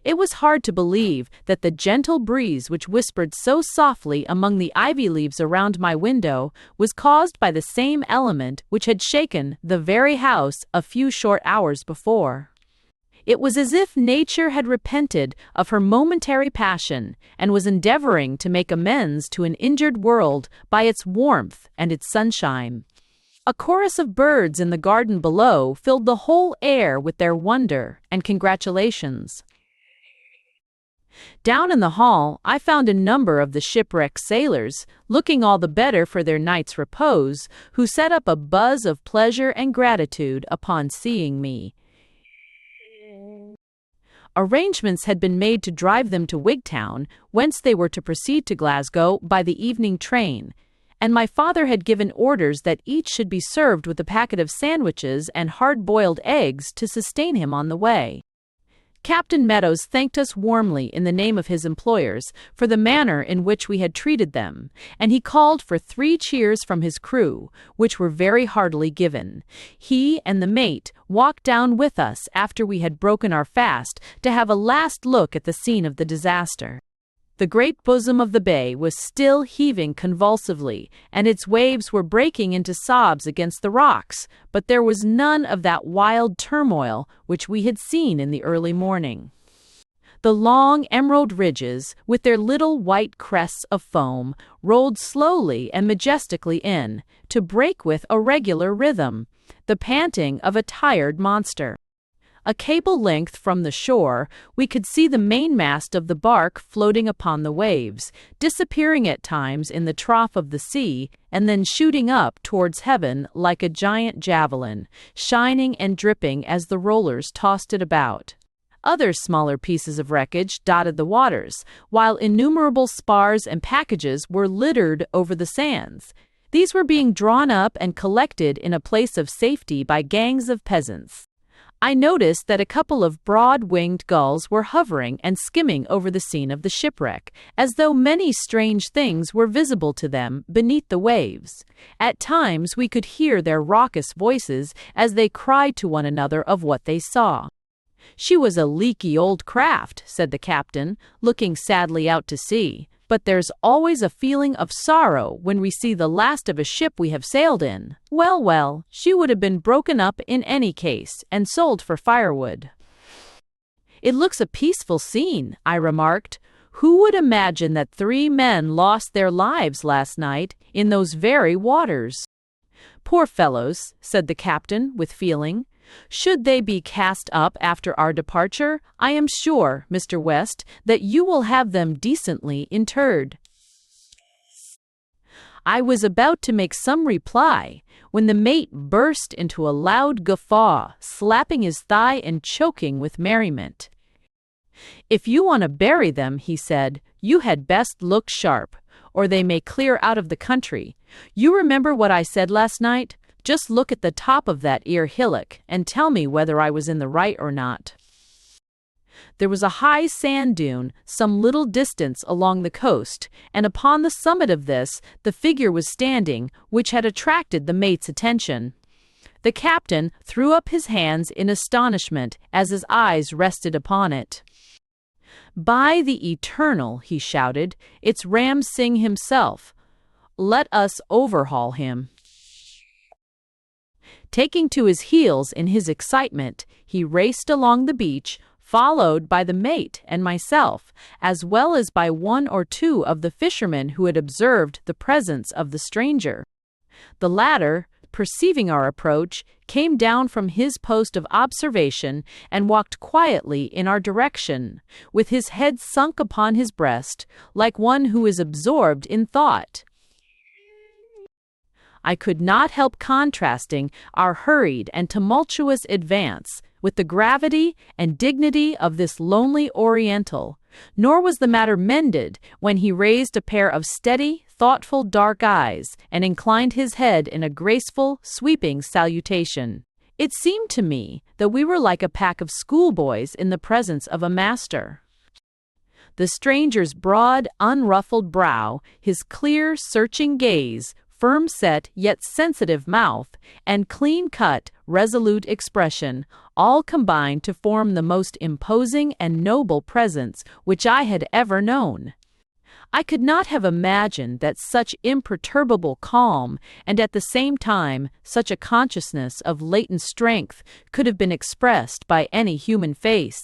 It was hard to believe that the gentle breeze which whispered so softly among the ivy leaves around my window was caused by the same element which had shaken the very house a few short hours before. It was as if nature had repented of her momentary passion and was endeavoring to make amends to an injured world by its warmth and its sunshine. A chorus of birds in the garden below filled the whole air with their wonder and congratulations. Down in the hall, I found a number of the shipwrecked sailors, looking all the better for their night's repose, who set up a buzz of pleasure and gratitude upon seeing me. Arrangements had been made to drive them to Wigtown, whence they were to proceed to Glasgow by the evening train, and my father had given orders that each should be served with a packet of sandwiches and hard-boiled eggs to sustain him on the way. Captain Meadows thanked us warmly in the name of his employers for the manner in which we had treated them, and he called for 3 cheers from his crew, which were very heartily given. He and the mate walked down with us after we had broken our fast to have a last look at the scene of the disaster. The great bosom of the bay was still heaving convulsively, and its waves were breaking into sobs against the rocks, but there was none of that wild turmoil which we had seen in the early morning. The long emerald ridges, with their little white crests of foam, rolled slowly and majestically in, to break with a regular rhythm, the panting of a tired monster. A cable length from the shore, we could see the mainmast of the bark floating upon the waves, disappearing at times in the trough of the sea, and then shooting up towards heaven like a giant javelin, shining and dripping as the rollers tossed it about. Other smaller pieces of wreckage dotted the waters, while innumerable spars and packages were littered over the sands. These were being drawn up and collected in a place of safety by gangs of peasants. I noticed that a couple of broad-winged gulls were hovering and skimming over the scene of the shipwreck, as though many strange things were visible to them beneath the waves. At times we could hear their raucous voices as they cried to one another of what they saw. "She was a leaky old craft," said the captain, looking sadly out to sea. "But there's always a feeling of sorrow when we see the last of a ship we have sailed in. Well, well, she would have been broken up in any case, and sold for firewood." "It looks a peaceful scene," I remarked. "Who would imagine that 3 men lost their lives last night in those very waters?" "Poor fellows," said the captain with feeling. "Should they be cast up after our departure, I am sure, Mr. West, that you will have them decently interred." I was about to make some reply when the mate burst into a loud guffaw, slapping his thigh and choking with merriment. "If you want to bury them," he said, "you had best look sharp, or they may clear out of the country. You remember what I said last night? Just look at the top of that ear hillock and tell me whether I was in the right or not." There was a high sand dune some little distance along the coast, and upon the summit of this the figure was standing, which had attracted the mate's attention. The captain threw up his hands in astonishment as his eyes rested upon it. "By the Eternal," he shouted, "it's Ram Singh himself. Let us overhaul him." Taking to his heels in his excitement, he raced along the beach, followed by the mate and myself, as well as by one or two of the fishermen who had observed the presence of the stranger. The latter, perceiving our approach, came down from his post of observation and walked quietly in our direction, with his head sunk upon his breast, like one who is absorbed in thought. I could not help contrasting our hurried and tumultuous advance with the gravity and dignity of this lonely Oriental, nor was the matter mended when he raised a pair of steady, thoughtful dark eyes and inclined his head in a graceful, sweeping salutation. It seemed to me that we were like a pack of schoolboys in the presence of a master. The stranger's broad, unruffled brow, his clear, searching gaze, firm-set yet sensitive mouth, and clean-cut, resolute expression, all combined to form the most imposing and noble presence which I had ever known. I could not have imagined that such imperturbable calm, and at the same time such a consciousness of latent strength, could have been expressed by any human face.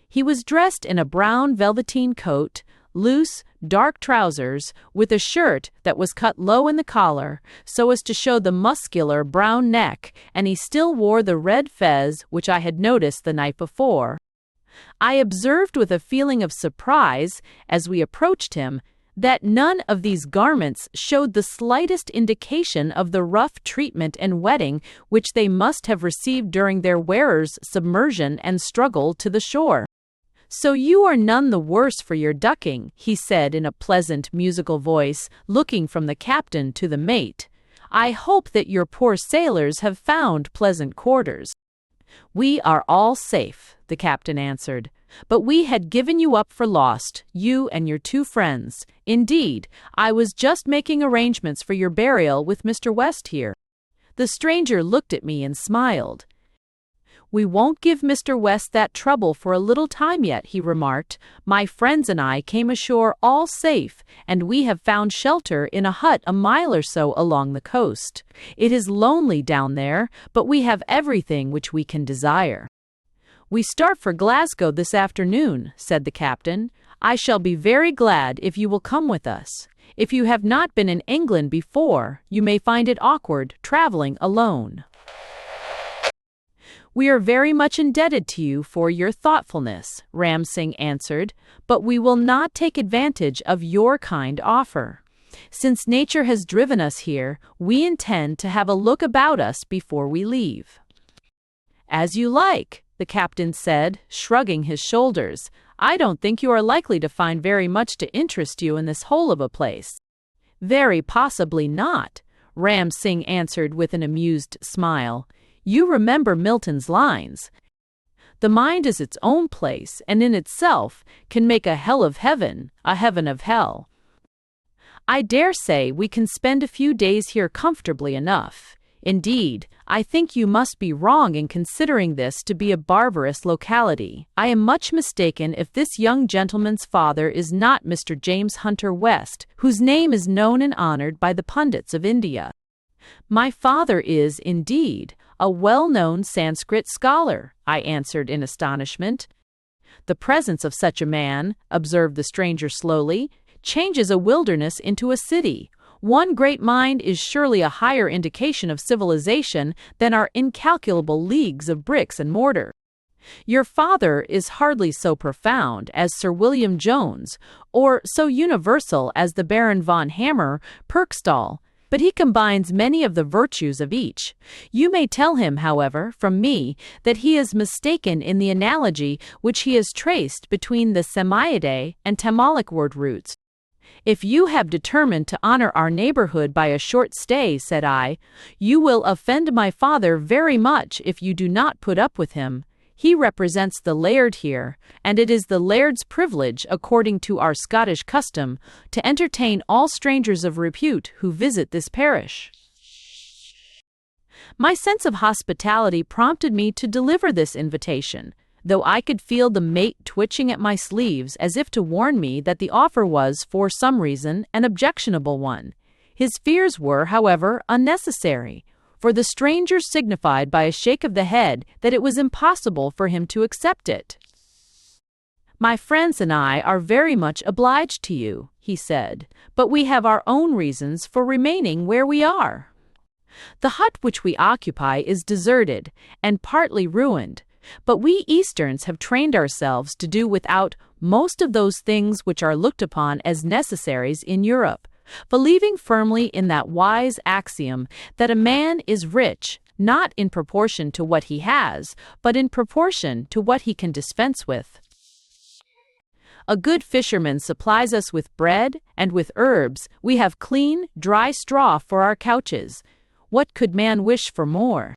He was dressed in a brown velveteen coat, loose, dark trousers, with a shirt that was cut low in the collar, so as to show the muscular brown neck, and he still wore the red fez which I had noticed the night before. I observed with a feeling of surprise, as we approached him, that none of these garments showed the slightest indication of the rough treatment and wetting which they must have received during their wearer's submersion and struggle to the shore. "So you are none the worse for your ducking," he said in a pleasant, musical voice, looking from the captain to the mate. "I hope that your poor sailors have found pleasant quarters." "We are all safe," the captain answered, "but we had given you up for lost, you and your two friends. Indeed, I was just making arrangements for your burial with Mr. West here." The stranger looked at me and smiled. "We won't give Mr. West that trouble for a little time yet," he remarked. "My friends and I came ashore all safe, and we have found shelter in a hut a mile or so along the coast. It is lonely down there, but we have everything which we can desire." "We start for Glasgow this afternoon," said the captain. "I shall be very glad if you will come with us. If you have not been in England before, you may find it awkward traveling alone." "We are very much indebted to you for your thoughtfulness," Ram Singh answered, "but we will not take advantage of your kind offer. Since nature has driven us here, we intend to have a look about us before we leave." "As you like," the captain said, shrugging his shoulders. "I don't think you are likely to find very much to interest you in this hole of a place." "Very possibly not," Ram Singh answered with an amused smile. "You remember Milton's lines. The mind is its own place, and in itself can make a hell of heaven, a heaven of hell. I dare say we can spend a few days here comfortably enough. Indeed, I think you must be wrong in considering this to be a barbarous locality. I am much mistaken if this young gentleman's father is not Mr. James Hunter West, whose name is known and honored by the pundits of India." "My father is, indeed, a well-known Sanskrit scholar," I answered in astonishment. "The presence of such a man," observed the stranger slowly, "changes a wilderness into a city. One great mind is surely a higher indication of civilization than our incalculable leagues of bricks and mortar." Your father is hardly so profound as Sir William Jones, or so universal as the Baron von Hammer Perkstall, but he combines many of the virtues of each. You may tell him, however, from me, that he is mistaken in the analogy which he has traced between the Semiadae and Tamalic word roots. If you have determined to honor our neighborhood by a short stay, said I, you will offend my father very much if you do not put up with him. He represents the laird here, and it is the laird's privilege, according to our Scottish custom, to entertain all strangers of repute who visit this parish. My sense of hospitality prompted me to deliver this invitation, though I could feel the mate twitching at my sleeves as if to warn me that the offer was, for some reason, an objectionable one. His fears were, however, unnecessary, for the stranger signified by a shake of the head that it was impossible for him to accept it. My friends and I are very much obliged to you, he said, but we have our own reasons for remaining where we are. The hut which we occupy is deserted and partly ruined, but we Easterns have trained ourselves to do without most of those things which are looked upon as necessaries in Europe, believing firmly in that wise axiom that a man is rich not in proportion to what he has, but in proportion to what he can dispense with. A good fisherman supplies us with bread, and with herbs we have clean, dry straw for our couches. What could man wish for more?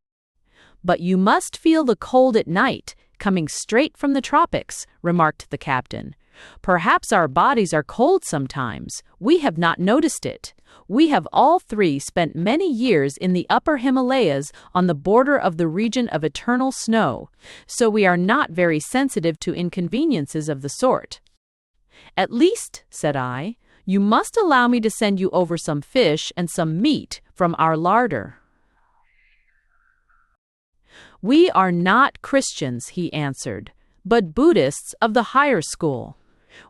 But you must feel the cold at night, coming straight from the tropics, remarked the captain. Perhaps our bodies are cold sometimes. We have not noticed it. We have all three spent many years in the upper Himalayas on the border of the region of eternal snow, so we are not very sensitive to inconveniences of the sort. At least, said I, you must allow me to send you over some fish and some meat from our larder. We are not Christians, he answered, but Buddhists of the higher school.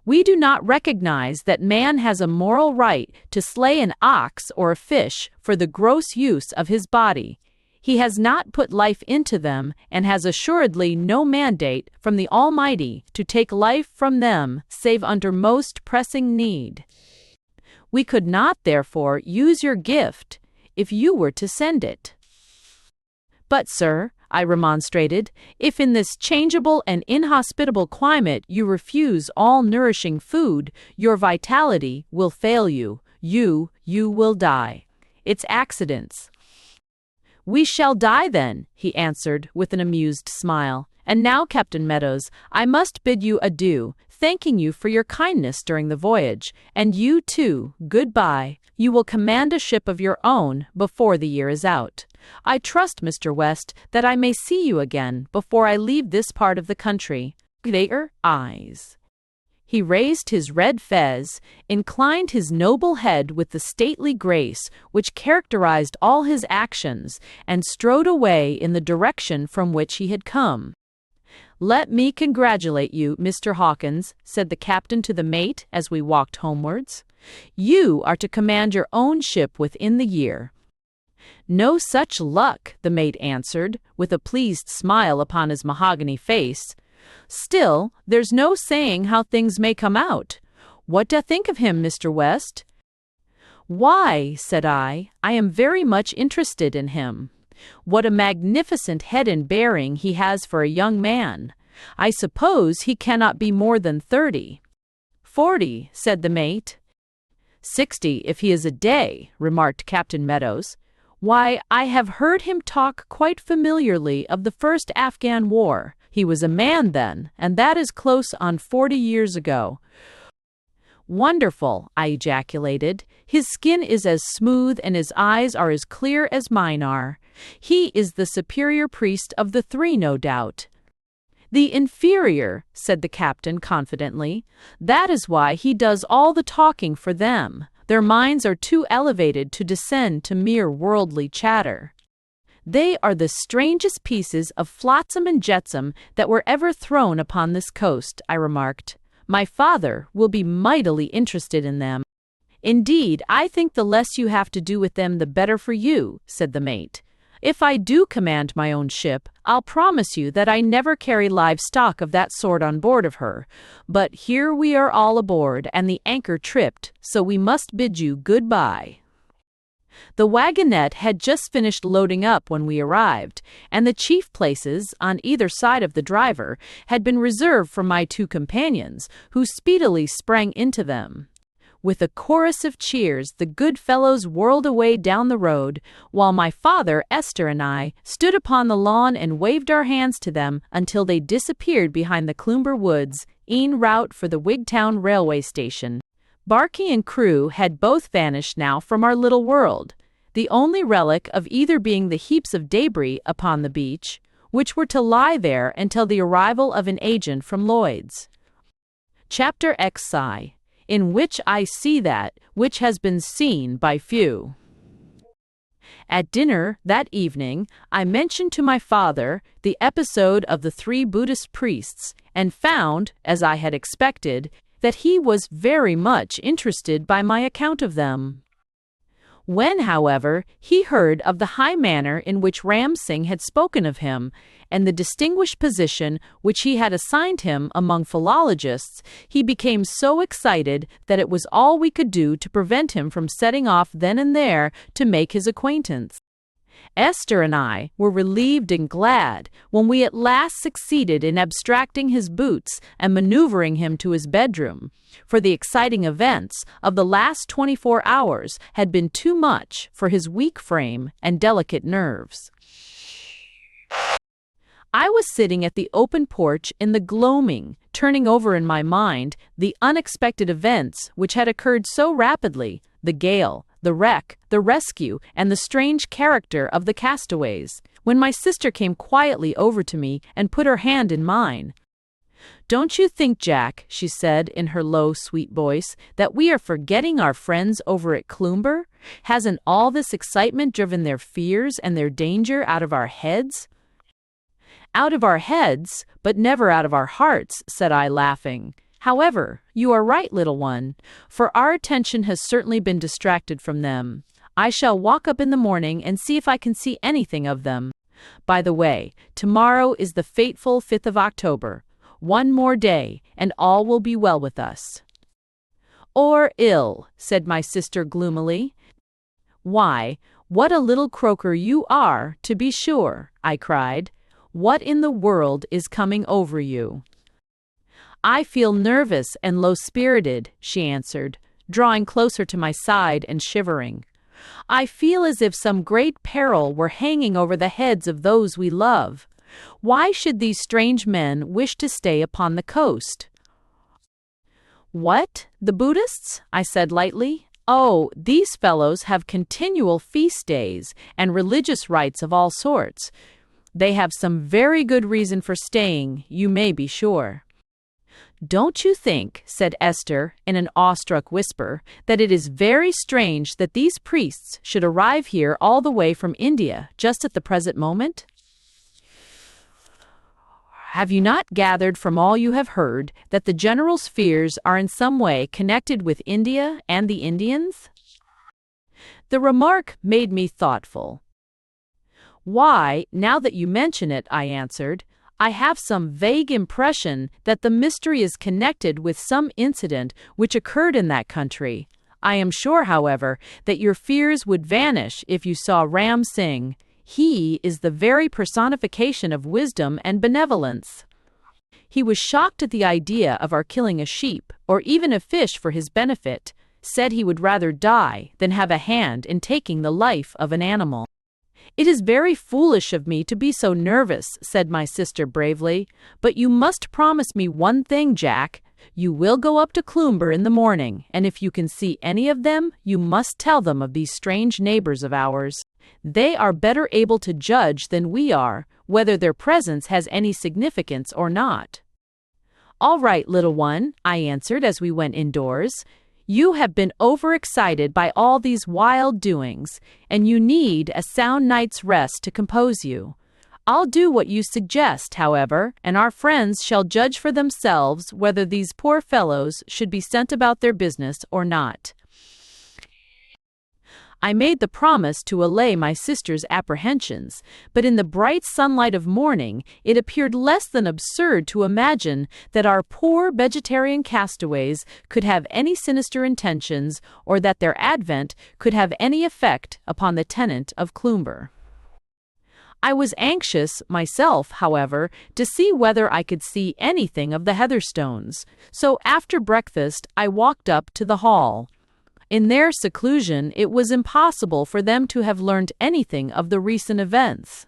We do not recognize that man has a moral right to slay an ox or a fish for the gross use of his body. He has not put life into them and has assuredly no mandate from the Almighty to take life from them save under most pressing need. We could not, therefore, use your gift if you were to send it. But, sir, I remonstrated, if in this changeable and inhospitable climate you refuse all nourishing food, your vitality will fail you. You will die. It's accidents. We shall die then, he answered with an amused smile. And now, Captain Meadows, I must bid you adieu, thanking you for your kindness during the voyage, and you too, good-bye. You will command a ship of your own before the year is out. I trust, Mr. West, that I may see you again before I leave this part of the country. Their eyes. He raised his red fez, inclined his noble head with the stately grace which characterized all his actions, and strode away in the direction from which he had come. Let me congratulate you, Mr. Hawkins, said the captain to the mate as we walked homewards. You are to command your own ship within the year. No such luck, the mate answered, with a pleased smile upon his mahogany face. Still, there's no saying how things may come out. What do you think of him, Mr. West? Why, said I am very much interested in him. What a magnificent head and bearing he has for a young man. I suppose he cannot be more than 30. 40, said the mate. 60 if he is a day, remarked Captain Meadows. Why, I have heard him talk quite familiarly of the first Afghan war. He was a man then, and that is close on 40 years ago. Wonderful, I ejaculated. His skin is as smooth and his eyes are as clear as mine are. He is the superior priest of the three, no doubt. The inferior, said the captain confidently. That is why he does all the talking for them. Their minds are too elevated to descend to mere worldly chatter. They are the strangest pieces of flotsam and jetsam that were ever thrown upon this coast, I remarked. My father will be mightily interested in them. Indeed, I think the less you have to do with them the better for you, said the mate. If I do command my own ship, I'll promise you that I never carry livestock of that sort on board of her. But here we are all aboard, and the anchor tripped, so we must bid you good-bye." The wagonette had just finished loading up when we arrived, and the chief places, on either side of the driver, had been reserved for my two companions, who speedily sprang into them. With a chorus of cheers, the good fellows whirled away down the road, while my father, Esther, and I stood upon the lawn and waved our hands to them until they disappeared behind the Cloomber woods, en route for the Wigtown railway station. Barkey and crew had both vanished now from our little world, the only relic of either being the heaps of debris upon the beach, which were to lie there until the arrival of an agent from Lloyd's. Chapter XI, in which I see that which has been seen by few. At dinner that evening, I mentioned to my father the episode of the 3 Buddhist priests, and found, as I had expected, that he was very much interested by my account of them. When, however, he heard of the high manner in which Ram Singh had spoken of him, and the distinguished position which he had assigned him among philologists, he became so excited that it was all we could do to prevent him from setting off then and there to make his acquaintance. Esther and I were relieved and glad when we at last succeeded in abstracting his boots and maneuvering him to his bedroom, for the exciting events of the last 24 hours had been too much for his weak frame and delicate nerves. I was sitting at the open porch in the gloaming, turning over in my mind the unexpected events which had occurred so rapidly, the gale, the wreck, the rescue, and the strange character of the castaways, when my sister came quietly over to me and put her hand in mine. "Don't you think, Jack," she said in her low, sweet voice, "that we are forgetting our friends over at Cloomber? Hasn't all this excitement driven their fears and their danger out of our heads?" "Out of our heads, but never out of our hearts," said I, laughing. "However, you are right, little one, for our attention has certainly been distracted from them. I shall walk up in the morning and see if I can see anything of them. By the way, tomorrow is the fateful 5th of October. One more day, and all will be well with us." "Or ill," said my sister gloomily. "Why, what a little croaker you are, to be sure," I cried. "What in the world is coming over you?" "I feel nervous and low-spirited," she answered, drawing closer to my side and shivering. "I feel as if some great peril were hanging over the heads of those we love. Why should these strange men wish to stay upon the coast?" "What, the Buddhists?" I said lightly. "Oh, these fellows have continual feast days and religious rites of all sorts. They have some very good reason for staying, you may be sure." "Don't you think," said Esther in an awestruck whisper, "that it is very strange that these priests should arrive here all the way from India just at the present moment? Have you not gathered from all you have heard that the general's fears are in some way connected with India and the Indians?" The remark made me thoughtful. "Why, now that you mention it," I answered, "I have some vague impression that the mystery is connected with some incident which occurred in that country. I am sure, however, that your fears would vanish if you saw Ram Singh. He is the very personification of wisdom and benevolence. He was shocked at the idea of our killing a sheep, or even a fish for his benefit, said he would rather die than have a hand in taking the life of an animal." "It is very foolish of me to be so nervous," said my sister bravely, "but you must promise me one thing, Jack. You will go up to Cloomber in the morning, and if you can see any of them, you must tell them of these strange neighbors of ours. They are better able to judge than we are whether their presence has any significance or not." "All right, little one," I answered as we went indoors. "You have been overexcited by all these wild doings, and you need a sound night's rest to compose you. I'll do what you suggest, however, and our friends shall judge for themselves whether these poor fellows should be sent about their business or not." I made the promise to allay my sister's apprehensions, but in the bright sunlight of morning it appeared less than absurd to imagine that our poor vegetarian castaways could have any sinister intentions, or that their advent could have any effect upon the tenant of Cloomber. I was anxious, myself, however, to see whether I could see anything of the Heatherstones, so after breakfast I walked up to the Hall. In their seclusion, it was impossible for them to have learned anything of the recent events.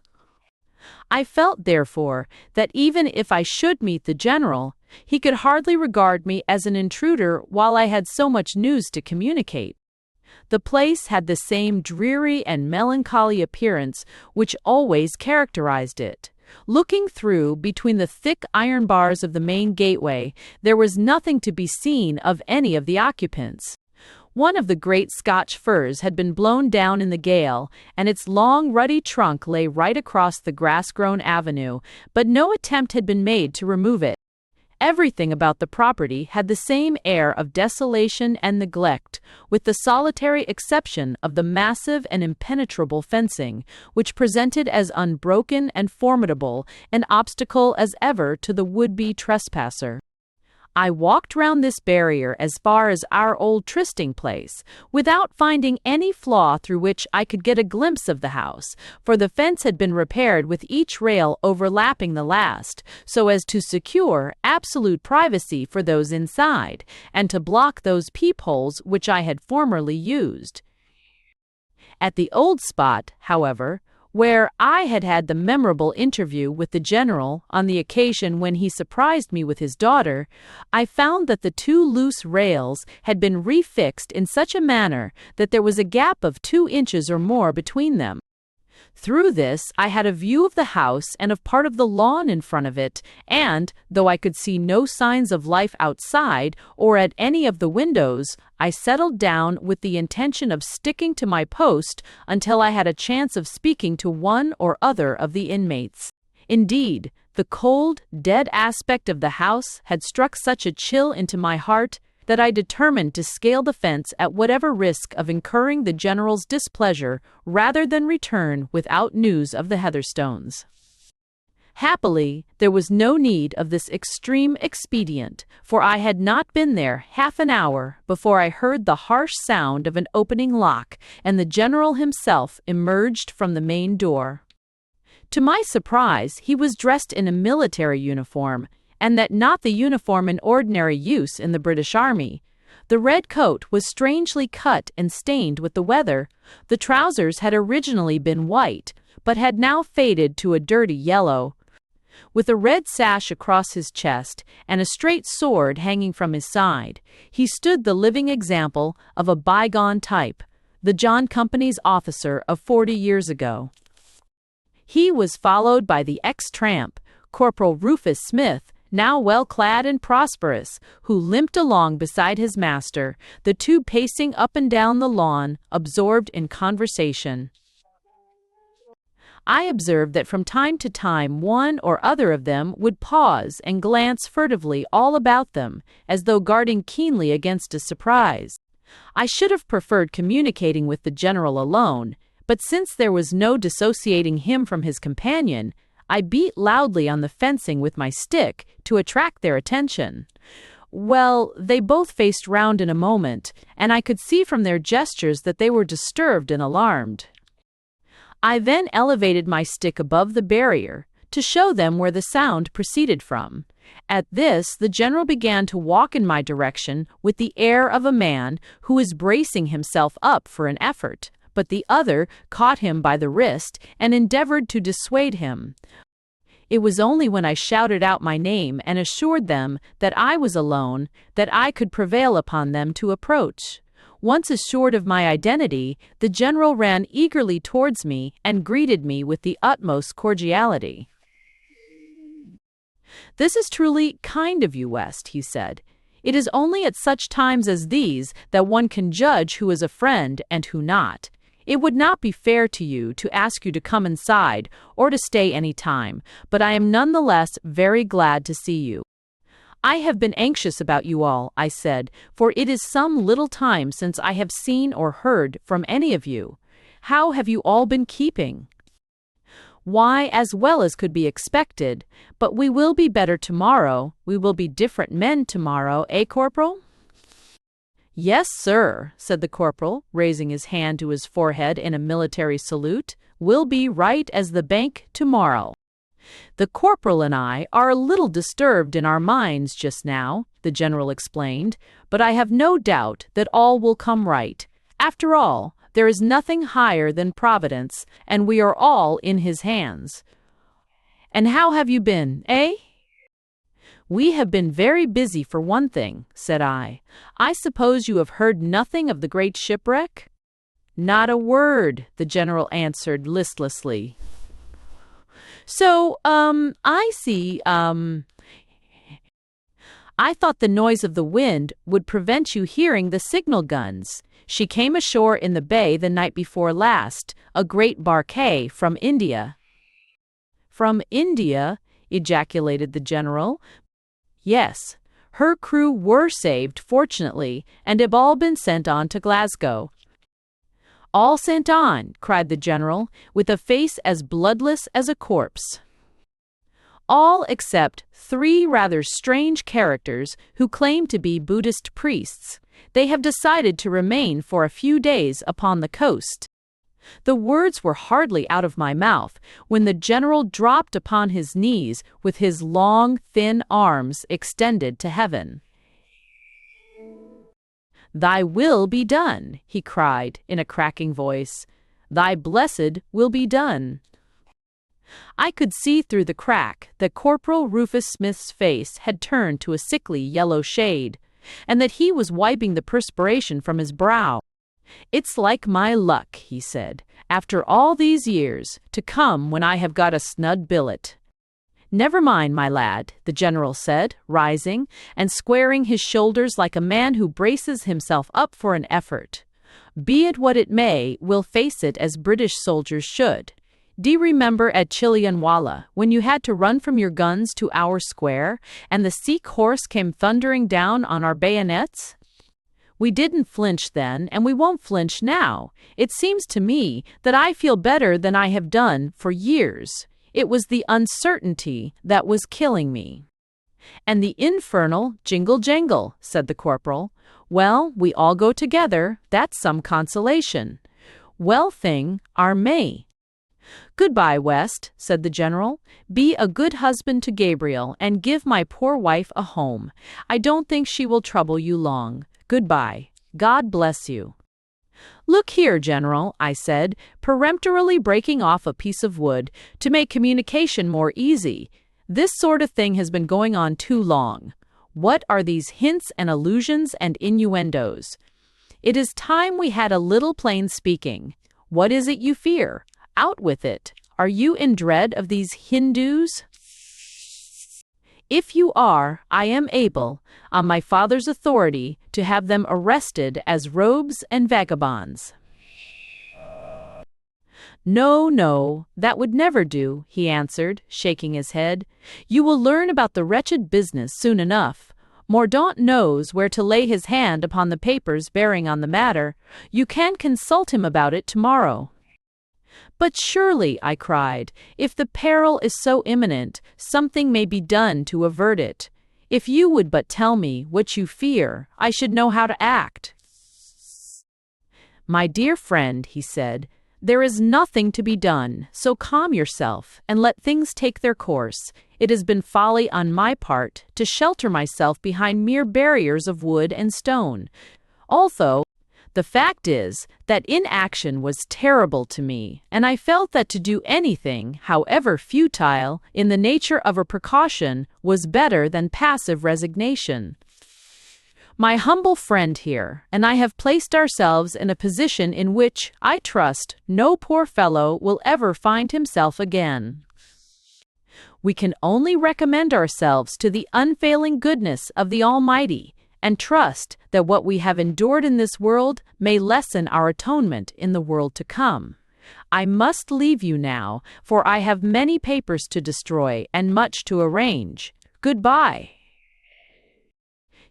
I felt, therefore, that even if I should meet the General, he could hardly regard me as an intruder while I had so much news to communicate. The place had the same dreary and melancholy appearance which always characterized it. Looking through between the thick iron bars of the main gateway, there was nothing to be seen of any of the occupants. One of the great Scotch firs had been blown down in the gale, and its long ruddy trunk lay right across the grass-grown avenue, but no attempt had been made to remove it. Everything about the property had the same air of desolation and neglect, with the solitary exception of the massive and impenetrable fencing, which presented as unbroken and formidable an obstacle as ever to the would-be trespasser. I walked round this barrier as far as our old trysting place, without finding any flaw through which I could get a glimpse of the house, for the fence had been repaired with each rail overlapping the last, so as to secure absolute privacy for those inside, and to block those peepholes which I had formerly used. At the old spot, however, where I had had the memorable interview with the General on the occasion when he surprised me with his daughter, I found that the two loose rails had been refixed in such a manner that there was a gap of 2 inches or more between them. Through this I had a view of the house and of part of the lawn in front of it, and, though I could see no signs of life outside or at any of the windows, I settled down with the intention of sticking to my post until I had a chance of speaking to one or other of the inmates. Indeed, the cold, dead aspect of the house had struck such a chill into my heart that I determined to scale the fence at whatever risk of incurring the General's displeasure rather than return without news of the Heatherstones. Happily, there was no need of this extreme expedient, for I had not been there half an hour before I heard the harsh sound of an opening lock, and the General himself emerged from the main door. To my surprise, he was dressed in a military uniform, and that not the uniform in ordinary use in the British Army. The red coat was strangely cut and stained with the weather. The trousers had originally been white, but had now faded to a dirty yellow. With a red sash across his chest and a straight sword hanging from his side, he stood the living example of a bygone type, the John Company's officer of 40 years ago. He was followed by the ex-tramp, Corporal Rufus Smith, now well-clad and prosperous, who limped along beside his master, the two pacing up and down the lawn, absorbed in conversation. I observed that from time to time one or other of them would pause and glance furtively all about them, as though guarding keenly against a surprise. I should have preferred communicating with the General alone, but since there was no dissociating him from his companion, I beat loudly on the fencing with my stick to attract their attention. Well, they both faced round in a moment, and I could see from their gestures that they were disturbed and alarmed. I then elevated my stick above the barrier to show them where the sound proceeded from. At this, the General began to walk in my direction with the air of a man who is bracing himself up for an effort, but the other caught him by the wrist and endeavored to dissuade him. It was only when I shouted out my name and assured them that I was alone that I could prevail upon them to approach. Once assured of my identity, the General ran eagerly towards me and greeted me with the utmost cordiality. "This is truly kind of you, West," he said. "It is only at such times as these that one can judge who is a friend and who not. It would not be fair to you to ask you to come inside or to stay any time, but I am none the less very glad to see you." I have been anxious about you all, I said, for it is some little time since I have seen or heard from any of you. How have you all been keeping? Why, as well as could be expected, but we will be better tomorrow. We will be different men tomorrow, eh, Corporal? Yes, sir, said the corporal, raising his hand to his forehead in a military salute. We'll be right as the bank tomorrow. The corporal and I are a little disturbed in our minds just now, the general explained, but I have no doubt that all will come right. After all, there is nothing higher than Providence, and we are all in his hands. And how have you been, eh? We have been very busy for one thing, said I. I suppose you have heard nothing of the great shipwreck? Not a word, the general answered listlessly. So, I see, I thought the noise of the wind would prevent you hearing the signal guns. She came ashore in the bay the night before last, a great barquet from India. From India? Ejaculated the general. Yes, her crew were saved, fortunately, and have all been sent on to Glasgow. All sent on, cried the general, with a face as bloodless as a corpse. All except 3 rather strange characters who claim to be Buddhist priests. They have decided to remain for a few days upon the coast. The words were hardly out of my mouth when the general dropped upon his knees with his long, thin arms extended to heaven. Thy will be done, he cried in a cracking voice. Thy blessed will be done. I could see through the crack that Corporal Rufus Smith's face had turned to a sickly yellow shade, and that he was wiping the perspiration from his brow. It's like my luck, he said, after all these years, to come when I have got a snug billet. Never mind, my lad, the general said, rising and squaring his shoulders like a man who braces himself up for an effort. Be it what it may, we'll face it as British soldiers should. D'ye remember at Chilianwala, when you had to run from your guns to our square, and the Sikh horse came thundering down on our bayonets? We didn't flinch then, and we won't flinch now. It seems to me that I feel better than I have done for years. It was the uncertainty that was killing me. And the infernal jingle-jangle, said the corporal. Well, we all go together, that's some consolation. Well thing, our May. Goodbye, West, said the general. Be a good husband to Gabriel, and give my poor wife a home. I don't think she will trouble you long. Goodbye. God bless you. Look here, General, I said, peremptorily breaking off a piece of wood to make communication more easy. This sort of thing has been going on too long. What are these hints and allusions and innuendos? It is time we had a little plain speaking. What is it you fear? Out with it. Are you in dread of these Hindus? If you are, I am able, on my father's authority, to have them arrested as rogues and vagabonds. No, no, that would never do, he answered, shaking his head. You will learn about the wretched business soon enough. Mordaunt knows where to lay his hand upon the papers bearing on the matter. You can consult him about it tomorrow. But surely, I cried, if the peril is so imminent, something may be done to avert it. If you would but tell me what you fear, I should know how to act. My dear friend, he said, there is nothing to be done, so calm yourself and let things take their course. It has been folly on my part to shelter myself behind mere barriers of wood and stone. Also, the fact is that inaction was terrible to me, and I felt that to do anything, however futile, in the nature of a precaution was better than passive resignation. My humble friend here and I have placed ourselves in a position in which, I trust, no poor fellow will ever find himself again. We can only recommend ourselves to the unfailing goodness of the Almighty, and trust that what we have endured in this world may lessen our atonement in the world to come. I must leave you now, for I have many papers to destroy and much to arrange. Goodbye.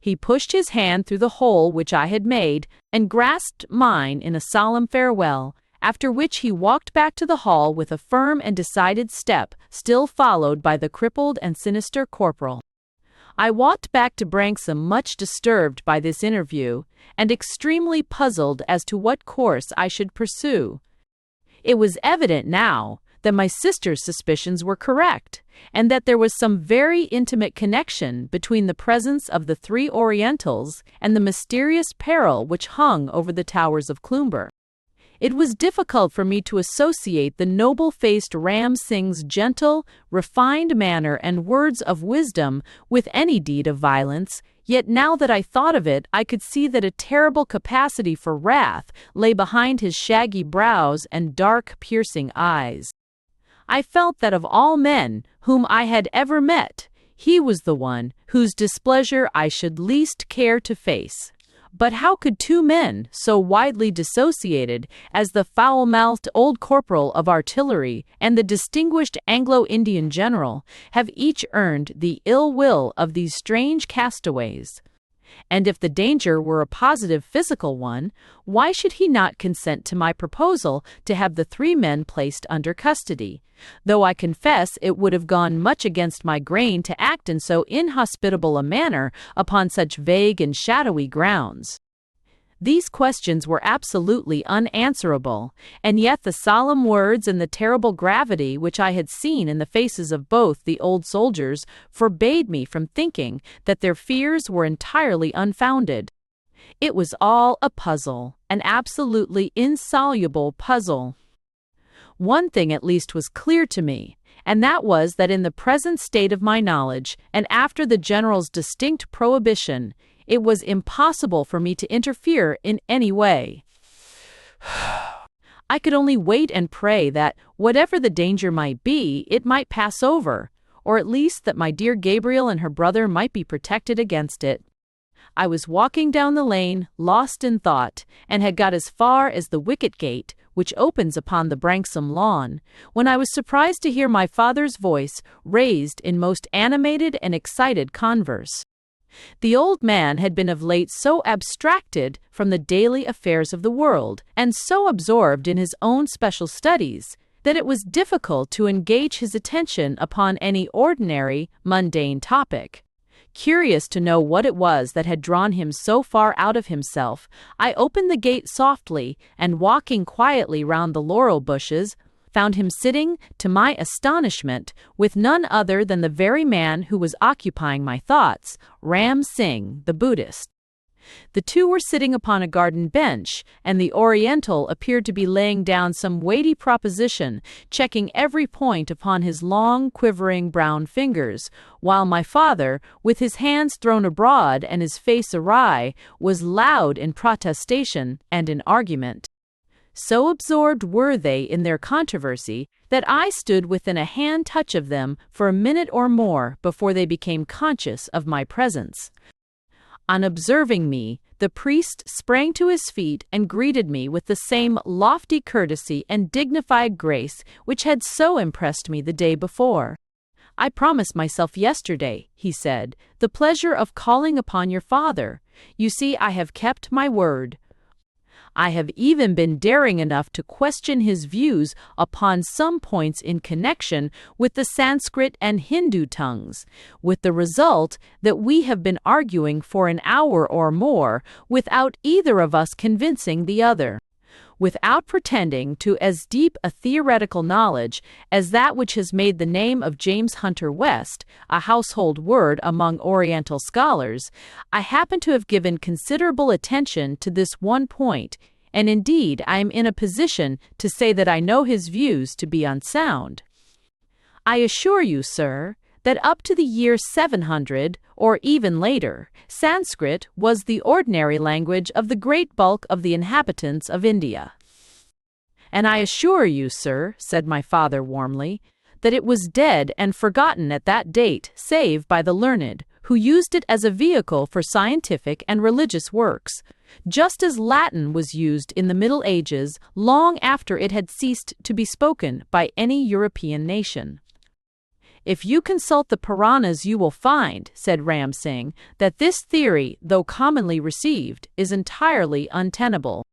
He pushed his hand through the hole which I had made, and grasped mine in a solemn farewell, after which he walked back to the hall with a firm and decided step, still followed by the crippled and sinister corporal. I walked back to Branksome much disturbed by this interview, and extremely puzzled as to what course I should pursue. It was evident now that my sister's suspicions were correct, and that there was some very intimate connection between the presence of the three Orientals and the mysterious peril which hung over the towers of Cloomber. It was difficult for me to associate the noble-faced Ram Singh's gentle, refined manner and words of wisdom with any deed of violence, yet now that I thought of it, I could see that a terrible capacity for wrath lay behind his shaggy brows and dark, piercing eyes. I felt that of all men whom I had ever met, he was the one whose displeasure I should least care to face. But how could two men so widely dissociated as the foul-mouthed old corporal of artillery and the distinguished Anglo-Indian general have each earned the ill will of these strange castaways? And if the danger were a positive physical one, why should he not consent to my proposal to have the three men placed under custody, though I confess it would have gone much against my grain to act in so inhospitable a manner upon such vague and shadowy grounds? These questions were absolutely unanswerable, and yet the solemn words and the terrible gravity which I had seen in the faces of both the old soldiers forbade me from thinking that their fears were entirely unfounded. It was all a puzzle, an absolutely insoluble puzzle. One thing at least was clear to me, and that was that in the present state of my knowledge, and after the general's distinct prohibition, it was impossible for me to interfere in any way. I could only wait and pray that, whatever the danger might be, it might pass over, or at least that my dear Gabriel and her brother might be protected against it. I was walking down the lane, lost in thought, and had got as far as the wicket gate, which opens upon the Branksome lawn, when I was surprised to hear my father's voice raised in most animated and excited converse. The old man had been of late so abstracted from the daily affairs of the world, and so absorbed in his own special studies, that it was difficult to engage his attention upon any ordinary, mundane topic. Curious to know what it was that had drawn him so far out of himself, I opened the gate softly, and walking quietly round the laurel bushes, found him sitting, to my astonishment, with none other than the very man who was occupying my thoughts, Ram Singh, the Buddhist. The two were sitting upon a garden bench, and the Oriental appeared to be laying down some weighty proposition, checking every point upon his long, quivering brown fingers, while my father, with his hands thrown abroad and his face awry, was loud in protestation and in argument. So absorbed were they in their controversy that I stood within a hand touch of them for a minute or more before they became conscious of my presence. On observing me, the priest sprang to his feet and greeted me with the same lofty courtesy and dignified grace which had so impressed me the day before. "I promised myself yesterday," he said, "the pleasure of calling upon your father. You see, I have kept my word. I have even been daring enough to question his views upon some points in connection with the Sanskrit and Hindu tongues, with the result that we have been arguing for an hour or more without either of us convincing the other. Without pretending to as deep a theoretical knowledge as that which has made the name of James Hunter West a household word among Oriental scholars, I happen to have given considerable attention to this one point, and indeed I am in a position to say that I know his views to be unsound. I assure you, sir, that up to the year 700, or even later, Sanskrit was the ordinary language of the great bulk of the inhabitants of India. And I assure you, sir," said my father warmly, "that it was dead and forgotten at that date, save by the learned, who used it as a vehicle for scientific and religious works, just as Latin was used in the Middle Ages long after it had ceased to be spoken by any European nation. If you consult the Puranas you will find, said Ram Singh, that this theory, though commonly received, is entirely untenable.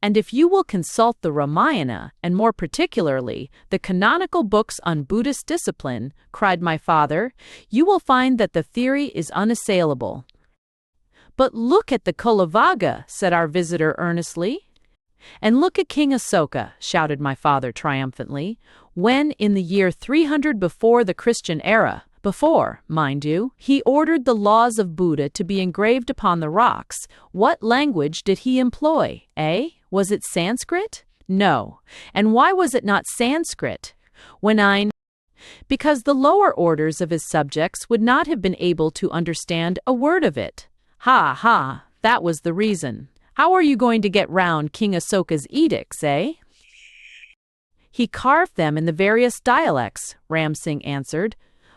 And if you will consult the Ramayana, and more particularly the canonical books on Buddhist discipline, cried my father, you will find that the theory is unassailable. But look at the Kulavaga, said our visitor earnestly. And look at King Asoka, shouted my father triumphantly, when, in the year 300 before the Christian era, before, mind you, he ordered the laws of Buddha to be engraved upon the rocks, what language did he employ, eh? Was it Sanskrit? No. And why was it not Sanskrit? Because the lower orders of his subjects would not have been able to understand a word of it. Ha, ha, that was the reason. How are you going to get round King Asoka's edicts, eh? He carved them in the various dialects, Ram Singh answered.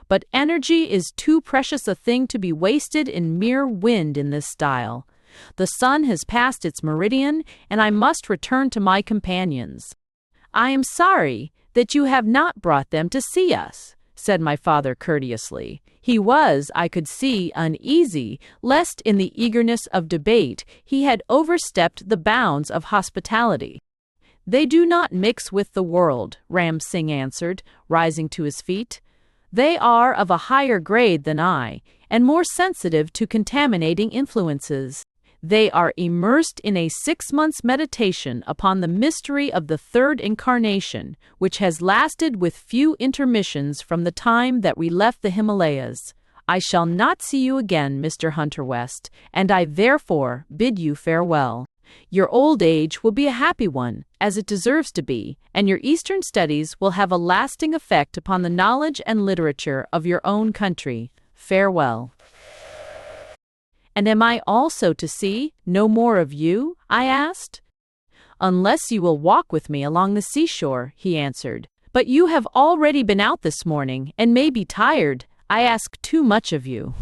But energy is too precious a thing to be wasted in mere wind in this style. The sun has passed its meridian, and I must return to my companions. I am sorry that you have not brought them to see us, said my father courteously. He was, I could see, uneasy, lest in the eagerness of debate he had overstepped the bounds of hospitality. They do not mix with the world, Ram Singh answered, rising to his feet. They are of a higher grade than I, and more sensitive to contaminating influences. They are immersed in a 6 months' meditation upon the mystery of the third incarnation, which has lasted with few intermissions from the time that we left the Himalayas. I shall not see you again, Mr. Hunter West, and I therefore bid you farewell. Your old age will be a happy one, as it deserves to be, and your Eastern studies will have a lasting effect upon the knowledge and literature of your own country. Farewell. And am I also to see no more of you? I asked. Unless you will walk with me along the seashore, he answered. But you have already been out this morning, and may be tired. I ask too much of you.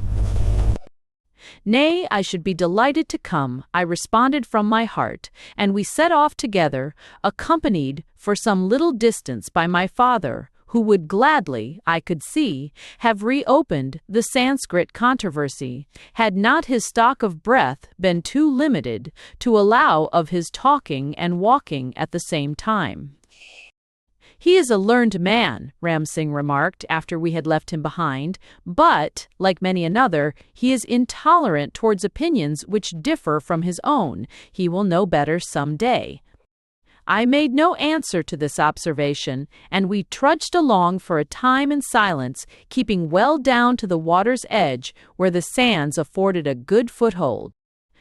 Nay, I should be delighted to come, I responded from my heart, and we set off together, accompanied for some little distance by my father, who would gladly, I could see, have reopened the Sanskrit controversy, had not his stock of breath been too limited to allow of his talking and walking at the same time. He is a learned man, Ram Singh remarked after we had left him behind, but, like many another, he is intolerant towards opinions which differ from his own. He will know better some day. I made no answer to this observation, and we trudged along for a time in silence, keeping well down to the water's edge, where the sands afforded a good foothold.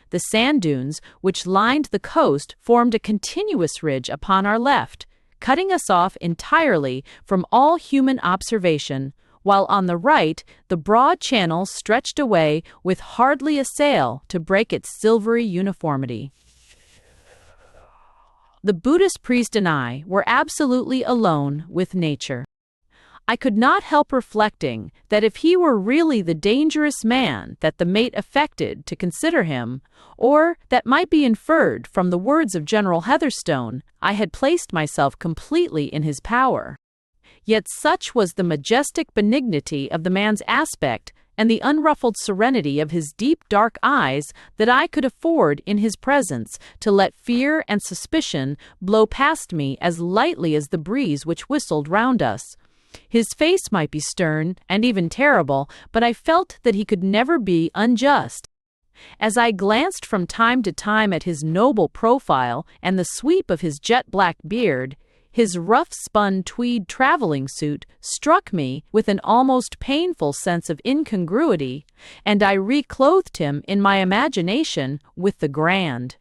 The sand dunes, which lined the coast, formed a continuous ridge upon our left, cutting us off entirely from all human observation, while on the right the broad channel stretched away with hardly a sail to break its silvery uniformity. The Buddhist priest and I were absolutely alone with nature. I could not help reflecting that if he were really the dangerous man that the mate affected to consider him, or that might be inferred from the words of General Heatherstone, I had placed myself completely in his power. Yet such was the majestic benignity of the man's aspect and the unruffled serenity of his deep dark eyes that I could afford in his presence to let fear and suspicion blow past me as lightly as the breeze which whistled round us. His face might be stern and even terrible, but I felt that he could never be unjust. As I glanced from time to time at his noble profile and the sweep of his jet-black beard, his rough-spun tweed traveling suit struck me with an almost painful sense of incongruity, and I reclothed him in my imagination with the grand,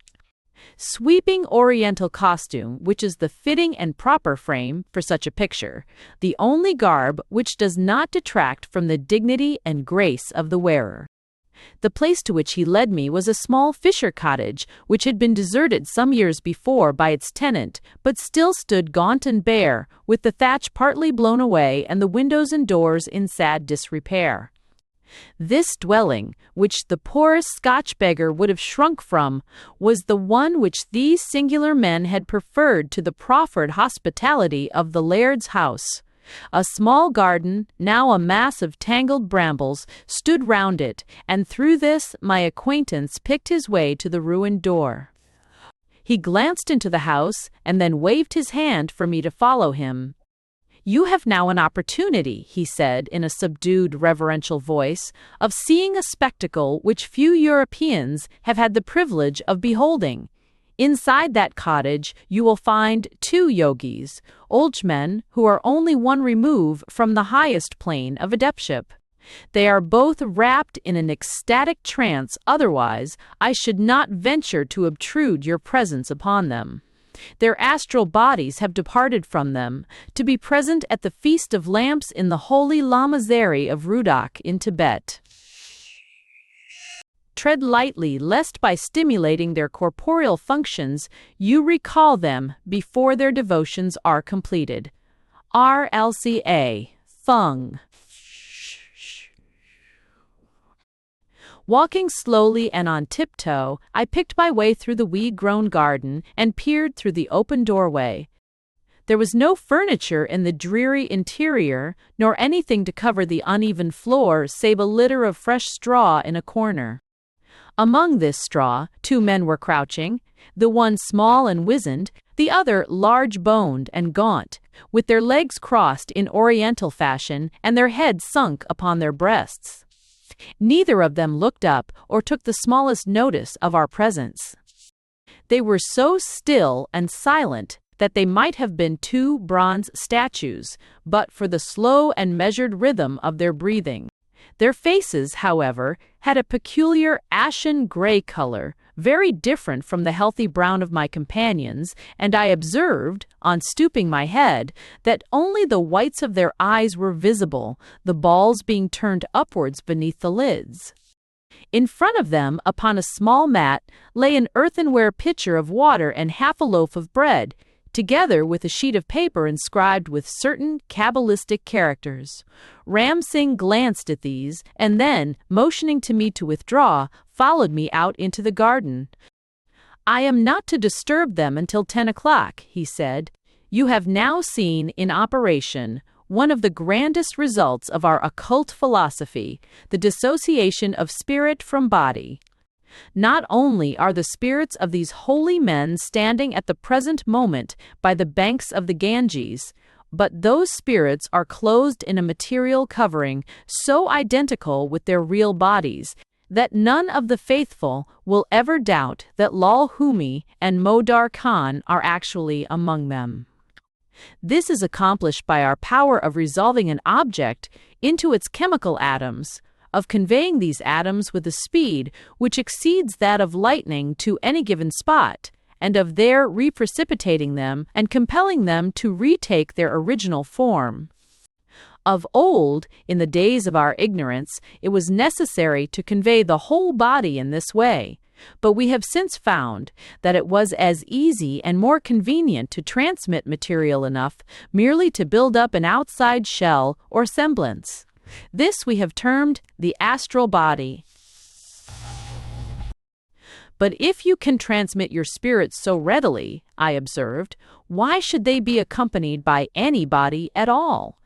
sweeping Oriental costume which is the fitting and proper frame for such a picture, the only garb which does not detract from the dignity and grace of the wearer. The place to which he led me was a small fisher cottage, which had been deserted some years before by its tenant, but still stood gaunt and bare, with the thatch partly blown away and the windows and doors in sad disrepair. This dwelling, which the poorest Scotch beggar would have shrunk from, was the one which these singular men had preferred to the proffered hospitality of the laird's house. A small garden, now a mass of tangled brambles, stood round it, and through this my acquaintance picked his way to the ruined door. He glanced into the house, and then waved his hand for me to follow him. "You have now an opportunity," he said in a subdued, reverential voice, "of seeing a spectacle which few Europeans have had the privilege of beholding. Inside that cottage you will find two yogis, old men who are only one remove from the highest plane of adeptship. They are both wrapped in an ecstatic trance, otherwise I should not venture to obtrude your presence upon them. Their astral bodies have departed from them, to be present at the Feast of Lamps in the holy Lamazeri of Rudak in Tibet. Tread lightly, lest by stimulating their corporeal functions you recall them before their devotions are completed. RLCA. Thung." Walking slowly and on tiptoe, I picked my way through the weed-grown garden and peered through the open doorway. There was no furniture in the dreary interior, nor anything to cover the uneven floor save a litter of fresh straw in a corner. Among this straw, two men were crouching, the one small and wizened, the other large-boned and gaunt, with their legs crossed in oriental fashion and their heads sunk upon their breasts. Neither of them looked up or took the smallest notice of our presence. They were so still and silent that they might have been two bronze statues, but for the slow and measured rhythm of their breathing. Their faces, however, had a peculiar ashen-gray color, very different from the healthy brown of my companions, and I observed, on stooping my head, that only the whites of their eyes were visible, the balls being turned upwards beneath the lids. In front of them, upon a small mat, lay an earthenware pitcher of water and half a loaf of bread, together with a sheet of paper inscribed with certain Kabbalistic characters. Ram Singh glanced at these, and then, motioning to me to withdraw, followed me out into the garden. "I am not to disturb them until 10 o'clock, he said. "You have now seen in operation one of the grandest results of our occult philosophy, the dissociation of spirit from body. Not only are the spirits of these holy men standing at the present moment by the banks of the Ganges, but those spirits are clothed in a material covering so identical with their real bodies that none of the faithful will ever doubt that Lal Humi and Modar Khan are actually among them. This is accomplished by our power of resolving an object into its chemical atoms, of conveying these atoms with a speed which exceeds that of lightning to any given spot, and of there reprecipitating them and compelling them to retake their original form. Of old, in the days of our ignorance, it was necessary to convey the whole body in this way, but we have since found that it was as easy and more convenient to transmit material enough merely to build up an outside shell or semblance. This we have termed the astral body. But if you can transmit your spirits so readily, I observed, why should they be accompanied by any body at all?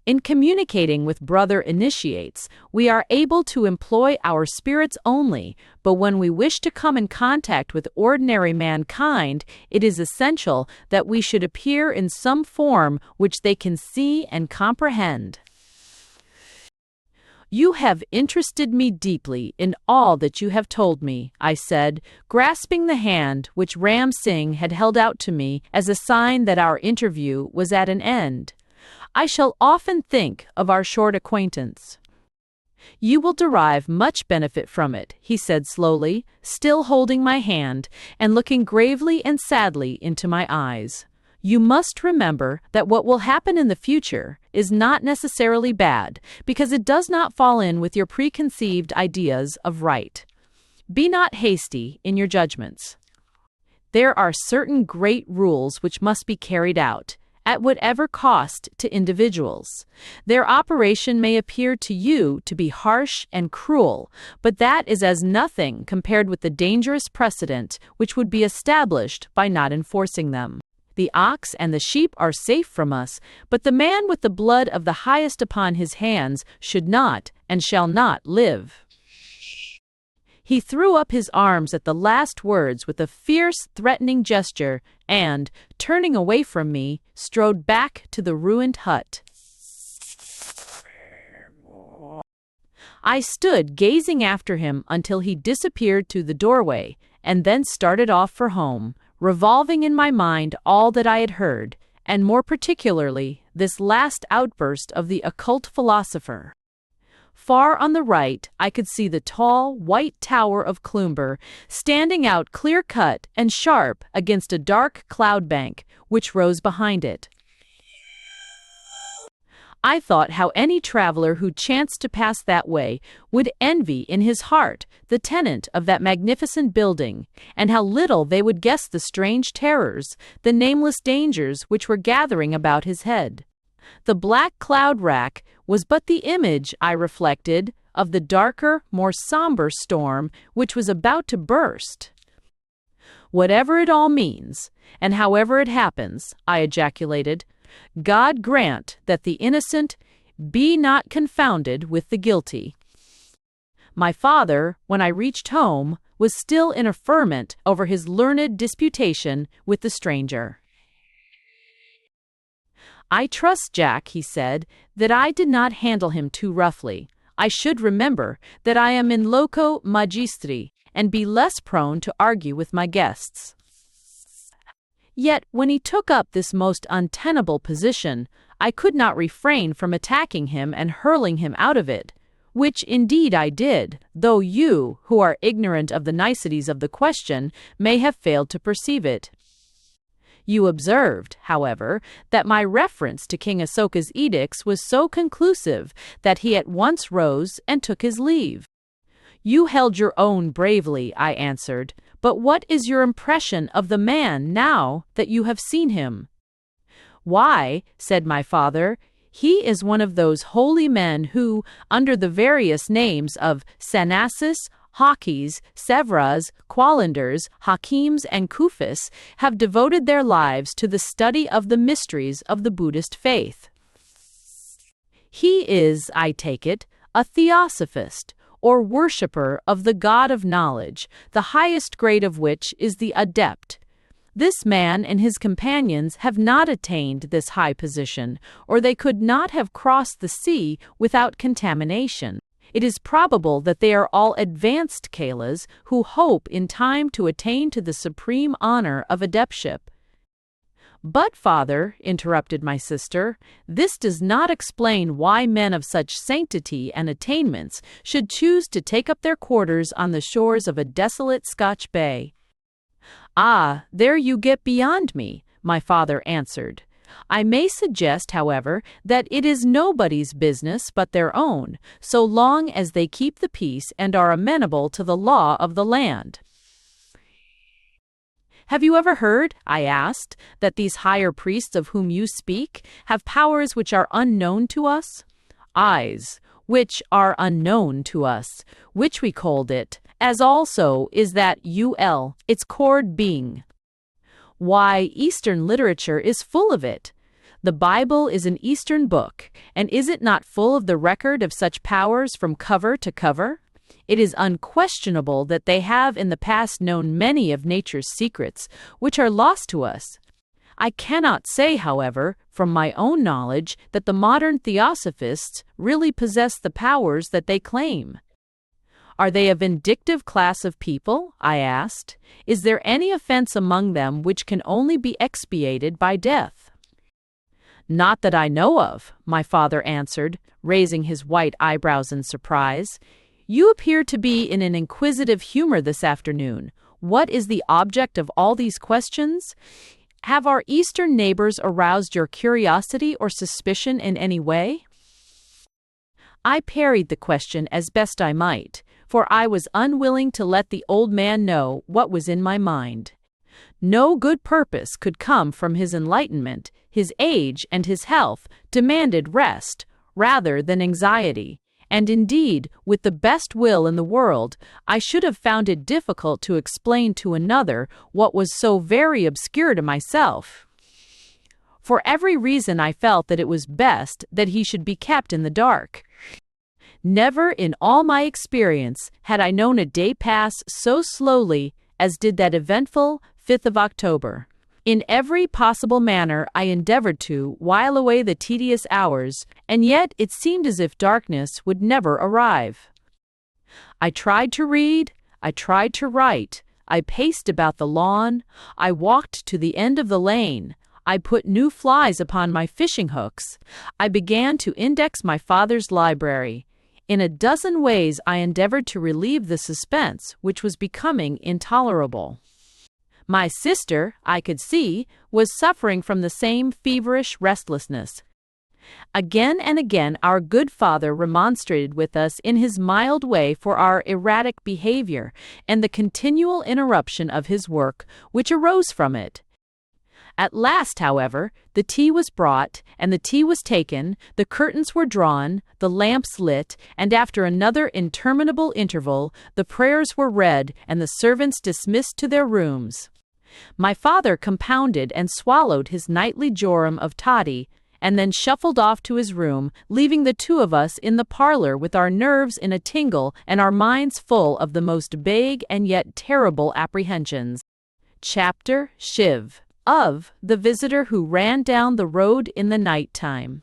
In communicating with brother initiates, we are able to employ our spirits only, but when we wish to come in contact with ordinary mankind, it is essential that we should appear in some form which they can see and comprehend. "You have interested me deeply in all that you have told me," I said, grasping the hand which Ram Singh had held out to me as a sign that our interview was at an end. "I shall often think of our short acquaintance." "You will derive much benefit from it," he said slowly, still holding my hand and looking gravely and sadly into my eyes. "You must remember that what will happen in the future is not necessarily bad, because it does not fall in with your preconceived ideas of right. Be not hasty in your judgments. There are certain great rules which must be carried out, at whatever cost to individuals. Their operation may appear to you to be harsh and cruel, but that is as nothing compared with the dangerous precedent which would be established by not enforcing them. The ox and the sheep are safe from us, but the man with the blood of the highest upon his hands should not and shall not live." He threw up his arms at the last words with a fierce, threatening gesture and, turning away from me, strode back to the ruined hut. I stood gazing after him until he disappeared through the doorway, and then started off for home, revolving in my mind all that I had heard, and more particularly this last outburst of the occult philosopher. Far on the right, I could see the tall, white tower of Cloomber, standing out clear-cut and sharp against a dark cloud bank which rose behind it. I thought how any traveler who chanced to pass that way would envy in his heart the tenant of that magnificent building, and how little they would guess the strange terrors, the nameless dangers which were gathering about his head. The black cloud rack was but the image, I reflected, of the darker, more somber storm which was about to burst. "Whatever it all means, and however it happens," I ejaculated, "God grant that the innocent be not confounded with the guilty." My father, when I reached home, was still in a ferment over his learned disputation with the stranger. "I trust, Jack," he said, "that I did not handle him too roughly. I should remember that I am in loco magistri, and be less prone to argue with my guests." Yet, when he took up this most untenable position, I could not refrain from attacking him and hurling him out of it, which indeed I did, though you, who are ignorant of the niceties of the question, may have failed to perceive it. You observed, however, that my reference to King Asoka's edicts was so conclusive that he at once rose and took his leave. "You held your own bravely," I answered, "but what is your impression of the man now that you have seen him?" "Why," said my father, "he is one of those holy men who, under the various names of Sannyasis, Hawkis, Sevras, Qualanders, Hakims, and Kufis, have devoted their lives to the study of the mysteries of the Buddhist faith. He is, I take it, a theosophist, or worshipper of the God of knowledge, the highest grade of which is the adept. This man and his companions have not attained this high position, or they could not have crossed the sea without contamination. It is probable that they are all advanced Kalas who hope in time to attain to the supreme honor of adeptship." "But, father," interrupted my sister, "this does not explain why men of such sanctity and attainments should choose to take up their quarters on the shores of a desolate Scotch bay." "Ah, there you get beyond me," my father answered. "I may suggest, however, that it is nobody's business but their own, so long as they keep the peace and are amenable to the law of the land." "Have you ever heard," I asked, "that these higher priests of whom you speak have powers which are unknown to us?" "Eyes, which are unknown to us, which we called it, as also is that its chord being. Why, Eastern literature is full of it. The Bible is an Eastern book, and is it not full of the record of such powers from cover to cover? It is unquestionable that they have in the past known many of nature's secrets, which are lost to us. I cannot say, however, from my own knowledge, that the modern theosophists really possess the powers that they claim." "Are they a vindictive class of people?" I asked. "Is there any offense among them which can only be expiated by death?" "Not that I know of," my father answered, raising his white eyebrows in surprise. "You appear to be in an inquisitive humor this afternoon. What is the object of all these questions? Have our Eastern neighbors aroused your curiosity or suspicion in any way?" I parried the question as best I might, for I was unwilling to let the old man know what was in my mind. No good purpose could come from his enlightenment. His age and his health demanded rest rather than anxiety, and indeed, with the best will in the world, I should have found it difficult to explain to another what was so very obscure to myself. For every reason I felt that it was best that he should be kept in the dark. Never in all my experience had I known a day pass so slowly as did that eventful 5th of October. In every possible manner I endeavored to while away the tedious hours, and yet it seemed as if darkness would never arrive. I tried to read, I tried to write, I paced about the lawn, I walked to the end of the lane, I put new flies upon my fishing hooks, I began to index my father's library. In a dozen ways I endeavored to relieve the suspense which was becoming intolerable. My sister, I could see, was suffering from the same feverish restlessness. Again and again our good father remonstrated with us in his mild way for our erratic behavior and the continual interruption of his work which arose from it. At last, however, the tea was brought, and the tea was taken, the curtains were drawn, the lamps lit, and after another interminable interval, the prayers were read, and the servants dismissed to their rooms. My father compounded and swallowed his nightly jorum of toddy, and then shuffled off to his room, leaving the two of us in the parlor with our nerves in a tingle and our minds full of the most vague and yet terrible apprehensions. Chapter Shiv. Of the visitor who ran down the road in the night time.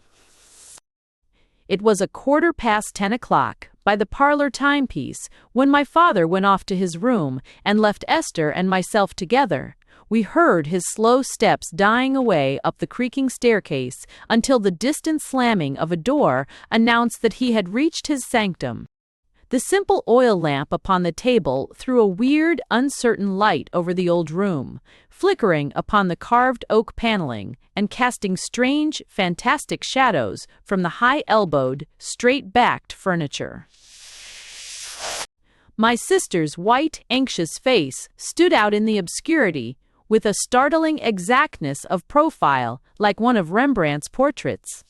It was 10:15 by the parlor timepiece when my father went off to his room and left Esther and myself together. We heard his slow steps dying away up the creaking staircase until the distant slamming of a door announced that he had reached his sanctum. The simple oil lamp upon the table threw a weird, uncertain light over the old room, flickering upon the carved oak paneling and casting strange, fantastic shadows from the high-elbowed, straight-backed furniture. My sister's white, anxious face stood out in the obscurity with a startling exactness of profile, like one of Rembrandt's portraits.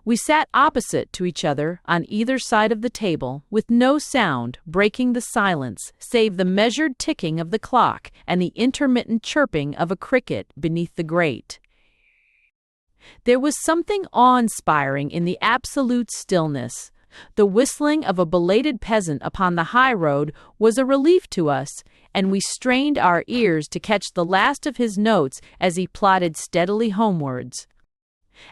We sat opposite to each other on either side of the table, with no sound breaking the silence save the measured ticking of the clock and the intermittent chirping of a cricket beneath the grate. There was something awe-inspiring in the absolute stillness. The whistling of a belated peasant upon the high road was a relief to us, and we strained our ears to catch the last of his notes as he plodded steadily homewards.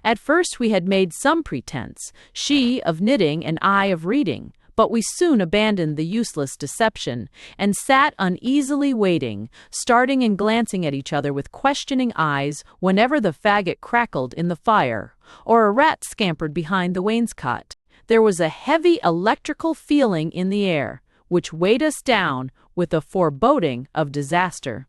At first we had made some pretense, she of knitting and I of reading, but we soon abandoned the useless deception, and sat uneasily waiting, starting and glancing at each other with questioning eyes whenever the faggot crackled in the fire, or a rat scampered behind the wainscot. There was a heavy electrical feeling in the air, which weighed us down with a foreboding of disaster.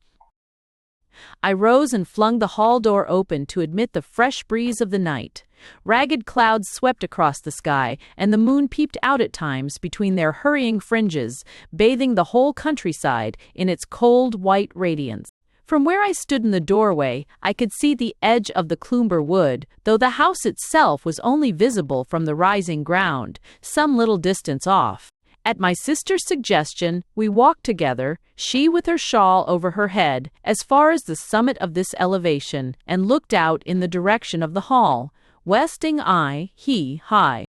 I rose and flung the hall door open to admit the fresh breeze of the night. Ragged clouds swept across the sky, and the moon peeped out at times between their hurrying fringes, bathing the whole countryside in its cold white radiance. From where I stood in the doorway, I could see the edge of the Cloomber wood, though the house itself was only visible from the rising ground, some little distance off. At my sister's suggestion, we walked together, she with her shawl over her head, as far as the summit of this elevation, and looked out in the direction of the hall, westing I, he, high.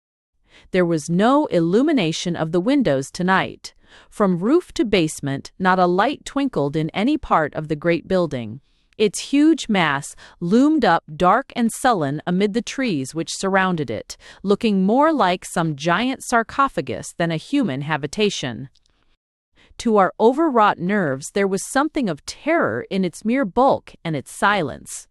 There was no illumination of the windows tonight. From roof to basement, not a light twinkled in any part of the great building. Its huge mass loomed up dark and sullen amid the trees which surrounded it, looking more like some giant sarcophagus than a human habitation. To our overwrought nerves there was something of terror in its mere bulk and its silence.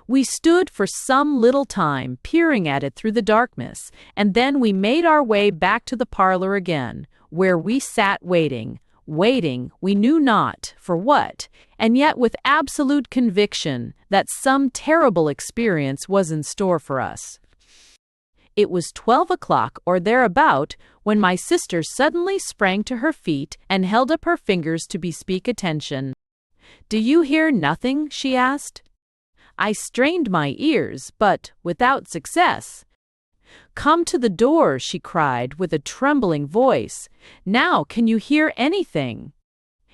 We stood for some little time peering at it through the darkness, and then we made our way back to the parlor again, where we sat waiting, we knew not for what, and yet with absolute conviction that some terrible experience was in store for us. It was 12 o'clock or thereabout when my sister suddenly sprang to her feet and held up her fingers to bespeak attention. "Do you hear nothing?" she asked. I strained my ears, but without success. "Come to the door," she cried with a trembling voice. "Now can you hear anything?"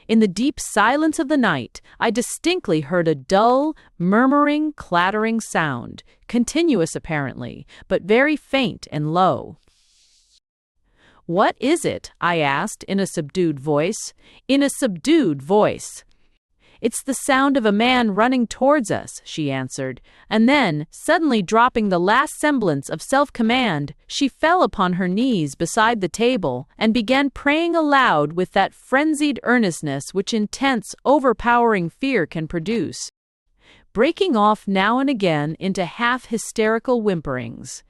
In the deep silence of the night, I distinctly heard a dull, murmuring, clattering sound, continuous apparently, but very faint and low. "What is it?" I asked in a subdued voice. In a subdued voice. "It's the sound of a man running towards us," she answered, and then, suddenly dropping the last semblance of self-command, she fell upon her knees beside the table and began praying aloud with that frenzied earnestness which intense, overpowering fear can produce, breaking off now and again into half-hysterical whimperings.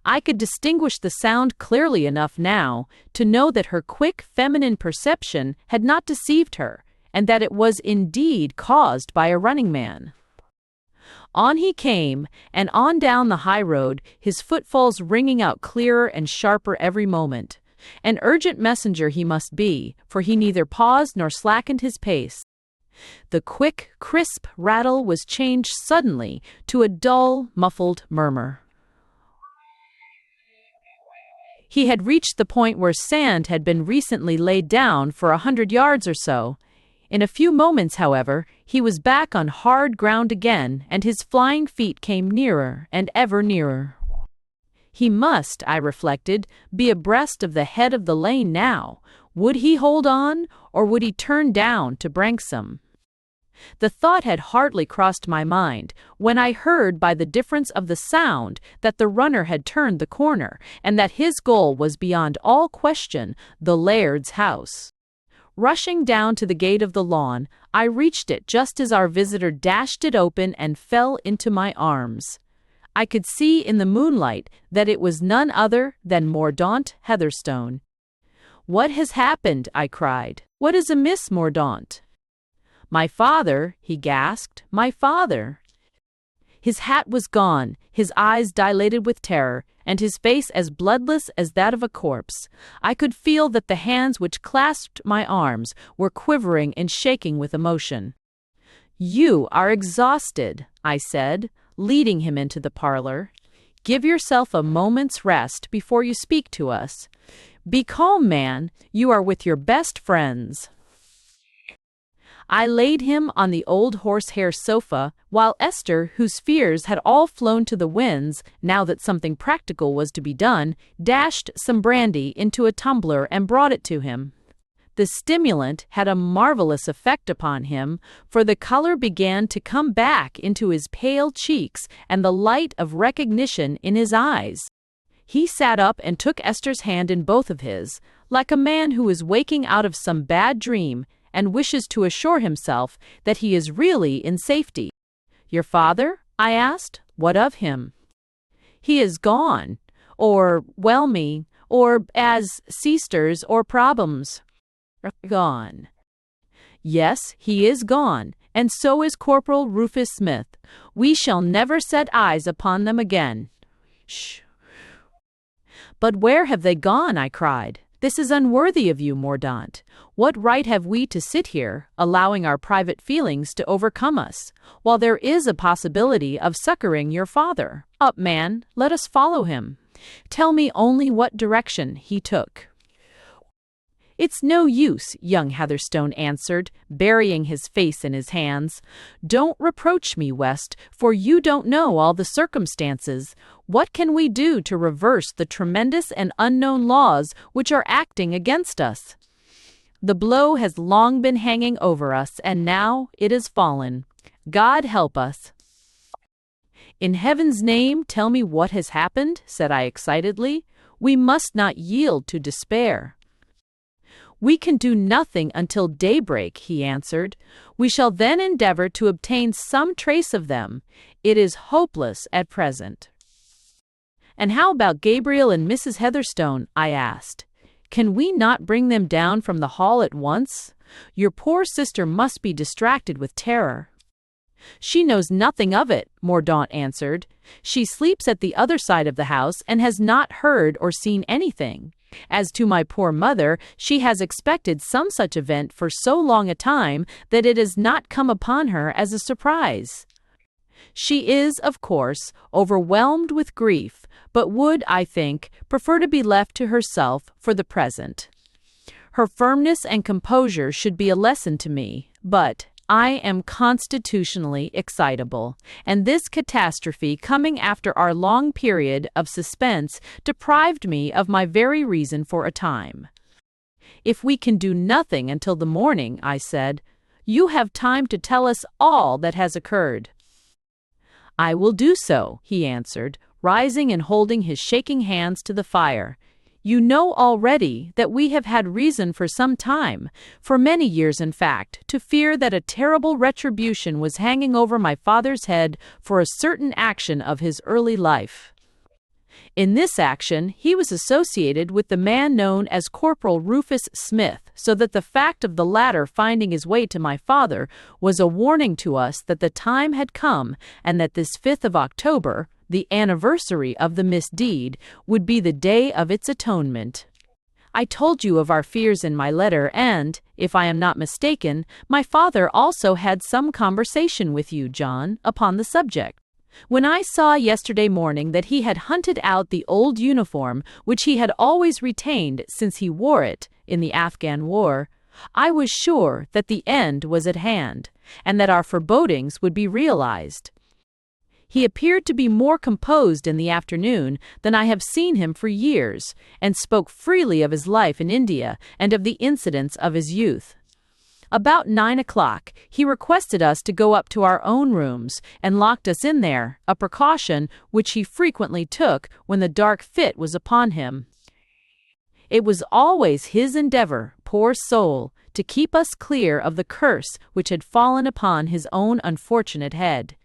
I could distinguish the sound clearly enough now to know that her quick feminine perception had not deceived her, and that it was indeed caused by a running man. On he came, and on down the high road, his footfalls ringing out clearer and sharper every moment. An urgent messenger he must be, for he neither paused nor slackened his pace. The quick, crisp rattle was changed suddenly to a dull, muffled murmur. He had reached the point where sand had been recently laid down for 100 yards or so. In a few moments, however, he was back on hard ground again, and his flying feet came nearer and ever nearer. He must, I reflected, be abreast of the head of the lane now. Would he hold on, or would he turn down to Branksome? The thought had hardly crossed my mind when I heard by the difference of the sound that the runner had turned the corner, and that his goal was beyond all question the laird's house. Rushing down to the gate of the lawn, I reached it just as our visitor dashed it open and fell into my arms. I could see in the moonlight that it was none other than Mordaunt Heatherstone. "What has happened?" I cried. "What is amiss, Mordaunt?" "My father," he gasped, "my father." His hat was gone, his eyes dilated with terror, and his face as bloodless as that of a corpse. I could feel that the hands which clasped my arms were quivering and shaking with emotion. "You are exhausted," I said, leading him into the parlor. "Give yourself a moment's rest before you speak to us. Be calm, man, you are with your best friends." I laid him on the old horsehair sofa, while Esther, whose fears had all flown to the winds now that something practical was to be done, dashed some brandy into a tumbler and brought it to him. The stimulant had a marvelous effect upon him, for the color began to come back into his pale cheeks and the light of recognition in his eyes. He sat up and took Esther's hand in both of his, like a man who is waking out of some bad dream and wishes to assure himself that he is really in safety. "Your father?" I asked. "What of him?" "He is gone, or as sisters or problems." "Gone." "Yes, he is gone, and so is Corporal Rufus Smith. We shall never set eyes upon them again." "Shh." "But where have they gone?" I cried. "This is unworthy of you, Mordaunt. What right have we to sit here, allowing our private feelings to overcome us, while there is a possibility of succoring your father? Up, man, let us follow him. Tell me only what direction he took." "It's no use," young Heatherstone answered, burying his face in his hands. "Don't reproach me, West, for you don't know all the circumstances. What can we do to reverse the tremendous and unknown laws which are acting against us? The blow has long been hanging over us, and now it has fallen. God help us." "In heaven's name, tell me what has happened," said I excitedly. "We must not yield to despair." "We can do nothing until daybreak," he answered. "We shall then endeavor to obtain some trace of them. It is hopeless at present." "And how about Gabriel and Mrs. Heatherstone?" I asked. "Can we not bring them down from the hall at once? Your poor sister must be distracted with terror." "She knows nothing of it," Mordaunt answered. "She sleeps at the other side of the house and has not heard or seen anything. As to my poor mother, she has expected some such event for so long a time that it has not come upon her as a surprise. She is, of course, overwhelmed with grief, but would, I think, prefer to be left to herself for the present. Her firmness and composure should be a lesson to me, but I am constitutionally excitable, and this catastrophe coming after our long period of suspense deprived me of my very reason for a time. "If we can do nothing until the morning," I said, "you have time to tell us all that has occurred." "I will do so," he answered, rising and holding his shaking hands to the fire. "You know already that we have had reason for some time, for many years in fact, to fear that a terrible retribution was hanging over my father's head for a certain action of his early life. In this action he was associated with the man known as Corporal Rufus Smith, so that the fact of the latter finding his way to my father was a warning to us that the time had come, and that this 5th of October, the anniversary of the misdeed, would be the day of its atonement. I told you of our fears in my letter, and, if I am not mistaken, my father also had some conversation with you, John, upon the subject. When I saw yesterday morning that he had hunted out the old uniform which he had always retained since he wore it in the Afghan war, I was sure that the end was at hand, and that our forebodings would be realized. He appeared to be more composed in the afternoon than I have seen him for years, and spoke freely of his life in India and of the incidents of his youth. About 9 o'clock, he requested us to go up to our own rooms, and locked us in there, a precaution which he frequently took when the dark fit was upon him. It was always his endeavor, poor soul, to keep us clear of the curse which had fallen upon his own unfortunate head.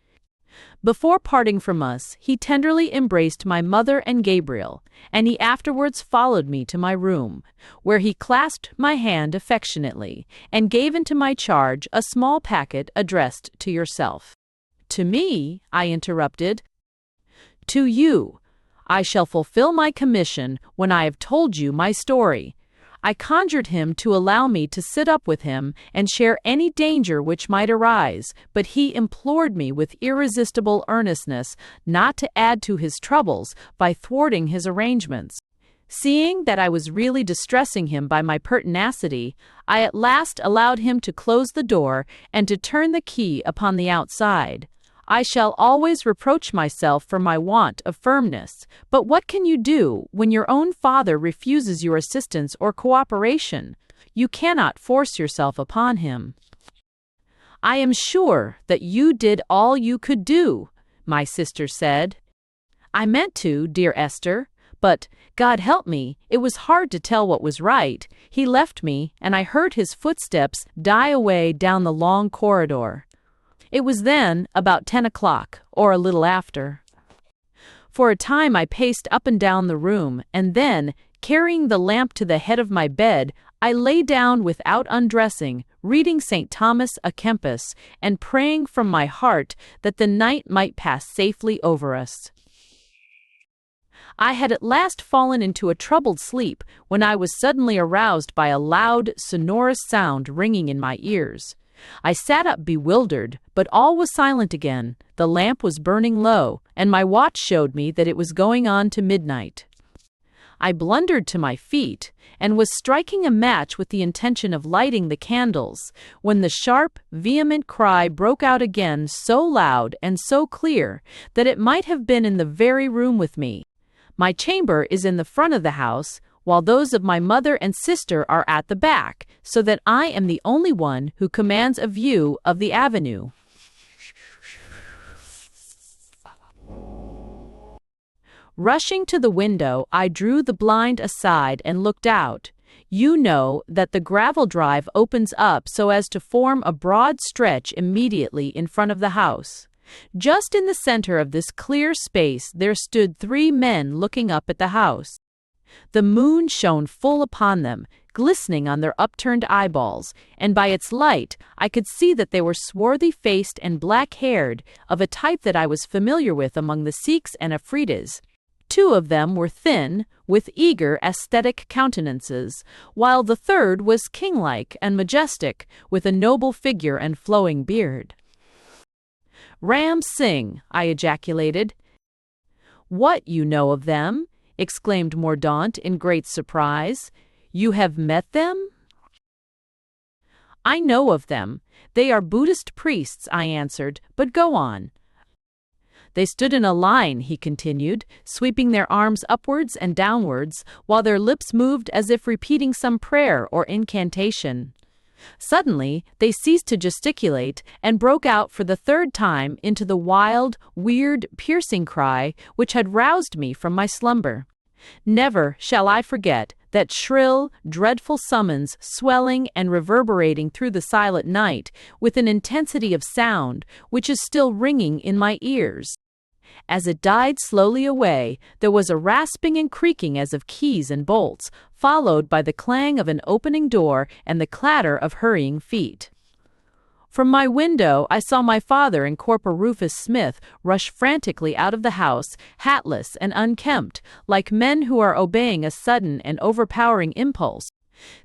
Before parting from us, he tenderly embraced my mother and Gabriel, and he afterwards followed me to my room, where he clasped my hand affectionately, and gave into my charge a small packet addressed to yourself. "To me?" I interrupted. "To you. I shall fulfill my commission when I have told you my story." I conjured him to allow me to sit up with him and share any danger which might arise, but he implored me with irresistible earnestness not to add to his troubles by thwarting his arrangements. Seeing that I was really distressing him by my pertinacity, I at last allowed him to close the door and to turn the key upon the outside. I shall always reproach myself for my want of firmness, but what can you do when your own father refuses your assistance or cooperation? You cannot force yourself upon him. "I am sure that you did all you could do," my sister said. "I meant to, dear Esther, but, God help me, it was hard to tell what was right. He left me, and I heard his footsteps die away down the long corridor. It was then about 10 o'clock, or a little after. For a time I paced up and down the room, and then, carrying the lamp to the head of my bed, I lay down without undressing, reading St. Thomas à Kempis, and praying from my heart that the night might pass safely over us. I had at last fallen into a troubled sleep when I was suddenly aroused by a loud, sonorous sound ringing in my ears. I sat up bewildered, but all was silent again. The lamp was burning low, and my watch showed me that it was going on to midnight. I blundered to my feet, and was striking a match with the intention of lighting the candles, when the sharp, vehement cry broke out again so loud and so clear that it might have been in the very room with me. My chamber is in the front of the house, while those of my mother and sister are at the back, so that I am the only one who commands a view of the avenue. Rushing to the window, I drew the blind aside and looked out. You know that the gravel drive opens up so as to form a broad stretch immediately in front of the house. Just in the center of this clear space there stood 3 men looking up at the house. The moon shone full upon them, glistening on their upturned eyeballs, and by its light I could see that they were swarthy-faced and black-haired, of a type that I was familiar with among the Sikhs and Afridas. 2 of them were thin, with eager, aesthetic countenances, while the third was king-like and majestic, with a noble figure and flowing beard. "Ram Singh," I ejaculated. "What, you know of them?" exclaimed Mordaunt in great surprise. "You have met them?" I know of them. They are Buddhist priests, I answered, but go on. They stood in a line, he continued, sweeping their arms upwards and downwards, while their lips moved as if repeating some prayer or incantation. Suddenly, they ceased to gesticulate and broke out for the third time into the wild, weird, piercing cry which had roused me from my slumber. Never shall I forget that shrill, dreadful summons swelling and reverberating through the silent night with an intensity of sound which is still ringing in my ears. As it died slowly away, there was a rasping and creaking as of keys and bolts, followed by the clang of an opening door and the clatter of hurrying feet. From my window I saw my father and Corporal Rufus Smith rush frantically out of the house, hatless and unkempt, like men who are obeying a sudden and overpowering impulse.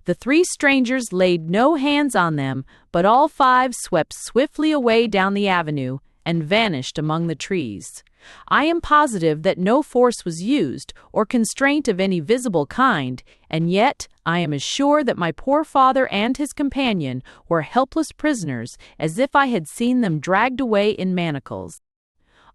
The three strangers laid no hands on them, but all five swept swiftly away down the avenue and vanished among the trees. I am positive that no force was used, or constraint of any visible kind, and yet I am as sure that my poor father and his companion were helpless prisoners as if I had seen them dragged away in manacles.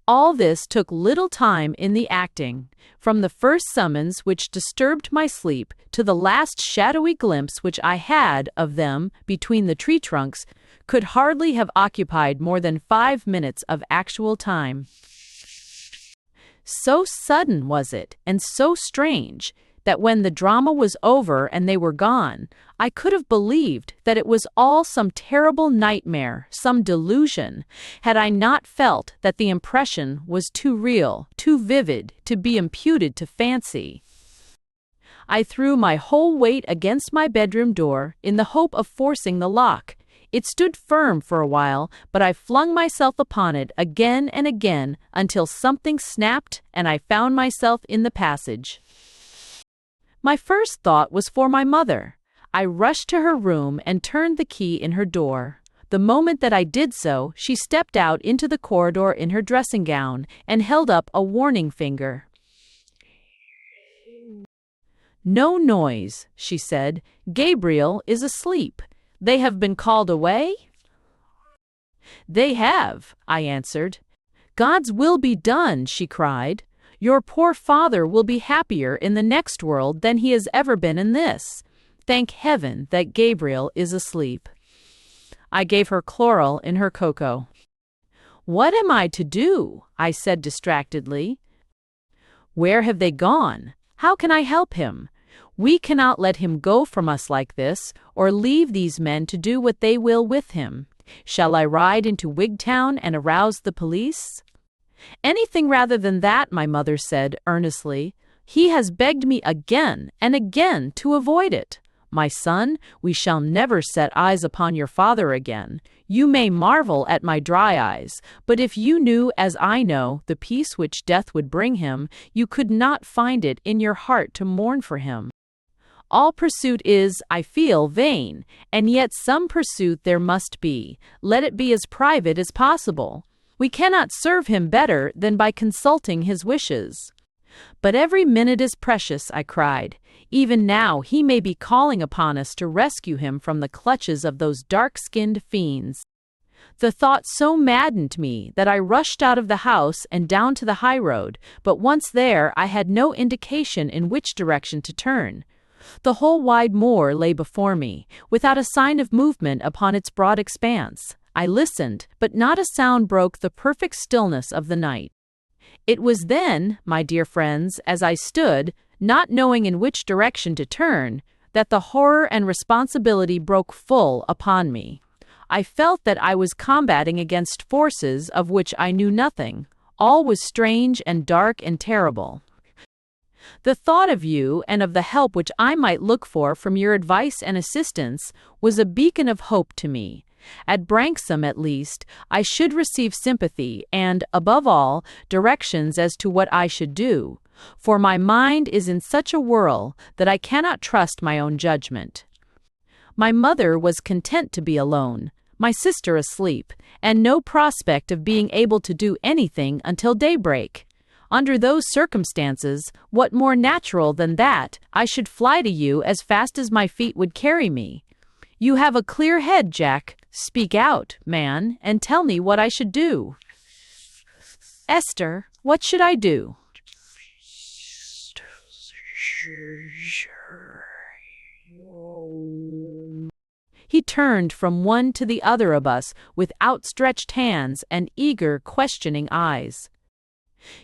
All this took little time in the acting. From the first summons which disturbed my sleep to the last shadowy glimpse which I had of them between the tree trunks could hardly have occupied more than 5 minutes of actual time. So sudden was it, and so strange, that when the drama was over and they were gone, I could have believed that it was all some terrible nightmare, some delusion, had I not felt that the impression was too real, too vivid, to be imputed to fancy. I threw my whole weight against my bedroom door in the hope of forcing the lock. It stood firm for a while, but I flung myself upon it again and again until something snapped and I found myself in the passage. My first thought was for my mother. I rushed to her room and turned the key in her door. The moment that I did so, she stepped out into the corridor in her dressing gown and held up a warning finger. "No noise," she said. "Gabriel is asleep. They have been called away?" "They have," I answered. "God's will be done," she cried. "Your poor father will be happier in the next world than he has ever been in this. Thank heaven that Gabriel is asleep." I gave her chloral in her cocoa. "What am I to do?" I said distractedly. "Where have they gone? How can I help him? We cannot let him go from us like this, or leave these men to do what they will with him. Shall I ride into Wigtown and arouse the police?" "Anything rather than that," my mother said earnestly. "He has begged me again and again to avoid it. My son, we shall never set eyes upon your father again. You may marvel at my dry eyes, but if you knew, as I know, the peace which death would bring him, you could not find it in your heart to mourn for him. All pursuit is, I feel, vain, and yet some pursuit there must be, let it be as private as possible. We cannot serve him better than by consulting his wishes." "But every minute is precious," I cried. "Even now he may be calling upon us to rescue him from the clutches of those dark-skinned fiends." The thought so maddened me that I rushed out of the house and down to the high road, but once there I had no indication in which direction to turn. The whole wide moor lay before me, without a sign of movement upon its broad expanse. I listened, but not a sound broke the perfect stillness of the night. It was then, my dear friends, as I stood, not knowing in which direction to turn, that the horror and responsibility broke full upon me. I felt that I was combating against forces of which I knew nothing. All was strange and dark and terrible. The thought of you and of the help which I might look for from your advice and assistance was a beacon of hope to me. At Branksome, at least, I should receive sympathy and, above all, directions as to what I should do, for my mind is in such a whirl that I cannot trust my own judgment. My mother was content to be alone, my sister asleep, and no prospect of being able to do anything until daybreak. Under those circumstances, what more natural than that I should fly to you as fast as my feet would carry me? You have a clear head, Jack. Speak out, man, and tell me what I should do. Esther, what should I do? He turned from one to the other of us with outstretched hands and eager, questioning eyes.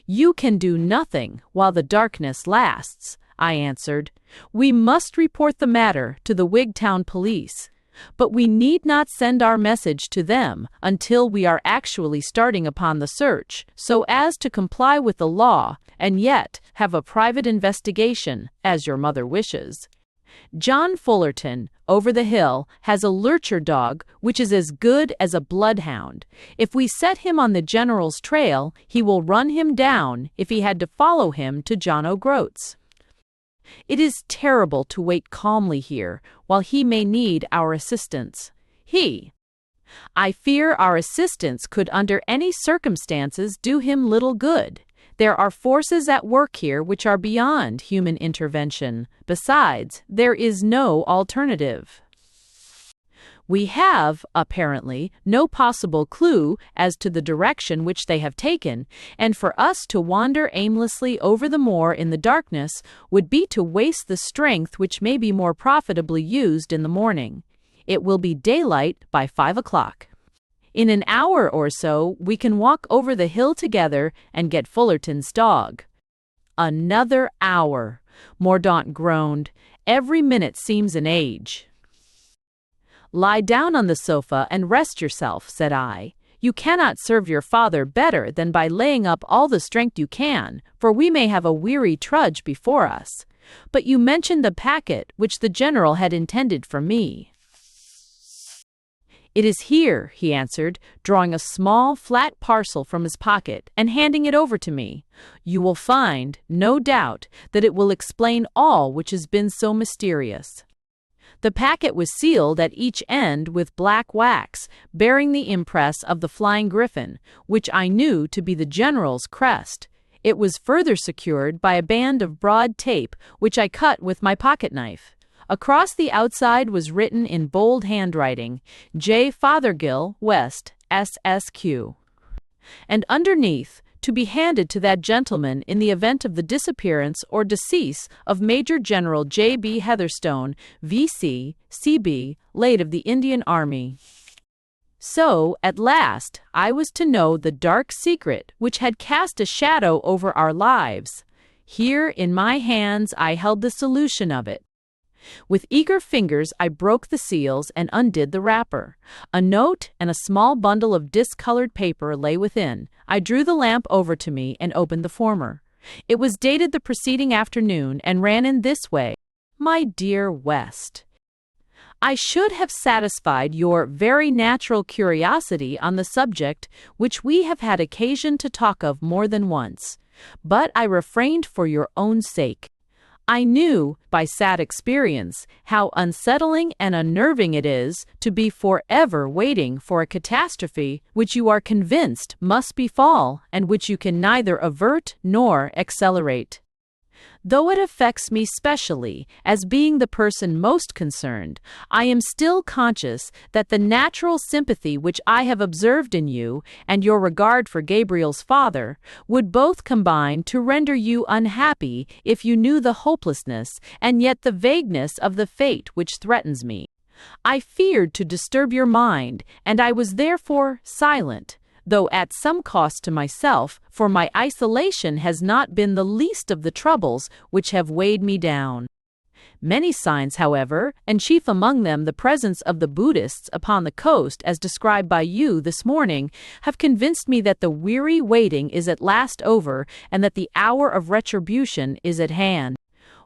You can do nothing while the darkness lasts, I answered. We must report the matter to the Wigtown police, but we need not send our message to them until we are actually starting upon the search, so as to comply with the law and yet have a private investigation, as your mother wishes. John Fullerton, over the hill, has a lurcher dog which is as good as a bloodhound. If we set him on the General's trail, he will run him down if he had to follow him to John O'Groat's. It is terrible to wait calmly here while he may need our assistance. I fear our assistance could under any circumstances do him little good. There are forces at work here which are beyond human intervention. Besides, there is no alternative. We have, apparently, no possible clue as to the direction which they have taken, and for us to wander aimlessly over the moor in the darkness would be to waste the strength which may be more profitably used in the morning. It will be daylight by 5 o'clock. In an hour or so we can walk over the hill together and get Fullerton's dog. Another hour, Mordaunt groaned. Every minute seems an age. Lie down on the sofa and rest yourself, said I. You cannot serve your father better than by laying up all the strength you can, for we may have a weary trudge before us. But you mentioned the packet which the General had intended for me. It is here, he answered, drawing a small, flat parcel from his pocket and handing it over to me. You will find, no doubt, that it will explain all which has been so mysterious. The packet was sealed at each end with black wax, bearing the impress of the flying griffin, which I knew to be the General's crest. It was further secured by a band of broad tape, which I cut with my pocket-knife. Across the outside was written in bold handwriting, J. Fothergill, West, SSQ. And underneath, to be handed to that gentleman in the event of the disappearance or decease of Major General J. B. Heatherstone, V.C., C.B., late of the Indian Army. So, at last, I was to know the dark secret which had cast a shadow over our lives. Here, in my hands, I held the solution of it. With eager fingers I broke the seals and undid the wrapper. A note and a small bundle of discolored paper lay within. I drew the lamp over to me and opened the former. It was dated the preceding afternoon and ran in this way. My dear West, I should have satisfied your very natural curiosity on the subject which we have had occasion to talk of more than once, but I refrained for your own sake. I knew, by sad experience, how unsettling and unnerving it is to be forever waiting for a catastrophe which you are convinced must befall and which you can neither avert nor accelerate. Though it affects me specially, as being the person most concerned, I am still conscious that the natural sympathy which I have observed in you, and your regard for Gabriel's father, would both combine to render you unhappy if you knew the hopelessness and yet the vagueness of the fate which threatens me. I feared to disturb your mind, and I was therefore silent, though at some cost to myself, for my isolation has not been the least of the troubles which have weighed me down. Many signs, however, and chief among them the presence of the Buddhists upon the coast as described by you this morning, have convinced me that the weary waiting is at last over and that the hour of retribution is at hand.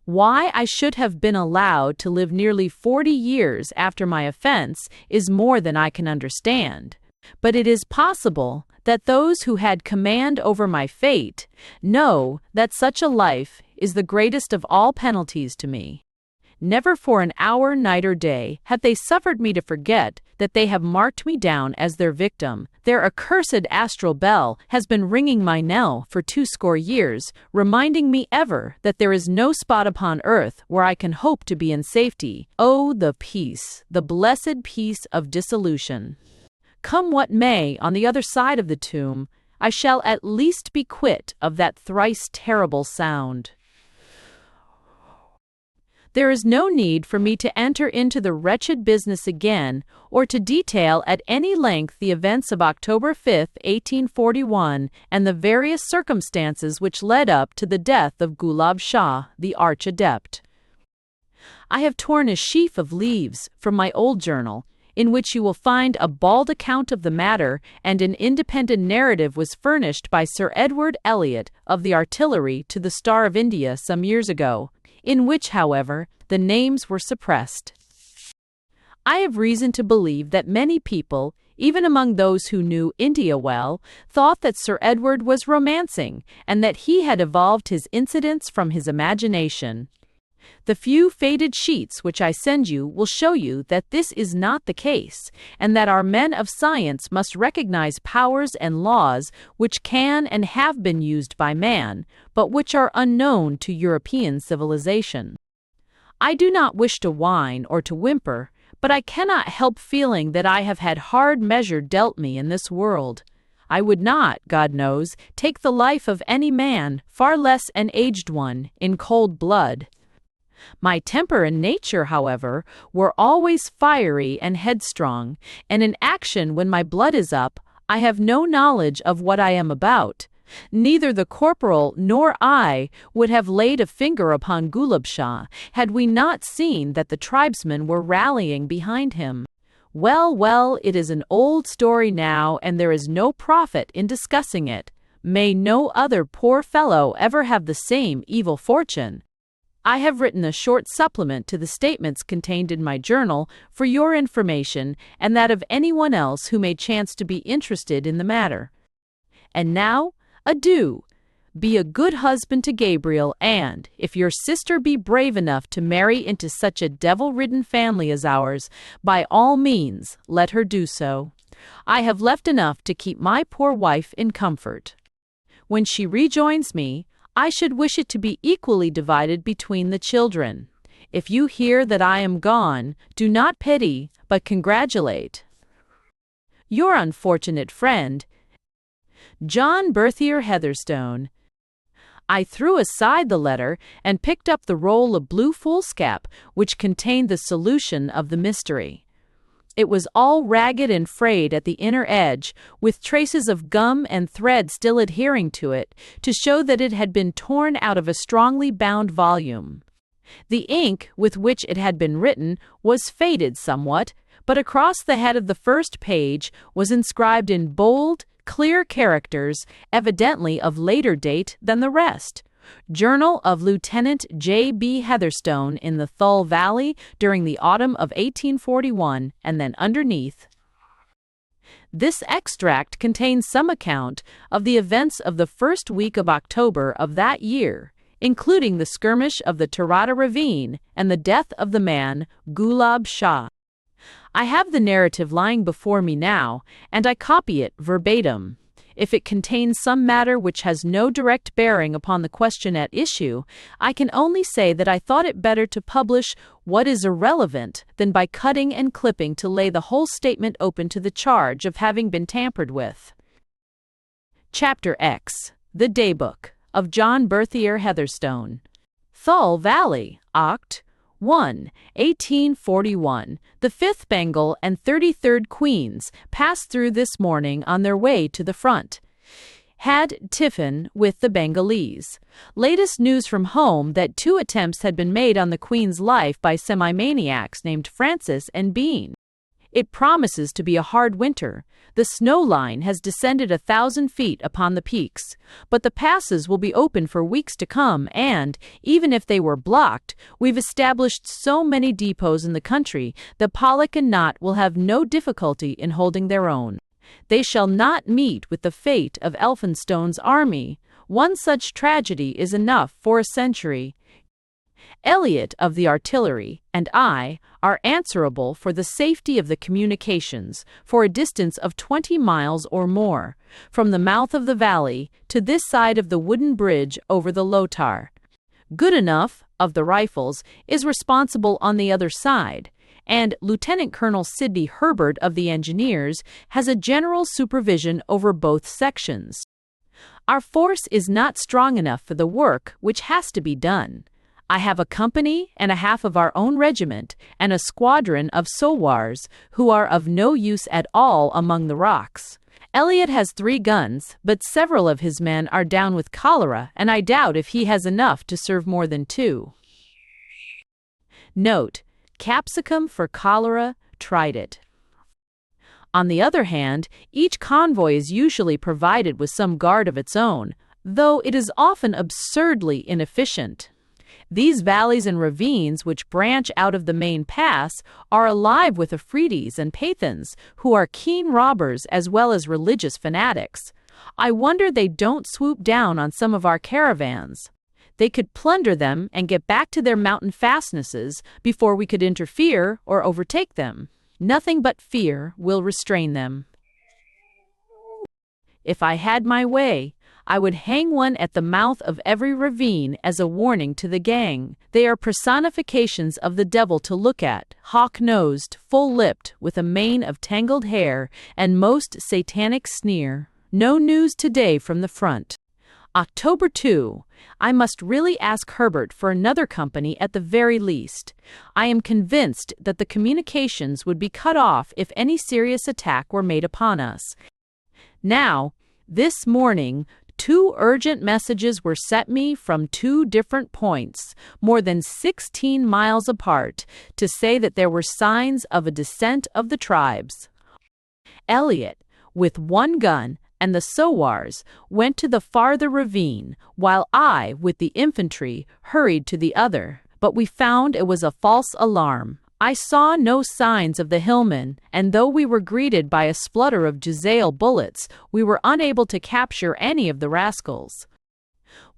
Why I should have been allowed to live nearly 40 years after my offense is more than I can understand. But it is possible that those who had command over my fate know that such a life is the greatest of all penalties to me. Never for an hour, night or day, have they suffered me to forget that they have marked me down as their victim. Their accursed astral bell has been ringing my knell for 20 years, reminding me ever that there is no spot upon earth where I can hope to be in safety. Oh, the peace, the blessed peace of dissolution! Come what may, on the other side of the tomb, I shall at least be quit of that thrice terrible sound. There is no need for me to enter into the wretched business again, or to detail at any length the events of October 5, 1841, and the various circumstances which led up to the death of Gulab Shah, the arch-adept. I have torn a sheaf of leaves from my old journal, in which you will find a bald account of the matter, and an independent narrative was furnished by Sir Edward Elliot of the Artillery to the Star of India some years ago, in which, however, the names were suppressed. I have reason to believe that many people, even among those who knew India well, thought that Sir Edward was romancing, and that he had evolved his incidents from his imagination. The few faded sheets which I send you will show you that this is not the case, and that our men of science must recognize powers and laws which can and have been used by man, but which are unknown to European civilization. I do not wish to whine or to whimper, but I cannot help feeling that I have had hard measure dealt me in this world. I would not, God knows, take the life of any man, far less an aged one, in cold blood. My temper and nature, however, were always fiery and headstrong, and in action when my blood is up, I have no knowledge of what I am about. Neither the corporal nor I would have laid a finger upon Gulab Shah, had we not seen that the tribesmen were rallying behind him. Well, well, it is an old story now, and there is no profit in discussing it. May no other poor fellow ever have the same evil fortune. I have written a short supplement to the statements contained in my journal for your information and that of anyone else who may chance to be interested in the matter. And now, adieu. Be a good husband to Gabriel, and, if your sister be brave enough to marry into such a devil-ridden family as ours, by all means let her do so. I have left enough to keep my poor wife in comfort. When she rejoins me, I should wish it to be equally divided between the children. If you hear that I am gone, do not pity, but congratulate. Your unfortunate friend, John Berthier Heatherstone. I threw aside the letter and picked up the roll of blue foolscap which contained the solution of the mystery. It was all ragged and frayed at the inner edge, with traces of gum and thread still adhering to it, to show that it had been torn out of a strongly bound volume. The ink with which it had been written was faded somewhat, but across the head of the first page was inscribed in bold, clear characters, evidently of later date than the rest: Journal of Lieutenant J. B. Heatherstone in the Thul Valley during the autumn of 1841, and then underneath, this extract contains some account of the events of the first week of October of that year, including the skirmish of the Tarata Ravine and the death of the man Gulab Shah. I have the narrative lying before me now, and I copy it verbatim. If it contains some matter which has no direct bearing upon the question at issue, I can only say that I thought it better to publish what is irrelevant than by cutting and clipping to lay the whole statement open to the charge of having been tampered with. Chapter X. The Daybook of John Berthier Heatherstone. Thul Valley, Oct. 1, 1841. The 5th Bengal and 33rd Queens passed through this morning on their way to the front. Had tiffin with the Bengalese. Latest news from home that 2 attempts had been made on the Queen's life by semi-maniacs named Francis and Bean. It promises to be a hard winter. The snow line has descended 1,000 feet upon the peaks, but the passes will be open for weeks to come, and, even if they were blocked, we've established so many depots in the country that Pollock and Knott will have no difficulty in holding their own. They shall not meet with the fate of Elphinstone's army. One such tragedy is enough for a century. Elliot of the artillery and I are answerable for the safety of the communications for a distance of 20 miles or more, from the mouth of the valley to this side of the wooden bridge over the Lotar. Goodenough, of the rifles, is responsible on the other side, and Lieutenant Colonel Sidney Herbert of the engineers has a general supervision over both sections. Our force is not strong enough for the work which has to be done. I have a company and a half of our own regiment and a squadron of sowars who are of no use at all among the rocks. Elliot has 3 guns, but several of his men are down with cholera, and I doubt if he has enough to serve more than 2. Note: capsicum for cholera, tried it. On the other hand, each convoy is usually provided with some guard of its own, though it is often absurdly inefficient. These valleys and ravines which branch out of the main pass are alive with Afrides and Pathans, who are keen robbers as well as religious fanatics. I wonder they don't swoop down on some of our caravans. They could plunder them and get back to their mountain fastnesses before we could interfere or overtake them. Nothing but fear will restrain them. If I had my way, I would hang one at the mouth of every ravine as a warning to the gang. They are personifications of the devil to look at, hawk-nosed, full-lipped, with a mane of tangled hair and most satanic sneer. No news today from the front. October 2. I must really ask Herbert for another company at the very least. I am convinced that the communications would be cut off if any serious attack were made upon us. Now, this morning, 2 urgent messages were sent me from 2 different points, more than 16 miles apart, to say that there were signs of a descent of the tribes. Elliot, with 1 gun, and the sowars, went to the farther ravine, while I, with the infantry, hurried to the other. But we found it was a false alarm. I saw no signs of the hillmen, and though we were greeted by a splutter of Jezail bullets, we were unable to capture any of the rascals.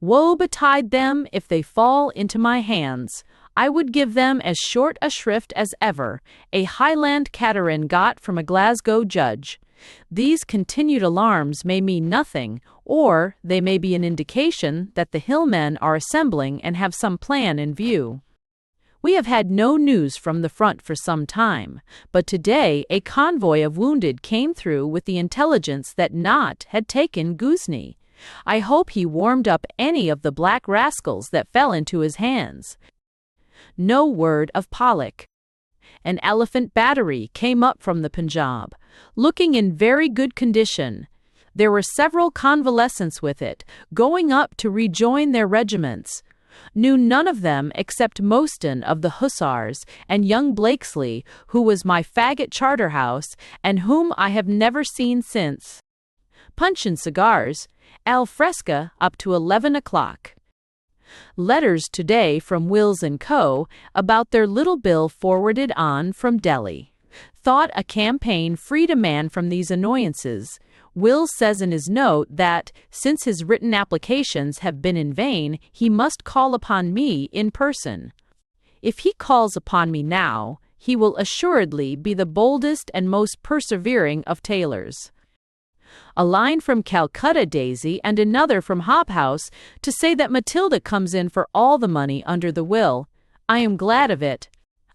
Woe betide them if they fall into my hands. I would give them as short a shrift as ever a Highland cateran got from a Glasgow judge. These continued alarms may mean nothing, or they may be an indication that the hillmen are assembling and have some plan in view. We have had no news from the front for some time, but today a convoy of wounded came through with the intelligence that Nott had taken Ghuznee. I hope he warmed up any of the black rascals that fell into his hands. No word of Pollock. An elephant battery came up from the Punjab, looking in very good condition. There were several convalescents with it, going up to rejoin their regiments. Knew none of them except Mostyn of the Hussars and young Blakesley, who was my faggot Charterhouse and whom I have never seen since. Punch and cigars, al fresca up to 11 o'clock. Letters today from Wills & Co. about their little bill forwarded on from Delhi. Thought a campaign freed a man from these annoyances. Wills says in his note that, since his written applications have been in vain, he must call upon me in person. If he calls upon me now, he will assuredly be the boldest and most persevering of tailors. A line from Calcutta Daisy and another from Hobhouse to say that Matilda comes in for all the money under the will. I am glad of it.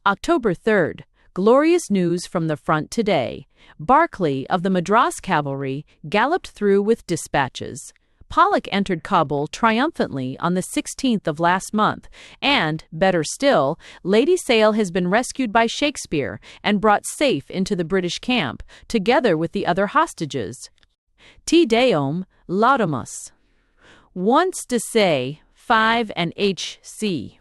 October 3rd. Glorious news from the front today. Barclay of the Madras Cavalry galloped through with dispatches. Pollock entered Kabul triumphantly on the 16th of last month, and, better still, Lady Sale has been rescued by Shakespeare and brought safe into the British camp, together with the other hostages. Te Deum Laudamus. Once to say, 5 and H.C.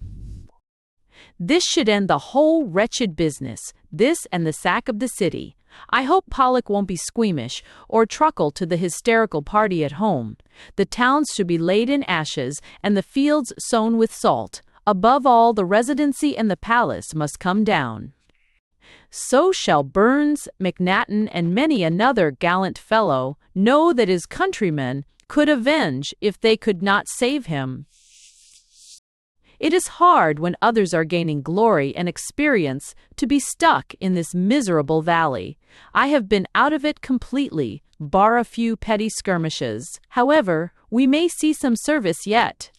This should end the whole wretched business, this and the sack of the city. I hope Pollock won't be squeamish or truckle to the hysterical party at home. The towns should be laid in ashes and the fields sown with salt. Above all, the residency and the palace must come down. So shall Burns, McNaghten, and many another gallant fellow know that his countrymen could avenge if they could not save him. It is hard when others are gaining glory and experience to be stuck in this miserable valley. I have been out of it completely, bar a few petty skirmishes. However, we may see some service yet.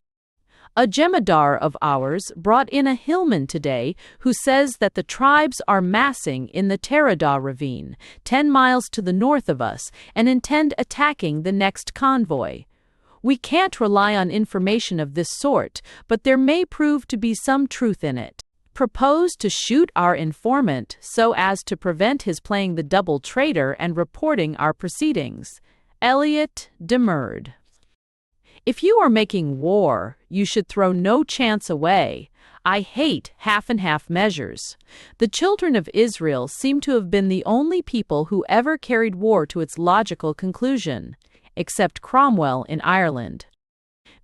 A jemadar of ours brought in a hillman today who says that the tribes are massing in the Terada ravine, 10 miles to the north of us, and intend attacking the next convoy. We can't rely on information of this sort, but there may prove to be some truth in it. Propose to shoot our informant so as to prevent his playing the double traitor and reporting our proceedings. Elliot demurred. If you are making war, you should throw no chance away. I hate half-and-half measures. The children of Israel seem to have been the only people who ever carried war to its logical conclusion, except Cromwell in Ireland.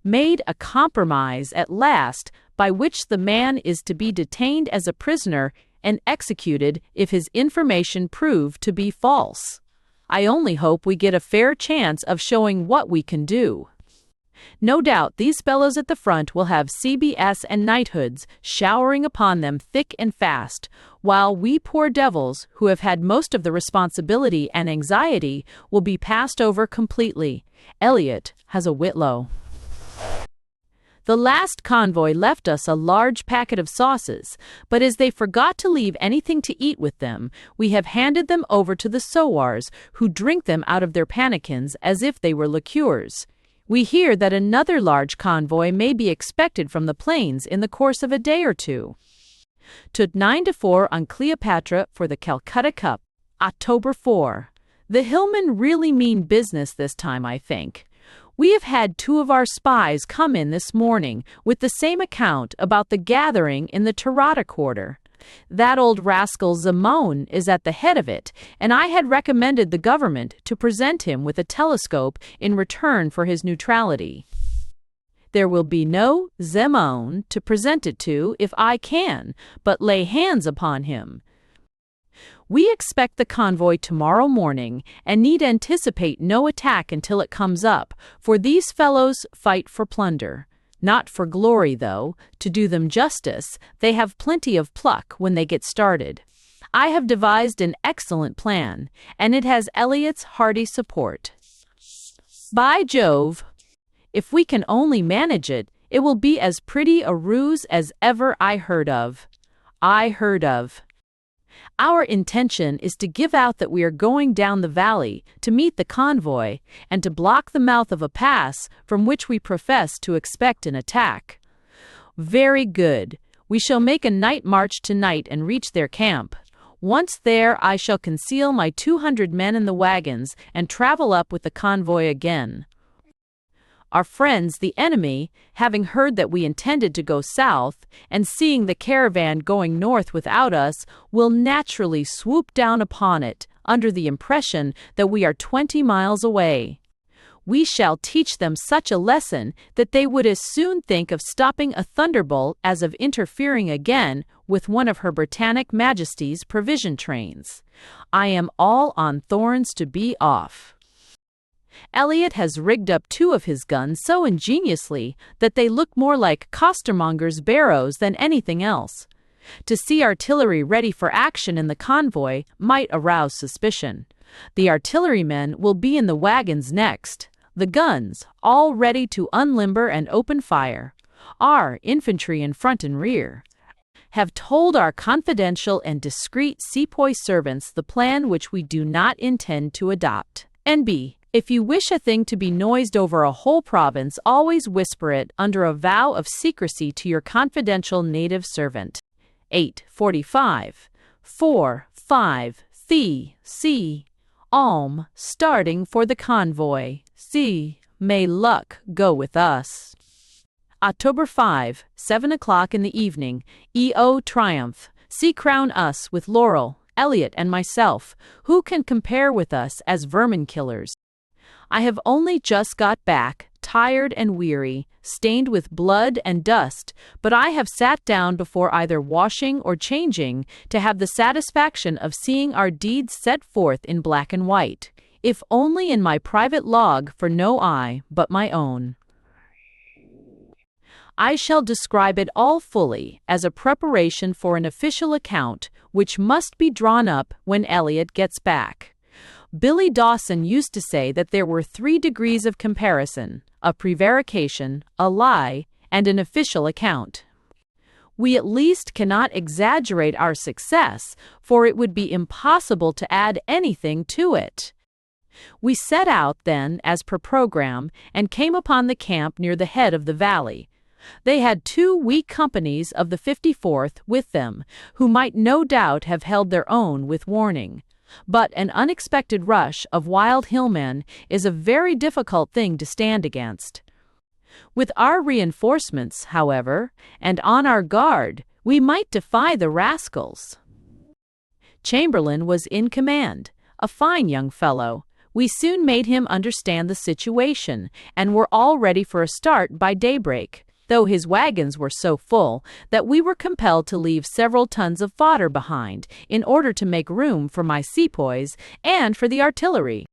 Made a compromise at last by which the man is to be detained as a prisoner and executed if his information prove to be false. I only hope we get a fair chance of showing what we can do. No doubt these fellows at the front will have CBS and knighthoods showering upon them thick and fast, while we poor devils, who have had most of the responsibility and anxiety, will be passed over completely. Elliot has a Whitlow. The last convoy left us a large packet of sauces, but as they forgot to leave anything to eat with them, we have handed them over to the sowars, who drink them out of their pannikins as if they were liqueurs. We hear that another large convoy may be expected from the plains in the course of a day or two. To 9-4 on Cleopatra for the Calcutta Cup, October 4. The Hillmen really mean business this time, I think. We have had 2 of our spies come in this morning with the same account about the gathering in the Terada quarter. That old rascal Zamon is at the head of it, and I had recommended the government to present him with a telescope in return for his neutrality. There will be no Zamon to present it to if I can but lay hands upon him. We expect the convoy tomorrow morning and need anticipate no attack until it comes up, for these fellows fight for plunder. Not for glory, though. To do them justice, they have plenty of pluck when they get started. I have devised an excellent plan, and it has Elliot's hearty support. By Jove! If we can only manage it, it will be as pretty a ruse as ever I heard of. Our intention is to give out that we are going down the valley to meet the convoy and to block the mouth of a pass from which we profess to expect an attack. Very good. We shall make a night march tonight and reach their camp. Once there, I shall conceal my 200 men in the wagons and travel up with the convoy again. Our friends, the enemy, having heard that we intended to go south, and seeing the caravan going north without us, will naturally swoop down upon it, under the impression that we are 20 miles away. We shall teach them such a lesson that they would as soon think of stopping a thunderbolt as of interfering again with one of Her Britannic Majesty's provision trains. I am all on thorns to be off. Elliot has rigged up 2 of his guns so ingeniously that they look more like costermongers' barrows than anything else. To see artillery ready for action in the convoy might arouse suspicion. The artillerymen will be in the wagons next, the guns all ready to unlimber and open fire. Our infantry in front and rear have told our confidential and discreet sepoy servants the plan which we do not intend to adopt. N.B. If you wish a thing to be noised over a whole province, always whisper it under a vow of secrecy to your confidential native servant. 8:45. 4:5. C. Alm, starting for the convoy. C. May luck go with us. October 5, 7 o'clock in the evening. E.O. Triumph. See crown us with laurel, Elliot and myself. Who can compare with us as vermin killers? I have only just got back, tired and weary, stained with blood and dust, but I have sat down before either washing or changing to have the satisfaction of seeing our deeds set forth in black and white, if only in my private log for no eye but my own. I shall describe it all fully as a preparation for an official account which must be drawn up when Elliot gets back. Billy Dawson used to say that there were 3 degrees of comparison: a prevarication, a lie, and an official account. We at least cannot exaggerate our success, for it would be impossible to add anything to it. We set out, then, as per program, and came upon the camp near the head of the valley. They had 2 weak companies of the 54th with them, who might no doubt have held their own with warning. But an unexpected rush of wild hillmen is a very difficult thing to stand against. With our reinforcements, however, and on our guard, we might defy the rascals. Chamberlain was in command, a fine young fellow. We soon made him understand the situation, and were all ready for a start by daybreak, though his wagons were so full that we were compelled to leave several tons of fodder behind in order to make room for my sepoys and for the artillery.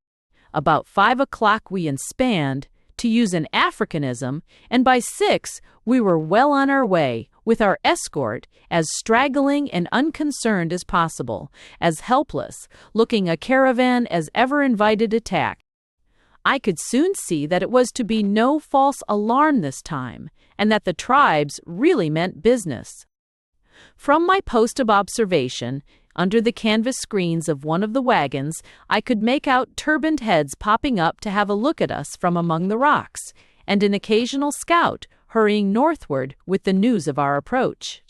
About 5 o'clock we inspanned, to use an Africanism, and by 6 we were well on our way, with our escort as straggling and unconcerned as possible, as helpless, looking a caravan as ever invited attack. I could soon see that it was to be no false alarm this time, and that the tribes really meant business. From my post of observation, under the canvas screens of one of the wagons, I could make out turbaned heads popping up to have a look at us from among the rocks, and an occasional scout hurrying northward with the news of our approach.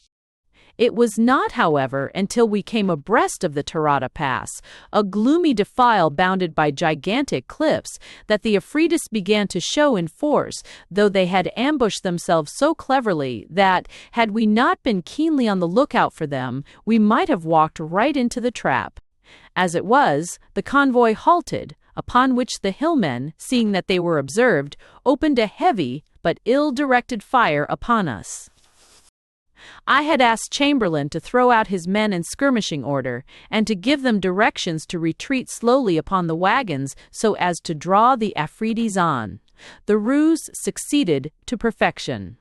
It was not, however, until we came abreast of the Tarata Pass, a gloomy defile bounded by gigantic cliffs, that the Afridists began to show in force, though they had ambushed themselves so cleverly that, had we not been keenly on the lookout for them, we might have walked right into the trap. As it was, the convoy halted, upon which the hillmen, seeing that they were observed, opened a heavy but ill-directed fire upon us. I had asked Chamberlain to throw out his men in skirmishing order, and to give them directions to retreat slowly upon the wagons so as to draw the Afridis on. The ruse succeeded to perfection.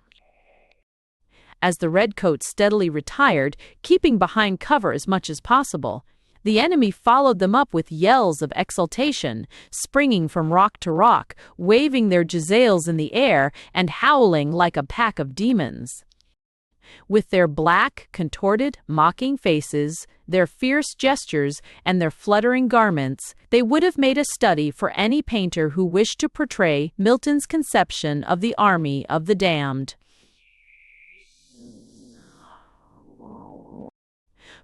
As the redcoats steadily retired, keeping behind cover as much as possible, the enemy followed them up with yells of exultation, springing from rock to rock, waving their jezails in the air, and howling like a pack of demons. With their black, contorted, mocking faces, their fierce gestures, and their fluttering garments, they would have made a study for any painter who wished to portray Milton's conception of the army of the damned.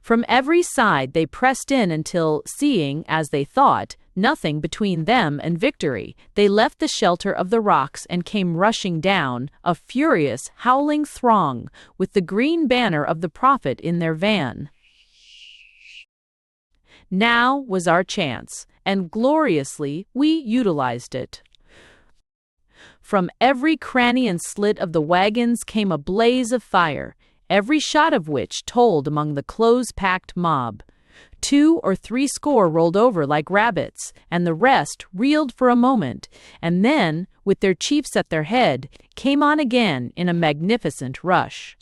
From every side they pressed in until, seeing, as they thought, nothing between them and victory, they left the shelter of the rocks and came rushing down, a furious, howling throng, with the green banner of the Prophet in their van. Now was our chance, and gloriously we utilized it. From every cranny and slit of the wagons came a blaze of fire, every shot of which told among the close-packed mob. 2 or 3 score rolled over like rabbits, and the rest reeled for a moment, and then, with their chiefs at their head, came on again in a magnificent rush.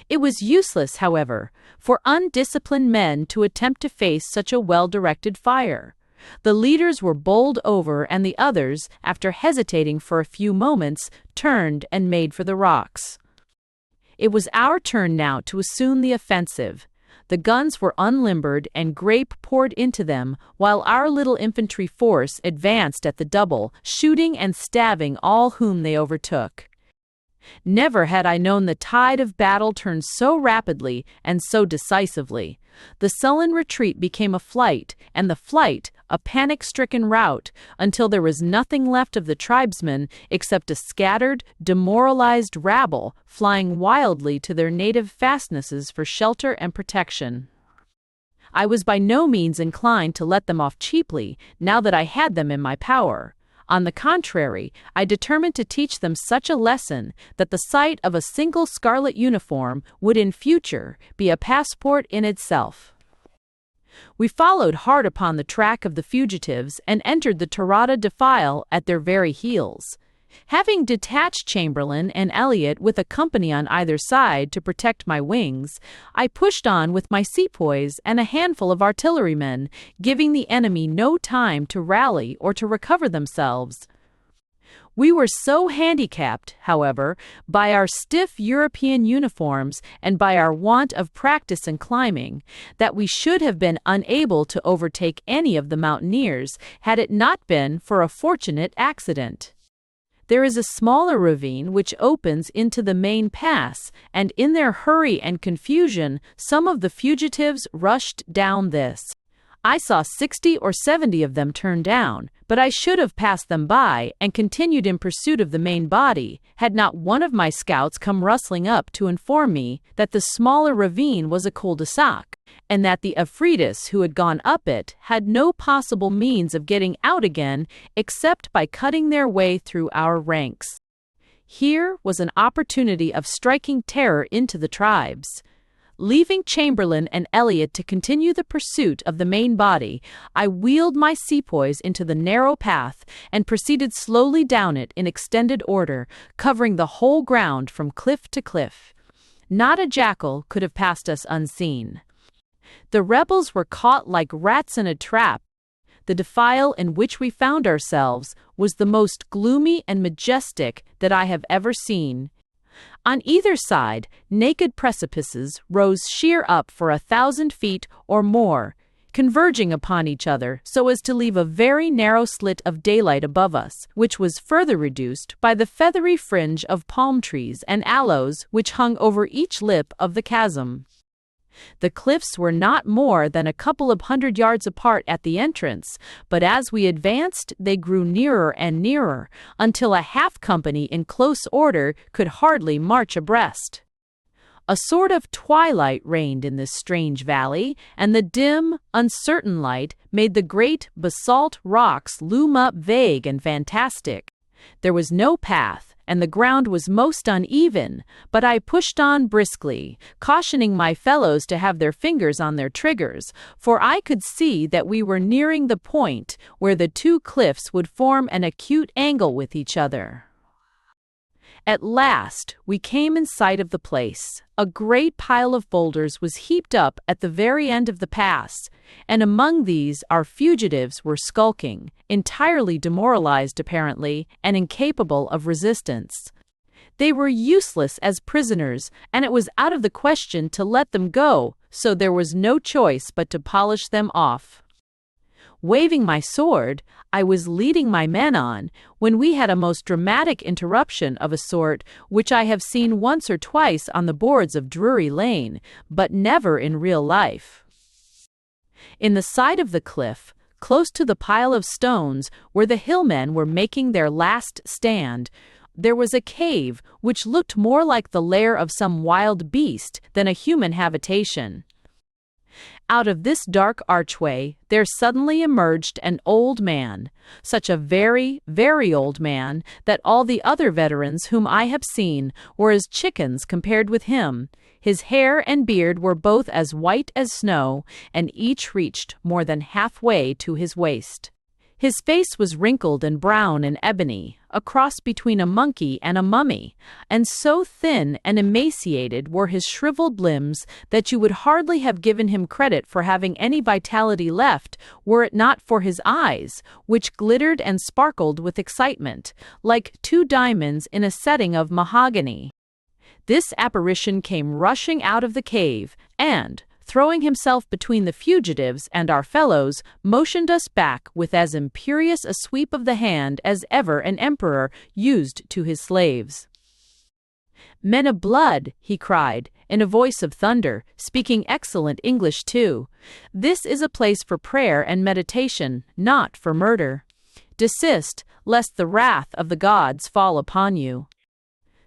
It was useless, however, for undisciplined men to attempt to face such a well-directed fire. The leaders were bowled over, and the others, after hesitating for a few moments, turned and made for the rocks. It was our turn now to assume the offensive. The guns were unlimbered and grape poured into them, while our little infantry force advanced at the double, shooting and stabbing all whom they overtook. Never had I known the tide of battle turn so rapidly and so decisively. The sullen retreat became a flight, and the flight a panic-stricken rout, until there was nothing left of the tribesmen except a scattered, demoralized rabble flying wildly to their native fastnesses for shelter and protection. I was by no means inclined to let them off cheaply, now that I had them in my power. On the contrary, I determined to teach them such a lesson that the sight of a single scarlet uniform would in future be a passport in itself. We followed hard upon the track of the fugitives and entered the Tarata defile at their very heels. Having detached Chamberlain and Elliot with a company on either side to protect my wings, I pushed on with my sepoys and a handful of artillerymen, giving the enemy no time to rally or to recover themselves. We were so handicapped, however, by our stiff European uniforms and by our want of practice in climbing, that we should have been unable to overtake any of the mountaineers had it not been for a fortunate accident. There is a smaller ravine which opens into the main pass, and in their hurry and confusion, some of the fugitives rushed down this. I saw 60 or 70 of them turn down, but I should have passed them by and continued in pursuit of the main body, had not one of my scouts come rustling up to inform me that the smaller ravine was a cul-de-sac, and that the Afritas who had gone up it had no possible means of getting out again except by cutting their way through our ranks. Here was an opportunity of striking terror into the tribes. Leaving Chamberlain and Elliot to continue the pursuit of the main body, I wheeled my sepoys into the narrow path and proceeded slowly down it in extended order, covering the whole ground from cliff to cliff. Not a jackal could have passed us unseen. The rebels were caught like rats in a trap. The defile in which we found ourselves was the most gloomy and majestic that I have ever seen. On either side, naked precipices rose sheer up for 1,000 feet or more, converging upon each other so as to leave a very narrow slit of daylight above us, which was further reduced by the feathery fringe of palm trees and aloes which hung over each lip of the chasm. The cliffs were not more than a couple of 100 yards apart at the entrance, but as we advanced they grew nearer and nearer, until a half company in close order could hardly march abreast. A sort of twilight reigned in this strange valley, and the dim, uncertain light made the great basalt rocks loom up vague and fantastic. There was no path, and the ground was most uneven, but I pushed on briskly, cautioning my fellows to have their fingers on their triggers, for I could see that we were nearing the point where the two cliffs would form an acute angle with each other. At last, we came in sight of the place. A great pile of boulders was heaped up at the very end of the pass, and among these our fugitives were skulking, entirely demoralized apparently, and incapable of resistance. They were useless as prisoners, and it was out of the question to let them go, so there was no choice but to polish them off. Waving my sword, I was leading my men on, when we had a most dramatic interruption of a sort which I have seen once or twice on the boards of Drury Lane, but never in real life. In the side of the cliff, close to the pile of stones where the hillmen were making their last stand, there was a cave which looked more like the lair of some wild beast than a human habitation. Out of this dark archway there suddenly emerged an old man, such a very, very old man that all the other veterans whom I have seen were as chickens compared with him. His hair and beard were both as white as snow, and each reached more than halfway to his waist. His face was wrinkled and brown and ebony, a cross between a monkey and a mummy, and so thin and emaciated were his shriveled limbs that you would hardly have given him credit for having any vitality left were it not for his eyes, which glittered and sparkled with excitement, like two diamonds in a setting of mahogany. This apparition came rushing out of the cave, and, throwing himself between the fugitives and our fellows, motioned us back with as imperious a sweep of the hand as ever an emperor used to his slaves. "Men of blood," he cried, in a voice of thunder, speaking excellent English too, "this is a place for prayer and meditation, not for murder. Desist, lest the wrath of the gods fall upon you."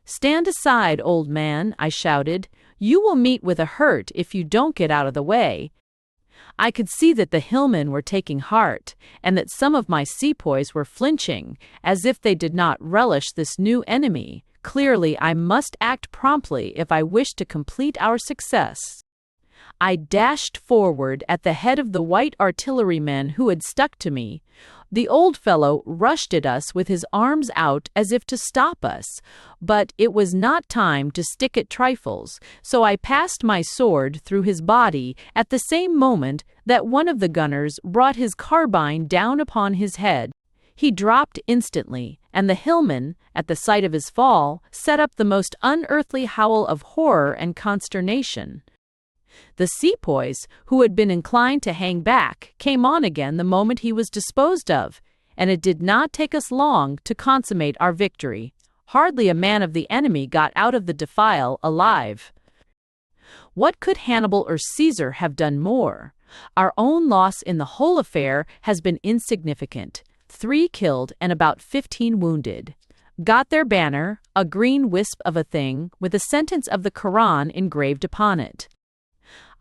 "Stand aside, old man," I shouted. "You will meet with a hurt if you don't get out of the way." I could see that the hillmen were taking heart, and that some of my sepoys were flinching, as if they did not relish this new enemy. Clearly I must act promptly if I wished to complete our success. I dashed forward at the head of the white artillerymen who had stuck to me. The old fellow rushed at us with his arms out as if to stop us, but it was not time to stick at trifles, so I passed my sword through his body at the same moment that one of the gunners brought his carbine down upon his head. He dropped instantly, and the hillman, at the sight of his fall, set up the most unearthly howl of horror and consternation. The sepoys, who had been inclined to hang back, came on again the moment he was disposed of, and it did not take us long to consummate our victory. Hardly a man of the enemy got out of the defile alive. What could Hannibal or Caesar have done more? Our own loss in the whole affair has been insignificant. 3 killed and about 15 wounded. Got their banner, a green wisp of a thing, with a sentence of the Koran engraved upon it.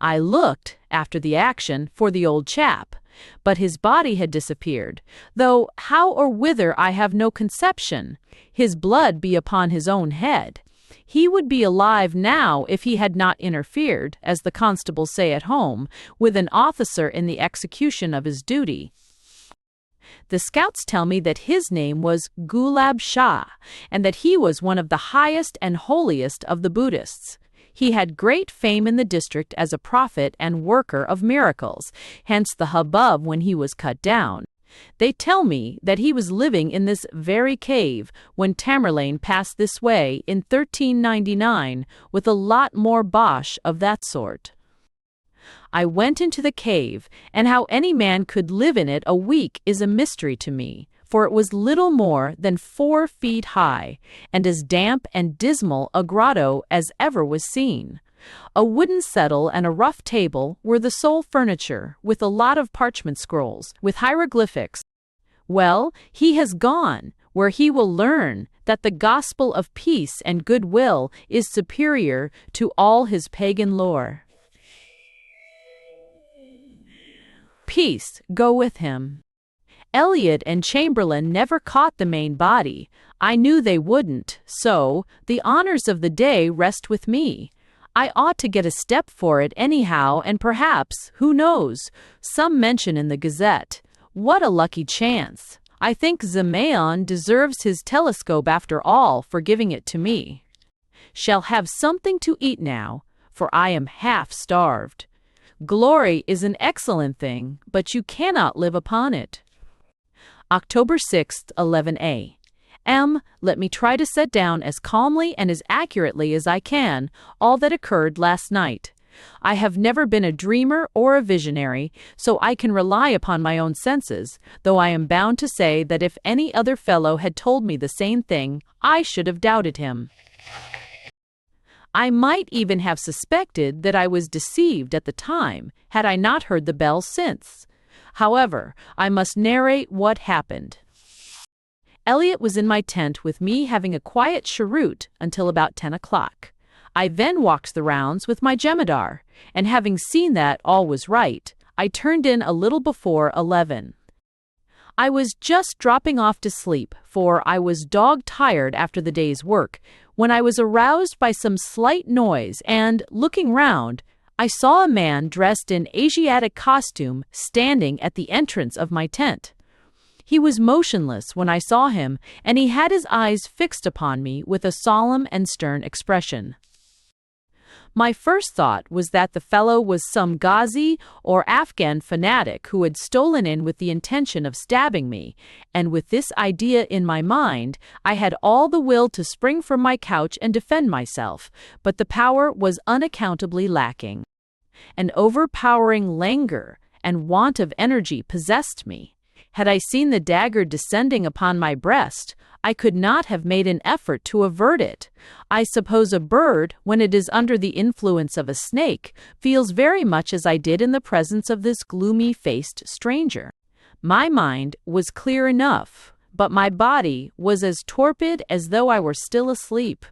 I looked, after the action, for the old chap, but his body had disappeared, though how or whither I have no conception. His blood be upon his own head. He would be alive now if he had not interfered, as the constables say at home, with an officer in the execution of his duty. The scouts tell me that his name was Gulab Shah, and that he was one of the highest and holiest of the Buddhists. He had great fame in the district as a prophet and worker of miracles, hence the hubbub when he was cut down. They tell me that he was living in this very cave when Tamerlane passed this way in 1399 with a lot more bosh of that sort. I went into the cave, and how any man could live in it a week is a mystery to me, for it was little more than 4 feet high, and as damp and dismal a grotto as ever was seen. A wooden settle and a rough table were the sole furniture, with a lot of parchment scrolls, with hieroglyphics. Well, he has gone, where he will learn that the gospel of peace and goodwill is superior to all his pagan lore. Peace go with him. Elliot and Chamberlain never caught the main body. I knew they wouldn't, so the honors of the day rest with me. I ought to get a step for it anyhow, and perhaps, who knows, some mention in the Gazette. What a lucky chance! I think Zemaon deserves his telescope after all for giving it to me. Shall have something to eat now, for I am half starved. Glory is an excellent thing, but you cannot live upon it. October 6th, 11 a.m. Let me try to set down as calmly and as accurately as I can all that occurred last night. I have never been a dreamer or a visionary, so I can rely upon my own senses, though I am bound to say that if any other fellow had told me the same thing, I should have doubted him. I might even have suspected that I was deceived at the time, had I not heard the bell since. However, I must narrate what happened. Elliot was in my tent with me having a quiet cheroot until about 10 o'clock. I then walked the rounds with my jemadar, and having seen that all was right, I turned in a little before 11. I was just dropping off to sleep, for I was dog-tired after the day's work, when I was aroused by some slight noise and, looking round, I saw a man dressed in Asiatic costume standing at the entrance of my tent. He was motionless when I saw him, and he had his eyes fixed upon me with a solemn and stern expression. My first thought was that the fellow was some Ghazi or Afghan fanatic who had stolen in with the intention of stabbing me, and with this idea in my mind, I had all the will to spring from my couch and defend myself, but the power was unaccountably lacking. An overpowering languor and want of energy possessed me. Had I seen the dagger descending upon my breast, I could not have made an effort to avert it. I suppose a bird, when it is under the influence of a snake, feels very much as I did in the presence of this gloomy-faced stranger. My mind was clear enough, but my body was as torpid as though I were still asleep.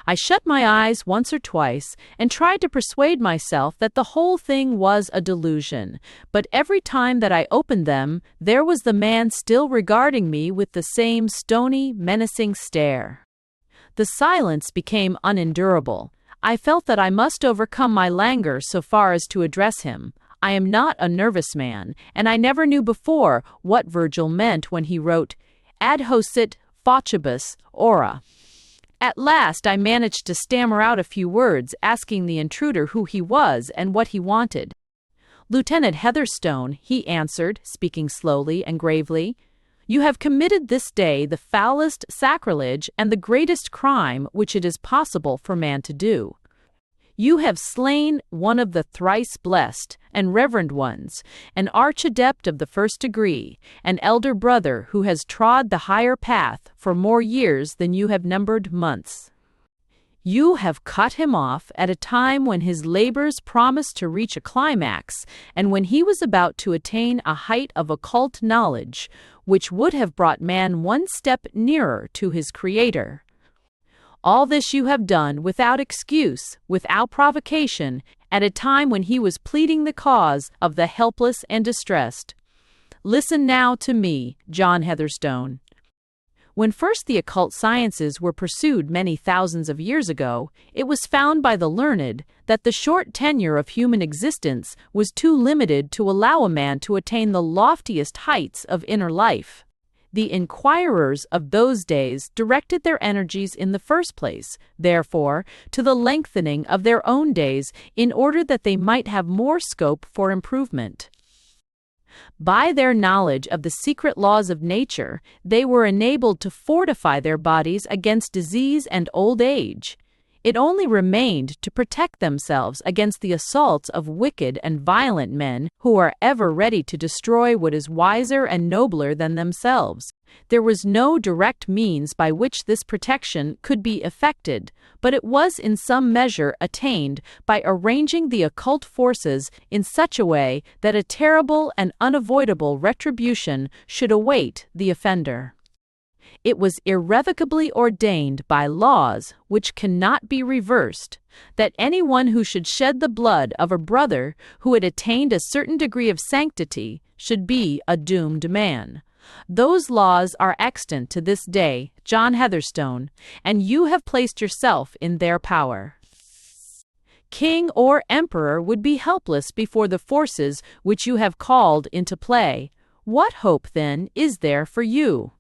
I shut my eyes once or twice and tried to persuade myself that the whole thing was a delusion, but every time that I opened them, there was the man still regarding me with the same stony, menacing stare. The silence became unendurable. I felt that I must overcome my languor so far as to address him. I am not a nervous man, and I never knew before what Virgil meant when he wrote, ad hocit faucibus ora. At last I managed to stammer out a few words, asking the intruder who he was and what he wanted. Lieutenant Heatherstone, he answered, speaking slowly and gravely, you have committed this day the foulest sacrilege and the greatest crime which it is possible for man to do. You have slain one of the thrice blessed and reverend ones, an arch-adept of the first degree, an elder brother who has trod the higher path for more years than you have numbered months. You have cut him off at a time when his labors promised to reach a climax, and when he was about to attain a height of occult knowledge, which would have brought man one step nearer to his Creator. All this you have done without excuse, without provocation, at a time when he was pleading the cause of the helpless and distressed. Listen now to me, John Heatherstone. When first the occult sciences were pursued many thousands of years ago, it was found by the learned that the short tenure of human existence was too limited to allow a man to attain the loftiest heights of inner life. The inquirers of those days directed their energies in the first place, therefore, to the lengthening of their own days in order that they might have more scope for improvement. By their knowledge of the secret laws of nature, they were enabled to fortify their bodies against disease and old age. It only remained to protect themselves against the assaults of wicked and violent men who are ever ready to destroy what is wiser and nobler than themselves. There was no direct means by which this protection could be effected, but it was in some measure attained by arranging the occult forces in such a way that a terrible and unavoidable retribution should await the offender. It was irrevocably ordained by laws which cannot be reversed, that anyone who should shed the blood of a brother who had attained a certain degree of sanctity should be a doomed man. Those laws are extant to this day, John Heatherstone, and you have placed yourself in their power. King or emperor would be helpless before the forces which you have called into play. What hope, then, is there for you?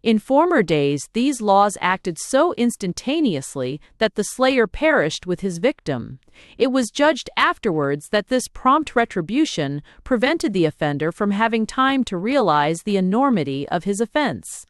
In former days these laws acted so instantaneously that the slayer perished with his victim. It was judged afterwards that this prompt retribution prevented the offender from having time to realize the enormity of his offense.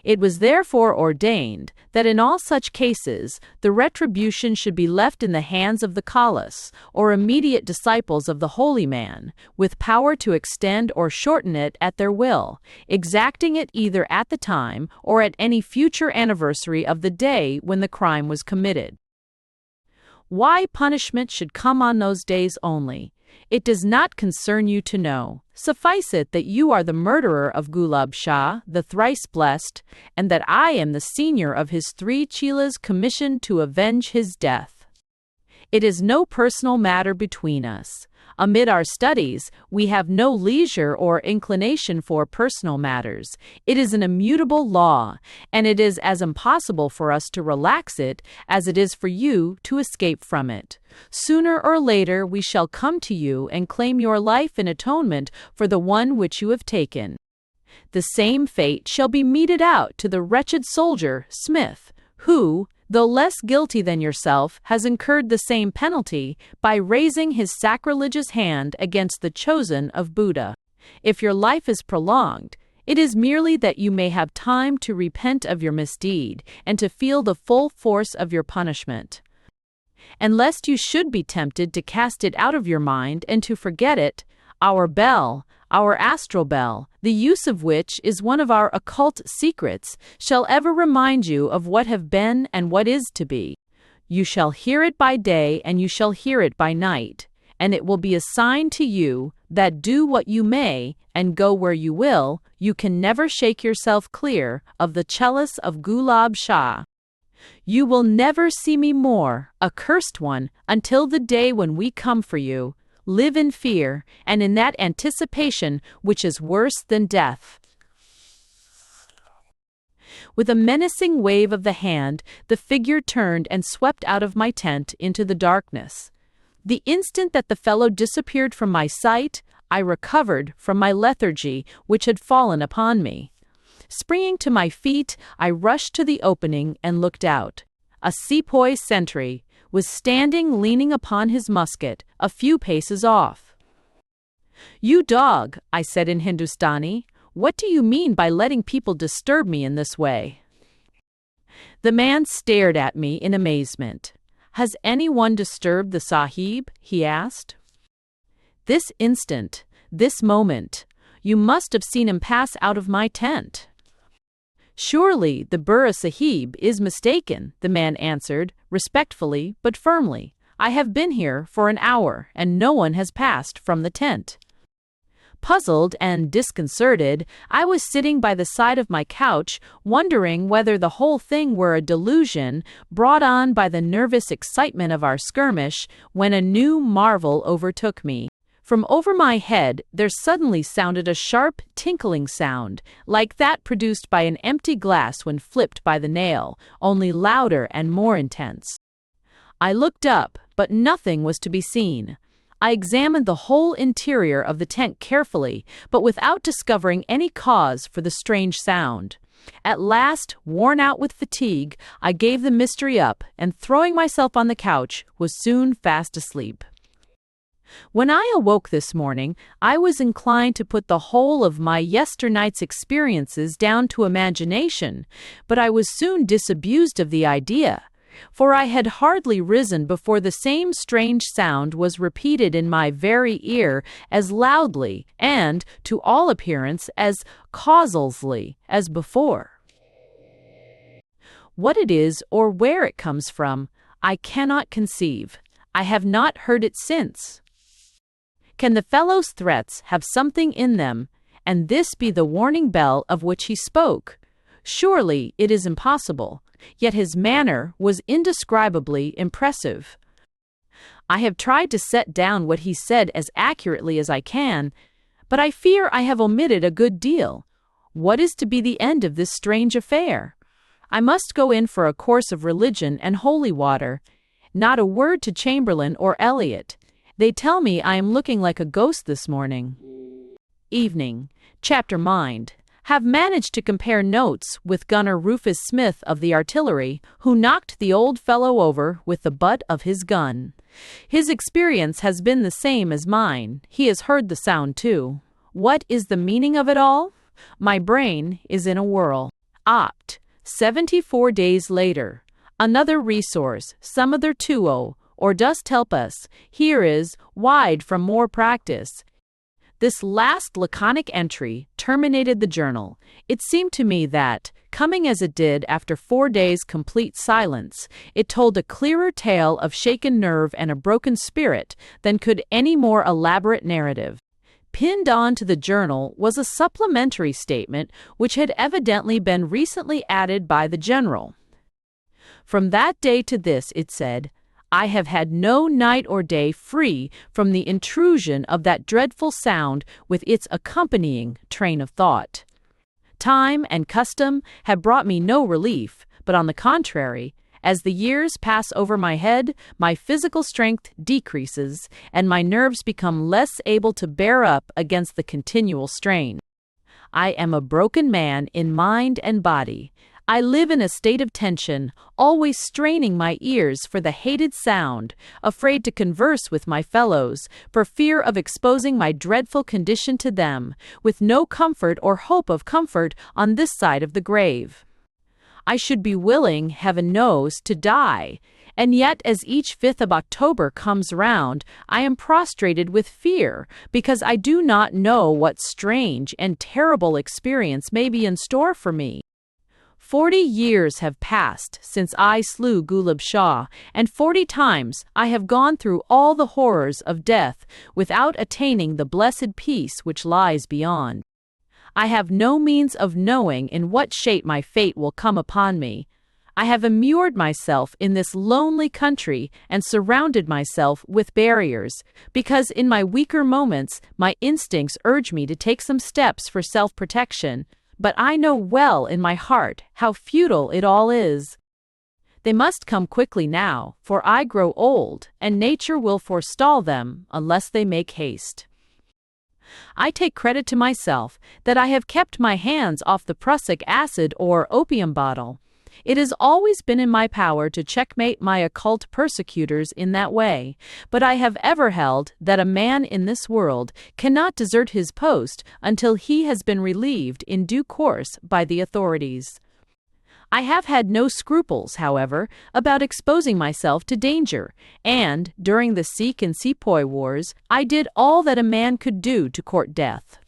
It was therefore ordained that in all such cases the retribution should be left in the hands of the Khalas, or immediate disciples of the holy man, with power to extend or shorten it at their will, exacting it either at the time or at any future anniversary of the day when the crime was committed. Why punishment should come on those days only, it does not concern you to know. Suffice it that you are the murderer of Gulab Shah, the thrice blessed, and that I am the senior of his 3 chelas commissioned to avenge his death. It is no personal matter between us. Amid our studies, we have no leisure or inclination for personal matters. It is an immutable law, and it is as impossible for us to relax it as it is for you to escape from it. Sooner or later we shall come to you and claim your life in atonement for the one which you have taken. The same fate shall be meted out to the wretched soldier, Smith, who, though less guilty than yourself, has incurred the same penalty by raising his sacrilegious hand against the chosen of Buddha. If your life is prolonged, it is merely that you may have time to repent of your misdeed and to feel the full force of your punishment. And lest you should be tempted to cast it out of your mind and to forget it, our bell, our astral bell, the use of which is one of our occult secrets, shall ever remind you of what have been and what is to be. You shall hear it by day and you shall hear it by night, and it will be a sign to you that do what you may and go where you will, you can never shake yourself clear of the chalice of Gulab Shah. You will never see me more, accursed one, until the day when we come for you. Live in fear, and in that anticipation which is worse than death. With a menacing wave of the hand, the figure turned and swept out of my tent into the darkness. The instant that the fellow disappeared from my sight, I recovered from my lethargy which had fallen upon me. Springing to my feet, I rushed to the opening and looked out. A sepoy sentry was standing leaning upon his musket a few paces off. "You dog," I said in Hindustani, "what do you mean by letting people disturb me in this way?" The man stared at me in amazement. "Has anyone disturbed the Sahib?" he asked. "This instant, this moment. You must have seen him pass out of my tent." "Surely the Burra Sahib is mistaken," the man answered, respectfully but firmly. "I have been here for an hour, and no one has passed from the tent." Puzzled and disconcerted, I was sitting by the side of my couch, wondering whether the whole thing were a delusion brought on by the nervous excitement of our skirmish, when a new marvel overtook me. From over my head there suddenly sounded a sharp, tinkling sound, like that produced by an empty glass when flipped by the nail, only louder and more intense. I looked up, but nothing was to be seen. I examined the whole interior of the tent carefully, but without discovering any cause for the strange sound. At last, worn out with fatigue, I gave the mystery up, and throwing myself on the couch, was soon fast asleep. When I awoke this morning, I was inclined to put the whole of my yesternight's experiences down to imagination, but I was soon disabused of the idea, for I had hardly risen before the same strange sound was repeated in my very ear as loudly and, to all appearance, as causelessly as before. What it is or where it comes from, I cannot conceive. I have not heard it since. Can the fellow's threats have something in them, and this be the warning bell of which he spoke? Surely it is impossible, yet his manner was indescribably impressive. I have tried to set down what he said as accurately as I can, but I fear I have omitted a good deal. What is to be the end of this strange affair? I must go in for a course of religion and holy water. Not a word to Chamberlain or Elliot. They tell me I am looking like a ghost this morning. Evening. Chapter Mind. Have managed to compare notes with Gunner Rufus Smith of the artillery, who knocked the old fellow over with the butt of his gun. His experience has been the same as mine. He has heard the sound too. What is the meaning of it all? My brain is in a whirl. Opt. 74 days later. Another resource, some other 2-0, or dost help us. Here is, wide from more practice. This last laconic entry terminated the journal. It seemed to me that, coming as it did after 4 days' complete silence, it told a clearer tale of shaken nerve and a broken spirit than could any more elaborate narrative. Pinned on to the journal was a supplementary statement which had evidently been recently added by the general. From that day to this, it said, I have had no night or day free from the intrusion of that dreadful sound with its accompanying train of thought. Time and custom have brought me no relief, but on the contrary, as the years pass over my head, my physical strength decreases, and my nerves become less able to bear up against the continual strain. I am a broken man in mind and body. I live in a state of tension, always straining my ears for the hated sound, afraid to converse with my fellows, for fear of exposing my dreadful condition to them, with no comfort or hope of comfort on this side of the grave. I should be willing, heaven knows, to die, and yet as each 5th of October comes round, I am prostrated with fear, because I do not know what strange and terrible experience may be in store for me. 40 years have passed since I slew Gulab Shah, and 40 times I have gone through all the horrors of death without attaining the blessed peace which lies beyond. I have no means of knowing in what shape my fate will come upon me. I have immured myself in this lonely country and surrounded myself with barriers, because in my weaker moments my instincts urge me to take some steps for self-protection, but I know well in my heart how futile it all is. They must come quickly now, for I grow old, and nature will forestall them unless they make haste. I take credit to myself that I have kept my hands off the prussic acid or opium bottle. It has always been in my power to checkmate my occult persecutors in that way, but I have ever held that a man in this world cannot desert his post until he has been relieved in due course by the authorities. I have had no scruples, however, about exposing myself to danger, and, during the Sikh and Sepoy wars, I did all that a man could do to court death.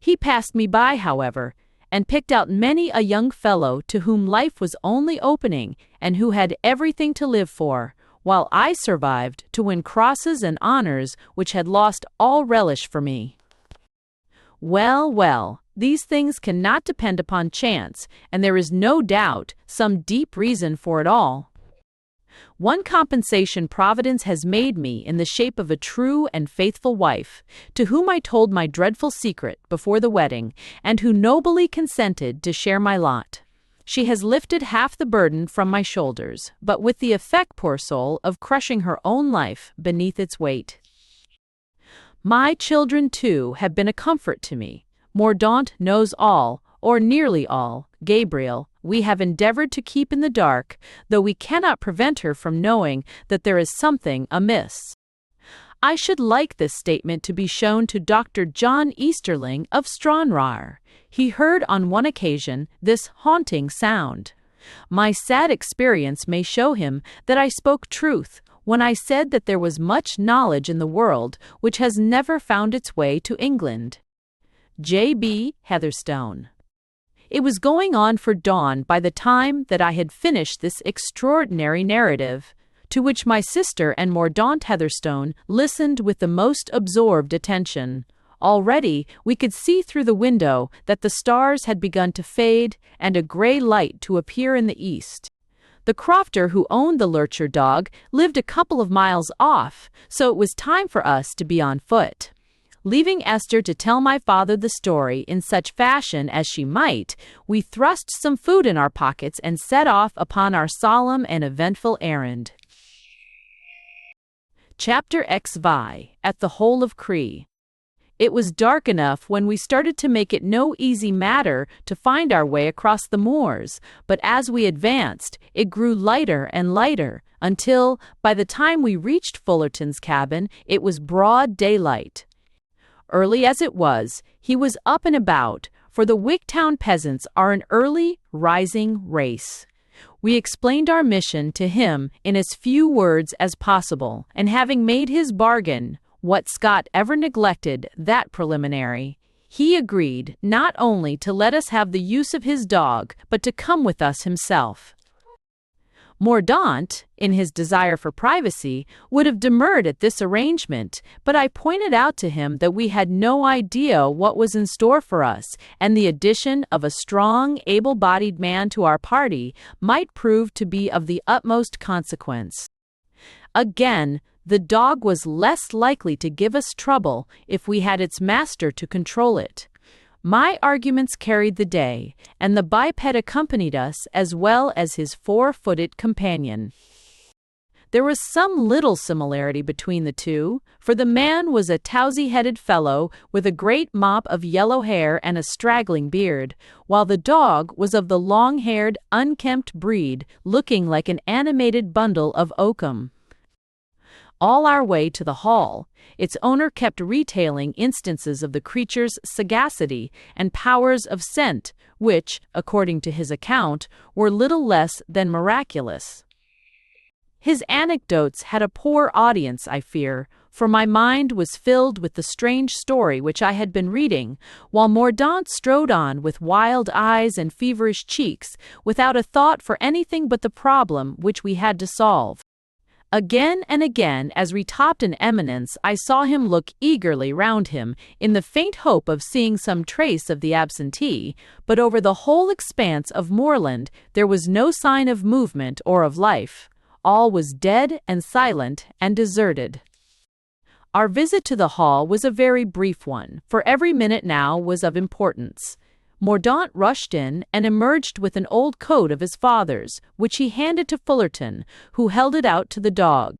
He passed me by, however, and picked out many a young fellow to whom life was only opening and who had everything to live for, while I survived to win crosses and honors which had lost all relish for me. Well, well, these things cannot depend upon chance, and there is no doubt some deep reason for it all. One compensation Providence has made me in the shape of a true and faithful wife, to whom I told my dreadful secret before the wedding, and who nobly consented to share my lot. She has lifted half the burden from my shoulders, but with the effect, poor soul, of crushing her own life beneath its weight. My children, too, have been a comfort to me. Mordaunt knows all, or nearly all. Gabriel, we have endeavored to keep in the dark, though we cannot prevent her from knowing that there is something amiss. I should like this statement to be shown to Dr. John Easterling of Stranraer. He heard on one occasion this haunting sound. My sad experience may show him that I spoke truth when I said that there was much knowledge in the world which has never found its way to England. J.B. Heatherstone. It was going on for dawn by the time that I had finished this extraordinary narrative, to which my sister and Mordaunt Heatherstone listened with the most absorbed attention. Already we could see through the window that the stars had begun to fade and a grey light to appear in the east. The crofter who owned the lurcher dog lived a couple of miles off, so it was time for us to be on foot. Leaving Esther to tell my father the story in such fashion as she might, we thrust some food in our pockets and set off upon our solemn and eventful errand. Chapter XVI. At the Hole of Cree. It was dark enough when we started to make it no easy matter to find our way across the moors, but as we advanced, it grew lighter and lighter, until, by the time we reached Fullerton's cabin, it was broad daylight. Early as it was, he was up and about, for the Wigtown peasants are an early, rising race. We explained our mission to him in as few words as possible, and having made his bargain, what Scott ever neglected that preliminary, he agreed not only to let us have the use of his dog, but to come with us himself. Mordaunt, in his desire for privacy, would have demurred at this arrangement, but I pointed out to him that we had no idea what was in store for us, and the addition of a strong, able-bodied man to our party might prove to be of the utmost consequence. Again, the dog was less likely to give us trouble if we had its master to control it. My arguments carried the day, and the biped accompanied us as well as his four-footed companion. There was some little similarity between the two, for the man was a towsy-headed fellow with a great mop of yellow hair and a straggling beard, while the dog was of the long-haired, unkempt breed, looking like an animated bundle of oakum. All our way to the hall, its owner kept retailing instances of the creature's sagacity and powers of scent, which, according to his account, were little less than miraculous. His anecdotes had a poor audience, I fear, for my mind was filled with the strange story which I had been reading, while Mordaunt strode on with wild eyes and feverish cheeks, without a thought for anything but the problem which we had to solve. Again and again, as we topped an eminence, I saw him look eagerly round him, in the faint hope of seeing some trace of the absentee, but over the whole expanse of moorland there was no sign of movement or of life. All was dead and silent and deserted. Our visit to the hall was a very brief one, for every minute now was of importance. Mordaunt rushed in and emerged with an old coat of his father's, which he handed to Fullerton, who held it out to the dog.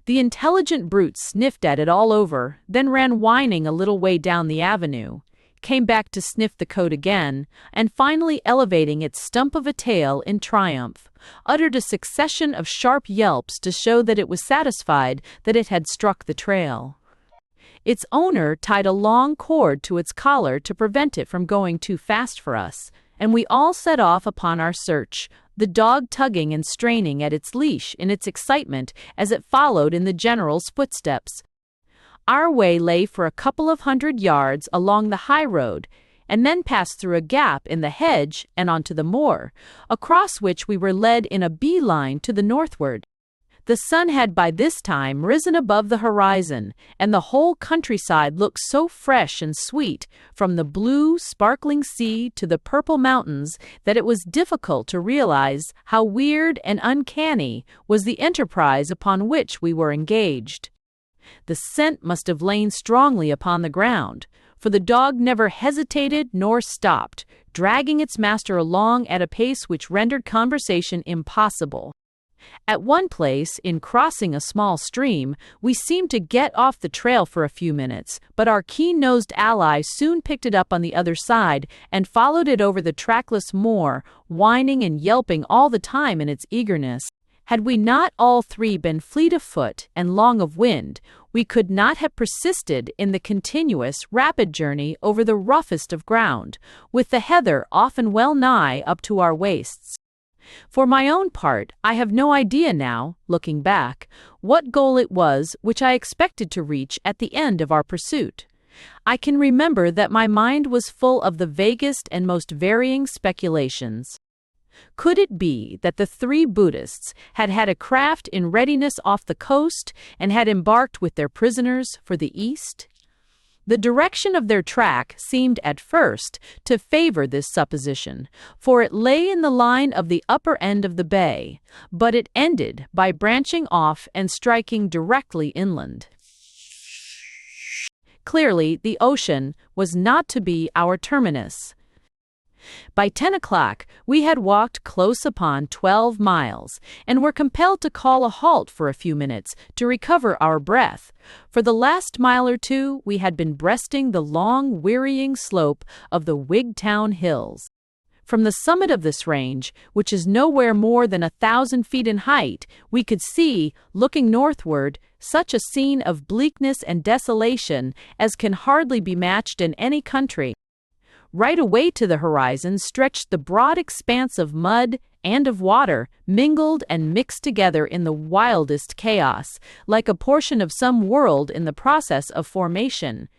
The intelligent brute sniffed at it all over, then ran whining a little way down the avenue, came back to sniff the coat again, and finally elevating its stump of a tail in triumph, uttered a succession of sharp yelps to show that it was satisfied that it had struck the trail. Its owner tied a long cord to its collar to prevent it from going too fast for us, and we all set off upon our search, the dog tugging and straining at its leash in its excitement as it followed in the general's footsteps. Our way lay for a couple of 100 yards along the high road, and then passed through a gap in the hedge and onto the moor, across which we were led in a bee-line to the northward. The sun had by this time risen above the horizon, and the whole countryside looked so fresh and sweet, from the blue, sparkling sea to the purple mountains, that it was difficult to realize how weird and uncanny was the enterprise upon which we were engaged. The scent must have lain strongly upon the ground, for the dog never hesitated nor stopped, dragging its master along at a pace which rendered conversation impossible. At one place, in crossing a small stream, we seemed to get off the trail for a few minutes, but our keen-nosed ally soon picked it up on the other side and followed it over the trackless moor, whining and yelping all the time in its eagerness. Had we not all three been fleet of foot and long of wind, we could not have persisted in the continuous, rapid journey over the roughest of ground, with the heather often well nigh up to our waists. For my own part, I have no idea now, looking back, what goal it was which I expected to reach at the end of our pursuit. I can remember that my mind was full of the vaguest and most varying speculations. Could it be that the three Buddhists had had a craft in readiness off the coast and had embarked with their prisoners for the east? The direction of their track seemed at first to favor this supposition, for it lay in the line of the upper end of the bay, but it ended by branching off and striking directly inland. Clearly, the ocean was not to be our terminus. By 10 o'clock, we had walked close upon 12 miles, and were compelled to call a halt for a few minutes to recover our breath. For the last mile or two, we had been breasting the long, wearying slope of the Wigtown Hills. From the summit of this range, which is nowhere more than 1,000 feet in height, we could see, looking northward, such a scene of bleakness and desolation as can hardly be matched in any country. Right away to the horizon stretched the broad expanse of mud and of water, mingled and mixed together in the wildest chaos, like a portion of some world in the process of formation.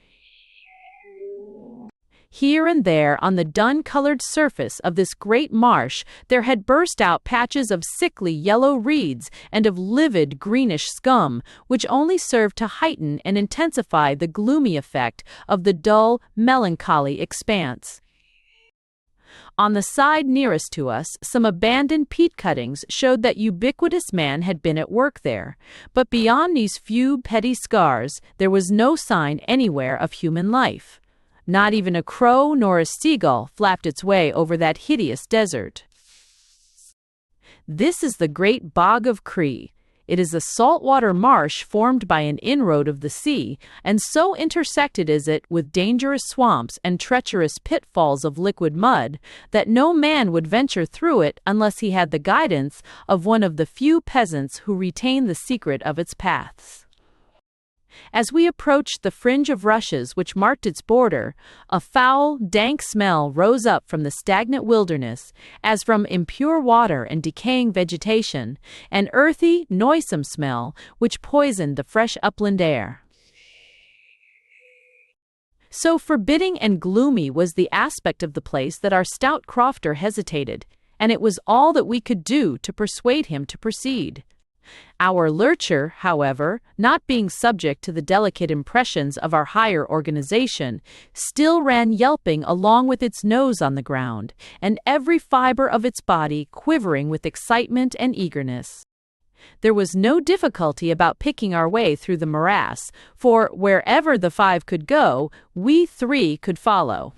Here and there on the dun-colored surface of this great marsh there had burst out patches of sickly yellow reeds and of livid greenish scum, which only served to heighten and intensify the gloomy effect of the dull, melancholy expanse. On the side nearest to us, some abandoned peat cuttings showed that ubiquitous man had been at work there, but beyond these few petty scars there was no sign anywhere of human life. Not even a crow nor a seagull flapped its way over that hideous desert. This is the great bog of Cree. It is a saltwater marsh formed by an inroad of the sea, and so intersected is it with dangerous swamps and treacherous pitfalls of liquid mud that no man would venture through it unless he had the guidance of one of the few peasants who retain the secret of its paths. As we approached the fringe of rushes which marked its border, a foul, dank smell rose up from the stagnant wilderness, as from impure water and decaying vegetation, an earthy, noisome smell which poisoned the fresh upland air. So forbidding and gloomy was the aspect of the place that our stout crofter hesitated, and it was all that we could do to persuade him to proceed. Our lurcher, however, not being subject to the delicate impressions of our higher organization, still ran yelping along with its nose on the ground, and every fiber of its body quivering with excitement and eagerness. There was no difficulty about picking our way through the morass, for wherever the five could go, we three could follow.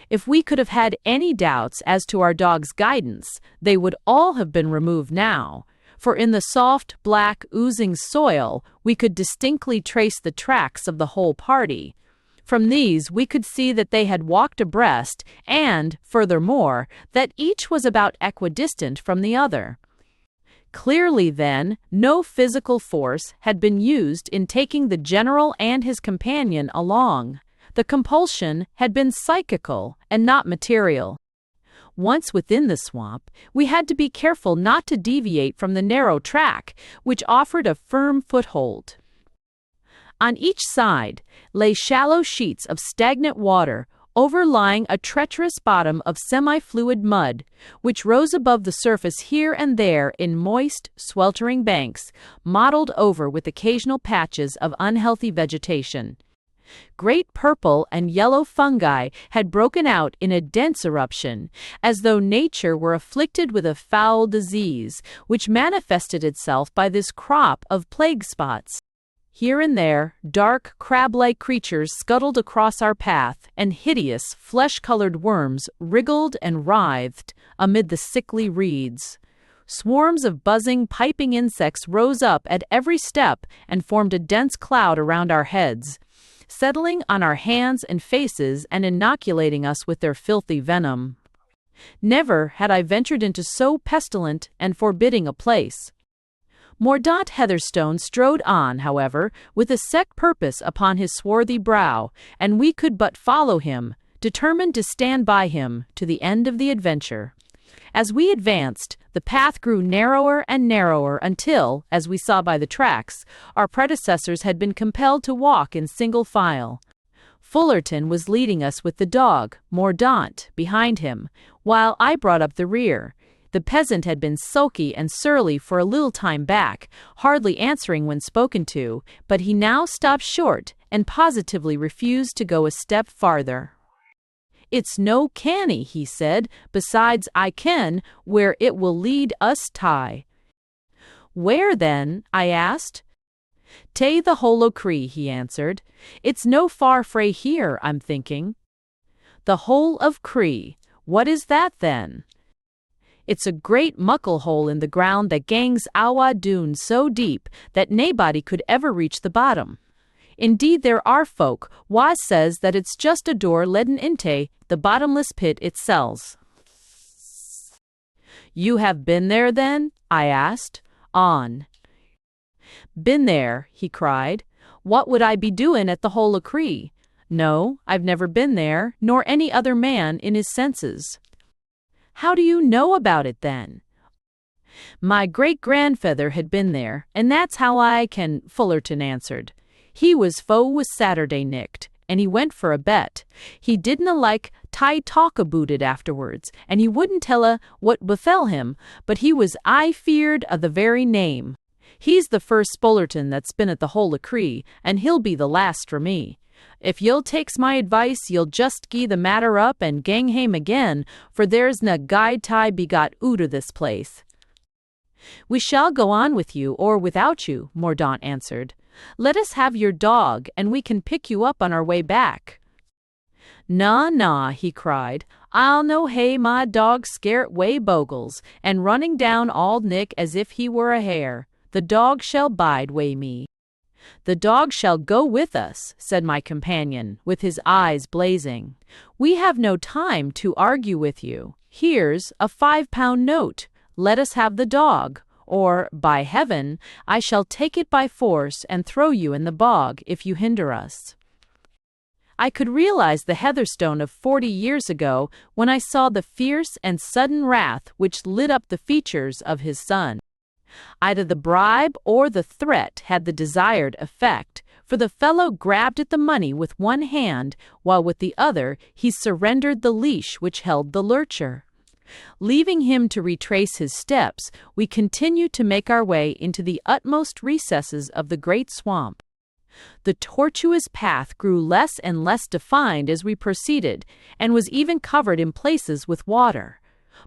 If we could have had any doubts as to our dog's guidance, they would all have been removed now, for in the soft, black, oozing soil we could distinctly trace the tracks of the whole party. From these we could see that they had walked abreast and, furthermore, that each was about equidistant from the other. Clearly, then, no physical force had been used in taking the general and his companion along. The compulsion had been psychical and not material. Once within the swamp, we had to be careful not to deviate from the narrow track, which offered a firm foothold. On each side lay shallow sheets of stagnant water, overlying a treacherous bottom of semi-fluid mud, which rose above the surface here and there in moist, sweltering banks, mottled over with occasional patches of unhealthy vegetation. Great purple and yellow fungi had broken out in a dense eruption, as though nature were afflicted with a foul disease, which manifested itself by this crop of plague spots. Here and there, dark, crab-like creatures scuttled across our path, and hideous, flesh-colored worms wriggled and writhed amid the sickly reeds. Swarms of buzzing, piping insects rose up at every step and formed a dense cloud around our heads, settling on our hands and faces and inoculating us with their filthy venom. Never had I ventured into so pestilent and forbidding a place. Mordaunt Heatherstone strode on, however, with a set purpose upon his swarthy brow, and we could but follow him, determined to stand by him to the end of the adventure. As we advanced, the path grew narrower and narrower until, as we saw by the tracks, our predecessors had been compelled to walk in single file. Fullerton was leading us with the dog, Mordaunt, behind him, while I brought up the rear. The peasant had been sulky and surly for a little time back, hardly answering when spoken to, but he now stopped short and positively refused to go a step farther. "It's no canny," he said. "Besides, I ken where it will lead us tie." "Where, then?" I asked. "Tae the Hollow Cree," he answered. "It's no far frae here, I'm thinking." "The Hole of Cree. What is that, then?" "It's a great muckle hole in the ground that gangs awa doon so deep that naebody could ever reach the bottom. Indeed, there are folk wha says that it's just a door leadin' inte the bottomless pit itself." "You have been there, then?" I asked. "On." "Been there," he cried. "What would I be doin' at the Hole o' Cree? No, I've never been there, nor any other man in his senses." "How do you know about it, then?" "My great-grandfeyther had been there, and that's how I can," Fullerton answered. "He was foe with Saturday nicht, and he went for a bet. He didna like tae talk aboot it afterwards, and he wouldn't tell what befell him, but he was aye feared o' the very name. He's the first Fullerton that's been at the Hole o' Cree, and he'll be the last for me. If ye'll takes my advice, ye'll just gie the matter up and gang hame again, for there's na guide tie be got oot o' this place." "We shall go on with you or without you," Mordaunt answered. "Let us have your dog, and we can pick you up on our way back." "Na, na," he cried. "I'll no hae my dog scairt way bogles, and running down Auld Nick as if he were a hare. The dog shall bide wi' me." "The dog shall go with us," said my companion, with his eyes blazing. "We have no time to argue with you. Here's a £5 note. Let us have the dog, or, by heaven, I shall take it by force and throw you in the bog if you hinder us." I could realize the Heatherstone of 40 years ago when I saw the fierce and sudden wrath which lit up the features of his son. Either the bribe or the threat had the desired effect, for the fellow grabbed at the money with one hand, while with the other he surrendered the leash which held the lurcher. Leaving him to retrace his steps, we continued to make our way into the utmost recesses of the great swamp. The tortuous path grew less and less defined as we proceeded, and was even covered in places with water.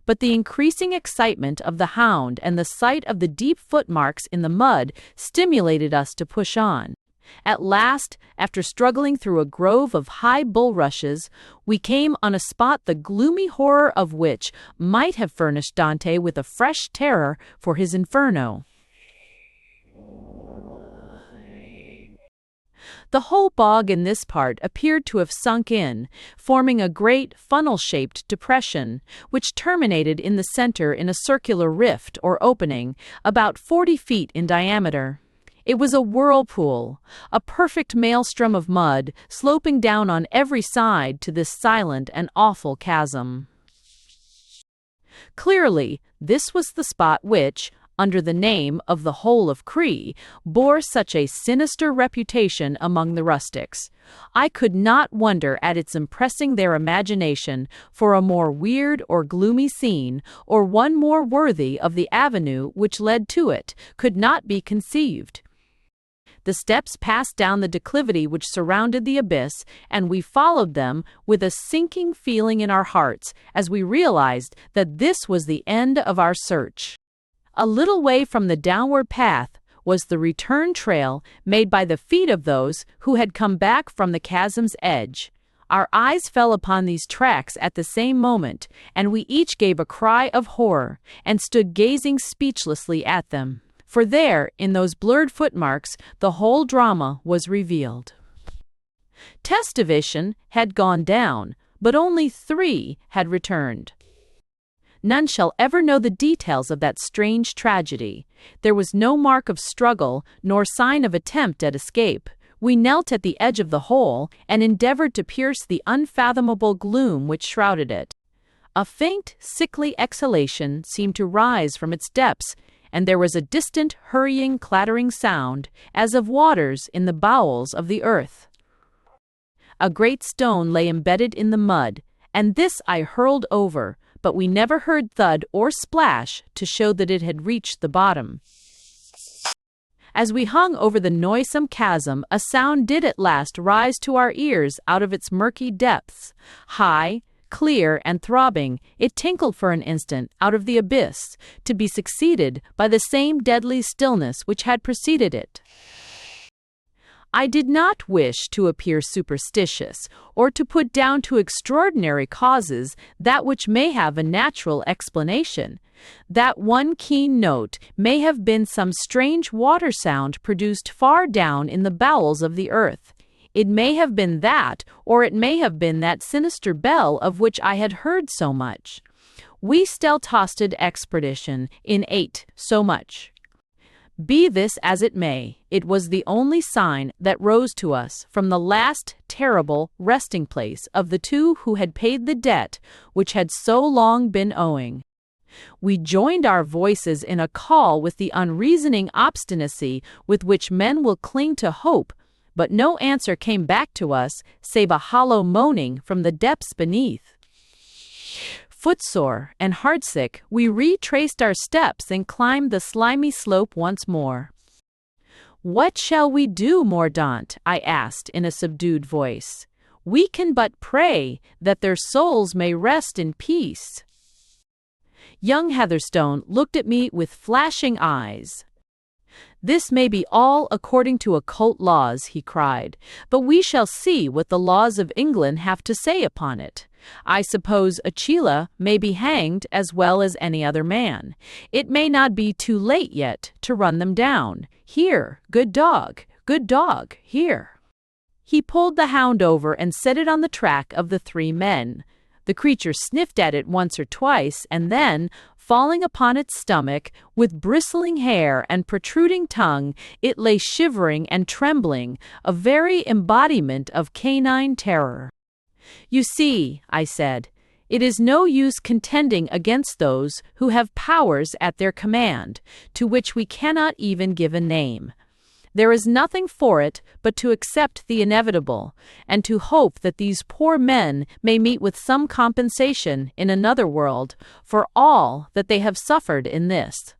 But the increasing excitement of the hound and the sight of the deep footmarks in the mud stimulated us to push on. At last, after struggling through a grove of high bulrushes, we came on a spot the gloomy horror of which might have furnished Dante with a fresh terror for his Inferno. The whole bog in this part appeared to have sunk in, forming a great funnel-shaped depression, which terminated in the center in a circular rift or opening, about 40 feet in diameter. It was a whirlpool, a perfect maelstrom of mud, sloping down on every side to this silent and awful chasm. Clearly, this was the spot which, under the name of the Hole of Cree, bore such a sinister reputation among the rustics. I could not wonder at its impressing their imagination, for a more weird or gloomy scene, or one more worthy of the avenue which led to it, could not be conceived. The steps passed down the declivity which surrounded the abyss, and we followed them with a sinking feeling in our hearts as we realized that this was the end of our search. A little way from the downward path was the return trail made by the feet of those who had come back from the chasm's edge. Our eyes fell upon these tracks at the same moment, and we each gave a cry of horror, and stood gazing speechlessly at them. For there, in those blurred footmarks, the whole drama was revealed. Testivation had gone down, but only 3 had returned. None shall ever know the details of that strange tragedy. There was no mark of struggle, nor sign of attempt at escape. We knelt at the edge of the hole, and endeavored to pierce the unfathomable gloom which shrouded it. A faint, sickly exhalation seemed to rise from its depths, and there was a distant, hurrying, clattering sound, as of waters in the bowels of the earth. A great stone lay embedded in the mud, and this I hurled over, but we never heard thud or splash to show that it had reached the bottom. As we hung over the noisome chasm, a sound did at last rise to our ears out of its murky depths. High, clear, and throbbing, it tinkled for an instant out of the abyss, to be succeeded by the same deadly stillness which had preceded it. I did not wish to appear superstitious, or to put down to extraordinary causes that which may have a natural explanation. That one keen note may have been some strange water sound produced far down in the bowels of the earth. It may have been that, or it may have been that sinister bell of which I had heard so much. We still tossed expedition in 8 so much. Be this as it may, it was the only sign that rose to us from the last terrible resting place of the 2 who had paid the debt which had so long been owing. We joined our voices in a call with the unreasoning obstinacy with which men will cling to hope, but no answer came back to us save a hollow moaning from the depths beneath. Footsore and heartsick, we retraced our steps and climbed the slimy slope once more. "What shall we do, Mordaunt?" I asked in a subdued voice. "We can but pray that their souls may rest in peace." Young Heatherstone looked at me with flashing eyes. "This may be all according to occult laws," he cried, "but we shall see what the laws of England have to say upon it. I suppose Achilla may be hanged as well as any other man. It may not be too late yet to run them down. Here, good dog, here." He pulled the hound over and set it on the track of the 3 men. The creature sniffed at it once or twice, and then, falling upon its stomach, with bristling hair and protruding tongue, it lay shivering and trembling, a very embodiment of canine terror. "You see," I said, "it is no use contending against those who have powers at their command, to which we cannot even give a name. There is nothing for it but to accept the inevitable, and to hope that these poor men may meet with some compensation in another world for all that they have suffered in this,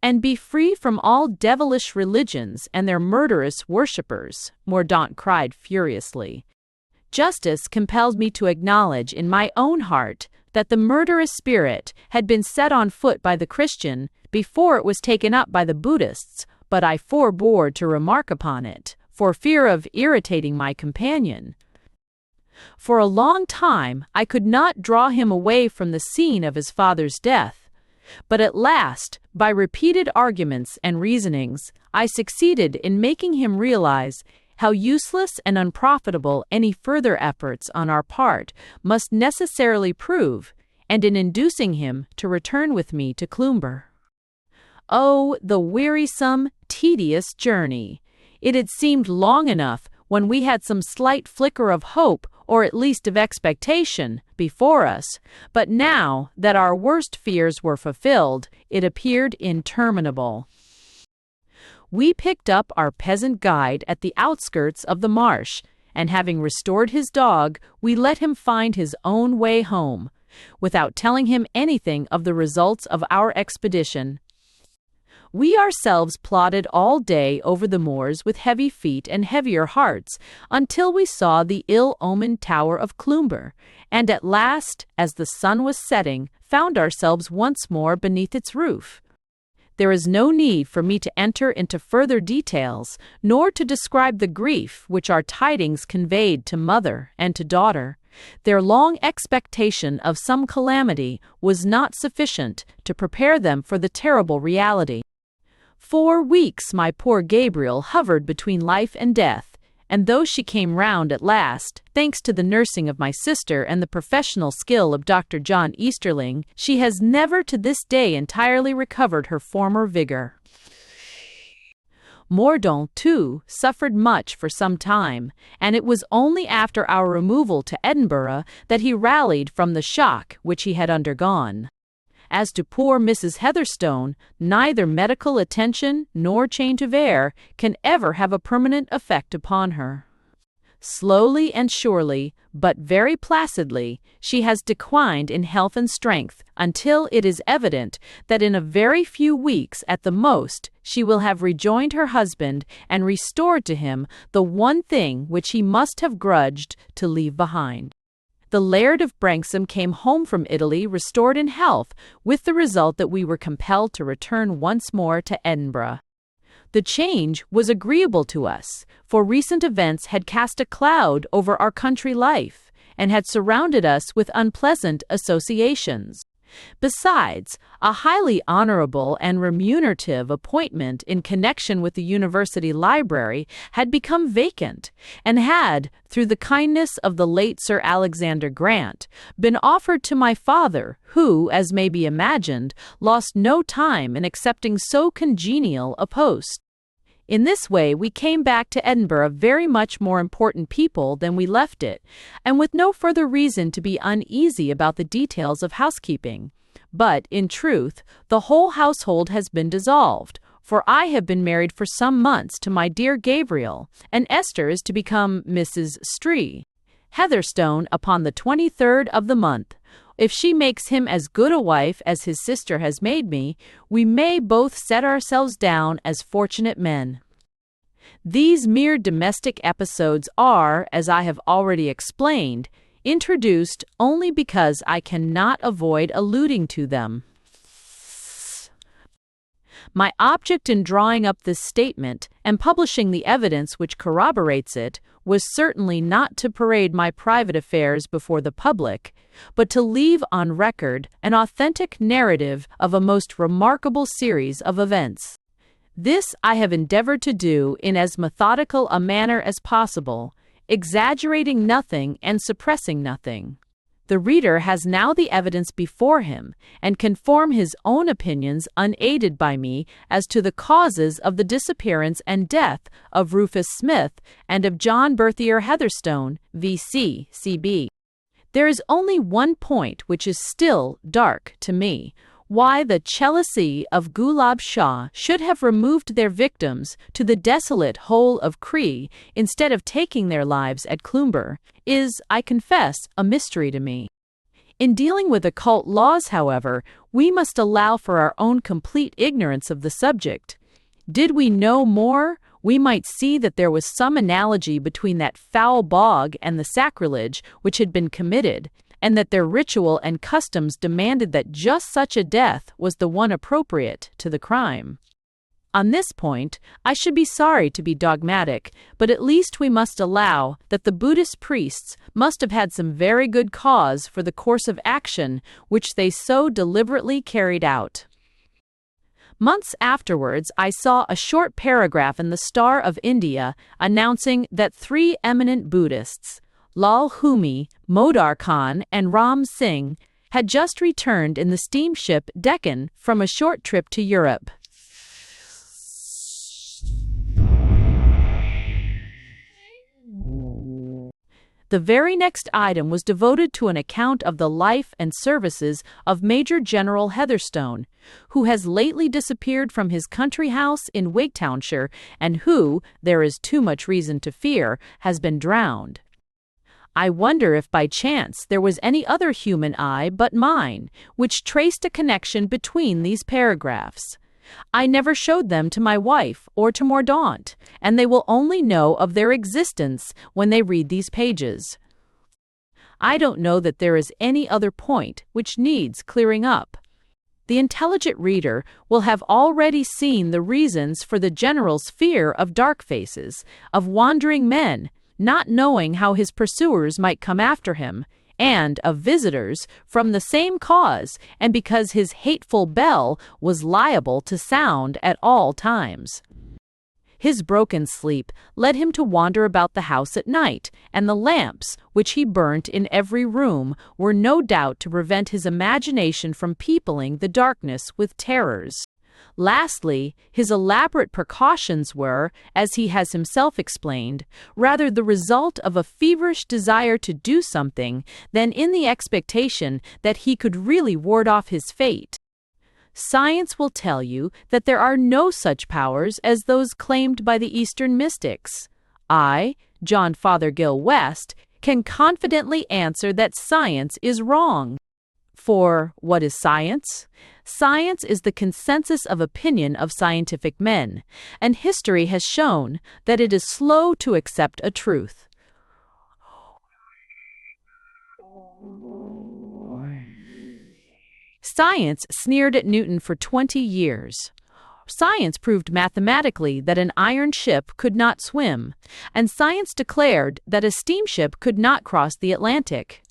and be free from all devilish religions and their murderous worshippers," Mordaunt cried furiously. "Justice compels me to acknowledge in my own heart that the murderous spirit had been set on foot by the Christian before it was taken up by the Buddhists, but I forbore to remark upon it, for fear of irritating my companion. For a long time I could not draw him away from the scene of his father's death, but at last, by repeated arguments and reasonings, I succeeded in making him realize how useless and unprofitable any further efforts on our part must necessarily prove, and in inducing him to return with me to Cloomber. Oh, the wearisome, tedious journey! It had seemed long enough when we had some slight flicker of hope, or at least of expectation, before us, but now that our worst fears were fulfilled, it appeared interminable. We picked up our peasant guide at the outskirts of the marsh, and having restored his dog, we let him find his own way home, without telling him anything of the results of our expedition. We ourselves plodded all day over the moors with heavy feet and heavier hearts, until we saw the ill-omened tower of Cloomber, and at last, as the sun was setting, found ourselves once more beneath its roof. There is no need for me to enter into further details, nor to describe the grief which our tidings conveyed to mother and to daughter. Their long expectation of some calamity was not sufficient to prepare them for the terrible reality. 4 weeks my poor Gabriel hovered between life and death, and though she came round at last, thanks to the nursing of my sister and the professional skill of Dr. John Easterling, she has never to this day entirely recovered her former vigor. Mordaunt, too, suffered much for some time, and it was only after our removal to Edinburgh that he rallied from the shock which he had undergone. As to poor Mrs. Heatherstone, neither medical attention nor change of air can ever have a permanent effect upon her. Slowly and surely, but very placidly, she has declined in health and strength, until it is evident that in a very few weeks at the most she will have rejoined her husband and restored to him the one thing which he must have grudged to leave behind. The Laird of Branksome came home from Italy restored in health, with the result that we were compelled to return once more to Edinburgh. The change was agreeable to us, for recent events had cast a cloud over our country life, and had surrounded us with unpleasant associations. Besides, a highly honorable and remunerative appointment in connection with the university library had become vacant, and had, through the kindness of the late Sir Alexander Grant, been offered to my father, who, as may be imagined, lost no time in accepting so congenial a post. In this way we came back to Edinburgh very much more important people than we left it, and with no further reason to be uneasy about the details of housekeeping. But, in truth, the whole household has been dissolved, for I have been married for some months to my dear Gabriel, and Esther is to become Mrs. Heatherstone upon the 23rd of the month. If she makes him as good a wife as his sister has made me, we may both set ourselves down as fortunate men. These mere domestic episodes are, as I have already explained, introduced only because I cannot avoid alluding to them. My object in drawing up this statement and publishing the evidence which corroborates it was certainly not to parade my private affairs before the public, but to leave on record an authentic narrative of a most remarkable series of events. This I have endeavored to do in as methodical a manner as possible, exaggerating nothing and suppressing nothing. The reader has now the evidence before him, and can form his own opinions unaided by me as to the causes of the disappearance and death of Rufus Smith and of John Berthier Heatherstone, V.C., C.B. There is only one point which is still dark to me. Why the Chellassie of Gulab Shah should have removed their victims to the desolate hole of Cree instead of taking their lives at Cloomber is, I confess, a mystery to me. In dealing with occult laws, however, we must allow for our own complete ignorance of the subject. Did we know more, we might see that there was some analogy between that foul bog and the sacrilege which had been committed, and that their ritual and customs demanded that just such a death was the one appropriate to the crime. On this point, I should be sorry to be dogmatic, but at least we must allow that the Buddhist priests must have had some very good cause for the course of action which they so deliberately carried out. Months afterwards, I saw a short paragraph in the Star of India announcing that 3 eminent Buddhists, Lal Humi, Modar Khan, and Ram Singh, had just returned in the steamship Deccan from a short trip to Europe. The very next item was devoted to an account of the life and services of Major General Heatherstone, who has lately disappeared from his country house in Wigtownshire and who, there is too much reason to fear, has been drowned. I wonder if by chance there was any other human eye but mine which traced a connection between these paragraphs. I never showed them to my wife or to Mordaunt, and they will only know of their existence when they read these pages. I don't know that there is any other point which needs clearing up. The intelligent reader will have already seen the reasons for the general's fear of dark faces, of wandering men, not knowing how his pursuers might come after him, and of visitors from the same cause and because his hateful bell was liable to sound at all times. His broken sleep led him to wander about the house at night, and the lamps, which he burnt in every room, were no doubt to prevent his imagination from peopling the darkness with terrors. Lastly, his elaborate precautions were, as he has himself explained, rather the result of a feverish desire to do something than in the expectation that he could really ward off his fate. Science will tell you that there are no such powers as those claimed by the Eastern mystics. I, John Fothergill West, can confidently answer that science is wrong. For what is science? Science is the consensus of opinion of scientific men, and history has shown that it is slow to accept a truth. Science sneered at Newton for 20 years. Science proved mathematically that an iron ship could not swim, and science declared that a steamship could not cross the Atlantic.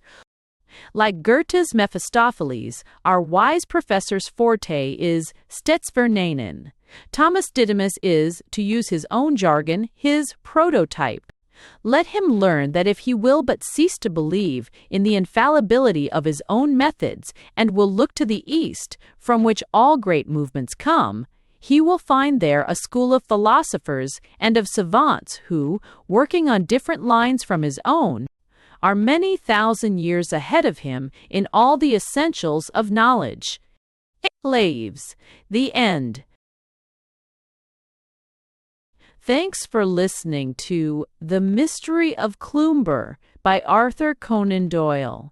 Like Goethe's Mephistopheles, our wise professor's forte is Stetsverneinen. Thomas Didymus is, to use his own jargon, his prototype. Let him learn that if he will but cease to believe in the infallibility of his own methods and will look to the East, from which all great movements come, he will find there a school of philosophers and of savants who, working on different lines from his own, are many thousand years ahead of him in all the essentials of knowledge. Leaves. The end. Thanks for listening to The Mystery of Cloomber by Arthur Conan Doyle.